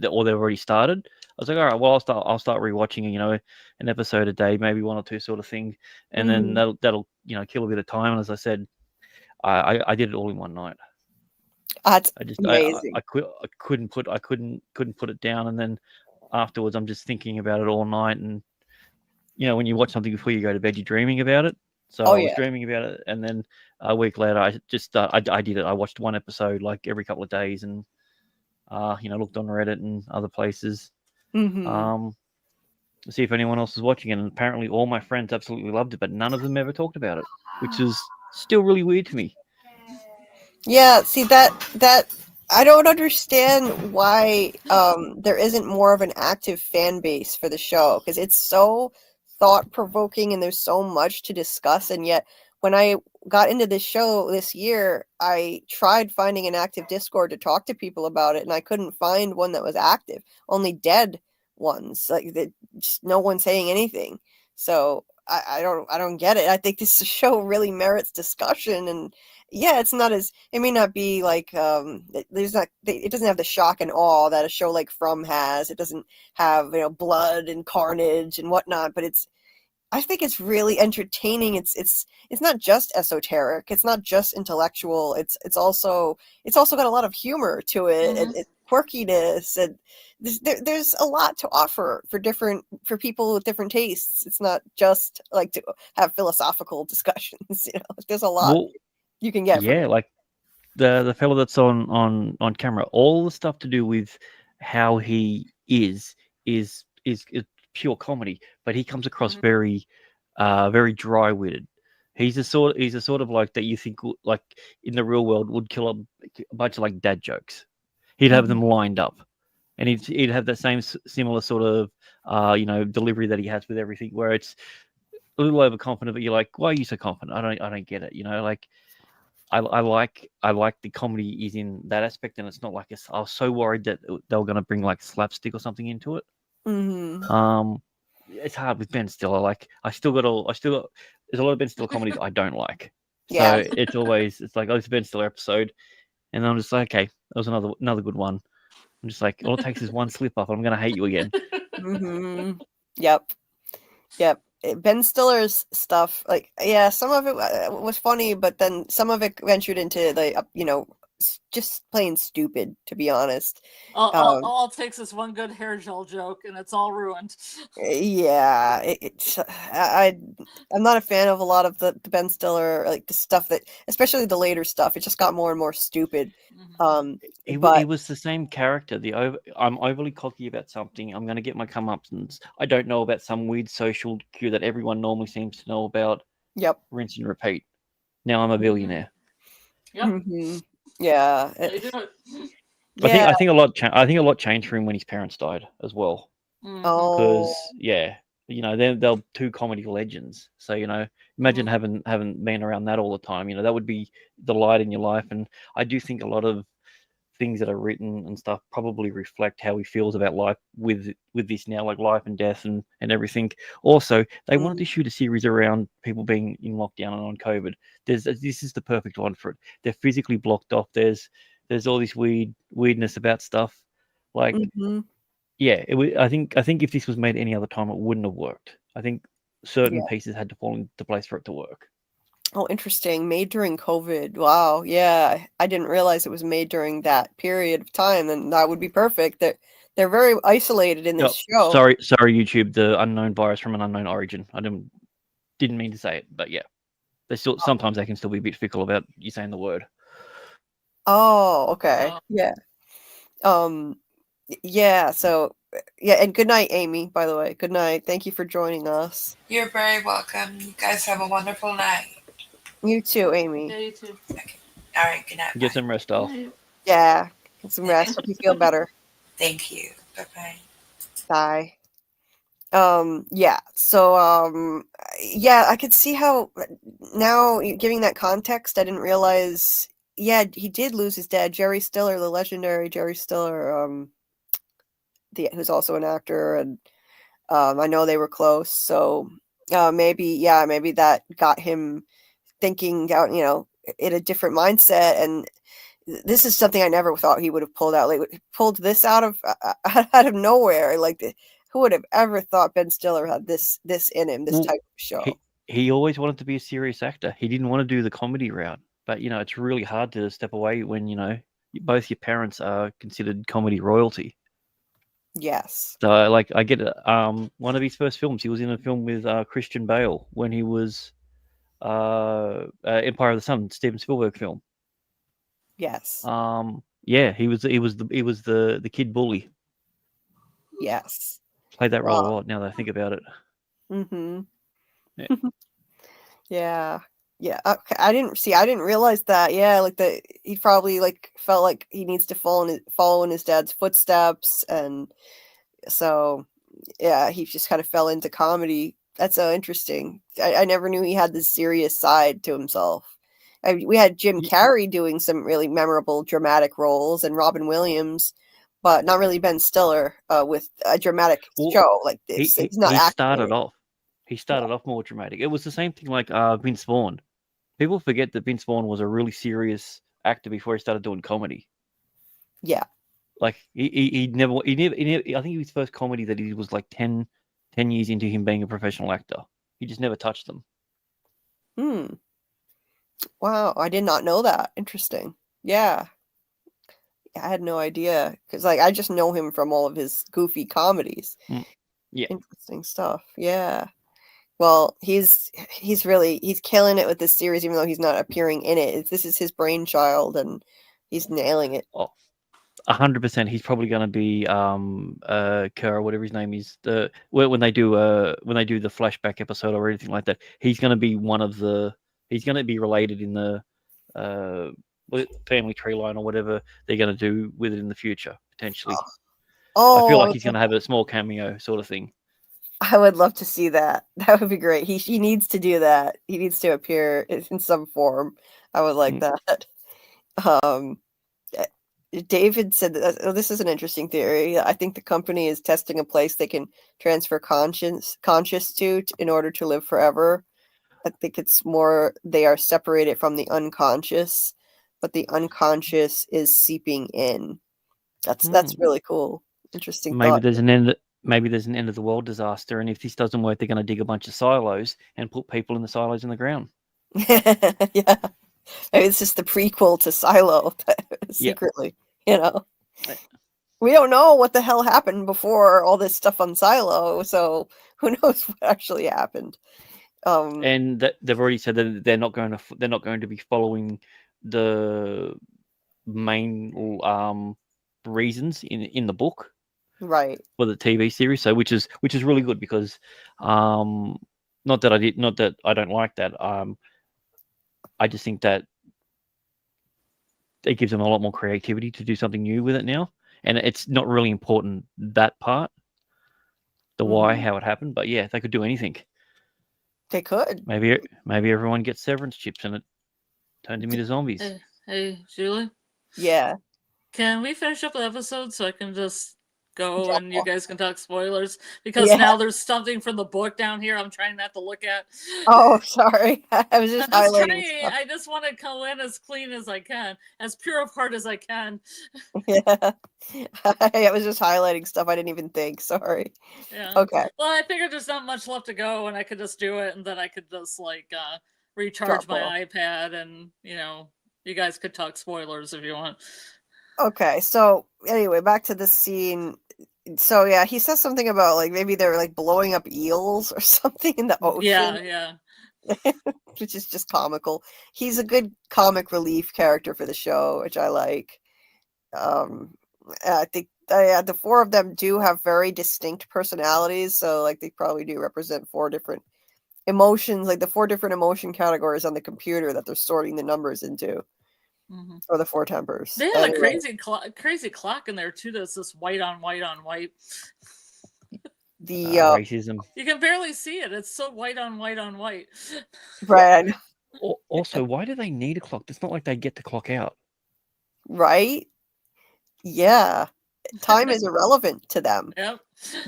or they've already started, I was like, all right, well, I'll start rewatching, an episode a day, maybe 1 or 2 sort of thing, and then Mhm. that'll kill a bit of time. And as I said, I did it all in one night. That's I just amazing. I couldn't put it down, and then afterwards I'm just thinking about it all night. And when you watch something before you go to bed, you're dreaming about it. So Oh I was yeah. dreaming about it, and then a week later I just I did it. I watched 1 episode like every couple of days, and looked on Reddit and other places Mhm. to see if anyone else was watching it. And apparently all my friends absolutely loved it, but none of them ever talked about it, which is still really weird to me. Yeah, see that I don't understand why there isn't more of an active fan base for the show, because it's so thought-provoking and there's so much to discuss. And yet when I got into this show this year, I tried finding an active Discord to talk to people about it, and I couldn't find one that was active. Only dead ones, like just no one saying anything. So I don't get it. I think this show really merits discussion. And yeah, it's not as, it may not be like it doesn't have the shock and awe that a show like From has. It doesn't have blood and carnage and whatnot, but I think it's really entertaining. It's not just esoteric. It's not just intellectual. It's also got a lot of humor to it, and quirkiness, and there's a lot to offer for people with different tastes. It's not just like to have philosophical discussions. There's a lot Well, you can get from yeah, it. like the fellow that's on camera, all the stuff to do with how he is pure comedy, but he comes across very very dry-witted. He's a sort of like that you think like in the real world would kill a bunch of like dad jokes. He'd have them lined up, and he'd have that same similar sort of delivery that he has with everything, where it's a little overconfident, but you're like, why are you so confident? I don't get it. Like I like the comedy is in that aspect, and it's not like I was so worried that they were going to bring like slapstick or something into it. Mm-hmm. It's hard with Ben Stiller. Like I still got there's a lot of Ben Stiller comedies I don't like. Yeah. So it's like, oh, it's a Ben Stiller episode, and I'm just like, okay, that was another good one. I'm just like, all it takes is one slip up, and I'm gonna hate you again. Mm-hmm. Yep. Yep. Ben Stiller's stuff, like, yeah, some of it was funny, but then some of it ventured into the, just plain stupid, to be honest. All it takes is one good hair gel joke, and it's all ruined. Yeah, I'm not a fan of a lot of the Ben Stiller, like the stuff that, especially the later stuff. It just got more and more stupid. He But was the same character. I'm overly cocky about something. I'm going to get my comeuppance. I don't know about some weird social cue that everyone normally seems to know about. yep. Rinse and repeat. Now I'm a billionaire. Yep. Mm-hmm. Yeah. They do it. Yeah. I think a lot changed for him when his parents died as well. Oh. Because they're 2 comedy legends. So imagine having been around that all the time. That would be the light in your life. And I do think a lot of things that are written and stuff probably reflect how he feels about life with this now, like life and death and everything. Also, they wanted to shoot a series around people being in lockdown and on COVID. This is the perfect one for it. They're physically blocked off. There's all this weirdness about stuff. Like, yeah, I think if this was made any other time, it wouldn't have worked. I think certain pieces had to fall into place for it to work. Oh, interesting. Made during COVID. Wow. Yeah. I didn't realize it was made during that period of time, and that would be perfect. They're very isolated in this show. Sorry, YouTube. The unknown virus from an unknown origin. I didn't mean to say it, but yeah, they still sometimes they can still be a bit fickle about you saying the word. Oh, okay. Yeah. Yeah, so yeah, and good night, Amy, by the way. Good night. Thank you for joining us. You're very welcome. You guys have a wonderful night. You too, Amy. Yeah, you too. Okay. All right. Good night. Get some rest, Al. Yeah. Get some rest. Hope you feel better. Thank you. Bye-bye. Bye. Yeah. So yeah, I could see how now giving that context, I didn't realize he did lose his dad, Jerry Stiller, the legendary Jerry Stiller, who's also an actor, and I know they were close, so maybe that got him thinking out, in a different mindset. And this is something I never thought he would have pulled out. Like, pulled this out of nowhere. Like, who would have ever thought Ben Stiller had this in him, this type of show? He always wanted to be a serious actor. He didn't want to do the comedy route. But, it's really hard to step away when, both your parents are considered comedy royalty. Yes. So, I get it. One of his first films, he was in a film with Christian Bale when he was Empire of the Sun, Steven Spielberg film. Yes. Yeah, he was the kid bully. Yes. Played that role a lot now that I think about it. Mm-hmm. Yeah. Yeah. Yeah. Okay. I didn't realize that. Yeah, he probably felt like he needs to follow in his dad's footsteps, and so yeah, he just kind of fell into comedy. That's so interesting. I never knew he had this serious side to himself. We had Jim Carrey doing some really memorable dramatic roles, and Robin Williams, but not really Ben Stiller with a dramatic show like this. He's not acting. He started off more dramatic. It was the same thing like Vince Vaughn. People forget that Vince Vaughn was a really serious actor before he started doing comedy. Yeah. Like he never. I think his first comedy that he was like 10 years into him being a professional actor. He just never touched them. Wow, I did not know that. Interesting. Yeah. I had no idea, because I just know him from all of his goofy comedies. Yeah. Interesting stuff. Yeah. Well, he's killing it with this series, even though he's not appearing in it. This is his brainchild, and he's nailing it. 100%. He's probably going to be Kerr, whatever his name is. When they do the flashback episode or anything like that, he's going to be he's going to be related in the family tree line or whatever they're going to do with it in the future, potentially. I feel like he's going to have a small cameo sort of thing. I would love to see that. That would be great. He needs to do that. He needs to appear in some form. I would like that. David said that, this is an interesting theory. I think the company is testing a place they can transfer conscious to in order to live forever. I think it's more they are separated from the unconscious, but the unconscious is seeping in. That's really cool. Interesting. Maybe there's an end of the world disaster, and if this doesn't work, they're going to dig a bunch of silos and put people in the silos in the ground. Yeah. Maybe it's just the prequel to Silo, secretly, We don't know what the hell happened before all this stuff on Silo, so who knows what actually happened. And they've already said that they're not going to be following the main reasons in the book, right, for the TV series. So which is really good, because not that I don't like that. I just think that it gives them a lot more creativity to do something new with it now, and it's not really important, that part, the why, how it happened. But yeah, they could do anything. They could. Maybe everyone gets severance chips and it turns them into zombies. Hey, Julie. Yeah. Can we finish up the episode so I can just go Yeah. and you guys can talk spoilers? Because Yeah. now there's something from the book down here I'm trying not to look at. Oh, sorry. I was just I'm just highlighting trying. stuff. I just want to go in as clean as I can, as pure of heart as I can. Yeah. I was just highlighting stuff I didn't even think. Sorry. Yeah. Okay. Well, I figured there's not much left to go, and I could just do it, and then I could just like recharge Drop my off. iPad, and you guys could talk spoilers if you want. Okay. So anyway, back to the scene. So yeah, he says something about like maybe they're like blowing up eels or something in the ocean. Yeah. Which is just comical. He's a good comic relief character for the show, which I like. I think the four of them do have very distinct personalities, so like they probably do represent four different emotions, like the four different emotion categories on the computer that they're sorting the numbers into, or the four tempers. They have Anyway, a crazy clock in there too. That's just white on white on white. the Racism. You can barely see it. It's so white on white on white. right, Also, why do they need a clock? It's not like they get to clock out. right, yeah. Time is irrelevant to them. Yep.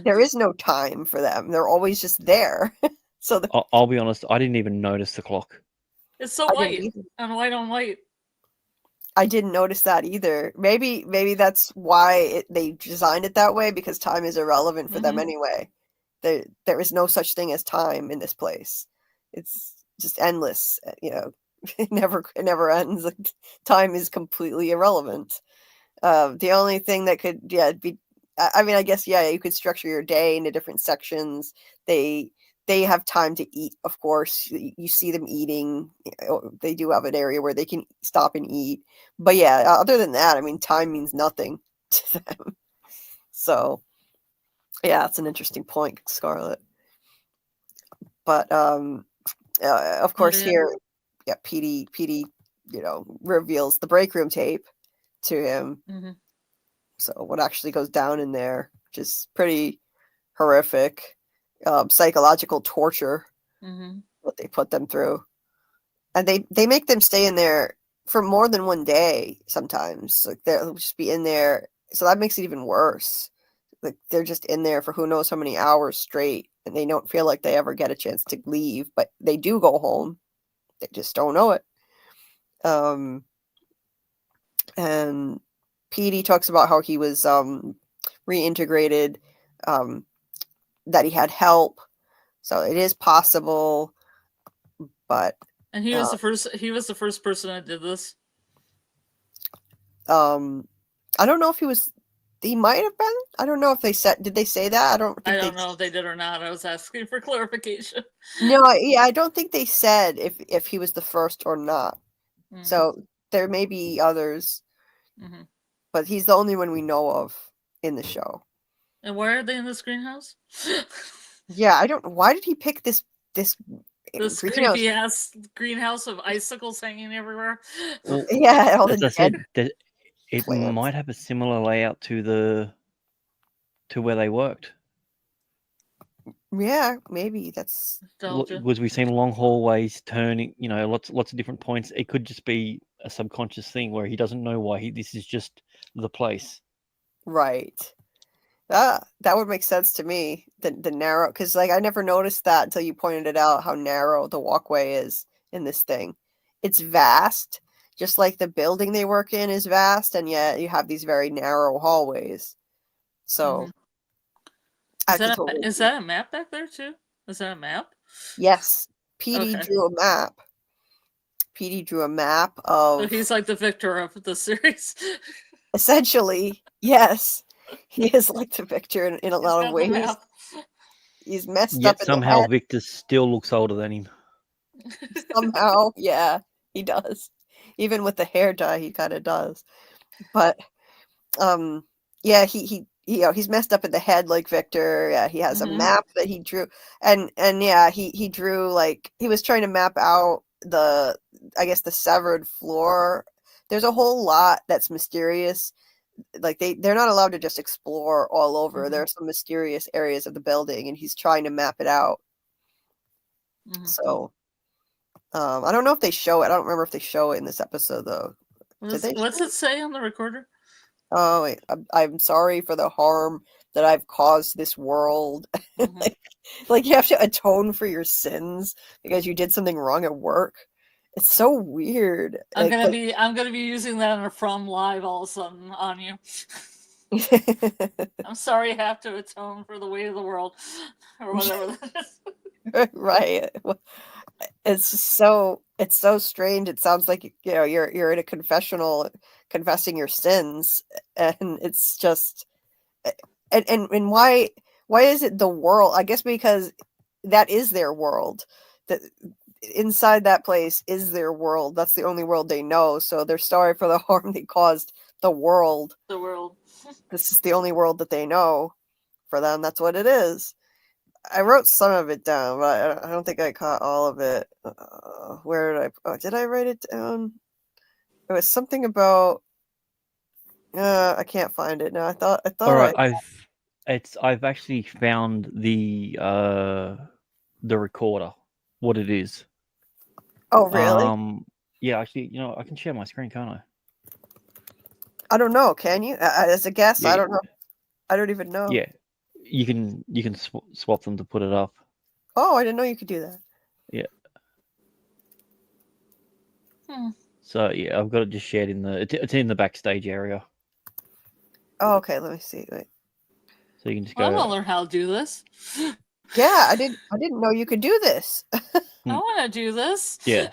There is no time for them. They're always just there. So I'll be honest, I didn't even notice the clock. It's so I white didn't either. on white on white. I didn't notice that either. Maybe that's why they designed it that way, because time is irrelevant for them anyway. There is no such thing as time in this place. It's just endless. It never ends. Like, time is completely irrelevant. The only thing that could be, I mean, I guess you could structure your day into different sections. They have time to eat, of course. You see them eating. They do have an area where they can stop and eat. But yeah, other than that, I mean, time means nothing to them. So yeah, that's an interesting point, Scarlett. But of course here, Petey, reveals the break room tape to him. So what actually goes down in there, which is pretty horrific. Psychological torture, what they put them through, and they make them stay in there for more than one day sometimes. Like they'll just be in there, so that makes it even worse. Like they're just in there for who knows how many hours straight, and they don't feel like they ever get a chance to leave, but they do go home. They just don't know it. And Petey talks about how he was reintegrated, that he had help. So it is possible, but and he was the first. He was the first person that did this. I don't know if he was. He might have been. I don't know if they said. Did they say that? I don't know if they did or not. I was asking for clarification. No, I don't think they said if he was the first or not. So there may be others, but he's the only one we know of in the show. And why are they in this greenhouse? Yeah, I don't. Why did he pick this creepy ass greenhouse of icicles hanging everywhere? Well, yeah, all as the I said, dead it plants. might have a similar layout to where they worked. Yeah, maybe that's. Was we've seen long hallways turning, lots of different points. It could just be a subconscious thing where he doesn't know why this is just the place. Right. That would make sense to me. The narrow, because like I never noticed that until you pointed it out, how narrow the walkway is in this thing. It's vast, just like the building they work in is vast, and yet you have these very narrow hallways. So is that a map back there too? Is that a map? Yes, Petey drew a map. Petey drew a map of. So he's like the victor of the series. Essentially, yes. He is like the Victor in a lot of ways. He's messed up in somehow the head. Victor still looks older than him. Somehow, yeah, he does. Even with the hair dye, he kind of does. But yeah, he's messed up in the head like Victor. Yeah, he has a map that he drew, and yeah, he drew, like, he was trying to map out the severed floor. There's a whole lot that's mysterious. Like they're not allowed to just explore all over. There are some mysterious areas of the building, and he's trying to map it out. So I don't know if they show it. I don't remember if they show it in this episode though. What's it say on the recorder? Oh, I'm sorry for the harm that I've caused this world. Mhm. Like you have to atone for your sins because you did something wrong at work. It's so weird. I'm gonna be using that in a From Live all of a sudden on you. I'm sorry, I have to atone for the weight of the world, or whatever that is. Right. It's so strange. It sounds like you're in a confessional confessing your sins, and it's just and why is it the world? I guess because that is their world. That inside that place is their world. That's the only world they know. So they're sorry for the harm they caused the world. The world. This is the only world that they know. For them, that's what it is. I wrote some of it down, but I don't think I caught all of it. Where did did I write it down? It was something about. I can't find it now. I thought All right, I've actually found the recorder, what it is. Oh, really? Yeah, actually, I can share my screen, can't I? I don't know. Can you? As a guess, Yeah, I don't know. I don't even know. Yeah, you can swap them to put it up. Oh, I didn't know you could do that. Yeah. Hmm. So yeah, I've got it just shared in it's in the backstage area. Oh, okay. Let me see. Wait. So you can just Well, I go. want to learn how to do this. Yeah, I didn't know you could do this. I want to do this. Yeah.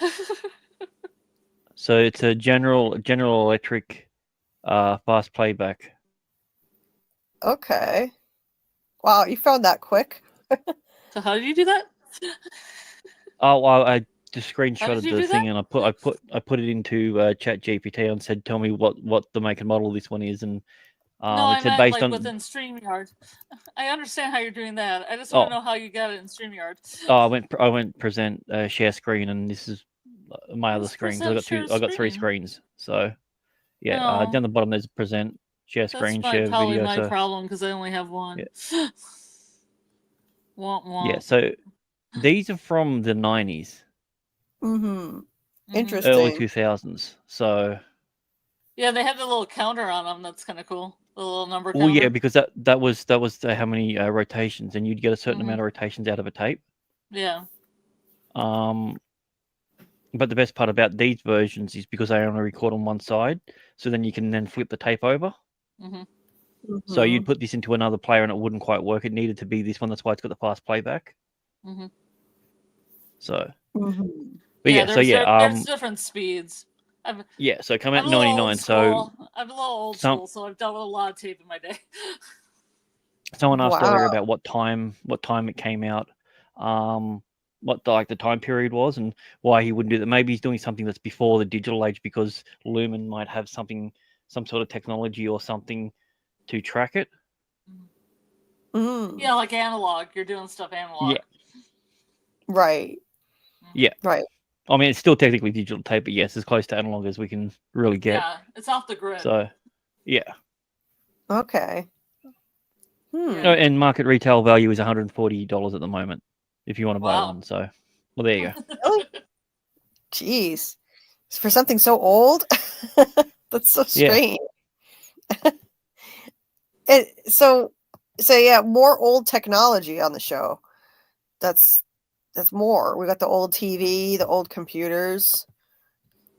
So it's a General Electric fast playback. Okay. Wow, you found that quick. So how do you do that? Oh, well, I just How did screenshotted you the do thing that? and I put it into Chat GPT and said, tell me what the make and model of this one is, and No, it I said meant based like on. within StreamYard. I understand how you're doing that. I just want Oh, to know how you got it in StreamYard. I went present share screen, and this is my other What's screen. So I present got share I got three screen? screens. So yeah, No, down the bottom there's present, share screen, share probably video. my So problem because I only have one. yeah, Womp yeah. womp. So these are from the 90s, Mm-hmm. Mhm. early Interesting. 2000s. So Yeah, they have the little counter on them. That's kind of cool. The little number well, yeah, counter. because that was how many rotations, and you'd get a certain amount of rotations out of a tape. Yeah. But the best part about these versions is because they only record on one side, so then you can then flip the tape over. Mm-hmm. So Mm-hmm. you'd put this into another player and it wouldn't quite work. It needed to be this one. That's why it's got the fast playback. Mm-hmm. So, Mm-hmm. but yeah, so yeah, there's different speeds. yeah. So it come I'm out a in little '99. old So school. I'm a little old some school, so I've dealt with a lot of tape in my day. someone asked Wow. earlier about what time it came out, what the time period was, and why he wouldn't do that. Maybe he's doing something that's before the digital age because Lumen might have some sort of technology or something to track it. Mm. Yeah, like analog. You're doing stuff analog. Yeah. Right. Yeah. Right. I mean, it's still technically digital tape, but yes, as close to analog as we can really get. Yeah, it's off the grid. So, yeah. Okay. Yeah. And market retail value is $140 at the moment if you want to buy Wow. one. So, well, there you go. Really? Jeez. For something so old? That's so Yeah. strange. So yeah, more old technology on the show. That's more. We got the old TV, the old computers,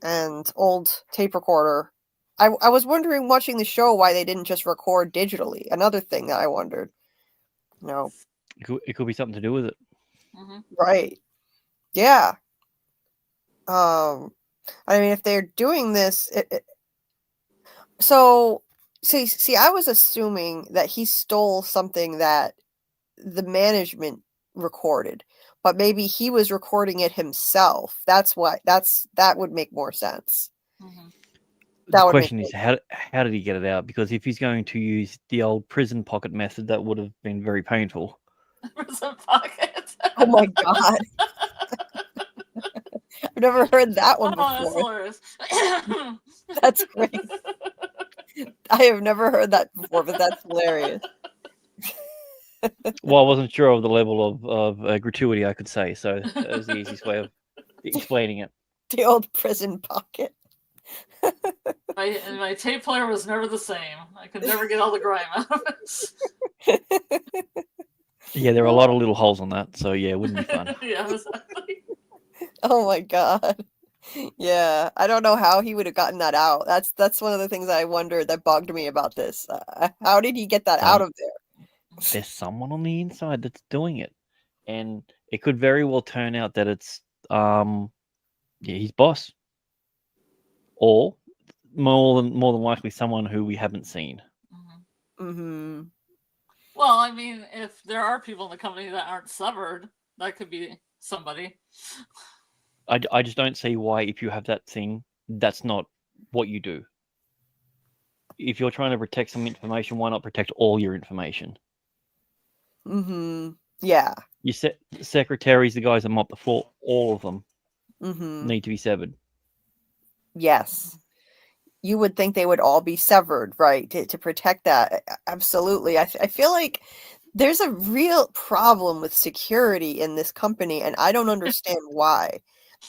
and old tape recorder. I was wondering watching the show why they didn't just record digitally. Another thing that I wondered. No. It could be something to do with it. Mm-hmm. Right. Yeah. I mean, if they're doing this, so see, I was assuming that he stole something that the management recorded, but maybe he was recording it himself. That would make more sense. Mm-hmm. The question is, how did he get it out? Because if he's going to use the old prison pocket method, that would have been very painful. Prison pocket. Oh my god. I've never heard that one before. That's hilarious. That's great. I have never heard that before, but that's hilarious. Well, I wasn't sure of the level of gratuity, I could say. So that was the easiest way of explaining it. The old prison pocket. my tape player was never the same. I could never get all the grime out of it. Yeah, there are a lot of little holes on that, so yeah, it wouldn't be fun. Yeah, exactly. Oh my god. Yeah, I don't know how he would have gotten that out. That's one of the things I wondered that bugged me about this. How did he get that out of there? There's someone on the inside that's doing it, and it could very well turn out that it's his boss, or more than likely someone who we haven't seen. Mm-hmm. Well, I mean, if there are people in the company that aren't severed, that could be somebody. I just don't see why, if you have that thing, that's not what you do. If you're trying to protect some information, why not protect all your information? Mm-hmm. Yeah. Your secretaries, the guys that mop the floor, all of them Mm-hmm. need to be severed. Yes. You would think they would all be severed, right? To protect that. Absolutely. I feel like there's a real problem with security in this company, and I don't understand why.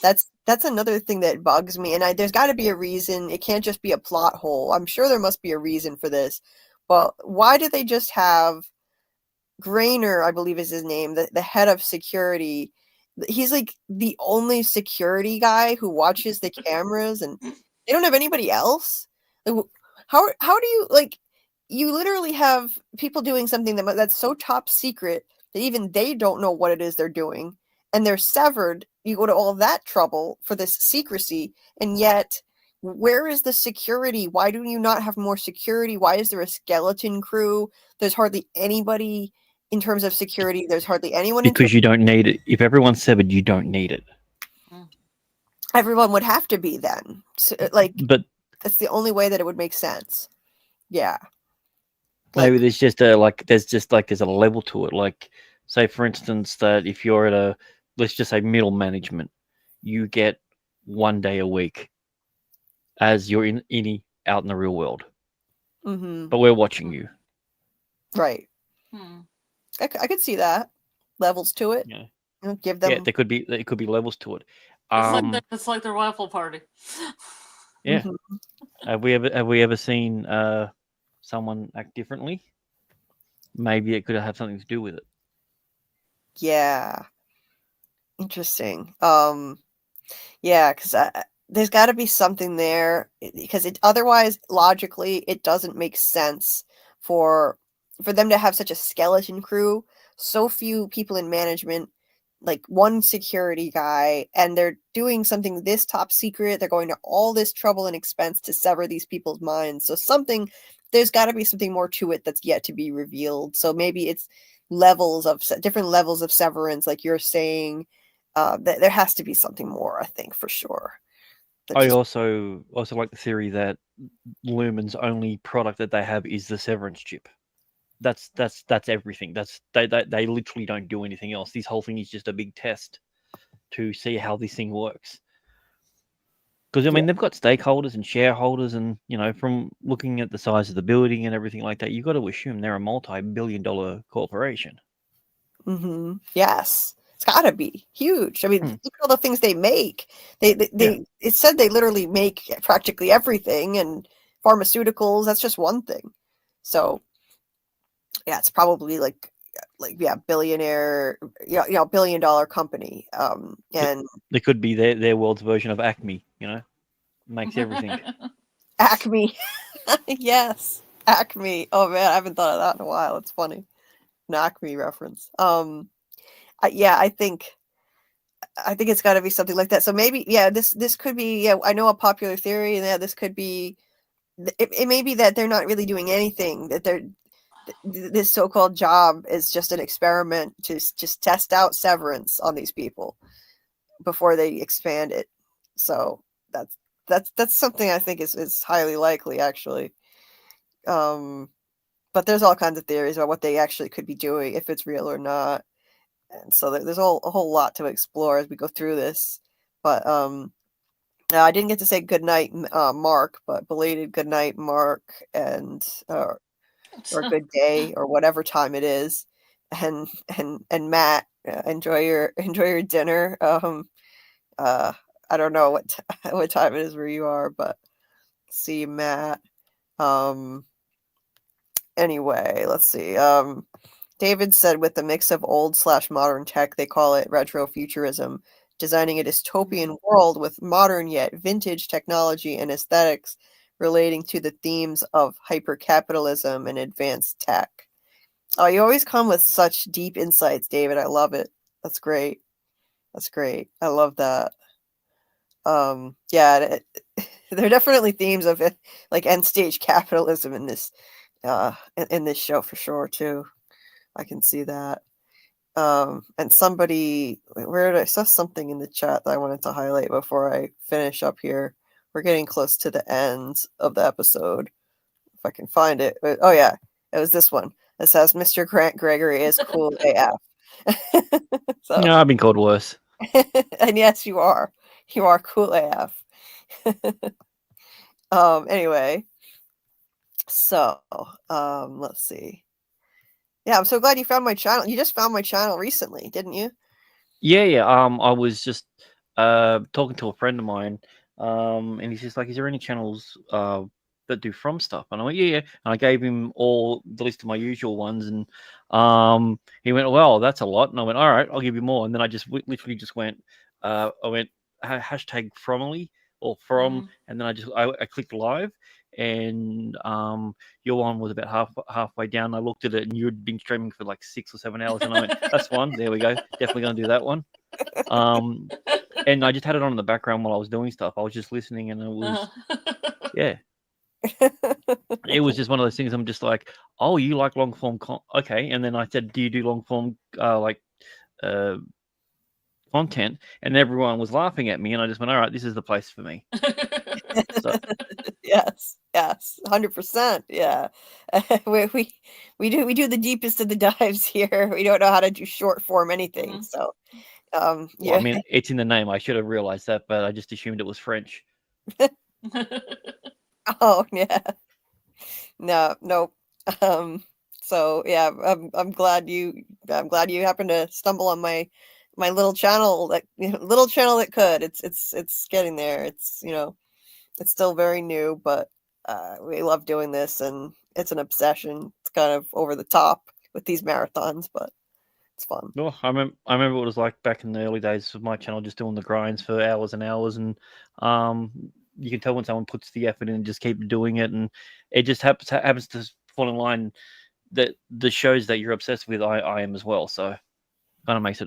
That's another thing that bugs me, and there's got to be a reason. It can't just be a plot hole. I'm sure there must be a reason for this, but why did they just have Grainer, I believe is his name, the head of security? He's like the only security guy who watches the cameras, and they don't have anybody else. Like, how do you, like, you literally have people doing something that's so top secret that even they don't know what it is they're doing, and they're severed. You go to all that trouble for this secrecy, and yet where is the security? Why do you not have more security? Why is there a skeleton crew? There's hardly anybody in terms of security. There's hardly anyone because you don't need it. If everyone's severed, you don't need it. Everyone would have to be then. So, like, but that's the only way that it would make sense. Yeah. Maybe there's just a there's a level to it. Like, say for instance that if you're at a, let's just say, middle management, you get 1 day a week as you're out in the real world. Mm-hmm. But we're watching you. Right. I could see that. Levels to it. Yeah. Give them. Yeah, there could be levels to it. It's like their waffle party. Yeah. Mm-hmm. Have we ever seen someone act differently? Maybe it could have something to do with it. Yeah. Interesting. Yeah, because there's got to be something there, because otherwise, logically, it doesn't make sense for them to have such a skeleton crew, so few people in management, like one security guy, and they're doing something this top secret. They're going to all this trouble and expense to sever these people's minds. So there's got to be something more to it that's yet to be revealed. So maybe it's different levels of severance, like you're saying. There has to be something more, I think, for sure. I also like the theory that Lumen's only product that they have is the Severance chip. That's everything. They literally don't do anything else. This whole thing is just a big test to see how this thing works. Because I mean, they've got stakeholders and shareholders, and from looking at the size of the building and everything like that, you've got to assume they're a multi-billion-dollar corporation. Mm-hmm. Yes, it's got to be huge. I mean, look at all the things they make. It said they literally make practically everything, and pharmaceuticals. That's just one thing. So, yeah, it's probably like billionaire, billion-dollar company. And they could be their world's version of Acme. Makes everything. Acme, yes, Acme. Oh man, I haven't thought of that in a while. It's funny, an Acme reference. I think it's got to be something like that. So maybe, this could be. I know a popular theory, and this could be. It may be that they're not really doing anything. That this so-called job is just an experiment to just test out Severance on these people before they expand it. So that's something I think is highly likely, actually. But there's all kinds of theories about what they actually could be doing, if it's real or not. And so there's a whole lot to explore as we go through this. But I didn't get to say goodnight, Mark, but belated goodnight, Mark, and or good day, or whatever time it is. And Matt, enjoy your dinner. I don't know what time it is where you are, but See, Matt. Anyway, let's see. David said with a mix of old/modern tech, they call it retrofuturism, designing a dystopian world with modern yet vintage technology and aesthetics relating to the themes of hypercapitalism and advanced tech. Oh, you always come with such deep insights, David. I love it. That's great. That's great. I love that. Yeah, there are definitely themes of it, like end stage capitalism in this in this show for sure too. I can see that. And somebody, where did I saw something in the chat that I wanted to highlight before I finish up here. We're getting close to the end of the episode. If I can find it. Oh yeah, it was this one. It says Mr. Grant Gregory is cool AF. So, No, I've been called worse. and yes, you are. You are cool AF. Anyway, so let's see. Yeah, I'm so glad you found my channel. You just found my channel recently, didn't you? Yeah. I was just talking to a friend of mine, and he's just like, "Is there any channels that do From stuff?" And I went, "Yeah." And I gave him all the list of my usual ones, and he went, "Well, that's a lot." And I went, "All right, I'll give you more." And then I just literally just went, I went hashtag Fromily or From, and then I clicked live, and your one was about halfway down. I looked at it, and you'd been streaming for like 6 or 7 hours, and I went, "That's one. There we go. Definitely gonna do that one." And I just had it on in the background while I was doing stuff. I was just listening, and it was yeah. It was just one of those things. I'm just like, "Oh, you like long form? Okay." And then I said, "Do you do long form content?" And everyone was laughing at me, and I just went, "All right, this is the place for me." So, Yes, 100%. Yeah, we do the deepest of the dives here. We don't know how to do short form anything. So, well, yeah. I mean, it's in the name. I should have realized that, but I just assumed it was French. Oh yeah. No, nope. So yeah, I'm glad you happened to stumble on my little channel little channel that could. It's getting there. It's it's still very new, but we love doing this, and it's an obsession. It's kind of over the top with these marathons, but it's fun. Well, I remember what it was like back in the early days of my channel, just doing the grinds for hours and hours, and you can tell when someone puts the effort in and just keep doing it, and it just happens to fall in line that the shows that you're obsessed with, I am as well. So kind of makes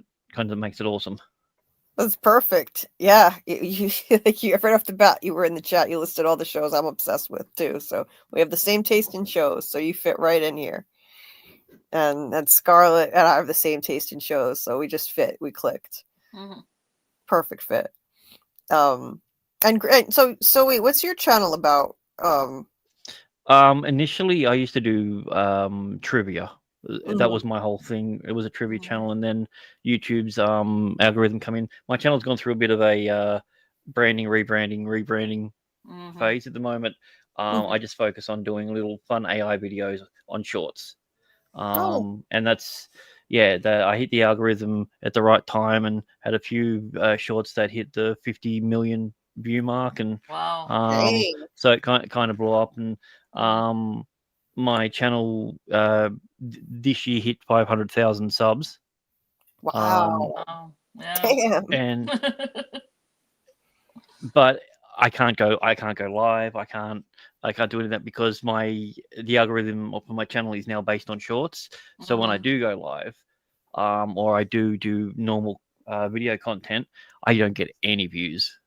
it awesome. That's perfect. Yeah, you like you right off the bat, you were in the chat. You listed all the shows I'm obsessed with too. So we have the same taste in shows. So you fit right in here. And Scarlett and I have the same taste in shows, so we just fit. We clicked. Perfect fit. And great. So wait, what's your channel about? Initially, I used to do trivia. That was my whole thing. It was a trivia channel, and then YouTube's algorithm come in. My channel's gone through a bit of a rebranding phase at the moment. I just focus on doing little fun AI videos on shorts. And that's that I hit the algorithm at the right time and had a few shorts that hit the 50 million view mark, and Dang. so it kind of blew up, and my channel this year hit 500,000 subs. Wow. Yeah. Damn. And but I can't go live. I can't do any of that because the algorithm of my channel is now based on shorts. So when I do go live, or I do normal video content, I don't get any views.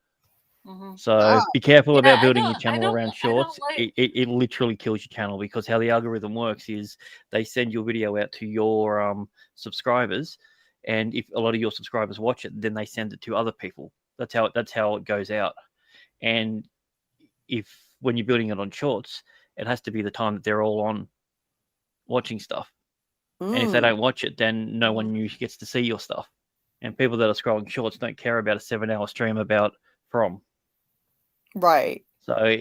So be careful about building your channel around shorts. It literally kills your channel, because how the algorithm works is they send your video out to your subscribers, and if a lot of your subscribers watch it, then they send it to other people. That's how it goes out. And when you're building it on shorts, it has to be the time that they're all on watching stuff. And if they don't watch it, then no one new gets to see your stuff. And people that are scrolling shorts don't care about a 7-hour stream about From. Right. So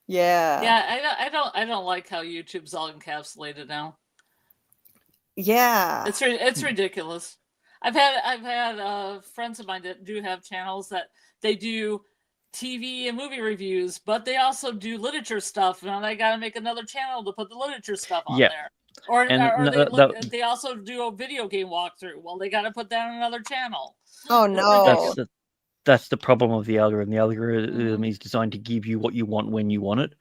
Yeah, I don't like how YouTube's all encapsulated now. Yeah. It's ridiculous. I've had friends of mine that do have channels that they do TV and movie reviews, but they also do literature stuff. Now they got to make another channel to put the literature stuff on Yeah. there. Or And they also do a video game walkthrough. Well, they got to put that on another channel. Oh no. that's the problem of the algorithm. The algorithm is designed to give you what you want when you want it,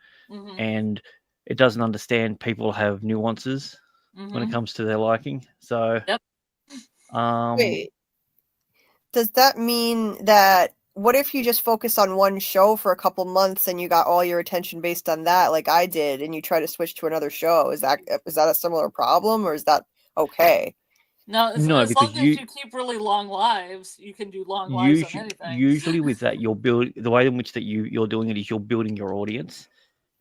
and it doesn't understand people have nuances when it comes to their liking. So, Wait, does that mean that? What if you just focus on one show for a couple months and you got all your attention based on that, like I did, and you try to switch to another show? Is that a similar problem, or is that okay? No, as no, long because as you keep really long lives, you can do long lives on anything. usually with that, the way in which that you're doing it is you're building your audience,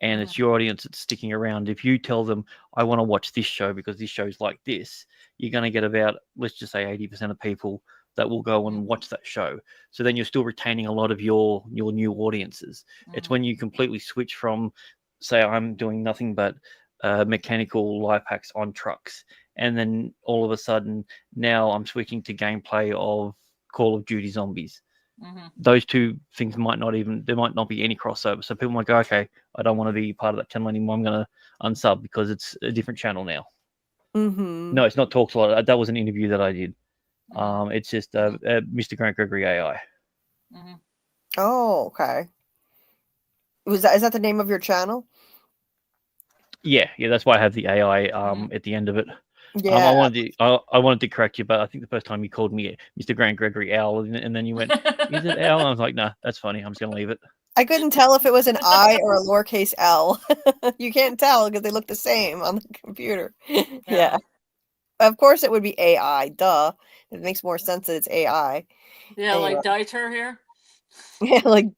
and it's your audience that's sticking around. If you tell them, I want to watch this show because this show's like this, you're going to get about, let's just say 80% of people that will go and watch that show. So then you're still retaining a lot of your new audiences. It's when you completely switch from, say, I'm doing nothing but mechanical life hacks on trucks, and then all of a sudden now I'm switching to gameplay of Call of Duty Zombies. Those two things there might not be any crossover. So people might go, okay, I don't want to be part of that channel anymore. I'm going to unsub because it's a different channel now. No, it's not Talks a Lot. That was an interview that I did. It's just Mr. Grant Gregory AI. Oh, okay. Is that the name of your channel? Yeah, that's why I have the AI at the end of it. Yeah. I wanted to correct you, but I think the first time you called me Mr. Grant Gregory Owl, and then you went, "Is it Owl?" I was like, "No, that's funny. I'm just gonna leave it." I couldn't tell if it was an I or a lowercase L. You can't tell because they look the same on the computer. Yeah. Of course it would be AI. Duh. It makes more sense that it's AI. Yeah, Anyway. like Dieter here. Yeah, like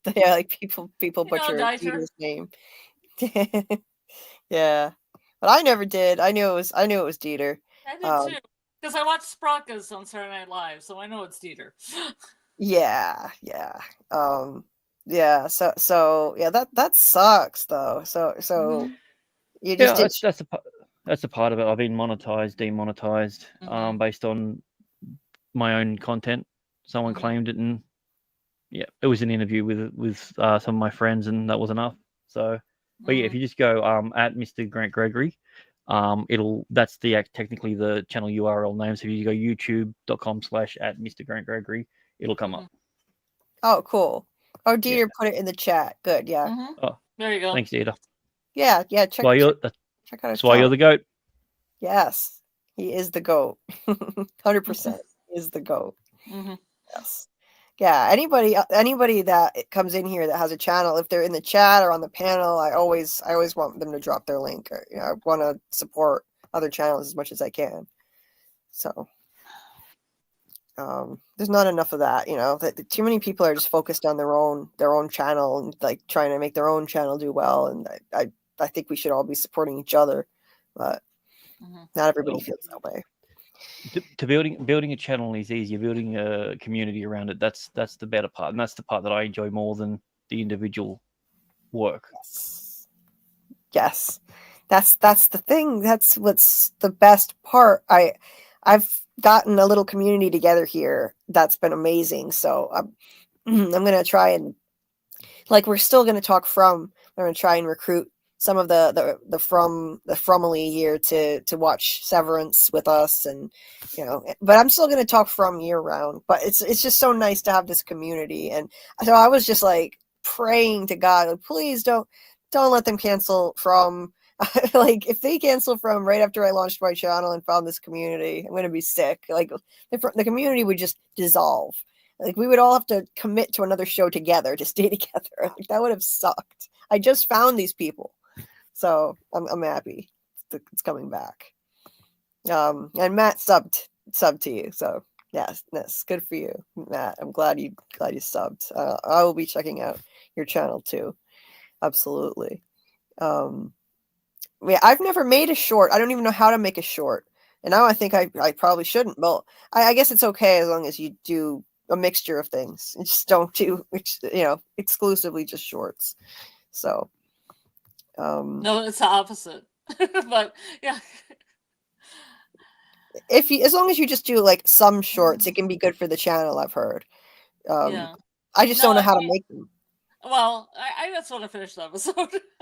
people butcher Dieter. Dieter's name. Yeah, but I never did. I knew it was Dieter. I did too, because I watched Sprockets on Saturday Night Live, so I know it's Dieter. Yeah. Yeah. So yeah, that sucks though. So you just did. That's a part of it. I've been monetized, demonetized, based on my own content. Someone claimed it, and yeah, it was an interview with some of my friends, and that was enough. So, but yeah, if you just go at Mr. Grant Gregory, that's technically the channel URL name. So if you go youtube.com/at Mr. Grant Gregory, it'll come up. Oh, cool. Oh, Dieter put it in the chat. Good, yeah. Oh, there you go. Thanks, Dieter. Yeah. Check out his That's why you're the GOAT. Yes, he is the GOAT. 100% is the GOAT. Yes. Yeah, anybody that comes in here that has a channel, if they're in the chat or on the panel, I always want them to drop their link. I want to support other channels as much as I can. So there's not enough of that, that too many people are just focused on their own channel and like trying to make their own channel do well. And I think we should all be supporting each other, but not everybody feels that way. To building a channel is easier. Building a community around it, that's the better part, and that's the part that I enjoy more than the individual work. Yes. That's the thing. That's what's the best part. I've gotten a little community together here that's been amazing. So I'm gonna try and we're still gonna talk I'm gonna try and recruit some of the Fromily here to watch Severance with us, and but I'm still gonna talk From year round. But it's just so nice to have this community, and so I was just like praying to God, like, please don't let them cancel From. Like if they cancel From right after I launched my channel and found this community, I'm gonna be sick. Like the community would just dissolve. Like we would all have to commit to another show together to stay together. Like that would have sucked. I just found these people. So I'm happy it's coming back. And Matt subbed to you. So yes, good for you, Matt. I'm glad you subbed. I will be checking out your channel too. Absolutely. Yeah, I've never made a short. I don't even know how to make a short. And now I think I probably shouldn't. Well, I guess it's okay as long as you do a mixture of things. And just don't do exclusively just shorts. So no, it's the opposite. But yeah, as long as you just do like some shorts, it can be good for the channel. I've heard. I just don't know how to make them. Well, I just want to finish the episode.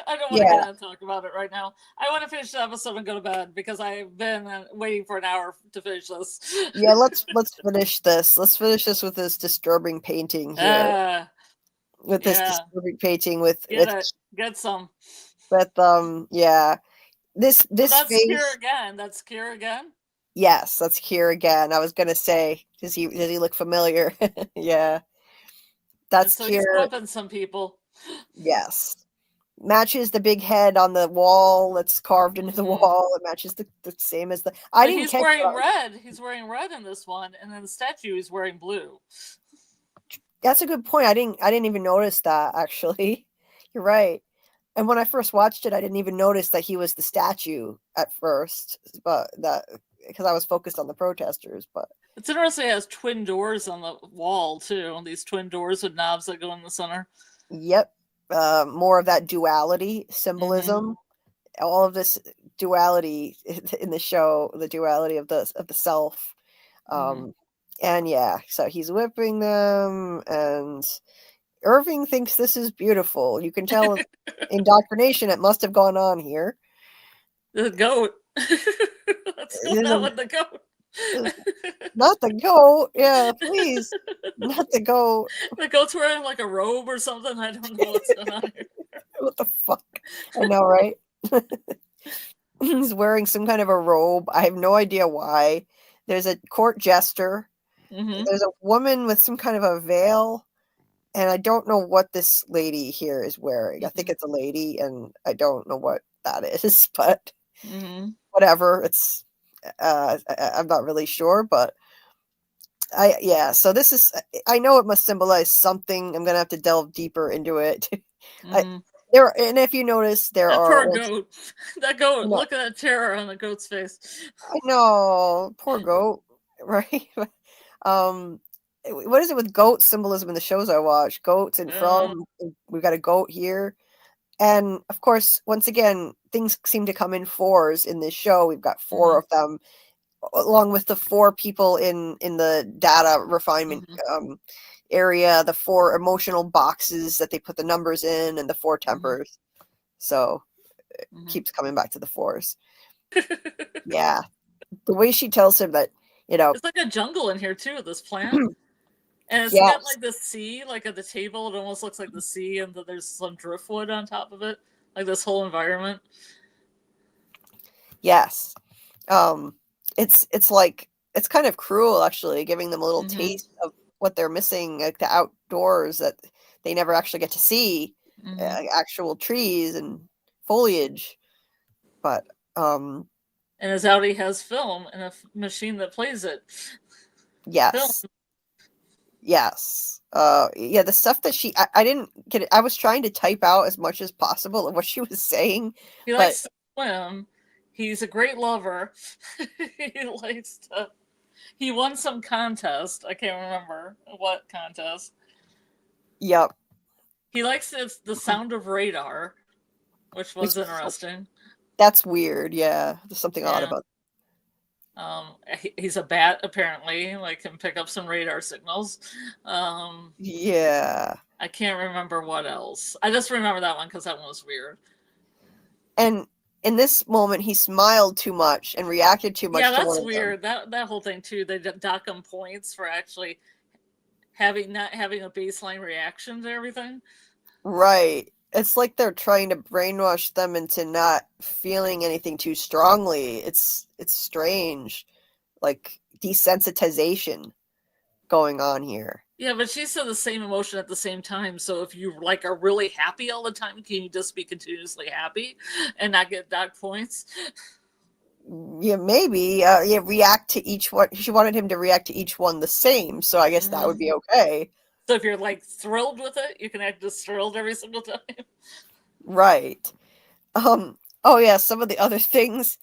I don't want to Yeah. get out and talk about it right now. I want to finish the episode and go to bed because I've been waiting for an hour to finish this. Yeah, let's finish this. Let's finish this with this disturbing painting here. With this yeah. disturbing painting with Get some. yeah. This So that's face. Kira again. That's Kira again. Yes, that's Kira again. I was gonna say, does he look familiar? Yeah. That's So he's Kira. bumping some people. Yes. Matches the big head on the wall that's carved into the wall. It matches the same as the. I didn't He's catch wearing red. He's wearing red in this one, and then the statue is wearing blue. That's a good point. I didn't even notice that, actually. You're right. And when I first watched it, I didn't even notice that he was the statue at first, but that because I was focused on the protesters. But It's interesting. It has twin doors on the wall too. These twin doors with knobs that go in the center. yep, more of that duality symbolism. All of this duality in the show, the duality of the self. And yeah, so he's whipping them, and Irving thinks this is beautiful. You can tell indoctrination. It must have gone on here. The goat. What's going on with the goat? Not the goat. Yeah, please. Not the goat. The goat's wearing like a robe or something. I don't know what's going on here. What the fuck? I know, right? He's wearing some kind of a robe. I have no idea why. There's a court jester. There's a woman with some kind of a veil. And I don't know what this lady here is wearing. I think it's a lady, and I don't know what that is, but whatever. It's I'm not really sure, but so this is, I know it must symbolize something. I'm gonna have to delve deeper into it. And if you notice, there that are poor goat. That goat. No. Look at that terror on the goat's face. I know, poor goat, right? What is it with goat symbolism in the shows I watch? Goats and frogs. We've got a goat here. And of course, once again, things seem to come in fours in this show. We've got 4 of them, along with the 4 people in the data refinement area, the 4 emotional boxes that they put the numbers in, and the 4 tempers. So it keeps coming back to the 4s. Yeah. The way she tells him that, it's like a jungle in here too, this plant. And it's got like the sea, like at the table, it almost looks like the sea, and there's some driftwood on top of it, like this whole environment. Yes. It's like, it's kind of cruel, actually, giving them a little taste of what they're missing, like the outdoors that they never actually get to see, actual trees and foliage. But and his Audi has film and a machine that plays it. Yes. Film. Yes. The stuff that I didn't get it. I was trying to type out as much as possible of what she was saying. He likes to swim. He's a great lover. He won some contest. I can't remember what contest. Yep. He likes the sound of radar, which was interesting. That's weird. Yeah. There's something odd about he's a bat, apparently, like can pick up some radar signals. Yeah. I can't remember what else. I just remember that one because that one was weird. And in this moment, he smiled too much and reacted too much. Yeah, that's weird. That whole thing too. They dock him points for actually not having a baseline reaction to everything. Right. It's like they're trying to brainwash them into not feeling anything too strongly. It's strange, like desensitization going on here. Yeah, but she said the same emotion at the same time. So if you like are really happy all the time, can you just be continuously happy and not get docked points? Yeah, maybe. React to each one. She wanted him to react to each one the same, so I guess that would be okay. So if you're like thrilled with it, you can act just thrilled every single time. Right. Oh yeah, some of the other things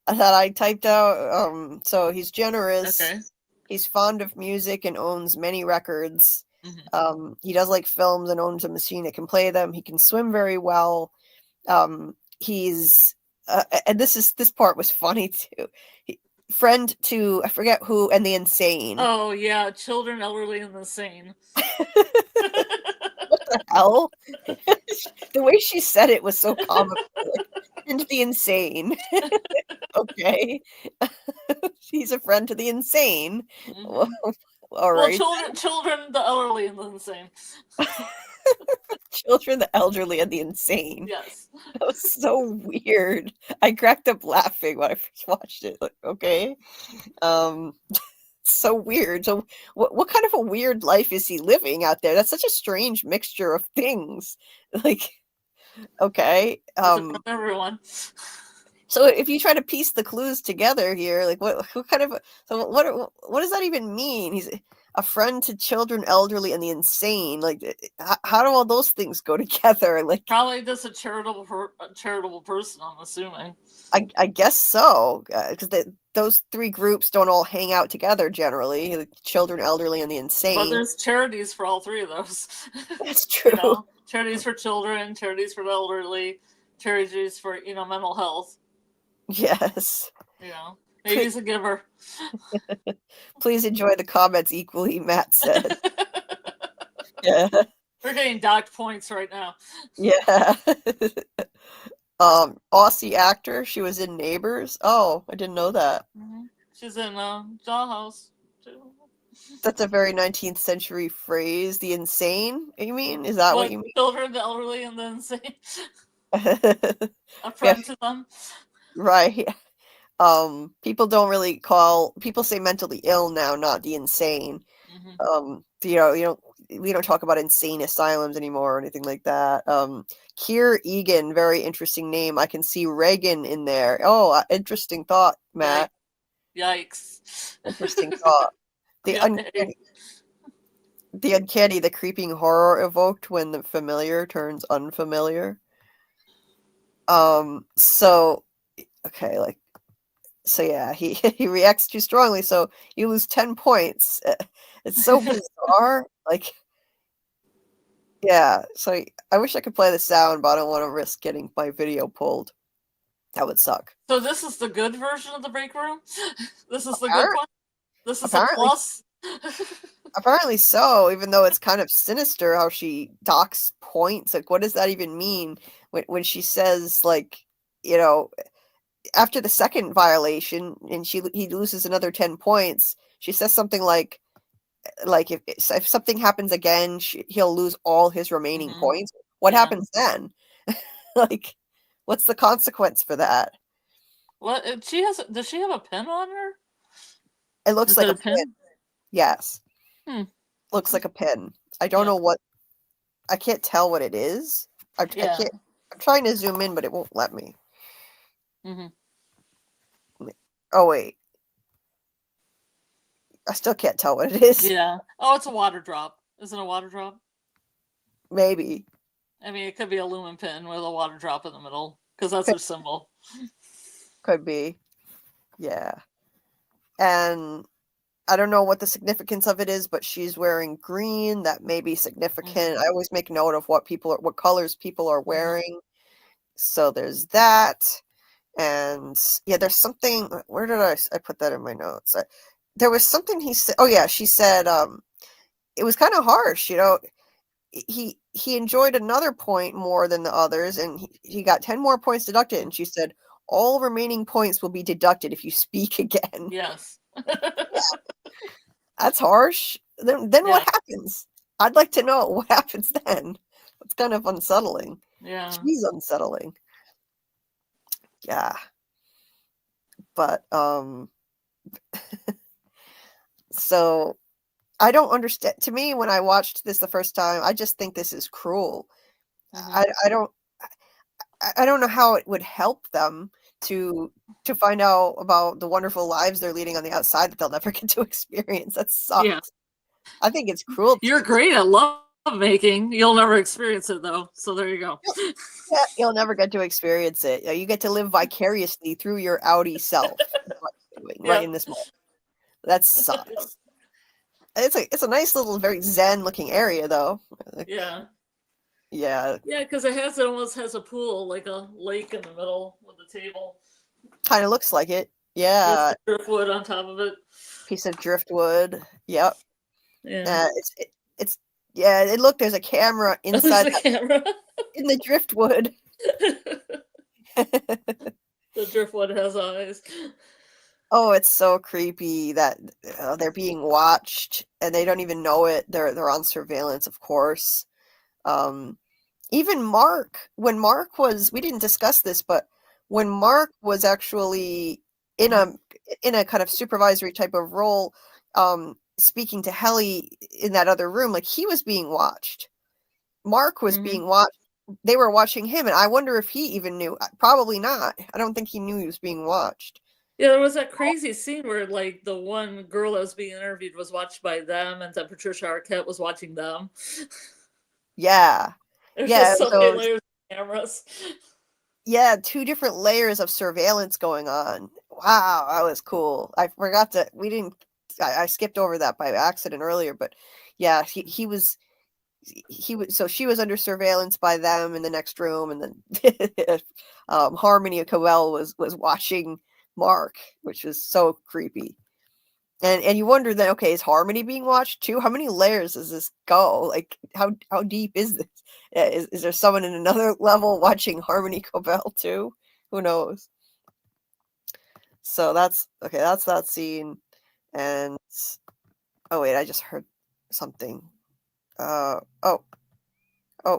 that I typed out. So he's generous. Okay. He's fond of music and owns many records. He does like films and owns a machine that can play them. He can swim very well. He's and this part was funny too. Friend to, I forget who, and the insane. Oh yeah, children, elderly, and the insane. What the hell? The way she said it was so comical. Like, and the insane. Okay. He's a friend to the insane. Well, all Well, right. children, the elderly, and the insane. Children, the elderly, and the insane. Yes. That was so weird. I cracked up laughing when I first watched it. Like, okay. So weird. So what kind of a weird life is he living out there? That's such a strange mixture of things. Like, okay. Everyone. So if you try to piece the clues together here, like what kind of what does that even mean? He's a friend to children, elderly, and the insane. Like, how do all those things go together? Like, Probably just a charitable person, I'm assuming. I guess so, because those three groups don't all hang out together generally. The children, elderly, and the insane. But there's charities for all three of those. That's true. You know, charities for children, charities for the elderly, charities for mental health. Yes. You know, maybe he's a giver. Please enjoy the comments equally, Matt said. Yeah. We're getting docked points right now. Yeah. Aussie actor. She was in Neighbors. Oh, I didn't know that. Mm-hmm. She's in Dollhouse too. That's a very 19th century phrase. The insane, you mean? Is that what you mean? Children, the elderly, and the insane. A friend Yeah. to them. Right. People say mentally ill now, not the insane. Mm-hmm. We don't talk about insane asylums anymore or anything like that. Keir Egan, very interesting name. I can see Reagan in there. Oh, interesting thought, Matt. Yikes. Interesting thought. The uncanny, the creeping horror evoked when the familiar turns unfamiliar. So yeah, he reacts too strongly, so you lose 10 points. It's so bizarre. Like, yeah, so I wish I could play the sound, but I don't want to risk getting my video pulled. That would suck. So this is the good version of the break room? This is the good one? This is a plus? Apparently so, even though it's kind of sinister how she docks points. Like, what does that even mean when she says, like, after the second violation and he loses another 10 points, she says something like if something happens again, he'll lose all his remaining points. What happens then? Like, what's the consequence for that? What does she have a pin on her? It looks like a pin. Yes. Looks like a pin. I don't know what. I can't tell what it is. I can't. I'm trying to zoom in, but it won't let me. Oh wait. I still can't tell what it is. Yeah. Oh, it's a water drop. Isn't it a water drop? Maybe. I mean, it could be a lumen pin with a water drop in the middle, because that's her symbol. Could be. Yeah. And I don't know what the significance of it is, but she's wearing green. That may be significant. I always make note of what colors people are wearing. So there's that. And yeah, there's something. Where did I put that in my notes? There was something he said. Oh yeah, she said it was kind of harsh. He enjoyed another point more than the others, and he got 10 more points deducted. And she said all remaining points will be deducted if you speak again. Yes. That's harsh. Then what happens? I'd like to know what happens then. It's kind of unsettling. Yeah. She's unsettling. Yeah. But so I don't understand. To me, when I watched this the first time, I just think this is cruel. I don't know how it would help them to find out about the wonderful lives they're leading on the outside that they'll never get to experience. That sucks. Yeah. I think it's cruel. You're great at love making. You'll never experience it though. So there you go. Yeah, you'll never get to experience it. You get to live vicariously through your outie self. Right in this moment. That sucks. It's a nice little, very zen looking area though. Yeah. Yeah. Yeah, because it almost has a pool, like a lake in the middle with a table. Kind of looks like it. Yeah. Driftwood on top of it. Piece of driftwood. Yep. Yeah. It's Yeah, it looked there's a camera There's inside the camera. in the driftwood. The driftwood has eyes. Oh, it's so creepy that they're being watched and they don't even know it. They're on surveillance, of course. Even Mark, when Mark was, we didn't discuss this, but when Mark was actually in a kind of supervisory type of role, speaking to Helly in that other room, like he was being watched. Mark was being watched. They were watching him, and I wonder if he even knew. Probably not. I don't think he knew he was being watched. Yeah, there was that crazy scene where like the one girl that was being interviewed was watched by them, and then Patricia Arquette was watching them. Yeah. There's Yeah, just so so many layers of cameras. yeah, 2 different layers of surveillance going on. Wow, that was cool. I forgot to I skipped over that by accident earlier, but yeah, he was so she was under surveillance by them in the next room, and then Harmony Cowell was watching Mark, which was so creepy. And you wonder then, okay, is Harmony being watched too? How many layers does this go? Like, how deep is this? Is there someone in another level watching Harmony Cobell too? Who knows? So that's okay. That's that scene. And oh wait, I just heard something. What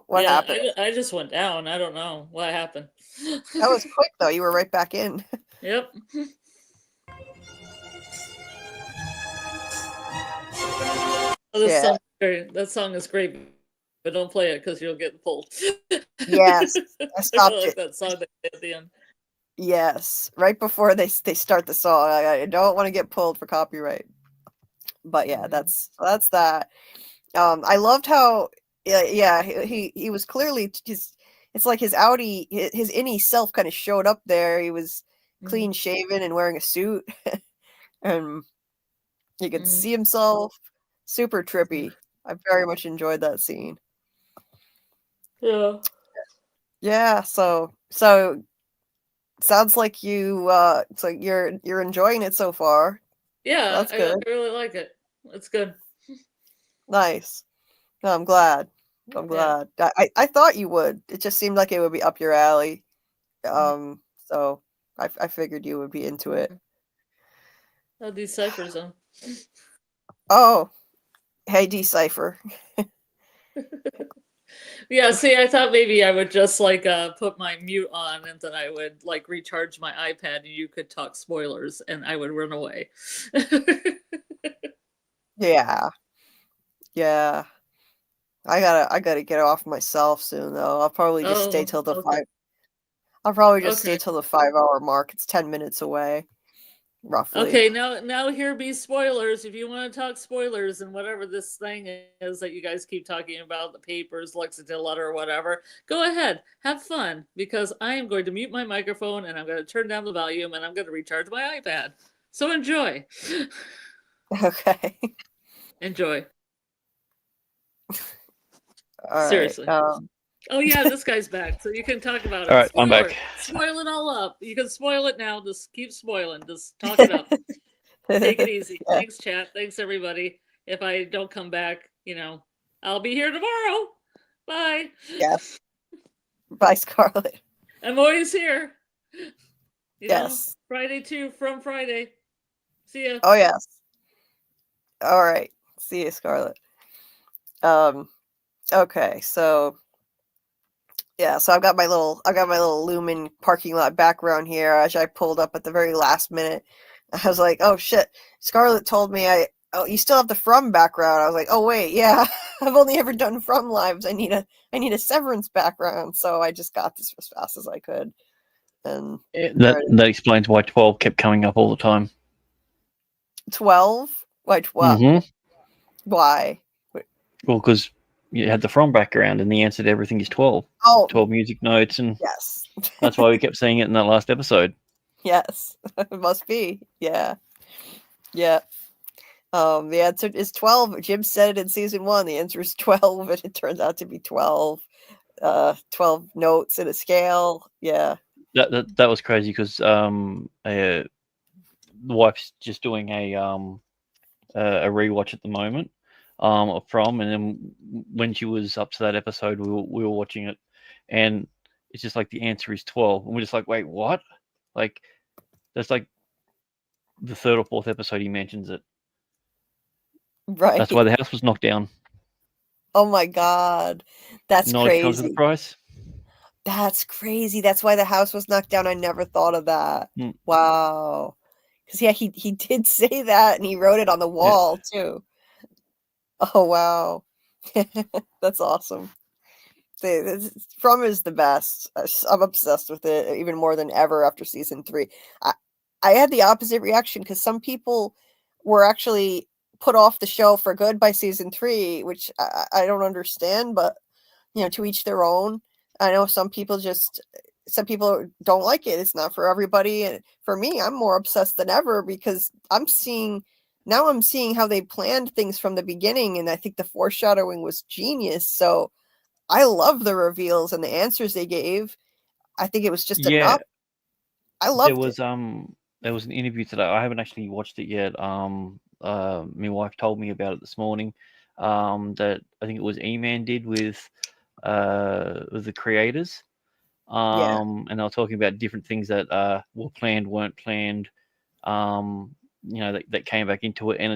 Yeah, happened? I just went down. I don't know what happened. That was quick though. You were right back in. Yep. Oh, Yeah. That song is great, but don't play it because you'll get pulled. Yes, I I stopped really like it. that song at the end. Yes, right before they start the song. I don't want to get pulled for copyright. But yeah, that's that. I loved how he was clearly just, it's like his outie, his innie self kind of showed up there. He was clean shaven and wearing a suit, and you could see himself. Super trippy. I very much enjoyed that scene. Yeah. Yeah, so sounds like it's like you're enjoying it so far. Yeah, That's I good. really like it. It's good. Nice. No, I'm glad. I'm glad. I thought you would. It just seemed like it would be up your alley. So I figured you would be into it. How Decipher Zone. Oh, hey, Decipher. Yeah, see, I thought maybe I would just like put my mute on and then I would like recharge my iPad and you could talk spoilers and I would run away. Yeah. Yeah. I gotta get off myself soon though. I'll probably just stay till the okay. 5. I'll probably just stay Okay. till the 5-hour mark. It's 10 minutes away, roughly. Okay, now here be spoilers. If you want to talk spoilers and whatever this thing is that you guys keep talking about, the papers, Lexington letter, or whatever, go ahead, have fun, because I am going to mute my microphone and I'm going to turn down the volume and I'm going to recharge my iPad. So enjoy. Okay. Enjoy. All Seriously. right. Oh yeah, this guy's back, so you can talk about it. All right, Spoiler. I'm back. Spoil it all up. You can spoil it now. Just keep spoiling. Just talk it up. Take it easy. Yeah. Thanks, chat. Thanks, everybody. If I don't come back, I'll be here tomorrow. Bye. Yes. Bye, Scarlett. I'm always here. Yes. Friday too, from Friday. See ya. Oh yes. All right. See you, Scarlett. Okay, so yeah, so I've got my little Lumen parking lot background here, which I pulled up at the very last minute. I was like, oh shit, Scarlett told me you still have the From background. I was like, oh wait, yeah, I've only ever done From lives. I need a Severance background, so I just got this as fast as I could. And that explains why 12 kept coming up all the time. 12? Why 12? Mm-hmm. Why? Well, because you had the From background, and the answer to everything is 12. Oh, 12 music notes, and yes. that's why we kept seeing it in that last episode. Yes, it must be. Yeah. Yeah. The answer is 12. Jim said it in season 1. The answer is 12, and it turns out to be 12. 12 notes in a scale. Yeah. That was crazy because the wife's just doing a rewatch at the moment from, and then when she was up to that episode, we were watching it, and it's just like the answer is 12, and we're just like, wait, what? Like that's like the third or fourth episode he mentions it. Right. That's why the house was knocked down. Oh my God. That's Knowledge comes with a crazy. price. That's crazy. That's why the house was knocked down. I never thought of that. Mm. Wow. Because yeah, he did say that, and he wrote it on the wall too. Oh wow. That's awesome. From is the best. I'm obsessed with it even more than ever after season 3. I had the opposite reaction because some people were actually put off the show for good by season 3, which I don't understand, but to each their own. I know some people don't like it. It's not for everybody. And for me, I'm more obsessed than ever because I'm seeing how they planned things from the beginning, and I think the foreshadowing was genius. So I love the reveals and the answers they gave. I think it was just enough. I loved it. There was an interview today. I haven't actually watched it yet. My wife told me about it this morning. That I think it was E-Man did with the creators. And they were talking about different things that were planned, weren't planned. That came back into it, and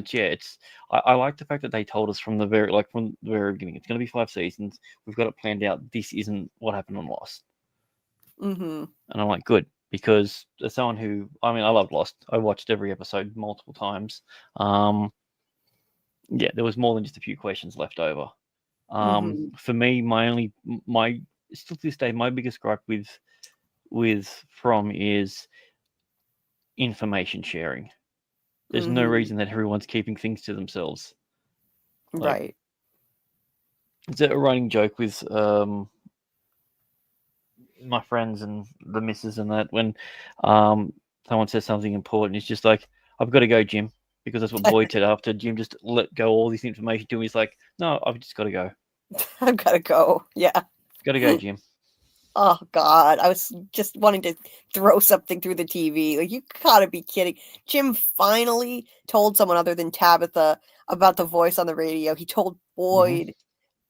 I like the fact that they told us from the very beginning, it's going to be 5 seasons. We've got it planned out. This isn't what happened on Lost. Mm-hmm. And I'm like, good, because as someone who, I love Lost. I watched every episode multiple times. There was more than just a few questions left over. For me, still to this day, my biggest gripe with From is information sharing. There's no reason that everyone's keeping things to themselves. Right. It's a running joke with my friends and the missus and that when someone says something important, it's just like, I've got to go, Jim, because that's what Boyd said after Jim just let go all this information to him. He's like, no, I've just got to go. I've got to go. Yeah. Got to go, Jim. Oh God, I was just wanting to throw something through the TV. Like, you gotta be kidding. Jim finally told someone other than Tabitha about the voice on the radio. He told Boyd.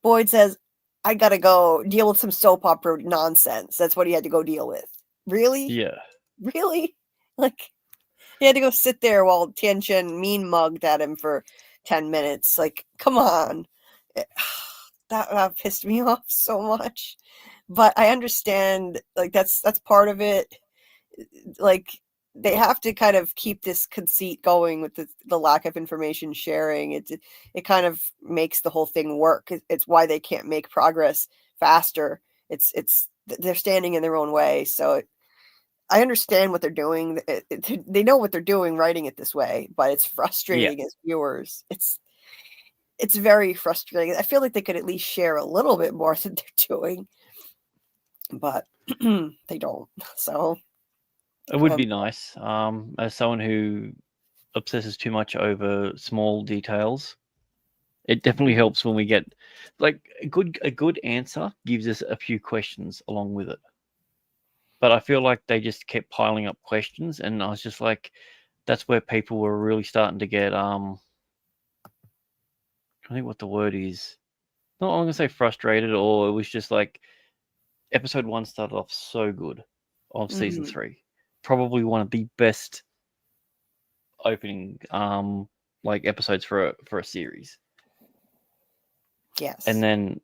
Boyd says, I gotta go deal with some soap opera nonsense. That's what he had to go deal with. Really? Yeah. Really? Like, he had to go sit there while Tianchen mean mugged at him for 10 minutes. Like, come on. That pissed me off so much. But I understand, like, that's part of it. Like, they have to kind of keep this conceit going with the lack of information sharing. It kind of makes the whole thing work. It's why they can't make progress faster. They're standing in their own way. So I understand what they're doing. They know what they're doing writing it this way, but it's frustrating as viewers. It's very frustrating. I feel like they could at least share a little bit more than they're doing. But they don't. So it would be nice. As someone who obsesses too much over small details, it definitely helps when we get like a good answer gives us a few questions along with it. But I feel like they just kept piling up questions, and I was just like, that's where people were really starting to get I think what the word is. Not I'm gonna say frustrated, or it was just like episode 1 started off so good of season 3. Probably one of the best opening episodes for a series. Yes. And then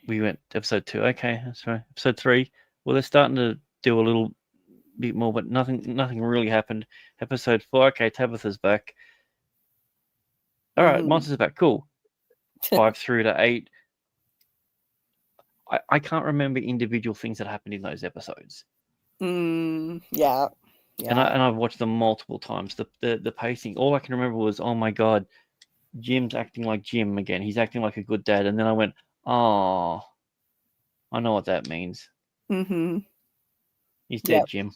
we went to episode 2. Okay, that's right. Episode 3. Well, they're starting to do a little bit more, but nothing really happened. Episode 4. Okay, Tabitha's back. All right, Monsters are back. Cool. 5 through to 8. I can't remember individual things that happened in those episodes. Yeah. And I've watched them multiple times. The pacing, all I can remember was, oh my God, Jim's acting like Jim again. He's acting like a good dad. And then I went, oh, I know what that means. He's dead, Jim.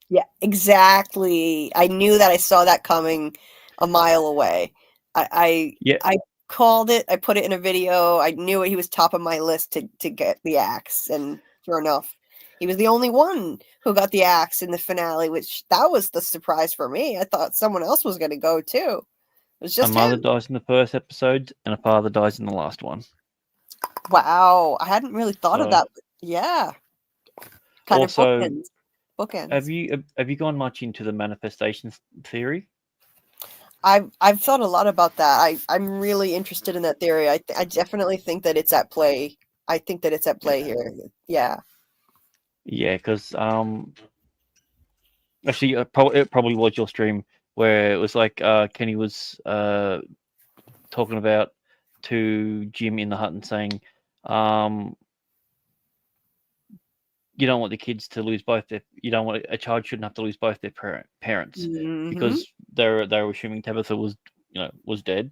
Yeah, exactly. I knew that. I saw that coming a mile away. I called it. I put it in a video. I knew he was top of my list to get the axe. And sure enough, he was the only one who got the axe in the finale, which that was the surprise for me. I thought someone else was going to go too. was A just mother him. dies in the first episode, and a father dies in the last one. Wow, I hadn't really thought of So, that. But yeah, kind of also, bookends. Bookends. have you gone much into the manifestation theory? I've thought a lot about that. I'm really interested in that theory. I definitely think that it's at play. I think that it's at play here. Yeah. Yeah, because actually, it probably was your stream where it was like Kenny was talking about to Jim in the hut and saying, you don't want the kids to lose both their. You don't want a child shouldn't have to lose both their parents Hmm. because they were assuming Tabitha was was dead,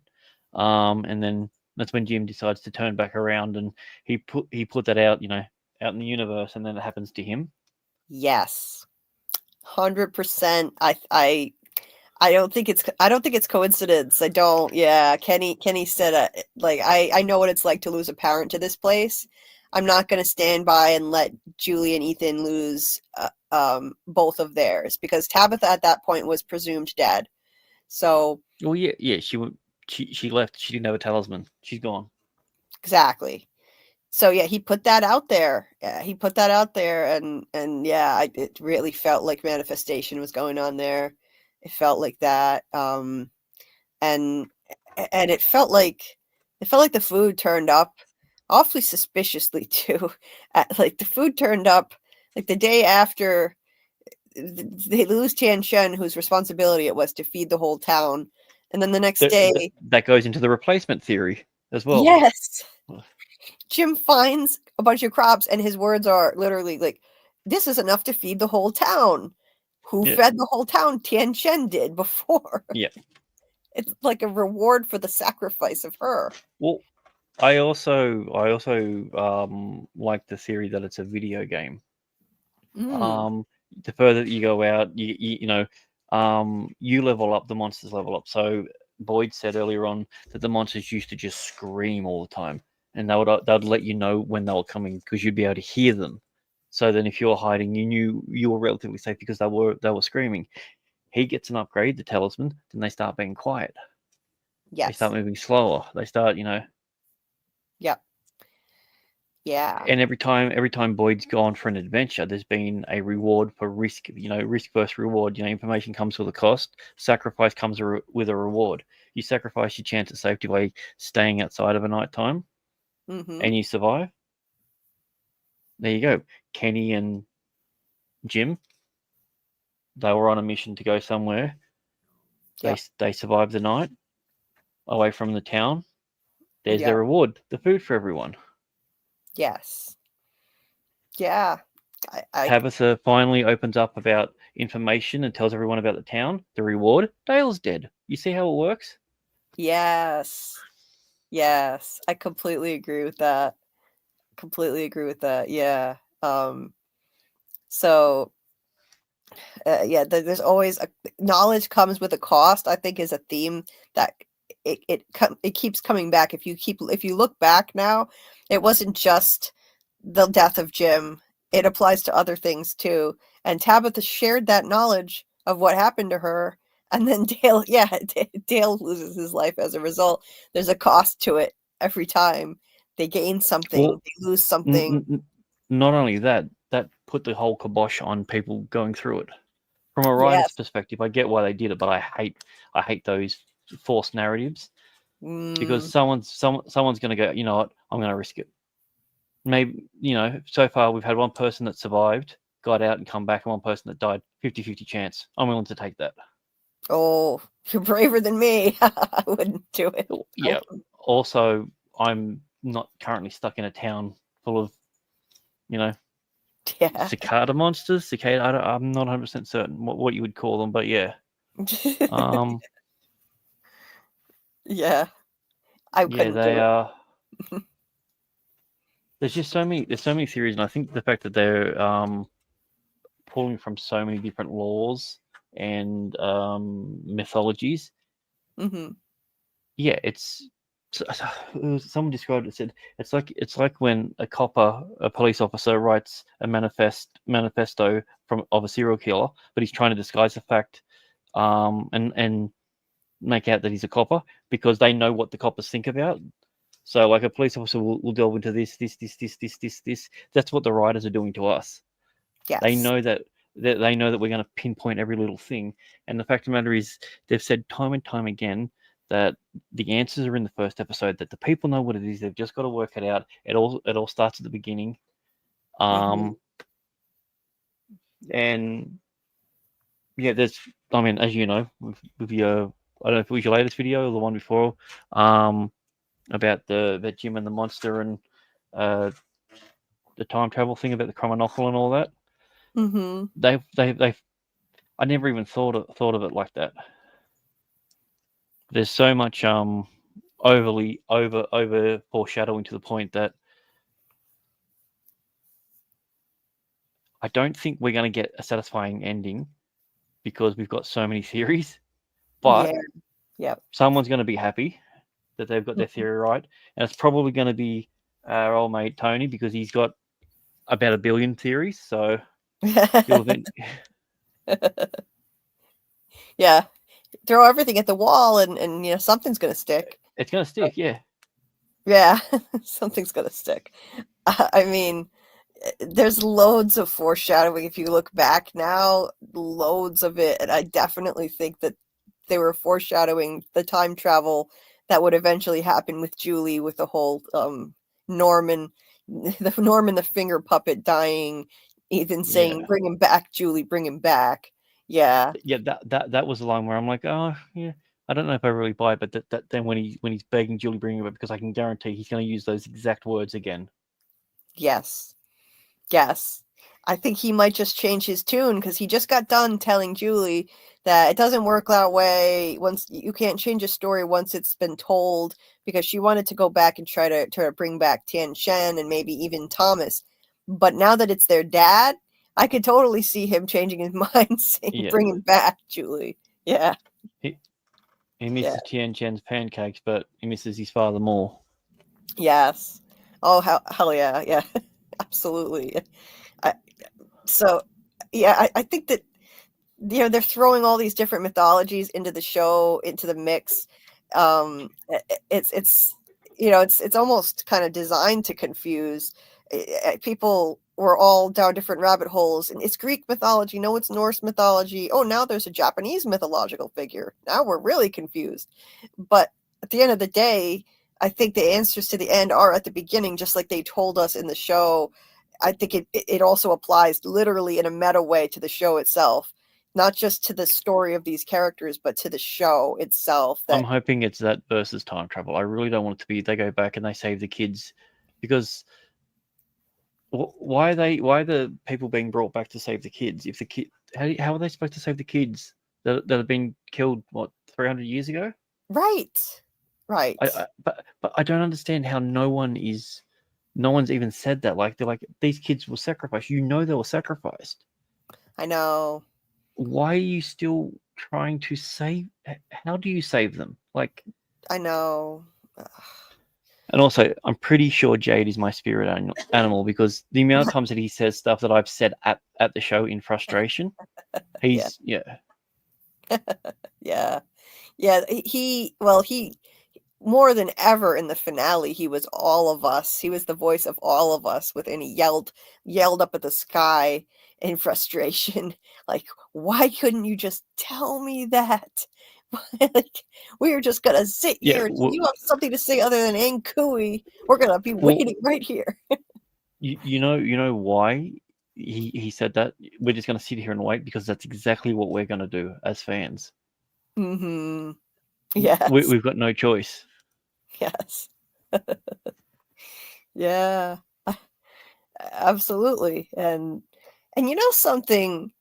and then that's when Jim decides to turn back around and he put that out out in the universe, and then it happens to him. Yes. 100%. I don't think it's coincidence. I don't. Yeah, Kenny said like I know what it's like to lose a parent to this place. I'm not going to stand by and let Julie and Ethan lose both of theirs because Tabitha at that point was presumed dead. So Well, yeah, she left. She didn't have a talisman. She's gone. exactly. So yeah, he put that out there. Yeah, he put that out there, and yeah, it really felt like manifestation was going on there. It felt like that, and it felt like the food turned up awfully suspiciously too. Like the food turned up like the day after they lose Tian Shen, whose responsibility it was to feed the whole town, and then the next day, That goes into the replacement theory as well. yes. Jim finds a bunch of crops, and his words are literally like, "This is enough to feed the whole town." Who Yeah. fed the whole town? Tian Shen did before. Yeah. It's like a reward for the sacrifice of her. Well, I also like the theory that it's a video game. Mm, The further that you go out, you level up, the monsters level up. So Boyd said earlier on that the monsters used to just scream all the time, and they'd let you know when they were coming because you'd be able to hear them. So then, if you're hiding, you knew you were relatively safe because they were screaming. He gets an upgrade, the talisman, then they start being quiet. They yes. start moving slower. They start, Yep. Yeah. And every time Boyd's gone for an adventure, there's been a reward for risk. Risk versus reward. Information comes with a cost. Sacrifice comes with a reward. You sacrifice your chance of safety by staying outside of a night time, Mm-hmm. and you survive. There you go. Kenny and Jim, they were on a mission to go somewhere. Yep. They survived the night away from the town. There's Yep. their reward, the food for everyone. Yes. Yeah. Tabitha finally opens up about information and tells everyone about the town. The reward, Dale's dead. You see how it works? Yes. Yes. I completely agree with that. Yeah. So yeah, there's always knowledge comes with a cost, I think, is a theme that it keeps coming back. If you look back now, it wasn't just the death of Jim. It applies to other things too. And Tabitha shared that knowledge of what happened to her, and then Dale loses his life as a result. There's a cost to it every time. They gain something, Well, they lose something. Not only that put the whole kibosh on people going through it. From a writer's Yes. perspective, I get why they did it, but I hate those forced narratives because Mm, someone's going to go, you know what, I'm going to risk it. Maybe, so far we've had one person that survived, got out and come back, and one person that died. 50-50 chance. I'm willing to take that. oh, you're braver than me. I wouldn't do it. Yeah. Also, I'm not currently stuck in a town full of, Yeah. cicada monsters. I'm not 100% certain what you would call them, but yeah. Yeah. I couldn't They do it. are. There's so many theories, and I think the fact that they're pulling from so many different laws and mythologies. Mm-hmm. Yeah, someone described it, said it's like when a police officer writes a manifesto of a serial killer, but he's trying to disguise the fact, and make out that he's a copper because they know what the coppers think about. So, like, a police officer will delve into this. That's what the writers are doing to us. Yes. They know that they know that we're going to pinpoint every little thing. And the fact of the matter is, they've said time and time again that the answers are in the first episode. That the people know what it is. They've just got to work it out. It all starts at the beginning. And yeah, there's. I mean, as you know, with your, I don't know if it was your latest video or the one before, about the Jim and the monster and the time travel thing about the chromonocle and all that. Mm-hmm. They've. I never even thought of it like that. There's so much overly over foreshadowing to the point that I don't think we're going to get a satisfying ending because we've got so many theories. But Yeah. Yep. someone's going to be happy that they've got their theory right, and it's probably going to be our old mate Tony because he's got about 1 billion theories. So he'll Yeah. Throw everything at the wall and you know, something's going to stick. it's going to stick, yeah. Yeah. Something's going to stick. I mean, there's loads of foreshadowing if you look back now, loads of it. And I definitely think that they were foreshadowing the time travel that would eventually happen with Julie, with the whole Norman the finger puppet dying, Ethan saying, Yeah. "Bring him back, Julie, bring him back." Yeah. Yeah, that was the line where I'm like, oh yeah, I don't know if I really buy it, but that then when he's begging Julie bring him back, because I can guarantee he's going to use those exact words again. Yes. Yes. I think he might just change his tune because he just got done telling Julie that it doesn't work that way. Once you can't change a story once it's been told, because she wanted to go back and try to bring back Tian Shen and maybe even Thomas. But now that it's their dad, I could totally see him changing his mind, saying, Yeah. "Bring him back, Julie." Yeah. He misses Tian Chen's pancakes, but he misses his father more. Yes. Oh, hell yeah. Yeah. Absolutely. So, yeah, I think that, you know, they're throwing all these different mythologies into the show, into the mix. It's you know, it's almost kind of designed to confuse people. Were all down different rabbit holes, and it's Greek mythology. No, it's Norse mythology. Oh, now there's a Japanese mythological figure. Now we're really confused. But at the end of the day, I think the answers to the end are at the beginning, just like they told us in the show. I think it also applies literally in a meta way to the show itself, not just to the story of these characters, but to the show itself. I'm hoping it's that versus time travel. I really don't want it to be they go back and they save the kids, because why are the people being brought back to save the kids? If the kid, how are they supposed to save the kids that have been killed 300 years ago? Right. But I don't understand how no one's even said that. Like, they're like, these kids were sacrificed. You know they were sacrificed. I know. Why are you still trying to save? How do you save them? Like, I know. and also, I'm pretty sure Jade is my spirit animal, because the amount of times that he says stuff that I've said at the show in frustration, he's yeah. He more than ever in the finale, he was all of us. He was the voice of all of us, and he yelled up at the sky in frustration, like, "Why couldn't you just tell me that?" Like, we were just gonna sit here. If you have something to say other than "Ankui," we're gonna be waiting right here. You know why he said that? We're just gonna sit here and wait, because that's exactly what we're gonna do as fans. Mm-hmm. Yes. We've got no choice. Yes. Yeah. Absolutely. And you know something?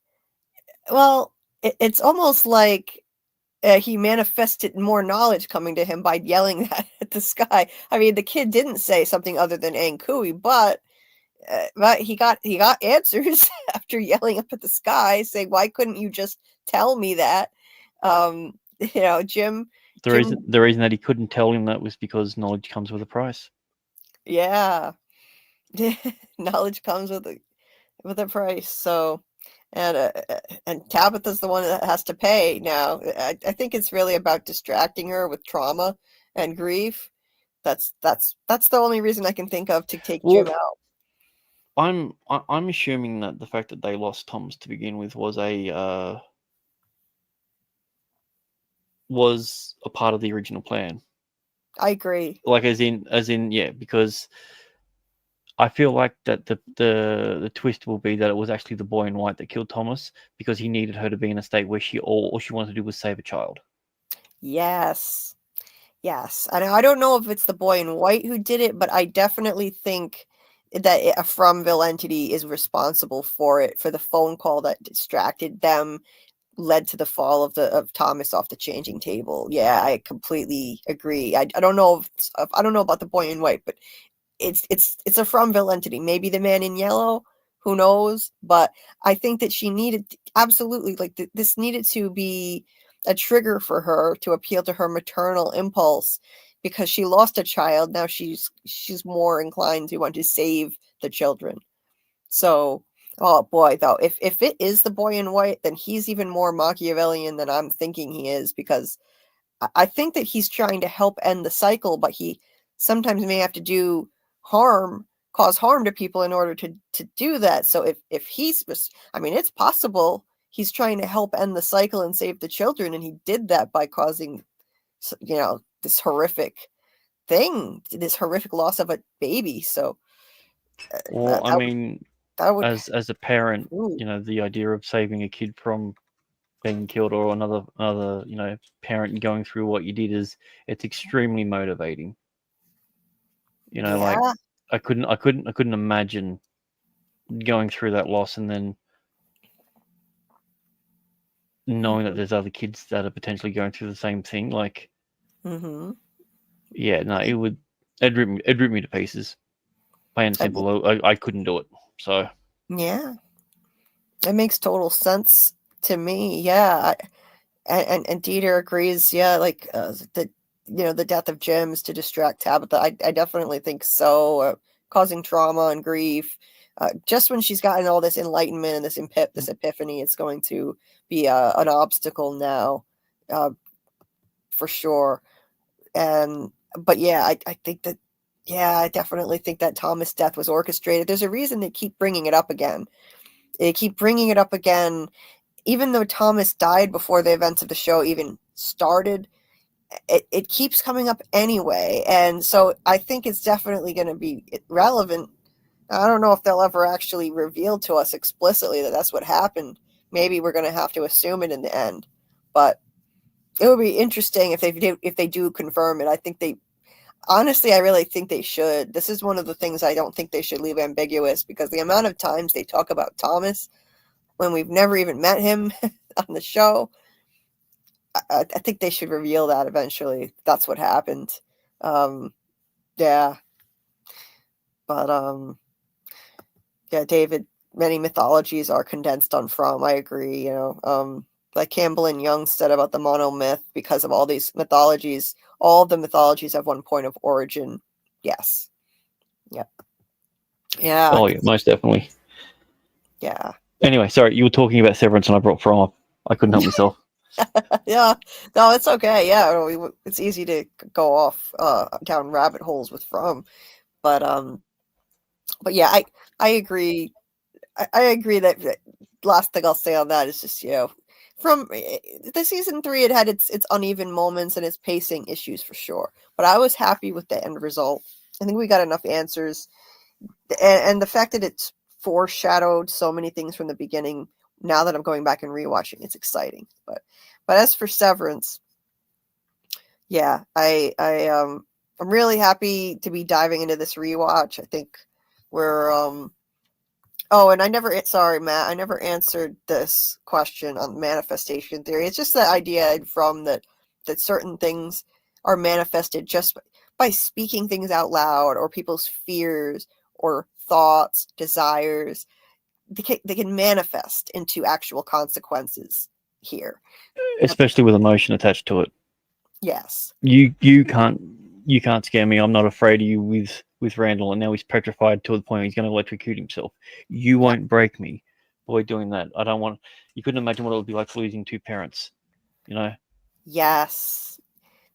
Well, it's almost like he manifested more knowledge coming to him by yelling that at the sky. I mean, the kid didn't say something other than "Ankui," but he got answers after yelling up at the sky, saying, "Why couldn't you just tell me that?" You know, Jim. The reason that he couldn't tell him that was because knowledge comes with a price. Yeah. Knowledge comes with a price. So and Tabitha's the one that has to pay now. I think it's really about distracting her with trauma and grief. That's the only reason I can think of to take Jim Well, out. I'm assuming that the fact that they lost Thomas to begin with was a part of the original plan. I agree. Like as in yeah, because I feel like that the twist will be that it was actually the boy in white that killed Thomas because he needed her to be in a state where all she wanted to do was save a child. Yes. Yes. I don't know if it's the boy in white who did it, but I definitely think that a Fromville entity is responsible for it, for the phone call that distracted them, led to the fall of Thomas off the changing table. Yeah, I completely agree. I don't know I don't know about the boy in white, but it's a Fromville entity. Maybe the man in yellow, who knows? But I think that she needed absolutely this needed to be a trigger for her to appeal to her maternal impulse because she lost a child. Now she's more inclined to want to save the children. So, oh boy, though, if it is the boy in white, then he's even more Machiavellian than I'm thinking he is, because I think that he's trying to help end the cycle, but he sometimes may have to cause harm to people in order to do that. So if he's, I mean, it's possible he's trying to help end the cycle and save the children, and he did that by causing, this horrific thing, this horrific loss of a baby. So, Well, I mean, that would, as a parent, ooh, the idea of saving a kid from being killed or another parent going through what you did it's extremely motivating. Like yeah. I couldn't imagine going through that loss and then knowing that there's other kids that are potentially going through the same thing. Like, Mm-hmm. yeah, no, it'd rip me to pieces. Plain and simple. I couldn't do it. So Yeah, it makes total sense to me. Yeah, and Dieter agrees. Yeah, like the death of Jim is to distract Tabitha. I definitely think so. Causing trauma and grief. Just when she's gotten all this enlightenment and this epiphany, it's going to be an obstacle now, for sure. But yeah, I think that. Yeah, I definitely think that Thomas' death was orchestrated. There's a reason they keep bringing it up again. They keep bringing it up again, even though Thomas died before the events of the show even started. It keeps coming up anyway, and so I think it's definitely going to be relevant. I don't know if they'll ever actually reveal to us explicitly that that's what happened. Maybe we're going to have to assume it in the end, but it would be interesting if they do confirm it. I think honestly, I really think they should. This is one of the things I don't think they should leave ambiguous, because the amount of times they talk about Thomas when we've never even met him on the show, I think they should reveal that eventually. That's what happened. Yeah. But, yeah, David, many mythologies are condensed on From. I agree, like Campbell and Young said about the monomyth, because of all these mythologies, all of the mythologies have one point of origin. Yes. Yeah. Yeah. oh yeah, most definitely. Yeah. Anyway, sorry, you were talking about Severance and I brought From up. I couldn't help myself. Yeah. No, it's okay. Yeah, it's easy to go off down rabbit holes with From, but yeah, I agree. I agree that last thing I'll say on that is just, from the season 3, it had its uneven moments and its pacing issues for sure, but I was happy with the end result. I think we got enough answers, and the fact that it's foreshadowed so many things from the beginning. Now that I'm going back and rewatching, it's exciting. But as for Severance, yeah, I'm really happy to be diving into this rewatch. I think we're oh, and sorry, Matt, I never answered this question on manifestation theory. It's just the idea from that certain things are manifested just by speaking things out loud, or people's fears or thoughts, desires. They can manifest into actual consequences here. Especially with emotion attached to it. Yes. You can't scare me. I'm not afraid of you with Randall, and now he's petrified to the point he's going to electrocute himself. You won't break me, avoid doing that. I don't want. You couldn't imagine what it would be like losing two parents. You know, Yes.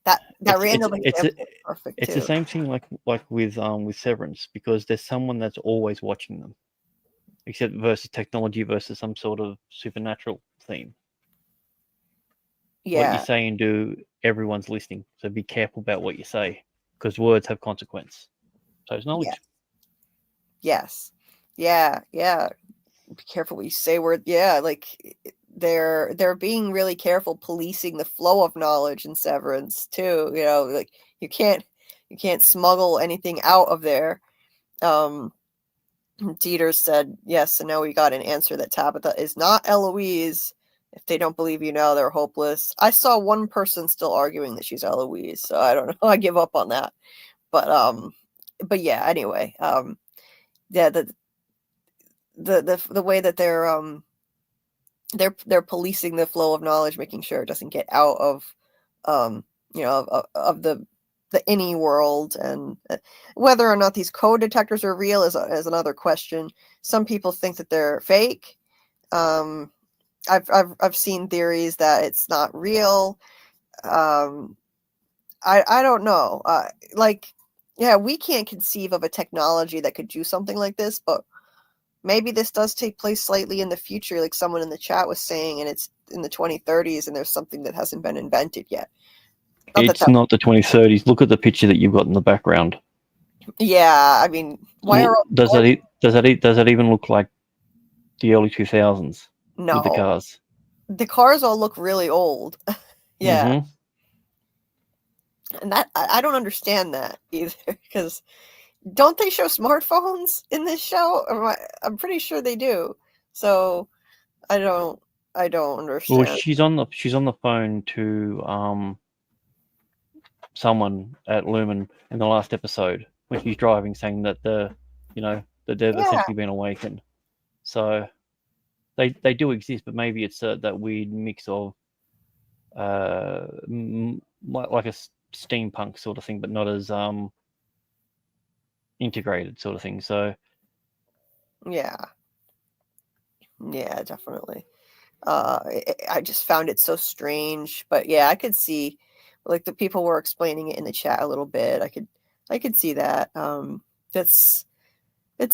That random it's example is perfect it's too. the same thing like with Severance, because there's someone that's always watching them, except versus technology versus some sort of supernatural theme. What you Yeah. say and do, everyone's listening. So be careful about what you say, because words have consequence. So it's Yeah. knowledge. Yes. Yeah. Yeah. Be careful what you say. Like they're being really careful policing the flow of knowledge in Severance too. You know, like you can't smuggle anything out of there. Dieter said yes, and now we got an answer that Tabitha is not Eloise. If they don't believe you now, they're hopeless. I saw one person still arguing that she's Eloise, so I don't know. I give up on that. But yeah. Anyway, yeah. The way that they're policing the flow of knowledge, making sure it doesn't get out of, of the any world, and whether or not these code detectors are real is another question. Some people think that they're fake. I've seen theories that it's not real. I don't know. Yeah, we can't conceive of a technology that could do something like this, but maybe this does take place slightly in the future, like someone in the chat was saying, and it's in the 2030s, and there's something that hasn't been invented yet. It's not the 2030s. Look at the picture that you've got in the background. Yeah, I mean, why are does that even look like the early 2000s no with the cars? The cars all look really old. Yeah. Mm-hmm. And that I don't understand that either, because don't they show smartphones in this show? I'm pretty sure they do. So I don't understand. Well, she's on the phone to someone at Lumen in the last episode when she's driving, saying that that they've essentially been awakened. So they do exist, but maybe it's that weird mix of like a steampunk sort of thing, but not as integrated sort of thing. So yeah, definitely. I just found it so strange, but yeah, I could see, like, the people were explaining it in the chat a little bit. I could see that. It's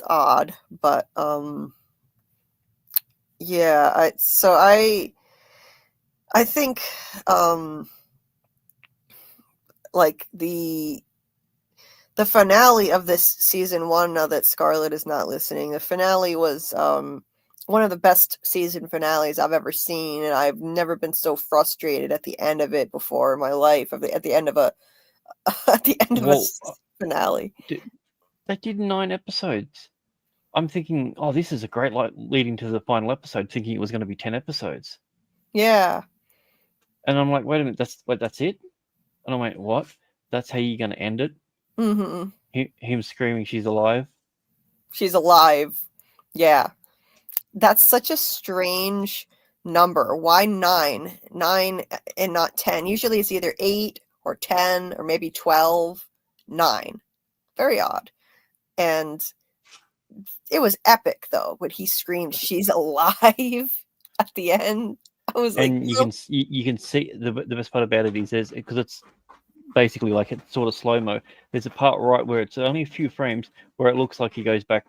odd, but yeah. I think like the finale of this season one, now that Scarlett is not listening, the finale was one of the best season finales I've ever seen, and I've never been so frustrated at the end of it before in my life. At the end of a finale. They did 9 episodes. I'm thinking, oh, this is a great leading to the final episode, thinking it was going to be 10 episodes. Yeah. And I'm like, wait a minute, that's it? And I'm like, what? That's how you're going to end it? Mm-hmm. Him screaming, she's alive? She's alive. Yeah. That's such a strange number. Why 9? 9 and not 10? Usually it's either 8 or 10 or maybe 12. 9. Very odd. And it was epic, though, when he screamed, "She's alive" at the end. I was like, and you can see the best part about it is because it's basically like it's sort of slow mo. There's a part right where it's only a few frames where it looks like he goes back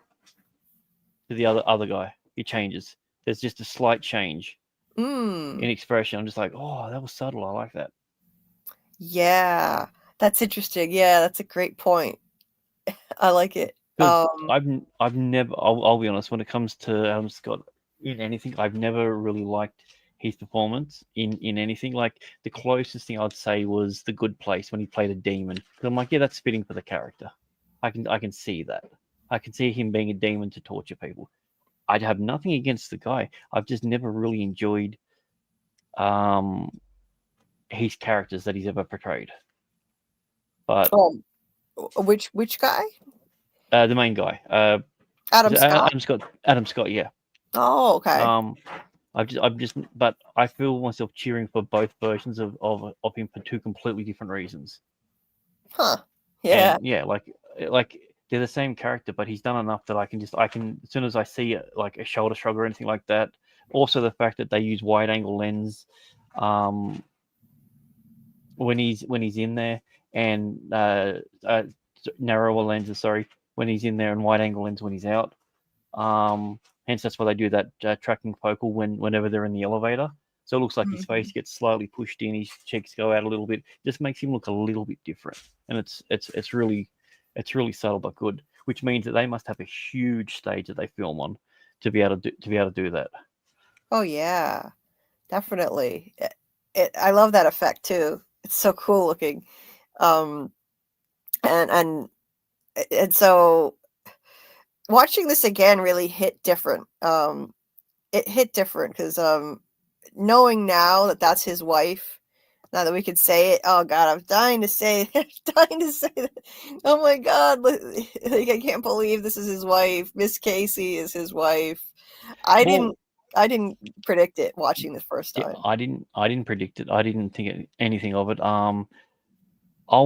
to the other guy. He changes. There's just a slight change in expression. I'm just like, oh, that was subtle. I like that. Yeah, that's interesting. Yeah, that's a great point. I like it. I've never. I'll be honest. When it comes to Adam Scott in anything, I've never really liked his performance in anything. Like the closest thing I'd say was The Good Place when he played a demon. Because I'm like, yeah, that's fitting for the character. I can see that. I can see him being a demon to torture people. I'd have nothing against the guy. I've just never really enjoyed his characters that he's ever portrayed. But which guy? The main guy. Adam Scott. Adam Scott. Yeah. Oh, okay. But I feel myself cheering for both versions of him for two completely different reasons. Huh. Yeah. And yeah, like they're the same character, but he's done enough that I can as soon as I see like a shoulder shrug or anything like that. Also, the fact that they use wide angle lens when he's in there, and narrower lenses, sorry, when he's in there, and wide angle lens when he's out. Hence, that's why they do that tracking focal whenever they're in the elevator. So it looks like his face gets slightly pushed in, his cheeks go out a little bit. Just makes him look a little bit different, and it's really subtle but good. Which means that they must have a huge stage that they film on to be able to do that. Oh yeah, definitely. I love that effect too. It's so cool looking. And so watching this again really hit different. It hit different because knowing now that that's his wife, now that we could say it, oh god, I'm dying to say that. Oh my god, like I can't believe this is his wife. Miss Casey is his wife. I didn't predict it watching the first time. I didn't predict it. I didn't think anything of it. I'll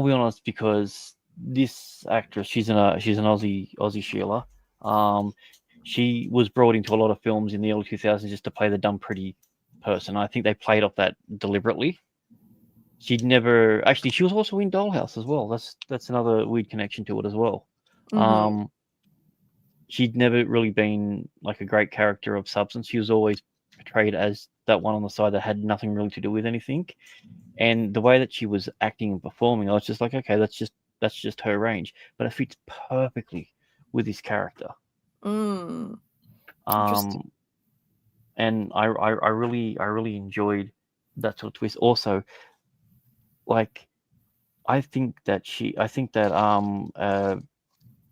be honest, because this actress, she's an Aussie Sheila. She was brought into a lot of films in the early 2000s just to play the dumb pretty person. I think they played off that deliberately. She was also in Dollhouse as well. That's another weird connection to it as well. She'd never really been like a great character of substance. She was always portrayed as that one on the side that had nothing really to do with anything. And the way that she was acting and performing, I was just like, okay, that's just her range. But it fits perfectly with his character. Interesting. And I really enjoyed that sort of twist. Also, like, I think that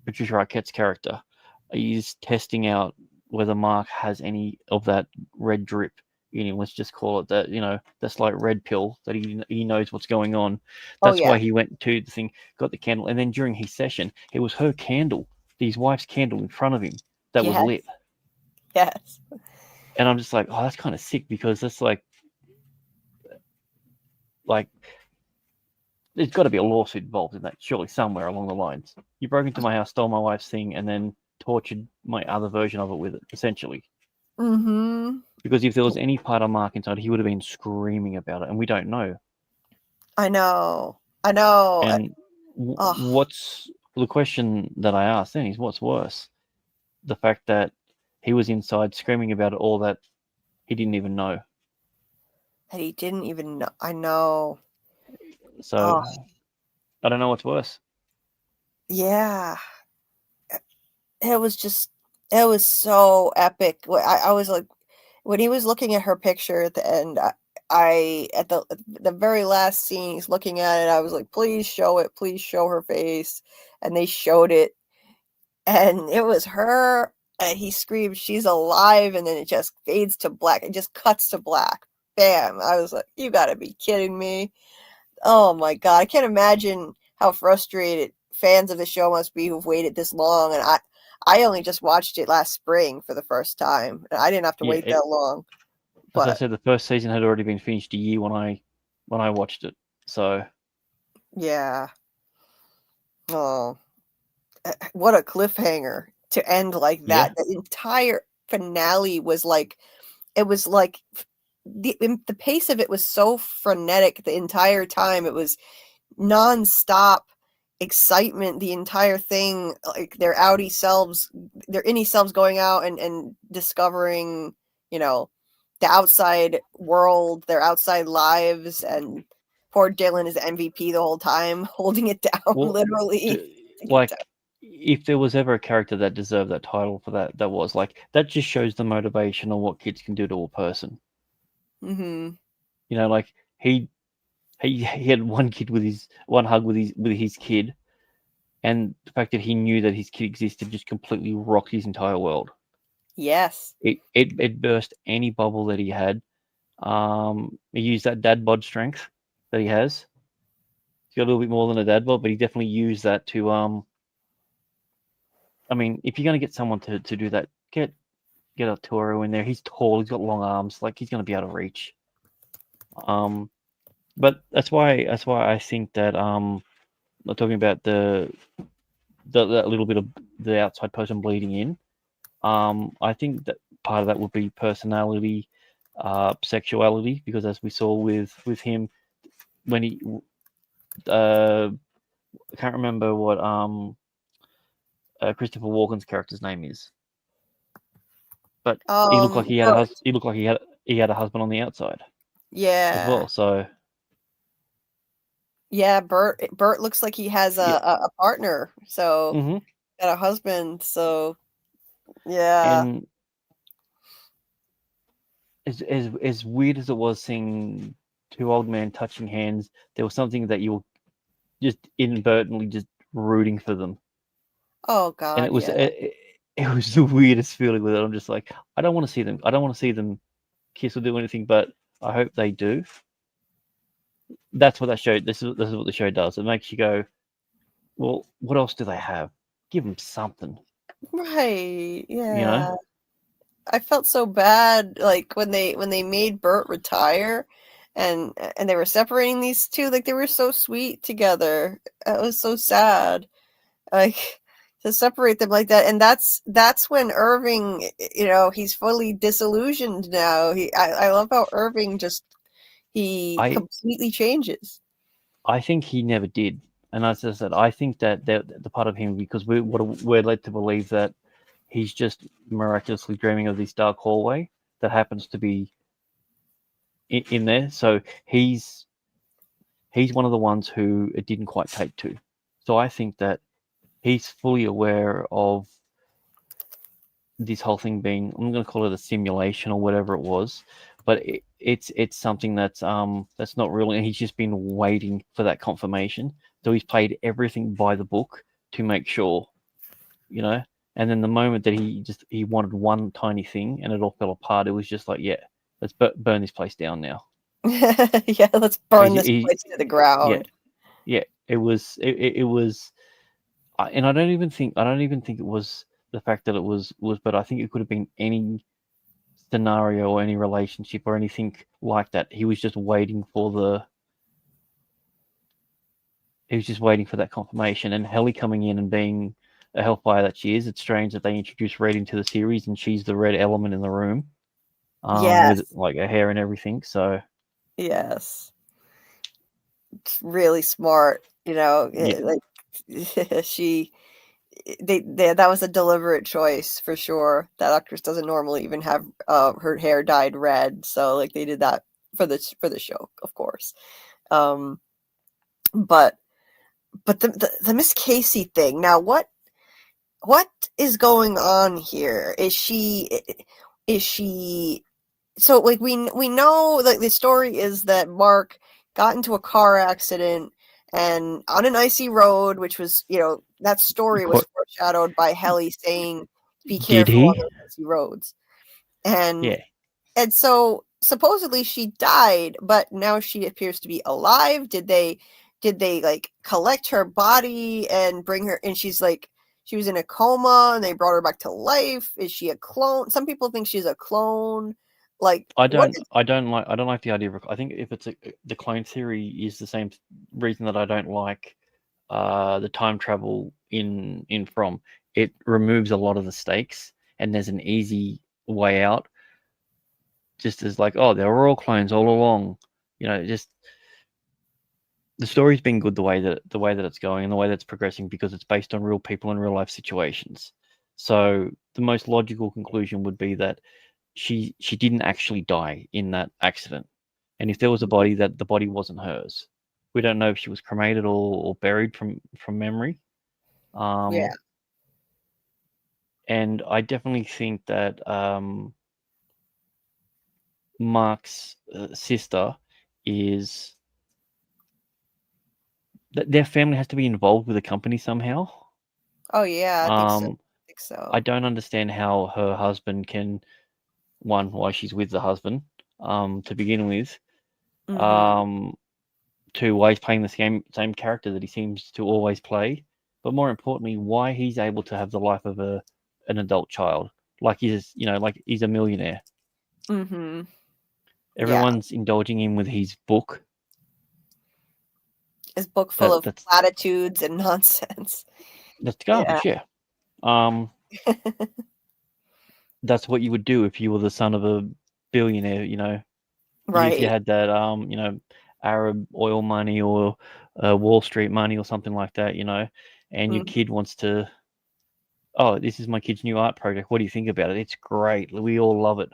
Patricia Arquette's character is testing out whether Mark has any of that red drip in him. Let's just call it that, that slight red pill that he knows what's going on. That's why he went to the thing, got the candle, and then during his session, it was her candle, his wife's candle in front of him that was lit. Yes. And I'm just like, oh, that's kind of sick, because that's like there's got to be a lawsuit involved in that, surely, somewhere along the lines. You broke into my house, stole my wife's thing, and then tortured my other version of it with it, essentially. Because if there was any part of Mark inside, he would have been screaming about it, and we don't know. I know. And what's the question that I asked then is, what's worse? The fact that he was inside screaming about it all that he didn't even know. That he didn't even know. I know. So I don't know what's worse. Yeah. It was so epic. I was like, when he was looking at her picture at the end, I at the very last scene, he's looking at it, I was like, please show it, please show her face. And they showed it, and it was her, and he screamed, she's alive, and then it just fades to black. It just cuts to black. Bam. I was like, you gotta be kidding me. Oh my god, I can't imagine how frustrated fans of the show must be who've waited this long. And I only just watched it last spring for the first time, and I didn't have to wait that long. As I said, the first season had already been finished a year when I watched it. So yeah. Oh, what a cliffhanger to end like that. Yeah. The entire finale was like, it was like the pace of it was so frenetic the entire time. It was nonstop excitement the entire thing, like their outie selves, their innie selves going out and discovering, the outside world, their outside lives, and poor Dylan is MVP the whole time, holding it down, literally. If there was ever a character that deserved that title for that was like, that just shows the motivation on what kids can do to a person. Like he had one hug with his kid, and the fact that he knew that his kid existed just completely rocked his entire world. Yes. It burst any bubble that he had. He used that dad bod strength that he has. He's got a little bit more than a dad bod, but he definitely used that to I mean, if you're gonna get someone to do that, get Arturo in there. He's tall, he's got long arms, like he's gonna be able to reach. But that's why I think that talking about the that little bit of the outside person bleeding in. I think that part of that would be personality, sexuality, because as we saw with him when he, I can't remember what Christopher Walken's character's name is, but he looked like he had Bert. he looked like he had a husband on the outside as Yeah. well. So Yeah, Bert looks like he has yeah, a partner, so hmm and a husband, so yeah. and as weird as it was seeing two old men touching hands, there was something that you were just inadvertently just rooting for them, Oh and God, it was yeah. it was the weirdest feeling with it. I'm just like, I don't want to see them. I don't want to see them kiss or do anything, but I hope they do. That's what that show. This is what the show does. It makes you go, well, what else do they have? Give them something, Right. you know. Yeah. I felt so bad like when they made Bert retire and they were separating these two, like they were so sweet together. It was so sad. Like to separate them like that. And that's when Irving, he's fully disillusioned now. I love how Irving just he I completely changes. I think he never did, and as I said, I think that the part of him, because we're led to believe that he's just miraculously dreaming of this dark hallway that happens to be in there. So he's one of the ones who it didn't quite take to. So I think that he's fully aware of this whole thing being, I'm going to call it a simulation or whatever it was, but it's something that's not real, and he's just been waiting for that confirmation. So he's played everything by the book to make sure, you know. And then the moment that he wanted one tiny thing and it all fell apart, it was just like, yeah, let's burn this place down now. Yeah, let's burn this place to the ground. Yeah. It was and I don't even think it was the fact that it was, but I think it could have been any scenario or any relationship or anything like that. He was just waiting for that confirmation. And Helly coming in and being a hellfire that she is, it's strange that they introduced Red into the series and she's the red element in the room, Yes. with like her hair and everything. So yes, it's really smart. yeah, Like that was a deliberate choice for sure. That actress doesn't normally even have her hair dyed red, so like they did that for the show, of course. But the Miss Casey thing. Now, what is going on here? Is she so like we know like the story is that Mark got into a car accident and on an icy road, which was, that story was foreshadowed by Helly saying, "Be did careful on he? those icy roads." And Yeah, so supposedly she died, but now she appears to be alive. Did they like collect her body and bring her? And she's like, she was in a coma and they brought her back to life. Is she a clone? Some people think she's a clone. Like, I don't like the idea of. I think if it's the clone theory is the same reason that I don't like the time travel in From. It removes a lot of the stakes, and there's an easy way out. Just as like, oh, they were all clones all along, just the story's been good the way that it's going and the way that it's progressing, because it's based on real people and real life situations. So the most logical conclusion would be that she didn't actually die in that accident, and if there was a body, that the body wasn't hers. We don't know if she was cremated or buried from memory. yeah, And I definitely think that Mark's sister is that their family has to be involved with the company somehow. oh yeah, I think so. I don't understand how her husband can, one, why she's with the husband, to begin with. Mhm. Two, why he's playing the same character that he seems to always play. But more importantly, why he's able to have the life of an adult child. Like he's a millionaire. Mhm. Yeah, Everyone's indulging him with his book. his book full of That's platitudes and nonsense. That's garbage. Yeah. That's what you would do if you were the son of a billionaire. You know, if you Right. had that you know, Arab oil money or Wall Street money or something like that. You know, and your Mhm. kid wants to. Oh, this is my kid's new art project. What do you think about it? It's great. We all love it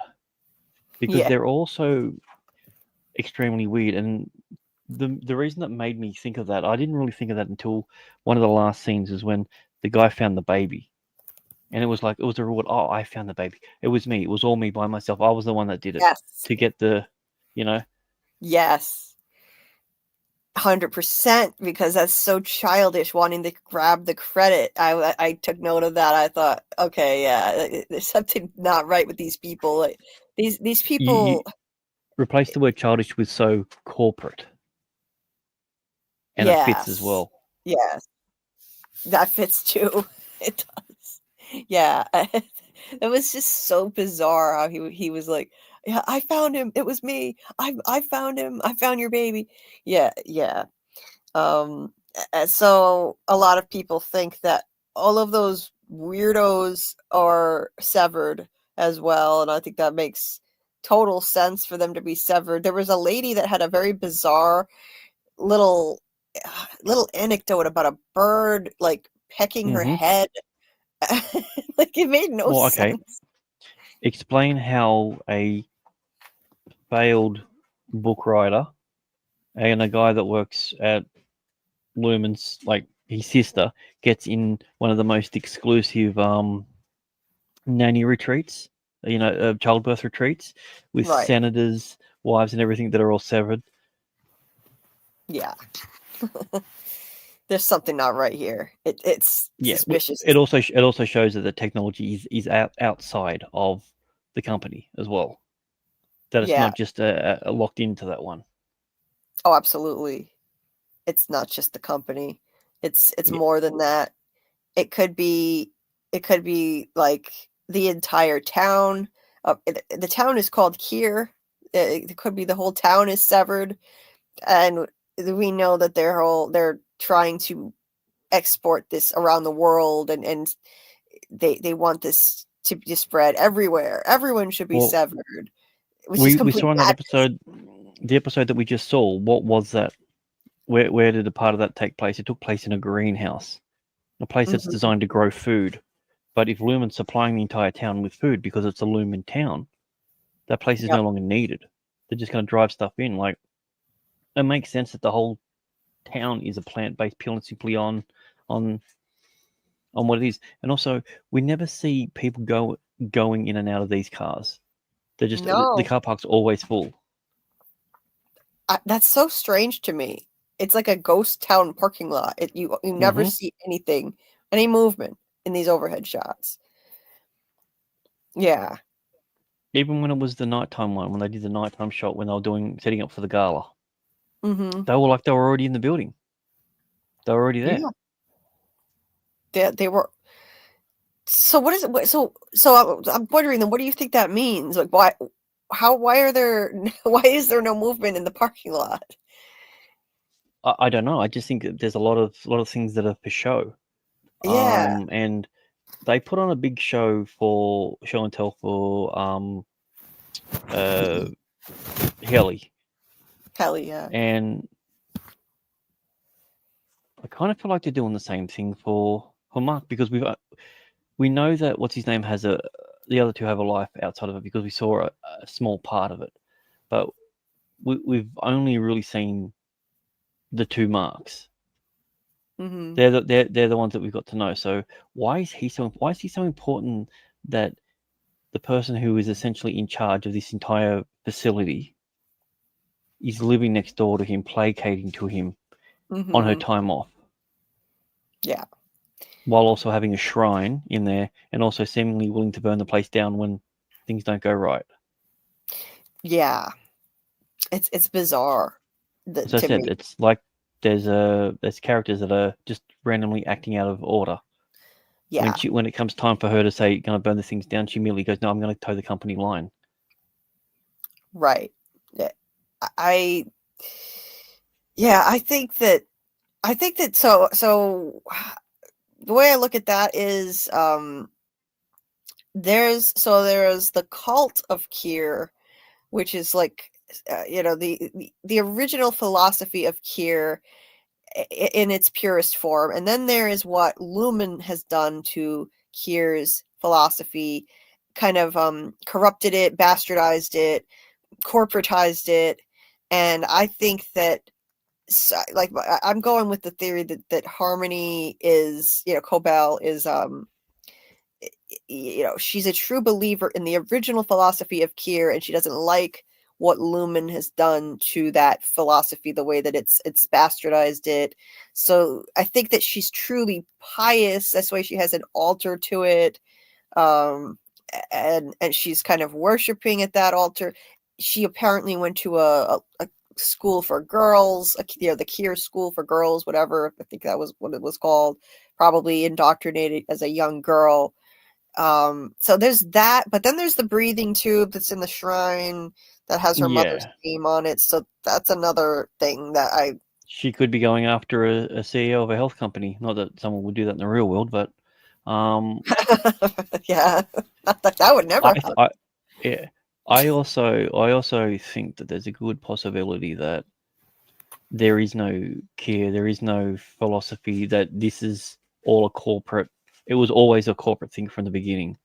because Yeah. they're also extremely weird. And the reason that made me think of that, I didn't really think of that until one of the last scenes is when the guy found the baby. And it was like, it was a reward. Oh, I found the baby. It was me. It was all me by myself. I was the one that did it Yes. to get the, you know. Yes. 100%, because that's so childish, wanting to grab the credit. I took note of that. I thought, okay, yeah, there's something not right with these people. Like, these You people. replace the word childish with so corporate. And it fits as Yes. well. Yes. That fits too. It does. Yeah. It was just so bizarre how he was like, yeah, I found him. It was me. I found him. I found your baby. Yeah, yeah. So a lot of people think that all of those weirdos are severed as well, and I think that makes total sense for them to be severed. There was a lady that had a very bizarre little little anecdote about a bird like pecking her Mhm. head. Like, it made no Well, okay. sense. Explain how a failed book writer and a guy that works at Lumen's, like his sister, gets in one of the most exclusive nanny retreats, you know, childbirth retreats with Right. senators, wives, and everything that are all severed. Yeah. There's something not right here. It's Yeah, suspicious. it also shows that the technology is outside of the company as well. That it's Yeah. not just locked into that one. Oh, absolutely. It's not just the company. It's Yeah. more than that. It could be like the entire town. The town is called Kier. It could be the whole town is severed, and we know that they're trying to export this around the world, and they want this to be spread everywhere. Everyone should be Well, severed, which is we complete saw in that madness. episode, the episode that we just saw. What was that? Where did a part of that take place? It took place in a greenhouse, a place that's Mhm. designed to grow food. But if Lumen's supplying the entire town with food because it's a Lumen town, that place is Yep. no longer needed. They're just going to drive stuff in. Like, it makes sense that the whole town is a plant-based purely and simply on what it is. And also, we never see people going in and out of these cars. They're just the No. car park's always full. That's so strange to me. It's like a ghost town parking lot. You never Mhm. see anything, any movement in these overhead shots. Yeah. Even when it was the nighttime one, when they did the nighttime shot, when they were setting up for the gala, Mhm. they were already in the building. They were already there. Yeah. They were. So what is it? So I'm wondering then, what do you think that means? Like, why are there why is there no movement in the parking lot? I don't know. I just think that there's a lot of things that are for show. Yeah. And they put on a big show and tell for Helly. Hell yeah. And I kind of feel like they're doing the same thing for Mark, because we know that what's his name has the other two have a life outside of it, because we saw a small part of it, but we've only really seen the two Marks. Mhm. They're the ones that we've got to know. So why is he so important that the person who is essentially in charge of this entire facility is living next door to him, placating to him on her Mhm. time off, Yeah. while also having a shrine in there, and also seemingly willing to burn the place down when things don't go right. Yeah. It's bizarre As I to said, me. it's like there's characters that are just randomly acting out of order. Yeah. When it comes time for her to say, "Going to burn the things down," she immediately goes, "No, I'm going to toe the company line." Right. Yeah. I yeah, I think that so the way I look at that is there's the cult of Kier, which is like the original philosophy of Kier in its purest form, and then there is what Lumen has done to Kier's philosophy, kind of corrupted it, bastardized it, corporatized it, and I think that like I'm going with the theory that Harmony is, Cobell is she's a true believer in the original philosophy of Kier, and she doesn't like what Lumen has done to that philosophy, the way that it's bastardized it. So I think that she's truly pious. That's why she has an altar to it. And she's kind of worshiping at that altar. She apparently went to a school for girls, the Kier school for girls, whatever. I think that was what it was called. Probably indoctrinated as a young girl. So there's that, but then there's the breathing tube that's in the shrine that has her mother's name on it. So that's another thing that she could be going after a CEO of a health company. Not that someone would do that in the real world, but yeah, that would never happen. I also think that there's a good possibility that there is no care, there is no philosophy, that this is all a corporate. It was always a corporate thing from the beginning.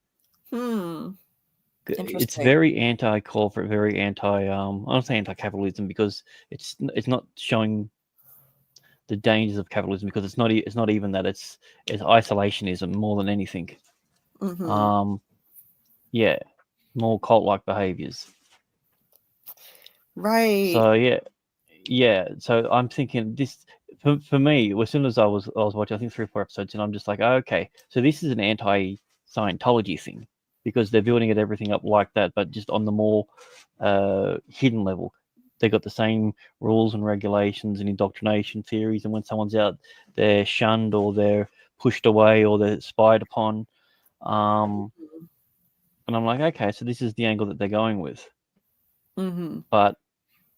It's very anti-corporate, very anti. I don't say anti-capitalism because it's not showing the dangers of capitalism, because it's not even that. It's isolationism more than anything. Yeah, more cult-like behaviors. Right. So yeah. So I'm thinking this for me. As soon as I was watching, I think 3 or 4 episodes, and I'm just like, oh, okay, so this is an anti-Scientology thing, because they're building everything up like that, but just on the more hidden level. They got the same rules and regulations and indoctrination theories, and when someone's out, they're shunned or they're pushed away or they're spied upon. And I'm like, okay, so this is the angle that they're going with. But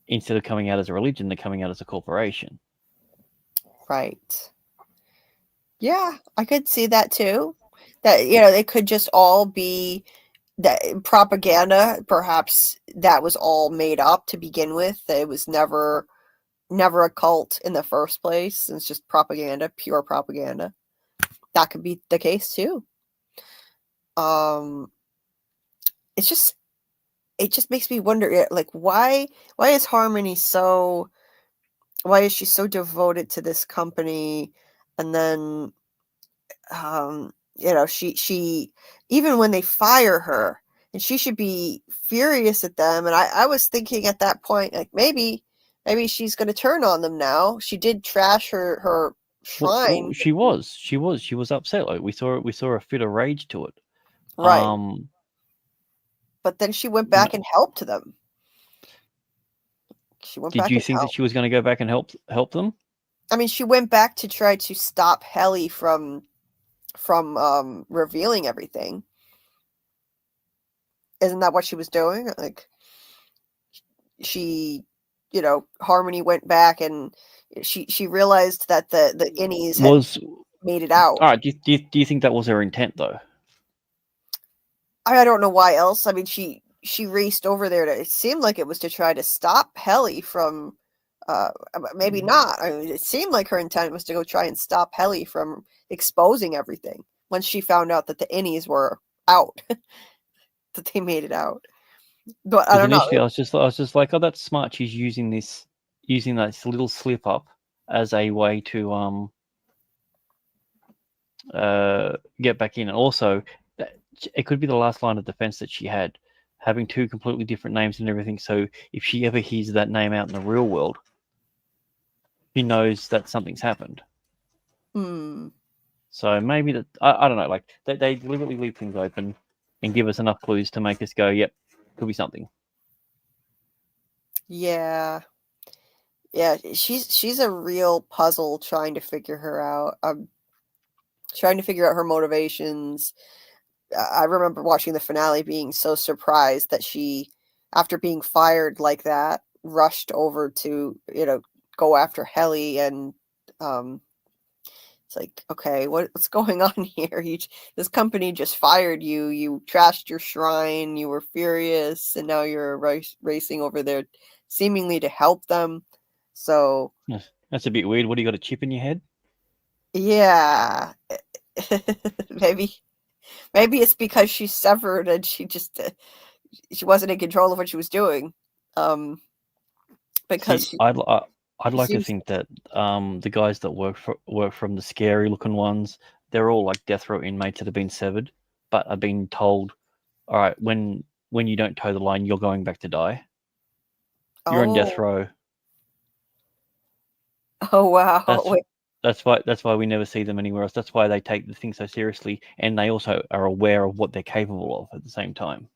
instead of coming out as a religion, they're coming out as a corporation. Right. Yeah, I could see that too. That, it could just all be that propaganda. Perhaps that was all made up to begin with. That it was never a cult in the first place. It's just propaganda, pure propaganda. That could be the case too. It just makes me wonder, like, why is Harmony so, why is she so devoted to this company? And then she even when they fire her, and she should be furious at them, and I was thinking at that point, like, maybe she's going to turn on them now. She did trash her shrine. Well, she was upset. Like we saw a fit of rage to it. Right. But then she went back and helped them. Did you think that she was going to go back and help them? I mean, she went back to try to stop Helly from revealing everything. Isn't that what she was doing? Like, she, Harmony went back and she realized that the innies had made it out. All right. Do you think that was her intent, though? I don't know why else. I mean, she raced over there it seemed like it was to try to stop Helly from, maybe not. I mean, it seemed like her intent was to go try and stop Helly from exposing everything once she found out that the innies were out, that they made it out. But I don't know. Initially, I was just like, oh, that's smart. She's using this little slip up as a way to get back in, and also it could be the last line of defense that she had, having 2 completely different names and everything. So if she ever hears that name out in the real world, she knows that something's happened. So maybe that, I don't know, like they deliberately leave things open and give us enough clues to make us go, yep, could be something. Yeah, she's a real puzzle trying to figure her out. I'm trying to figure out her motivations. I remember watching the finale being so surprised that she, after being fired like that, rushed over to, go after Helly, and It's like, okay, what's going on here? This company just fired you. You trashed your shrine. You were furious, and now you're racing over there, seemingly to help them. So That's a bit weird. What, do you got a chip in your head? yeah, maybe it's because she's severed and she just she wasn't in control of what she was doing. Because See, I'd she like to seems think that the guys that work from the scary looking ones, they're all like death row inmates that have been severed, but are being told, all right, when you don't toe the line, you're going back to die. You're on death oh row. wow. That's Wait, that's why we never see them anywhere else. That's why they take the thing so seriously, and they also are aware of what they're capable of at the same time.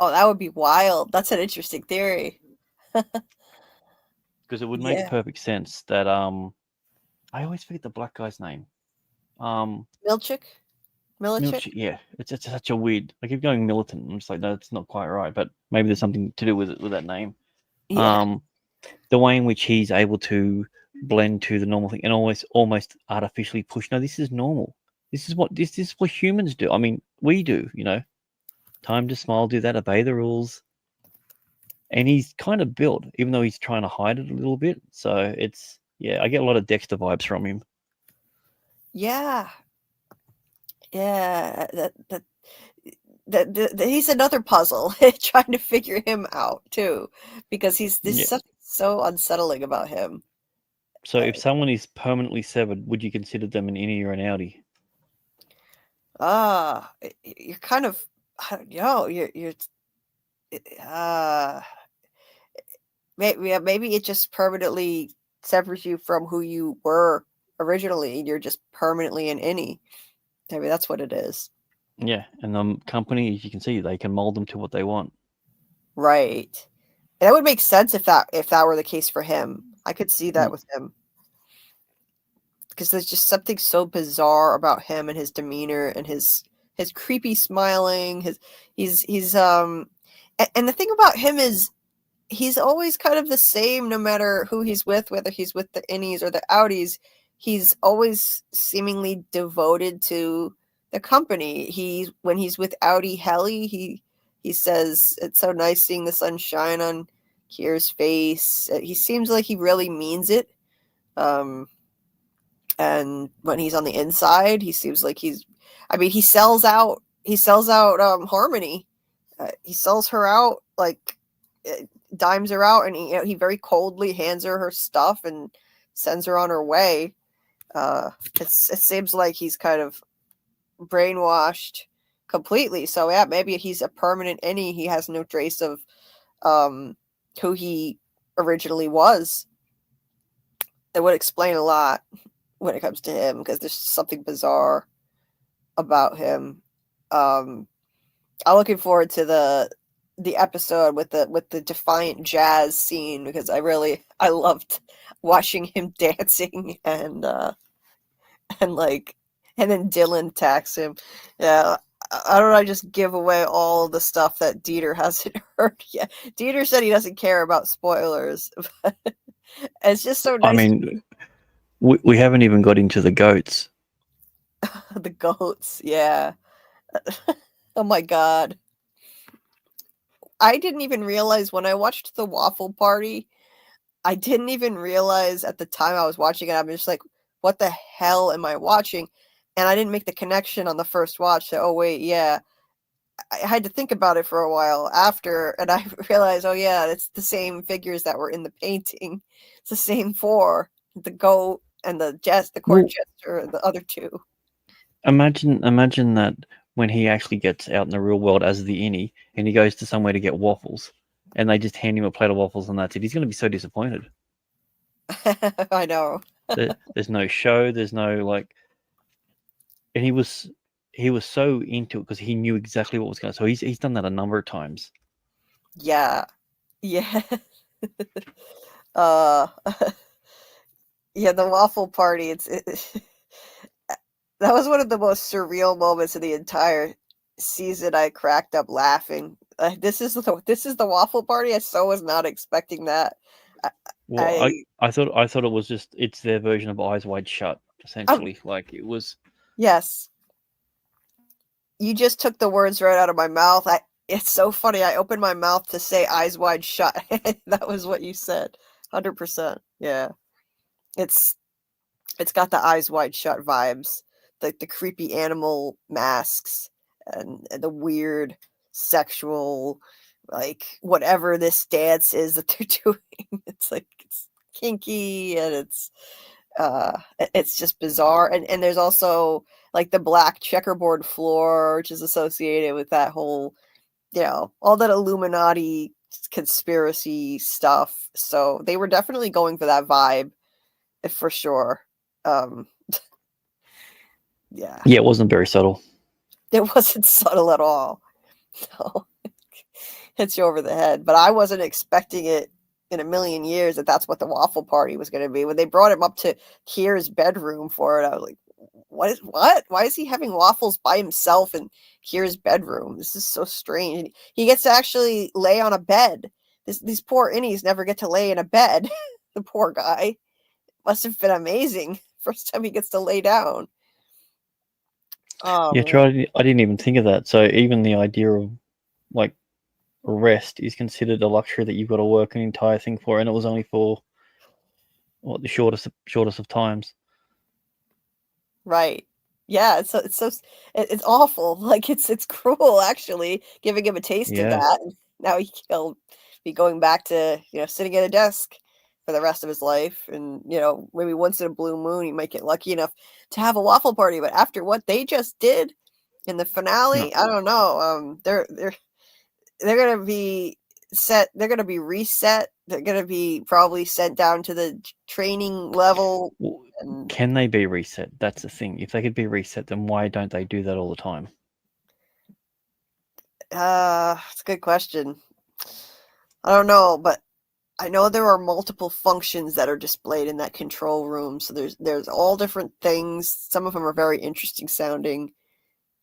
oh, that would be wild. That's an interesting theory. Because it would make Yeah, perfect sense that I always forget the black guy's name. Milchik. Milch, yeah, it's such a weird. I keep going militant. I'm just like, no, that's not quite right. But maybe there's something to do with it with that name. Yeah. The way in which he's able to blend to the normal thing and almost artificially push. No, this is normal. This is what humans do. I mean, we do. Time to smile, do that, obey the rules. And he's kind of built, even though he's trying to hide it a little bit. So it's I get a lot of Dexter vibes from him. Yeah. Yeah. That he's another puzzle trying to figure him out too, because there's Yeah. something so unsettling about him. So if someone is permanently severed, would you consider them an innie or an outie? You're kind of, I don't know, you're uh maybe it just permanently severs you from who you were originally, and you're just permanently an innie. Maybe that's what it is. Yeah, and the company, as you can see, they can mold them to what they want. Right. That would make sense if that were the case for him. I could see that with him. Because there's just something so bizarre about him and his demeanor and his creepy smiling, he's and the thing about him is he's always kind of the same no matter who he's with, whether he's with the innies or the outies. He's always seemingly devoted to the company. When he's with Outie Helly, he says it's so nice seeing the sunshine on Kier's face. He seems like he really means it. And when he's on the inside, he seems like he sells out Harmony. He sells her out, like dimes her out, and he very coldly hands her stuff and sends her on her way. It seems like he's kind of brainwashed completely. So yeah, maybe he's a permanent innie. He has no trace of who he originally was. It would explain a lot when it comes to him, because there's something bizarre about him. I'm looking forward to the episode with the defiant jazz scene, because I loved watching him dancing and then Dylan attacks him. Yeah, I don't know. I just give away all the stuff that Dieter hasn't heard yet. Dieter said he doesn't care about spoilers, but it's just so nice. I mean, we haven't even got into the goats. The goats, yeah. Oh my god. I didn't even realize when I watched The Waffle Party, I didn't even realize at the time I was watching it. I'm just like, what the hell am I watching? And I didn't make the connection on the first watch. So, oh wait, yeah. I had to think about it for a while after, and I realized, oh yeah, it's the same figures that were in the painting. It's the same four, the goat and the court jester, and the other two. Imagine that when he actually gets out in the real world as the innie, and he goes to somewhere to get waffles, and they just hand him a plate of waffles, and that's it. He's going to be so disappointed. I know. There's no show. There's no and he was so into it because he knew exactly what was going. So he's done that a number of times. Yeah. Yeah. uh yeah, the waffle party, that was one of the most surreal moments of the entire season. I cracked up laughing. This is the waffle party. I so was not expecting that. Well, I thought it was just, it's their version of Eyes Wide Shut. essentially. Like it was. Yes. You just took the words right out of my mouth. It's so funny. I opened my mouth to say eyes wide shut. That was what you said. 100%. Yeah. It's got the eyes wide shut vibes. Like the creepy animal masks and the weird sexual, like whatever this dance is that they're doing. It's like it's kinky and it's just bizarre. And there's also like the black checkerboard floor, which is associated with that whole, all that Illuminati conspiracy stuff. So they were definitely going for that vibe, for sure. Yeah. Yeah, it wasn't very subtle. It wasn't subtle at all. No. Hits you over the head. But I wasn't expecting it in a million years that's what the waffle party was going to be. When they brought him up to Kier's bedroom for it, I was like, what? Why is he having waffles by himself in Kier's bedroom? This is so strange. And he gets to actually lay on a bed. These poor innies never get to lay in a bed. The poor guy. Must have been amazing. First time he gets to lay down. Yeah, true. I didn't even think of that. So even the idea of like rest is considered a luxury that you've got to work an entire thing for, and it was only for the shortest of times. Right. Yeah, it's awful. Like it's cruel actually, giving him a taste of that. And now he'll be going back to, sitting at a desk for the rest of his life. And, maybe once in a blue moon he might get lucky enough to have a waffle party. But after what they just did in the finale, I don't know. They're gonna be set. They're gonna be reset. They're gonna be probably sent down to the training level. Well, can they be reset? That's the thing. If they could be reset, then why don't they do that all the time? It's a good question. I don't know, but I know there are multiple functions that are displayed in that control room. So there's all different things. Some of them are very interesting sounding,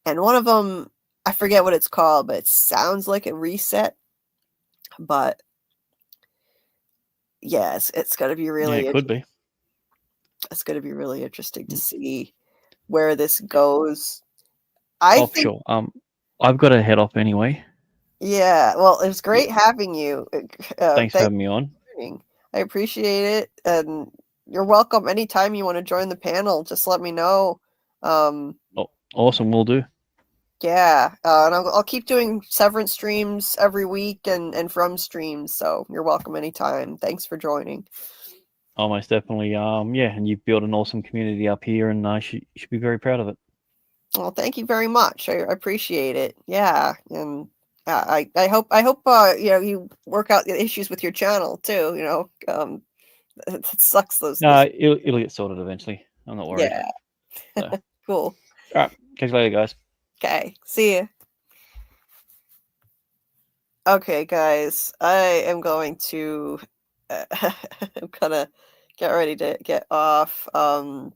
and one of them, I forget what it's called, but it sounds like a reset. But yes, it's going to be really. Yeah, it could be. It's going to be really interesting to see where this goes. I think. Sure. I've got to head off anyway. Yeah, well, it was great having you. Thanks for having me on. I appreciate it, and you're welcome anytime you want to join the panel. Just let me know. Awesome, we'll do. Yeah, and I'll keep doing Severance streams every week and from streams. So you're welcome anytime. Thanks for joining. Oh, most definitely. Yeah, and you've built an awesome community up here, and you should be very proud of it. Well, thank you very much. I appreciate it. Yeah, and I hope you work out the issues with your channel too. It sucks those. No, it'll get sorted eventually. I'm not worried. Yeah. So. Cool. All right. Catch you later, guys. Okay. See ya. Okay, guys. I am going to. I'm gonna get ready to get off. Dieter.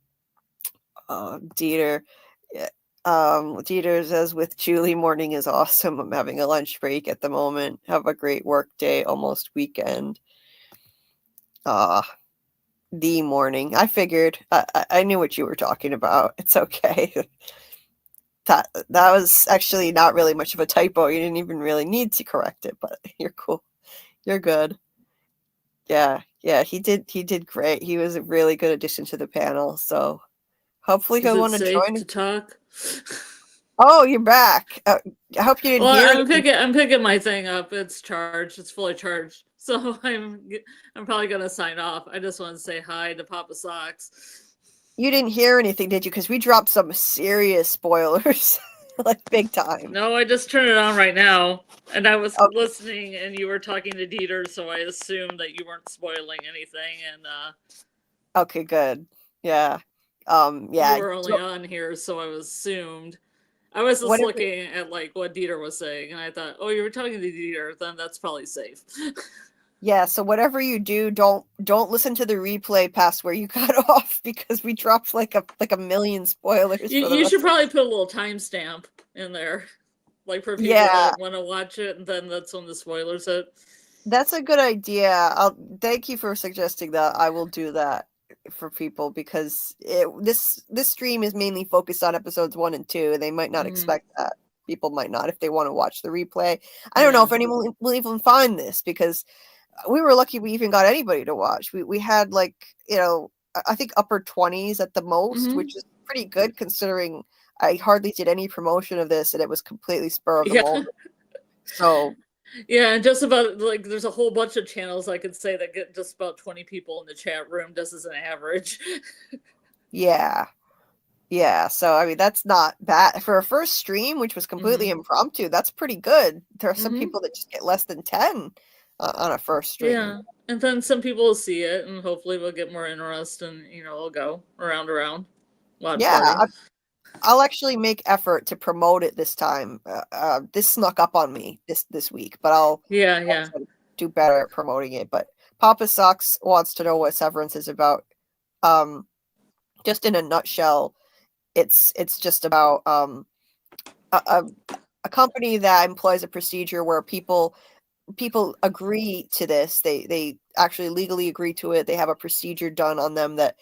Dieter says, with Julie, morning is awesome. I'm having a lunch break at the moment. Have a great work day, almost weekend. The morning. I figured. I knew what you were talking about. It's okay. That was actually not really much of a typo. You didn't even really need to correct it, but you're cool. You're good. Yeah, he did great. He was a really good addition to the panel. So hopefully he'll want to join to talk. Oh, you're back. I hope you didn't hear. I'm picking my thing up. It's charged. It's fully charged. So I'm probably gonna sign off. I just want to say hi to Papa Socks. You didn't hear anything, did you? Because we dropped some serious spoilers, like big time. No, I just turned it on right now, and I was listening, and you were talking to Dieter, so I assumed that you weren't spoiling anything. And okay, good. Yeah. You were only on here, so I assumed. I was just looking at like what Dieter was saying, and I thought, oh, you were talking to Dieter, then that's probably safe. Yeah, so whatever you do, don't listen to the replay past where you got off, because we dropped like a million spoilers. You should probably put a little timestamp in there, like for people that want to watch it, and then that's when the spoilers hit. That's a good idea. Thank you for suggesting that. I will do that. for people because this stream is mainly focused on episodes 1 and 2. They might not expect that. People might not if they want to watch the replay. I don't know if anyone will even find this because we were lucky we even got anybody to watch. We had like, I think upper 20s at the most, which is pretty good considering I hardly did any promotion of this and it was completely spur of the moment. So yeah, and just about like there's a whole bunch of channels I could say that get just about 20 people in the chat room just as an average. Yeah. So I mean that's not bad for a first stream, which was completely impromptu. That's pretty good. There are some people that just get less than 10 on a first stream. Yeah, and then some people will see it, and hopefully we'll get more interest, and it'll go around. Watch party. I'll actually make effort to promote it this time. This snuck up on me this week, but I'll do better at promoting it. But Papa Socks wants to know what Severance is about. Just in a nutshell, it's just about a company that employs a procedure where people agree to this. They actually legally agree to it. They have a procedure done on them that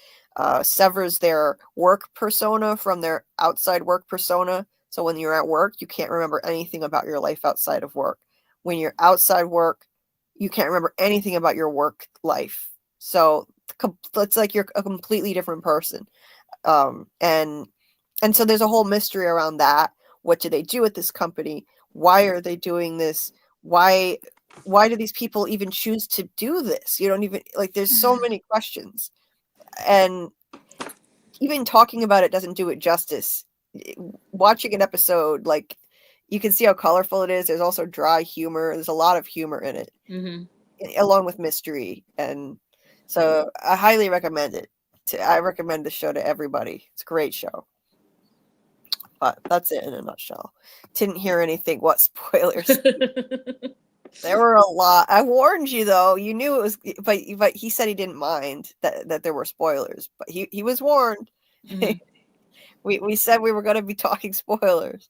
severs their work persona from their outside work persona. So when you're at work, you can't remember anything about your life outside of work. When you're outside work, you can't remember anything about your work life. So it's like you're a completely different person. And so there's a whole mystery around that. What do they do at this company? Why are they doing this? Why do these people even choose to do this? You don't even there's so many questions. And even talking about it doesn't do it justice. Watching an episode, you can see how colorful it is. There's also dry humor. There's a lot of humor in it, along with mystery. And so I highly recommend it. I recommend the show to everybody. It's a great show. But that's it in a nutshell. Didn't hear anything. What spoilers? There were a lot. I warned you though. You knew it was, but he said he didn't mind that there were spoilers. But he was warned. We said we were going to be talking spoilers.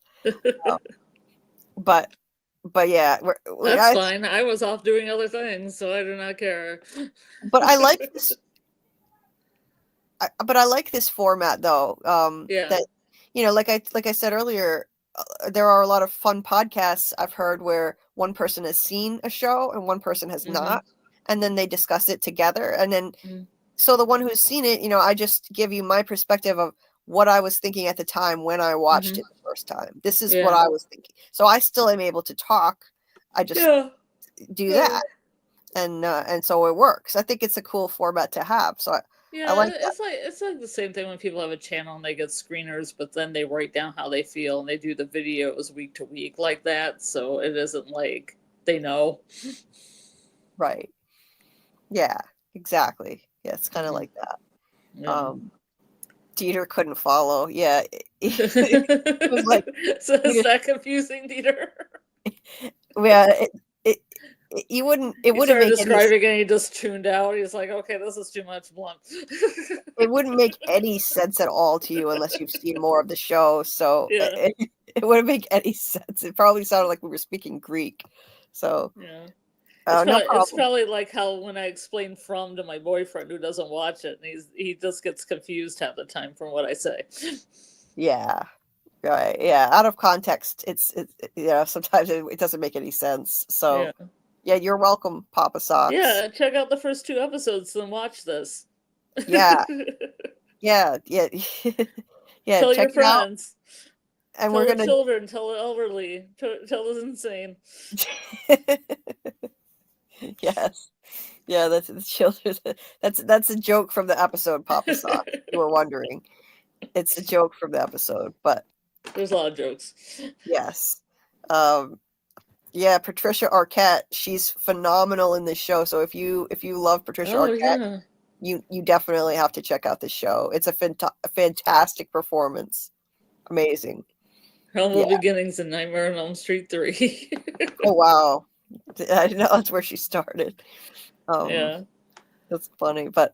But yeah, that's fine. I was off doing other things, so I do not care. But I like this. But I like this format though. That like I said earlier, there are a lot of fun podcasts I've heard where one person has seen a show and one person has not, and then they discuss it together. And then, so the one who's seen it, I just give you my perspective of what I was thinking at the time when I watched it the first time. This is what I was thinking. So I still am able to talk. I just do that. And so it works. I think it's a cool format to have. So I like that. It's like the same thing when people have a channel and they get screeners, but then they write down how they feel and they do the videos week to week like that. So it isn't like they know. Right. Yeah, exactly. Yeah, it's kind of like that. Yeah. Dieter couldn't follow. Yeah. It was like, so is that confusing, Dieter? Yeah, it wouldn't make describing and he just tuned out. He's like, okay, this is too much blunt. It wouldn't make any sense at all to you unless you've seen more of the show. So it wouldn't make any sense. It probably sounded like we were speaking Greek. So it's probably like how when I explain From to my boyfriend who doesn't watch it, and he just gets confused half the time from what I say. Yeah. Right. Yeah. Out of context, it's sometimes it doesn't make any sense. So yeah, you're welcome, Papa Socks. Yeah, check out the first 2 episodes and watch this. Yeah. Yeah. Tell check your friends. And tell we're gonna children, tell the elderly, tell the insane. Yes. Yeah, that's the children. That's a joke from the episode, Papa Sock. You were wondering. It's a joke from the episode, but there's a lot of jokes. Yes. Yeah, Patricia Arquette, she's phenomenal in this show. So if you love Patricia Arquette, you definitely have to check out this show. It's a fantastic performance. Amazing. Humble Beginnings in Nightmare on Elm Street 3. Oh wow. I know that's where she started. That's funny. But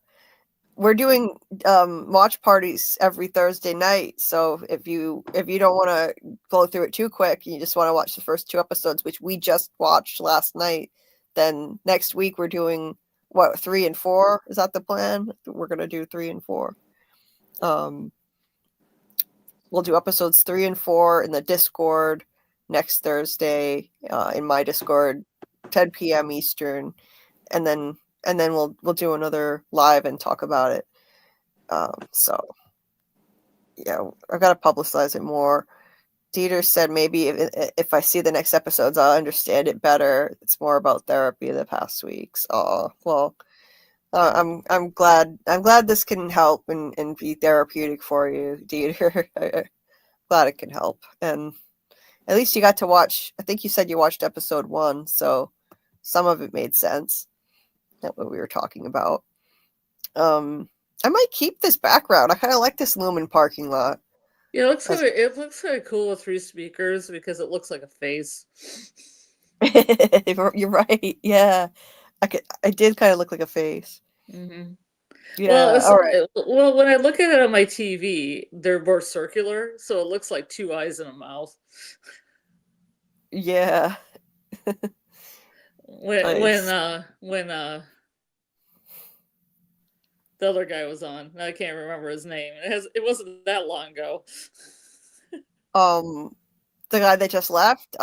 we're doing watch parties every Thursday night. So if you don't want to go through it too quick, you just want to watch the first 2 episodes, which we just watched last night, then next week we're doing what, 3 and 4? Is that the plan? We're gonna do 3 and 4. We'll do episodes 3 and 4 in the Discord next Thursday, in my Discord, 10 p.m. Eastern, and then we'll do another live and talk about it. So yeah, I've got to publicize it more. Dieter said maybe if I see the next episodes, I'll understand it better. It's more about therapy the past weeks. Oh well, I'm glad this can help and be therapeutic for you, Dieter. Glad it can help, and at least you got to watch. I think you said you watched episode 1, so some of it made sense. That's what we were talking about. I might keep this background. I kind of like this Lumen parking lot. Yeah, it looks kind of cool with 3 speakers because it looks like a face. You're right. Yeah, I did kind of look like a face. Mm-hmm. Yeah. All right. Well, when I look at it on my TV, they're more circular, so it looks like 2 eyes and a mouth. Yeah. When Nice. the other guy was on, I can't remember his name. It wasn't that long ago. The guy that just left.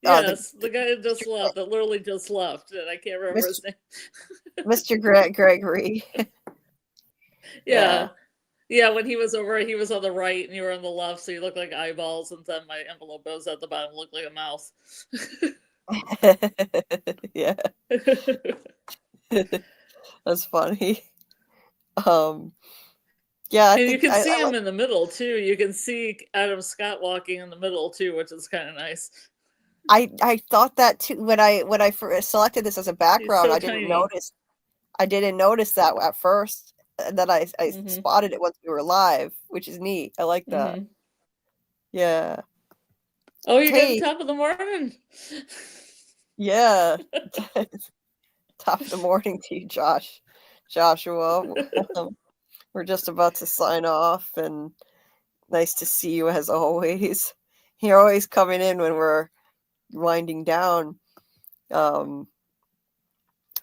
Yes, the guy that just left, that literally just left, and I can't remember his name. Mr. Gregory. Yeah. Yeah, when he was over, he was on the right and you were on the left, so you look like eyeballs, and then my envelope was at the bottom, looked like a mouth. Yeah. That's funny. Yeah, and you can see him in the middle too. You can see Adam Scott walking in the middle too, which is kind of nice. I thought that too when I first selected this as a background. I didn't notice that at first, and then I spotted it once we were live, which is neat. I like that. Yeah. Oh, you're getting top of the morning. Yeah. Top of the morning to you, Joshua. We're just about to sign off, and nice to see you as always. You're always coming in when we're winding down. But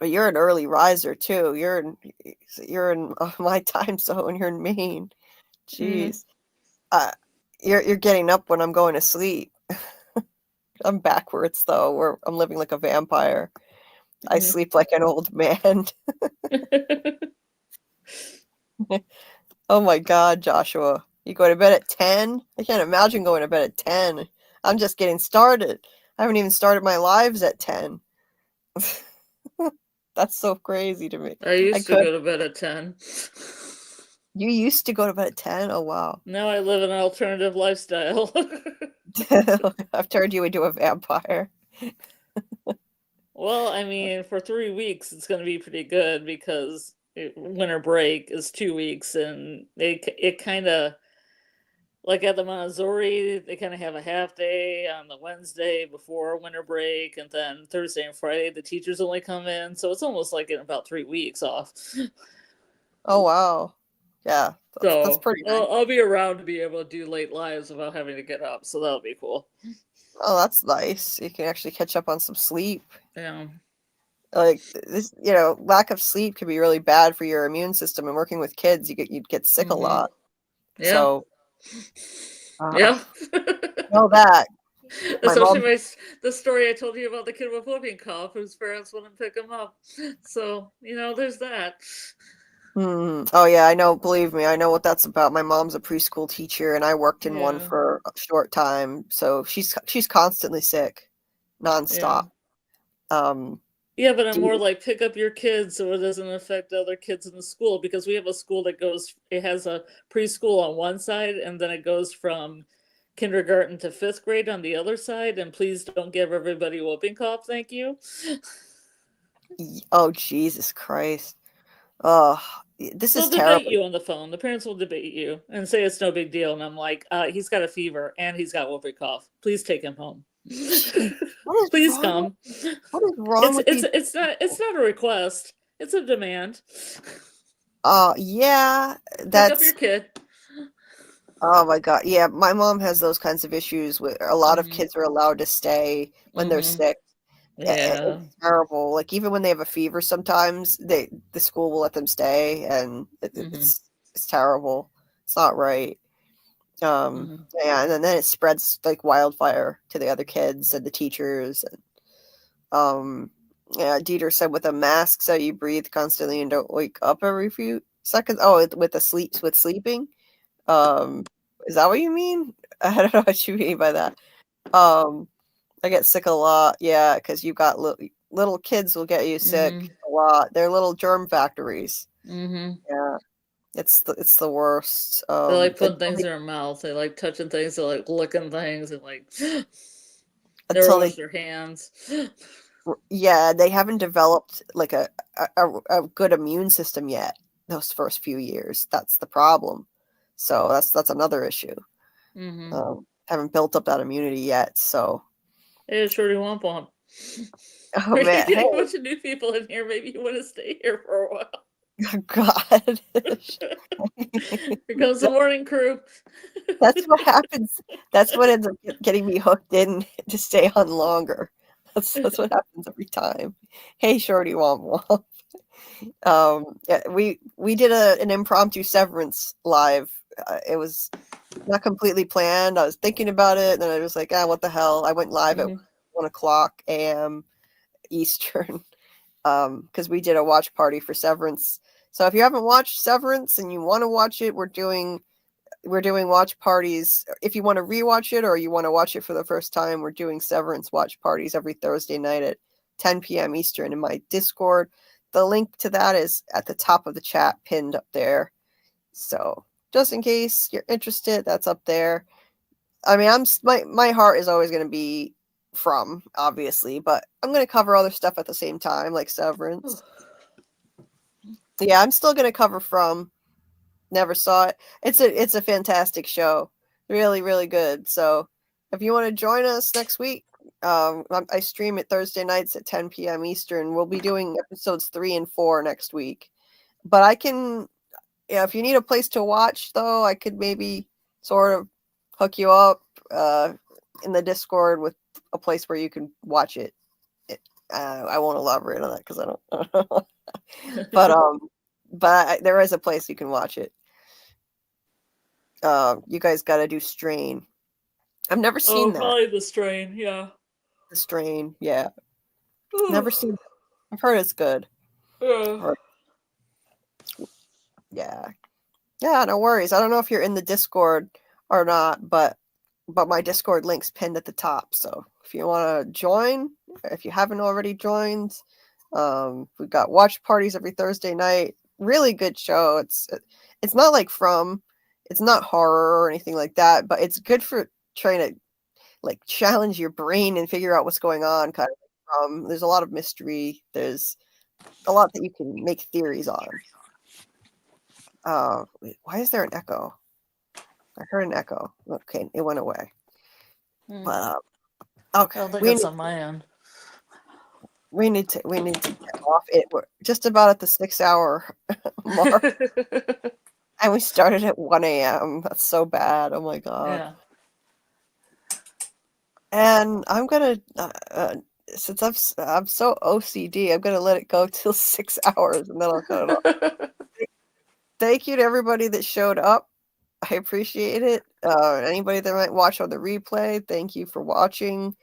you're an early riser too. You're in my time zone. You're in Maine. Jeez. You're getting up when I'm going to sleep. I'm backwards though. I'm living like a vampire. I sleep like an old man. Oh my God, Joshua. You go to bed at 10? I can't imagine going to bed at 10. I'm just getting started. I haven't even started my lives at 10. That's so crazy to me. I used to go to bed at 10. You used to go to bed at 10? Oh, wow. Now I live an alternative lifestyle. I've turned you into a vampire. Well, I mean, for 3 weeks, it's going to be pretty good because winter break is 2 weeks, and it kind of, like at the Montessori, they kind of have a half day on the Wednesday before winter break, and then Thursday and Friday, the teachers only come in. So it's almost like in about 3 weeks off. Oh, wow. Yeah, that's pretty nice. I'll be around to be able to do late lives without having to get up, so that'll be cool. Oh, that's nice. You can actually catch up on some sleep. Yeah. Like this, lack of sleep can be really bad for your immune system. And working with kids, you'd get sick a lot. Yeah. So, yeah. know that. Especially the story I told you about the kid with whooping cough whose parents wouldn't pick him up. So, there's that. Oh yeah, I know. Believe me, I know what that's about. My mom's a preschool teacher, and I worked in one for a short time. So she's constantly sick, nonstop. Yeah, but I'm more like pick up your kids so it doesn't affect other kids in the school, because we have a school that it has a preschool on one side, and then it goes from kindergarten to 5th grade on the other side. And please don't give everybody whooping cough. Thank you. Oh, Jesus Christ. Oh, this is terrible. They'll debate you on the phone. The parents will debate you and say it's no big deal. And I'm like, he's got a fever and he's got whooping cough. Please take him home. Please come. What is wrong with these? It's not a request. It's a demand. Yeah. Pick up your kid. Oh my God. Yeah, my mom has those kinds of issues where a lot of kids are allowed to stay when they're sick. Yeah. It's terrible. Like even when they have a fever, sometimes the school will let them stay, and it's terrible. It's not right. Yeah, and then it spreads like wildfire to the other kids and the teachers. And yeah, Dieter said with a mask, so you breathe constantly and don't wake up every few seconds. Oh, with sleeping. Is that what you mean? I don't know what you mean by that. I get sick a lot. Yeah, because you got little kids will get you sick a lot. They're little germ factories. Yeah, it's the worst. They like putting things in their mouth. They like touching things. They like licking things and like never wash their hands. Yeah, they haven't developed like a good immune system yet. Those first few years, that's the problem. So that's another issue. Haven't built up that immunity yet. So hey, Shorty Womp Womp. Oh man, Getting a bunch of new people in here. Maybe you want to stay here for a while. Oh, God. Here comes the morning crew. That's what happens. That's what ends up getting me hooked in to stay on longer. That's what happens every time. Hey, Shorty Womp Womp. Yeah, we did an impromptu Severance live. It was not completely planned. I was thinking about it, and then I was like, what the hell? I went live at 1:00 a.m. Eastern because we did a watch party for Severance. So if you haven't watched Severance and you want to watch it, we're doing watch parties. If you want to rewatch it or you want to watch it for the first time, we're doing Severance watch parties every Thursday night at 10 p.m. Eastern in my Discord. The link to that is at the top of the chat, pinned up there. So just in case you're interested, that's up there. I mean, my heart is always going to be From, obviously, but I'm going to cover other stuff at the same time, like Severance. Yeah, I'm still going to cover From. Never saw it. It's a fantastic show. Really, really good. So if you want to join us next week, I stream it Thursday nights at 10 p.m. Eastern. We'll be doing episodes 3 and 4 next week. But I can, if you need a place to watch, though, I could maybe sort of hook you up in the Discord with a place where you can watch it. I won't elaborate on that because I don't. But there is a place you can watch it. You guys got to do Strain. I've never seen that. Probably The Strain, yeah. The Strain, yeah. Never seen it. I've heard it's good. Yeah. Yeah, no worries. I don't know if you're in the Discord or not, but my Discord link's pinned at the top. So if you want to join, if you haven't already joined, we've got watch parties every Thursday night. Really good show. It's not like From. It's not horror or anything like that, but it's good for trying to like challenge your brain and figure out what's going on. Kind of. There's a lot of mystery. There's a lot that you can make theories on. Wait, why is there an echo? I heard an echo. Okay, it went away. But okay, I don't think it's on my end. We need to get off it. We're just about at the 6-hour mark. And we started at 1 a.m. That's so bad. Oh my God. Yeah. And I'm gonna, since I'm so OCD, I'm gonna let it go till 6 hours and then I'll cut it off. Thank you to everybody that showed up. I appreciate it. Anybody that might watch on the replay, thank you for watching.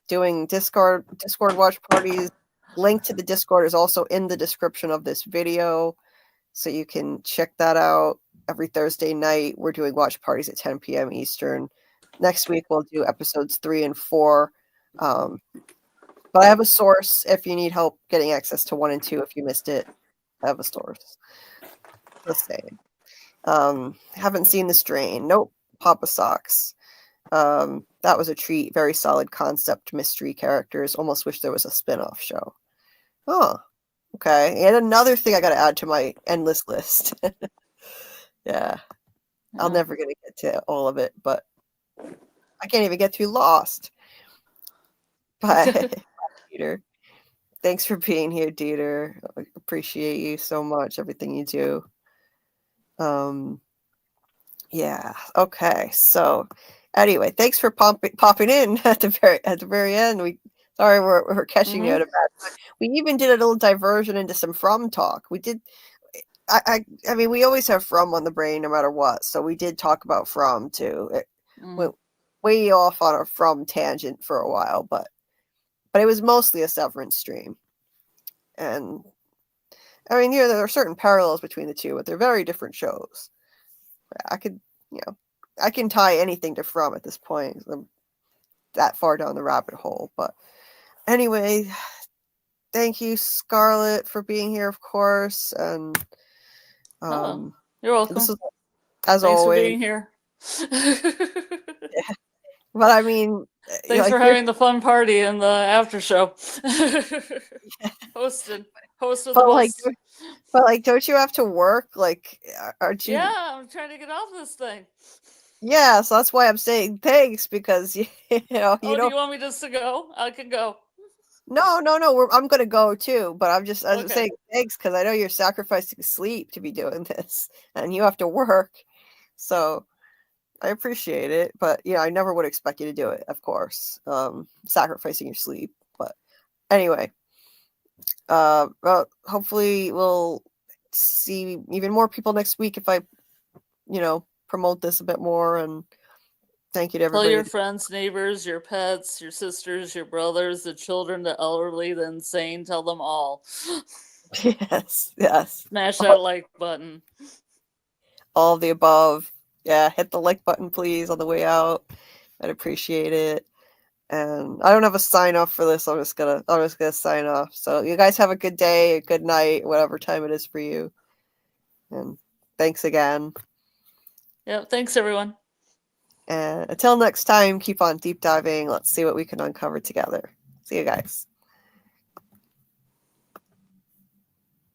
Doing Discord watch parties. Link to the Discord is also in the description of this video, so you can check that out. Every Thursday night, we're doing watch parties at 10 p.m. Eastern. Next week, we'll do episodes 3 and 4. But I have a source if you need help getting access to 1 and 2 if you missed it. I have a source. Just saying. Haven't seen The Strain. Nope. Papa Socks. That was a treat. Very solid concept, mystery characters. Almost wish there was a spin-off show. Oh, okay. And another thing I got to add to my endless list. Yeah. I'll never gonna get to all of it, but I can't even get through Lost. But Dieter, thanks for being here, Dieter. I appreciate you so much. Everything you do. Yeah. Okay. So, anyway, thanks for popping in at the very end. Sorry, we're catching you Mhm. at a bad time. We even did a little diversion into some From talk. We did. I mean, we always have From on the brain no matter what. So we did talk about From too. It went way off on a From tangent for a while, but it was mostly a Severance stream. And I mean, there are certain parallels between the two, but they're very different shows. I could, I can tie anything to From at this point. I'm that far down the rabbit hole. But anyway, thank you, Scarlett, for being here, of course. And You're welcome. this is, as Thanks always, for being here. but I mean, Thanks for having the fun party and the after show. Hosted the host. But don't you have to work? Like, aren't you? Yeah, I'm trying to get off this thing. Yeah, so that's why I'm saying thanks, because you know do you want me just to go? I can go. No. I'm gonna go too, but I'm Okay. saying thanks because I know you're sacrificing sleep to be doing this, and you have to work. So I appreciate it, but I never would expect you to do it. Of course, sacrificing your sleep. But anyway, well, hopefully we'll see even more people next week if I, promote this a bit more. And thank you to everybody. Tell your friends, neighbors, your pets, your sisters, your brothers, the children, the elderly, the insane. Tell them all. Yes. Smash that like button. All of the above. Yeah, hit the like button, please, on the way out. I'd appreciate it. And I don't have a sign off for this. I'm just gonna sign off. So you guys have a good day, a good night, whatever time it is for you. And thanks again. Yeah, thanks everyone. And until next time, keep on deep diving. Let's see what we can uncover together. See you guys.